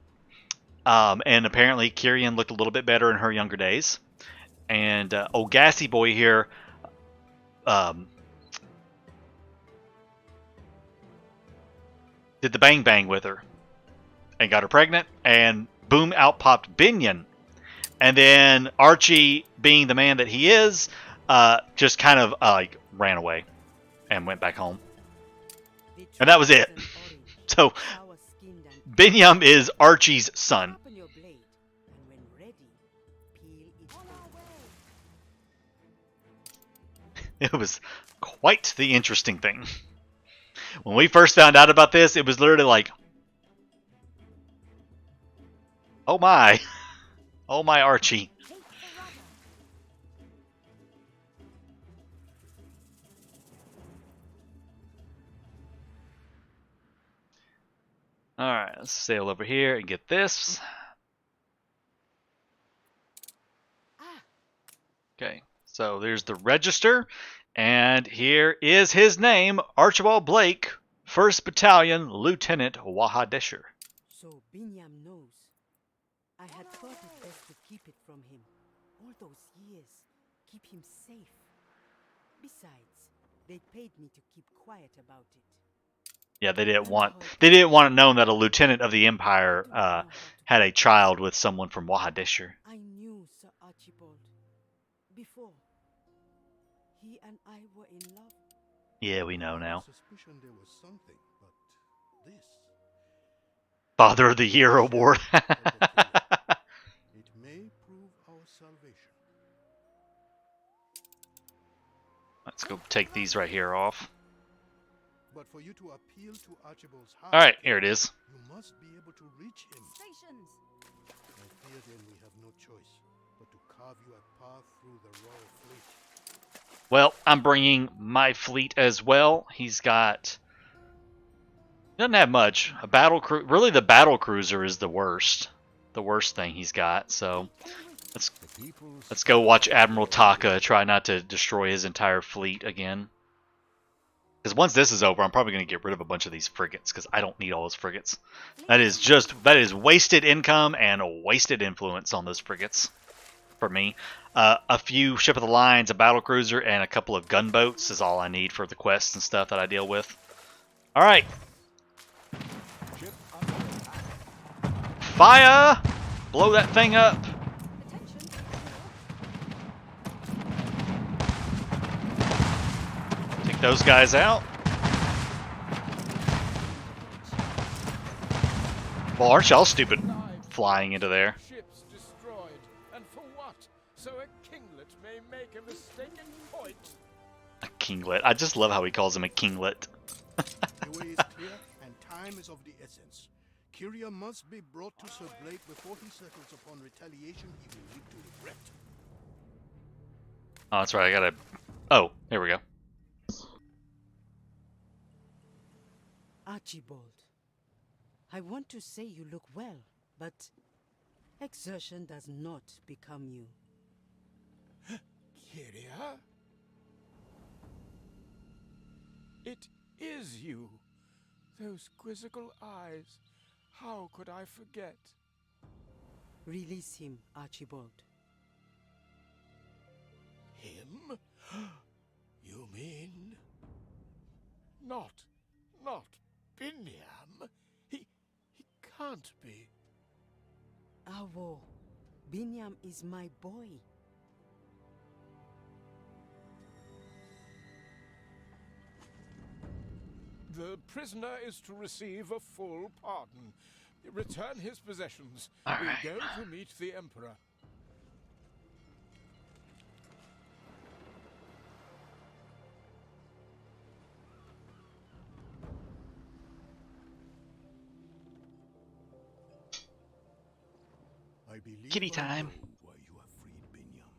Speaker 1: And apparently Kyrian looked a little bit better in her younger days. And old Gassy Boy here did the bang bang with her. And got her pregnant, and boom, out popped Binyan. And then Archie, being the man that he is, just kind of like ran away and went back home. And that was it. So, Binyam is Archie's son.
Speaker 9: Sharpen your blade, and when ready, peel it away.
Speaker 1: It was quite the interesting thing. When we first found out about this, it was literally like, oh my. Oh my, Archie. Alright, let's sail over here and get this. Okay, so there's the register. And here is his name, Archibald Blake, 1st Battalion, Lieutenant Waha Desher.
Speaker 9: So Binyam knows. I had thought it best to keep it from him. All those years. Keep him safe. Besides, they paid me to keep quiet about it.
Speaker 1: Yeah, they didn't want it known that a lieutenant of the Empire had a child with someone from Waha Desher.
Speaker 9: I knew Sir Archibald. Before. He and I were in love.
Speaker 1: Yeah, we know now.
Speaker 3: suspicion there was something, but this.
Speaker 1: Father of the Year award.
Speaker 3: It may prove our salvation.
Speaker 1: Let's go take these right here off.
Speaker 3: But for you to appeal to Archibald's heart,
Speaker 1: Alright, here it is.
Speaker 3: you must be able to reach him.
Speaker 4: Stations.
Speaker 3: I fear then we have no choice but to carve you a path through the royal fleet.
Speaker 1: Well, I'm bringing my fleet as well. He's got... He doesn't have much. A battle cruiser. Really, the battle cruiser is the worst. The worst thing he's got. So, let's go watch Admiral Taka try not to destroy his entire fleet again. Because once this is over, I'm probably going to get rid of a bunch of these frigates. Because I don't need all those frigates. That is wasted income and wasted influence on those frigates. For me. A few ship of the lines, a battle cruiser, and a couple of gunboats is all I need for the quests and stuff that I deal with. Alright. Fire! Blow that thing up. those guys out. Well, aren't y'all stupid flying into there?
Speaker 6: Ships destroyed, and for what? So a kinglet may make a mistaken point.
Speaker 1: A kinglet. I just love how he calls him a kinglet.
Speaker 3: The way is clear, and time is of the essence. Kyria must be brought to Sir Blake before he settles upon retaliation he will live to regret.
Speaker 1: Oh, that's right. I gotta. Oh, there we go.
Speaker 9: Archibald, I want to say you look well, but exertion does not become you.
Speaker 6: Kyria? It is you. Those quizzical eyes. How could I forget?
Speaker 9: Release him, Archibald.
Speaker 6: Him? You mean... Not Binyam? He can't be.
Speaker 9: Awo, Binyam is my boy.
Speaker 6: The prisoner is to receive a full pardon. Return his possessions.
Speaker 1: All
Speaker 6: We
Speaker 1: right.
Speaker 6: go to meet the Emperor.
Speaker 3: I believe
Speaker 1: Kitty
Speaker 3: I
Speaker 1: time.
Speaker 3: know why you have freed Binyam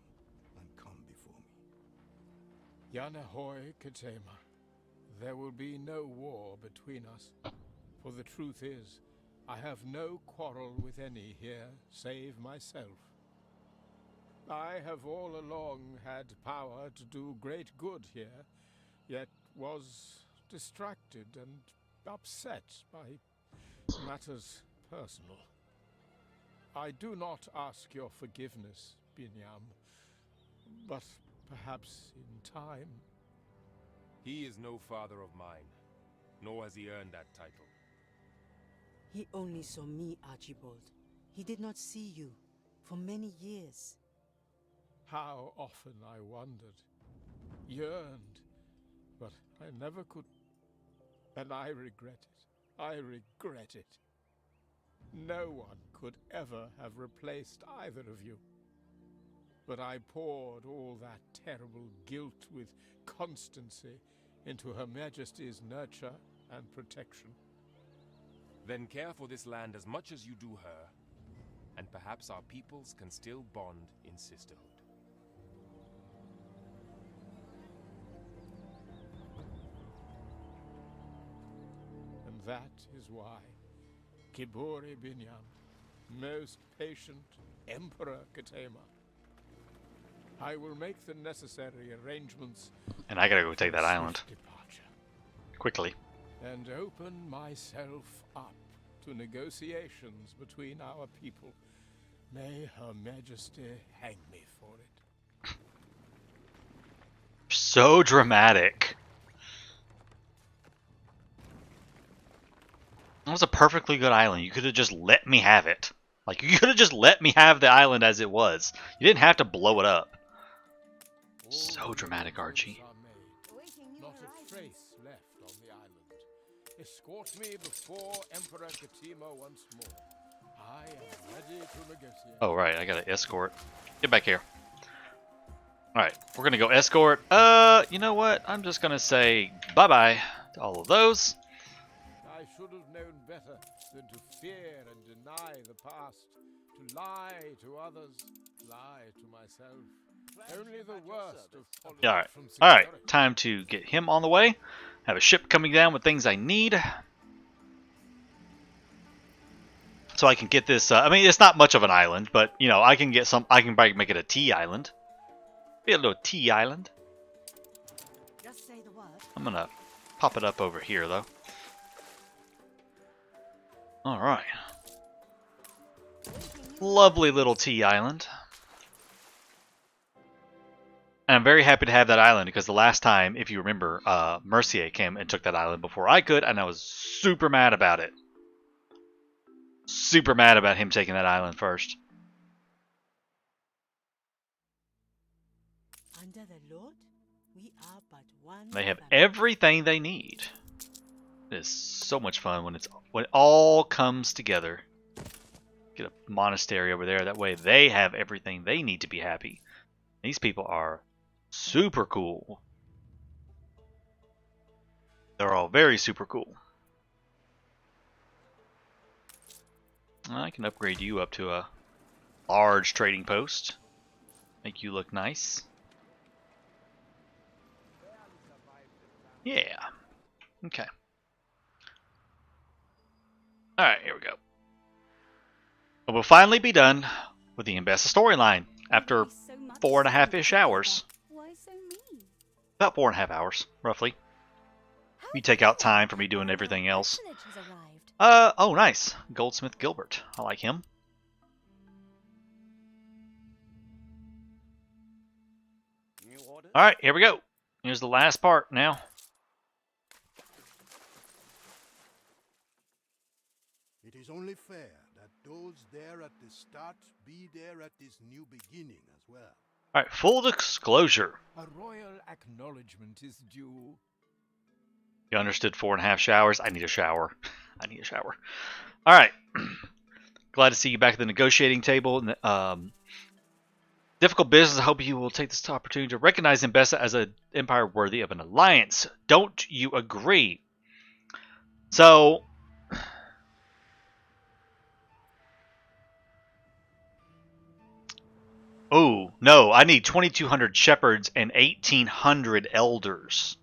Speaker 3: and come before me.
Speaker 6: Yanahoy Katema. There will be no war between us. For the truth is, I have no quarrel with any here, save myself. I have all along had power to do great good here, yet was distracted and upset by matters personal. I do not ask your forgiveness, Binyam, but perhaps in time.
Speaker 2: He is no father of mine, nor has he earned that title.
Speaker 9: He only saw me, Archibald. He did not see you for many years.
Speaker 6: How often I wondered, yearned, but I never could. And I regret it. I regret it. No one could ever have replaced either of you. But I poured all that terrible guilt with constancy into Her Majesty's nurture and protection.
Speaker 2: Then care for this land as much as you do her, and perhaps our peoples can still bond in sisterhood.
Speaker 6: And that is why Kibori Binyam, most patient Emperor Katema, I will make the necessary arrangements
Speaker 1: And I gotta go take that
Speaker 6: for
Speaker 1: island
Speaker 6: swift departure,
Speaker 1: quickly.
Speaker 6: and open myself up to negotiations between our people. May Her Majesty hang me for it.
Speaker 1: So dramatic. That was a perfectly good island. You could have just let me have it. Like, you could have just let me have the island as it was. You didn't have to blow it up. So
Speaker 6: All
Speaker 1: dramatic,
Speaker 6: the roads
Speaker 1: Archie.
Speaker 6: are made. Not a trace left on the island. Escort me before Emperor Katema once more. I am ready to negotiate.
Speaker 1: Oh, right. I gotta escort. Get back here. Alright. We're gonna go escort. You know what? I'm just gonna say bye-bye to all of those.
Speaker 6: I should have known better than to fear and deny the past, to lie to others, lie to myself. Only the worst of politics
Speaker 1: Alright.
Speaker 6: from
Speaker 1: Alright.
Speaker 6: security.
Speaker 1: Time to get him on the way. Have a ship coming down with things I need. So I can get this, I mean, it's not much of an island, but, you know, I can get some, I can probably make it a tea island. Be a little tea island.
Speaker 7: Just say the word.
Speaker 1: I'm gonna pop it up over here, though. Alright. Lovely little tea island. And I'm very happy to have that island, because the last time, if you remember, Mercier came and took that island before I could, and I was super mad about it. Super mad about him taking that island first.
Speaker 9: Under the Lord, we are but one. one
Speaker 1: They have
Speaker 9: family.
Speaker 1: everything they need. It is so much fun when it all comes together. Get a monastery over there. That way they have everything they need to be happy. These people are super cool. They're all very super cool. I can upgrade you up to a large trading post. Make you look nice. Yeah. Okay. Alright, here we go. We'll finally be done with the Enbesa storyline after 4.5-ish hours.
Speaker 4: Why so mean?
Speaker 1: About 4.5 hours, roughly. You take out time for me doing everything else. Oh, nice. Goldsmith Gilbert. I like him. Alright, here we go. Here's the last part now.
Speaker 3: It is only fair that those there at the start be there at this new beginning as well.
Speaker 1: Alright, full disclosure.
Speaker 6: A royal acknowledgement is due.
Speaker 1: You understood 4.5 showers? I need a shower. I need a shower. Alright. Glad to see you back at the negotiating table. Difficult business. I hope you will take this opportunity to recognize Enbesa as an empire worthy of an alliance. Don't you agree? So... Oh, no. I need 2,200 shepherds and 1,800 elders.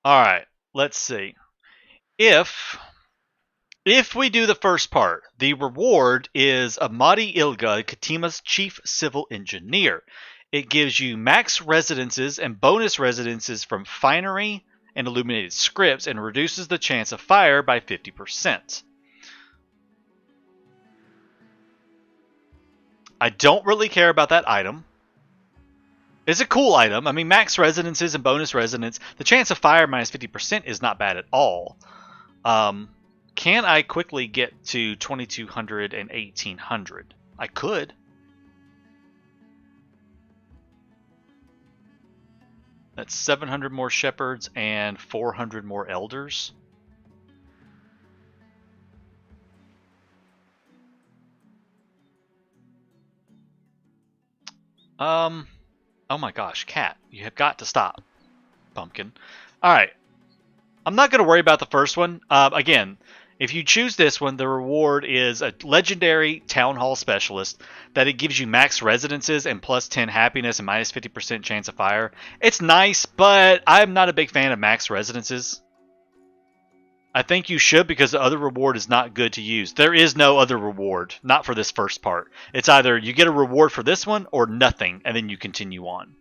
Speaker 1: Alright, let's see. If we do the first part, the reward is Amadi Ilga, Katima's chief civil engineer. It gives you max residences and bonus residences from finery and illuminated scripts and reduces the chance of fire by 50%. I don't really care about that item. It's a cool item. I mean, max residences and bonus resonance. The chance of fire minus 50% is not bad at all. Can I quickly get to 2,200 and 1,800? I could. That's 700 more shepherds and 400 more elders. Oh my gosh, Cat, you have got to stop. Pumpkin. Alright. I'm not going to worry about the first one. Again, if you choose this one, the reward is a legendary town hall specialist that it gives you max residences and plus 10 happiness and minus 50% chance of fire. It's nice, but I'm not a big fan of max residences. I think you should because the other reward is not good to use. There is no other reward, not for this first part. It's either you get a reward for this one or nothing, and then you continue on.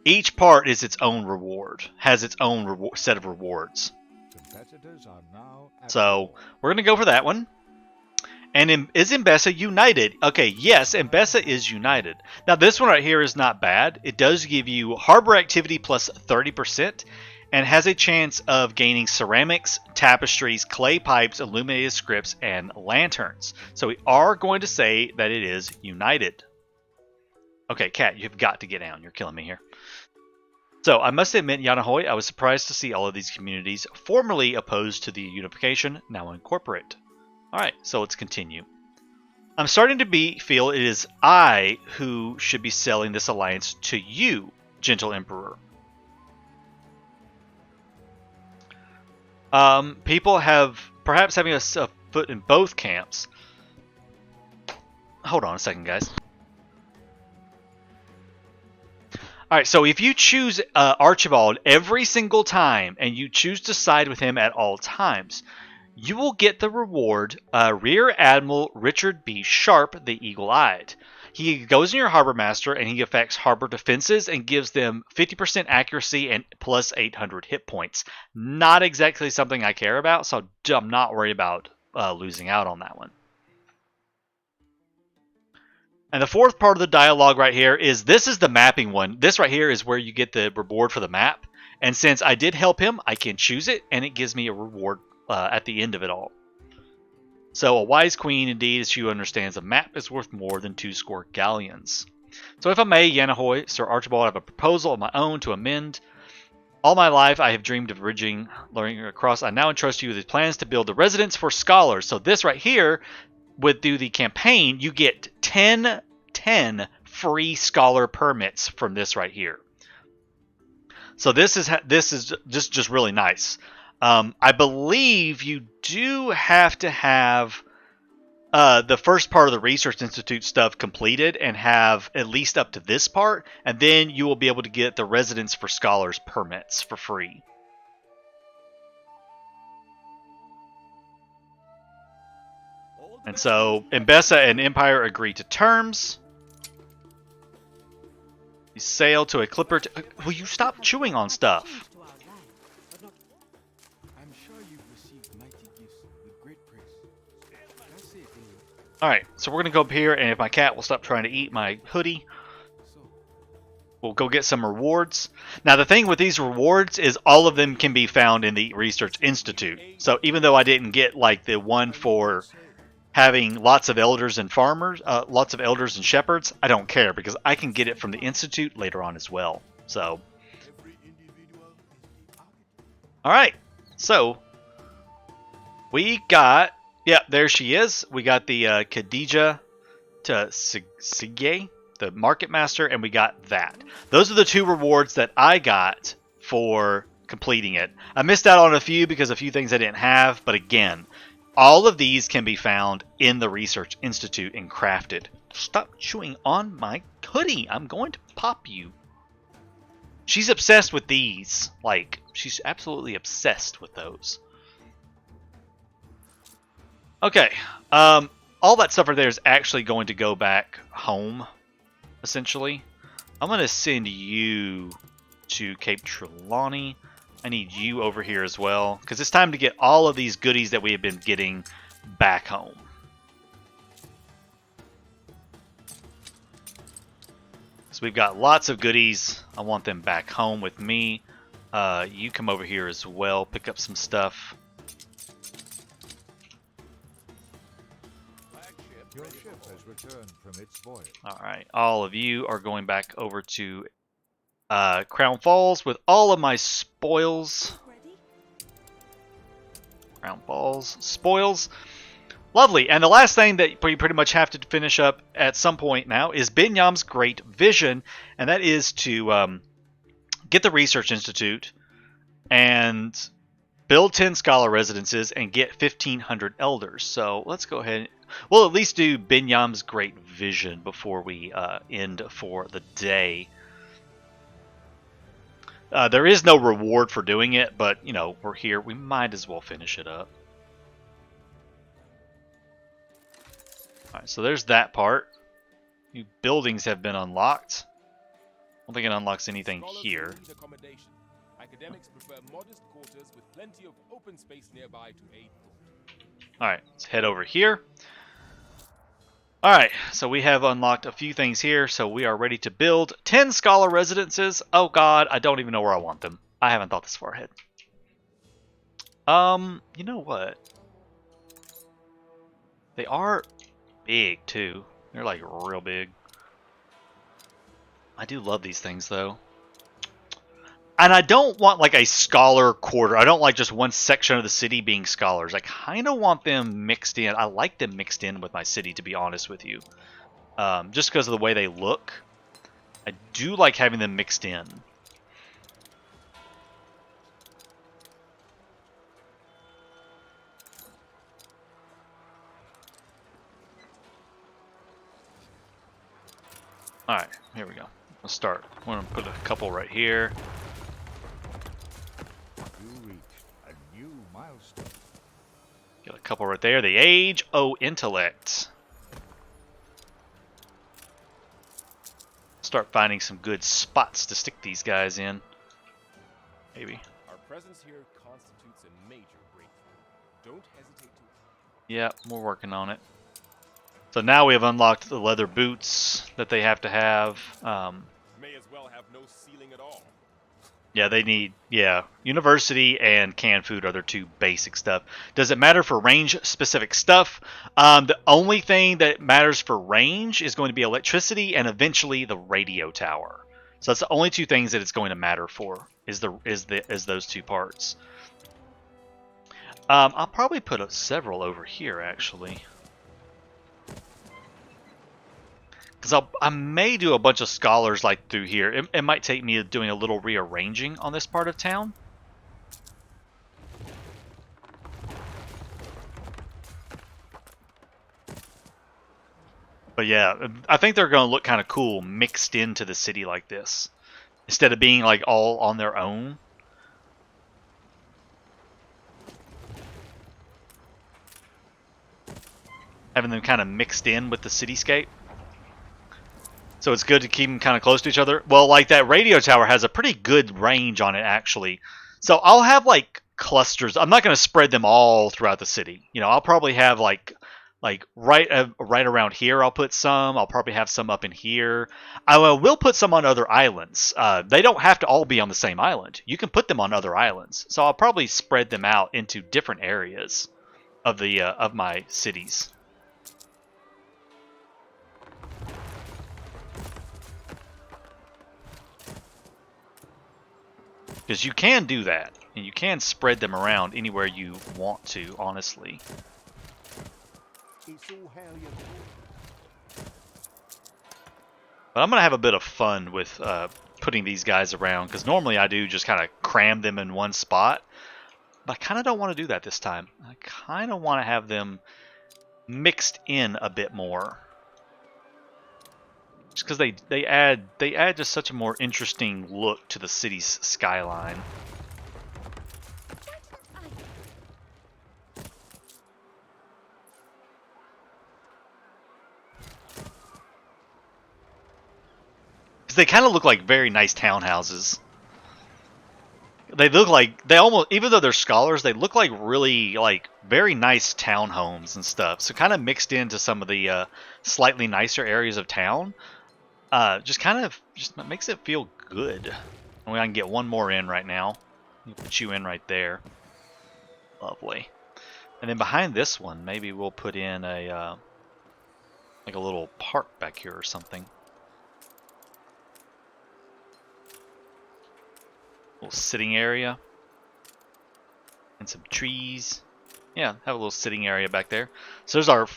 Speaker 1: Each part is its own reward, has its own set of rewards.
Speaker 5: Competitors are now
Speaker 1: so we're going to go for that one. And is Enbesa united? Okay, yes, Enbesa is united. Now this one right here is not bad. It does give you harbor activity plus 30%. And has a chance of gaining ceramics, tapestries, clay pipes, illuminated scripts, and lanterns. So we are going to say that it is united. Okay, Cat, you've got to get down. You're killing me here. So I must admit, Yanahoy, I was surprised to see all of these communities formerly opposed to the unification now incorporate. Alright, so let's continue. I'm starting to feel it is I who should be selling this alliance to you, gentle Emperor. People have perhaps having a foot in both camps. Hold on a second, guys. Alright, so if you choose Archibald every single time and you choose to side with him at all times, you will get the reward Rear Admiral Richard B. Sharp, the Eagle-Eyed. He goes in your Harbor Master and he affects harbor defenses and gives them 50% accuracy and plus 800 hit points. Not exactly something I care about, so I'm not worried about losing out on that one. And the fourth part of the dialogue right here is, this is the mapping one. This right here is where you get the reward for the map. And since I did help him, I can choose it, and it gives me a reward at the end of it all. So, a wise queen indeed, as she understands, a map is worth more than 2 score galleons. So if I may, Yanahoy, Sir Archibald, I have a proposal of my own to amend. All my life I have dreamed of learning across. I now entrust you with the plans to build the residence for scholars. So this right here, through the campaign, you get 10 free scholar permits from this right here. So this is just really nice. I believe you do have to have the first part of the Research Institute stuff completed and have at least up to this part, and then you will be able to get the Residence for Scholars permits for free. And so Enbesa and Empire agree to terms. You sail to a clipper. Will you stop chewing on stuff?
Speaker 8: I'm sure you've received mighty gifts with great praise. That's it, anyway.
Speaker 1: Alright, so we're going to go up here, and if my cat will stop trying to eat my hoodie, we'll go get some rewards. Now, the thing with these rewards is all of them can be found in the Research Institute. So even though I didn't get like the one for having lots of elders and farmers, lots of elders and shepherds, I don't care because I can get it from the Institute later on as well. So, alright, so we got, yeah, there she is. We got the Khadija to Sige, the Market Master, and we got that. Those are the 2 rewards that I got for completing it. I missed out on a few because a few things I didn't have, but again, all of these can be found in the Research Institute and crafted. Stop chewing on my hoodie. I'm going to pop you. She's obsessed with these. Like, she's absolutely obsessed with those. Okay. All that stuff right there is actually going to go back home, essentially. I'm going to send you to Cape Trelawney. I need you over here as well, because it's time to get all of these goodies that we have been getting back home. So we've got lots of goodies. I want them back home with me. You come over here as well, pick up some stuff.
Speaker 5: Your ship has returned from its voyage.
Speaker 1: Alright, all of you are going back over to Crown Falls with all of my spoils. Crown Falls, spoils. Lovely. And the last thing that we pretty much have to finish up at some point now is Binyam's great vision, and that is to get the Research Institute and build 10 scholar residences and get 1,500 elders. So let's go ahead. We'll at least do Binyam's great vision before we end for the day. There is no reward for doing it, but, you know, we're here. We might as well finish it up. Alright, so there's that part. New buildings have been unlocked. I don't think it unlocks anything here.
Speaker 2: Academics prefer modest quarters with plenty of open space nearby to aid thought.
Speaker 1: Alright, let's head over here. Alright, so we have unlocked a few things here, so we are ready to build 10 scholar residences. Oh god, I don't even know where I want them. I haven't thought this far ahead. You know what? They are big, too. They're, like, real big. I do love these things, though. And I don't want, like, a scholar quarter. I don't like just one section of the city being scholars. I kind of want them mixed in. I like them mixed in with my city, to be honest with you. Just because of the way they look. I do like having them mixed in. Alright, here we go. Let's start. I'm going to put a couple right here.
Speaker 5: Milestone.
Speaker 1: Got a couple right there. The Age O Intellect. Start finding some good spots to stick these guys in. Maybe.
Speaker 2: Our presence here constitutes a major breakthrough. Don't hesitate to.
Speaker 1: Yep, we're working on it. So now we have unlocked the leather boots that they have to have.
Speaker 2: May as well have no ceiling at all.
Speaker 1: Yeah, they need, university and canned food are their two basic stuff. Does it matter for range-specific stuff? The only thing that matters for range is going to be electricity and eventually the radio tower. So that's the only two things that it's going to matter for, is those two parts. I'll probably put several over here, actually. Because I may do a bunch of scholars like through here. It might take me doing a little rearranging on this part of town. But yeah, I think they're going to look kind of cool mixed into the city like this. Instead of being like all on their own. Having them kind of mixed in with the cityscape. So it's good to keep them kind of close to each other. Well, like that radio tower has a pretty good range on it, actually. So I'll have like clusters. I'm not going to spread them all throughout the city. You know, I'll probably have like right around here. I'll put some. I'll probably have some up in here. I will put some on other islands. They don't have to all be on the same island. You can put them on other islands. So I'll probably spread them out into different areas of the of my cities. Because you can do that, and you can spread them around anywhere you want to, honestly. But I'm going to have a bit of fun with putting these guys around, because normally I do just kind of cram them in one spot. But I kind of don't want to do that this time. I kind of want to have them mixed in a bit more. Just because they add just such a more interesting look to the city's skyline. Because they kind of look like very nice townhouses. They look like even though they're scholars, they look like really like very nice townhomes and stuff. So kind of mixed into some of the slightly nicer areas of town. Just makes it feel good. I mean, I can get one more in right now. Put you in right there. Lovely. And then behind this one, maybe we'll put in a like a little park back here or something. Little sitting area. And some trees. Yeah, have a little sitting area back there. So there's our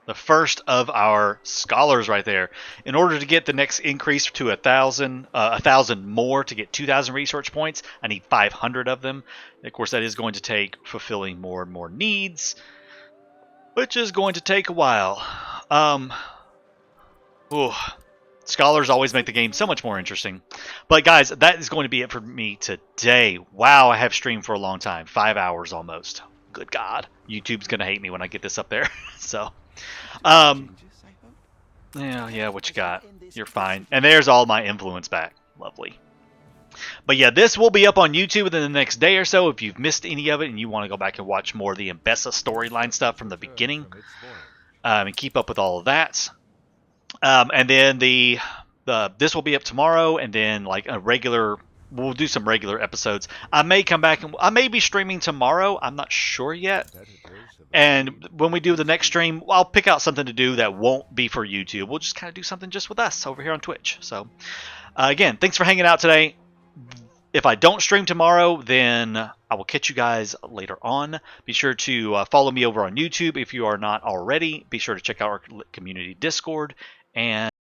Speaker 1: the first of our scholars right there. In order to get the next increase to 1,000 more to get 2,000 research points, I need 500 of them. Of course, that is going to take fulfilling more and more needs, which is going to take a while. Scholars always make the game so much more interesting. But guys, that is going to be it for me today. Wow, I have streamed for a long time. 5 hours almost. Good God. YouTube's going to hate me when I get this up there. So... yeah, what you got? You're fine. And there's all my influence back. Lovely. But yeah, this will be up on YouTube within the next day or so. If you've missed any of it and you want to go back and watch more of the Enbesa storyline stuff from the beginning, and keep up with all of that. And then this will be up tomorrow, and then like we'll do some regular episodes. I may come back and I may be streaming tomorrow. I'm not sure yet. And when we do the next stream, I'll pick out something to do that won't be for YouTube. We'll just kind of do something just with us over here on Twitch. So, again, thanks for hanging out today. If I don't stream tomorrow, then I will catch you guys later on. Be sure to follow me over on YouTube if you are not already. Be sure to check out our community Discord. And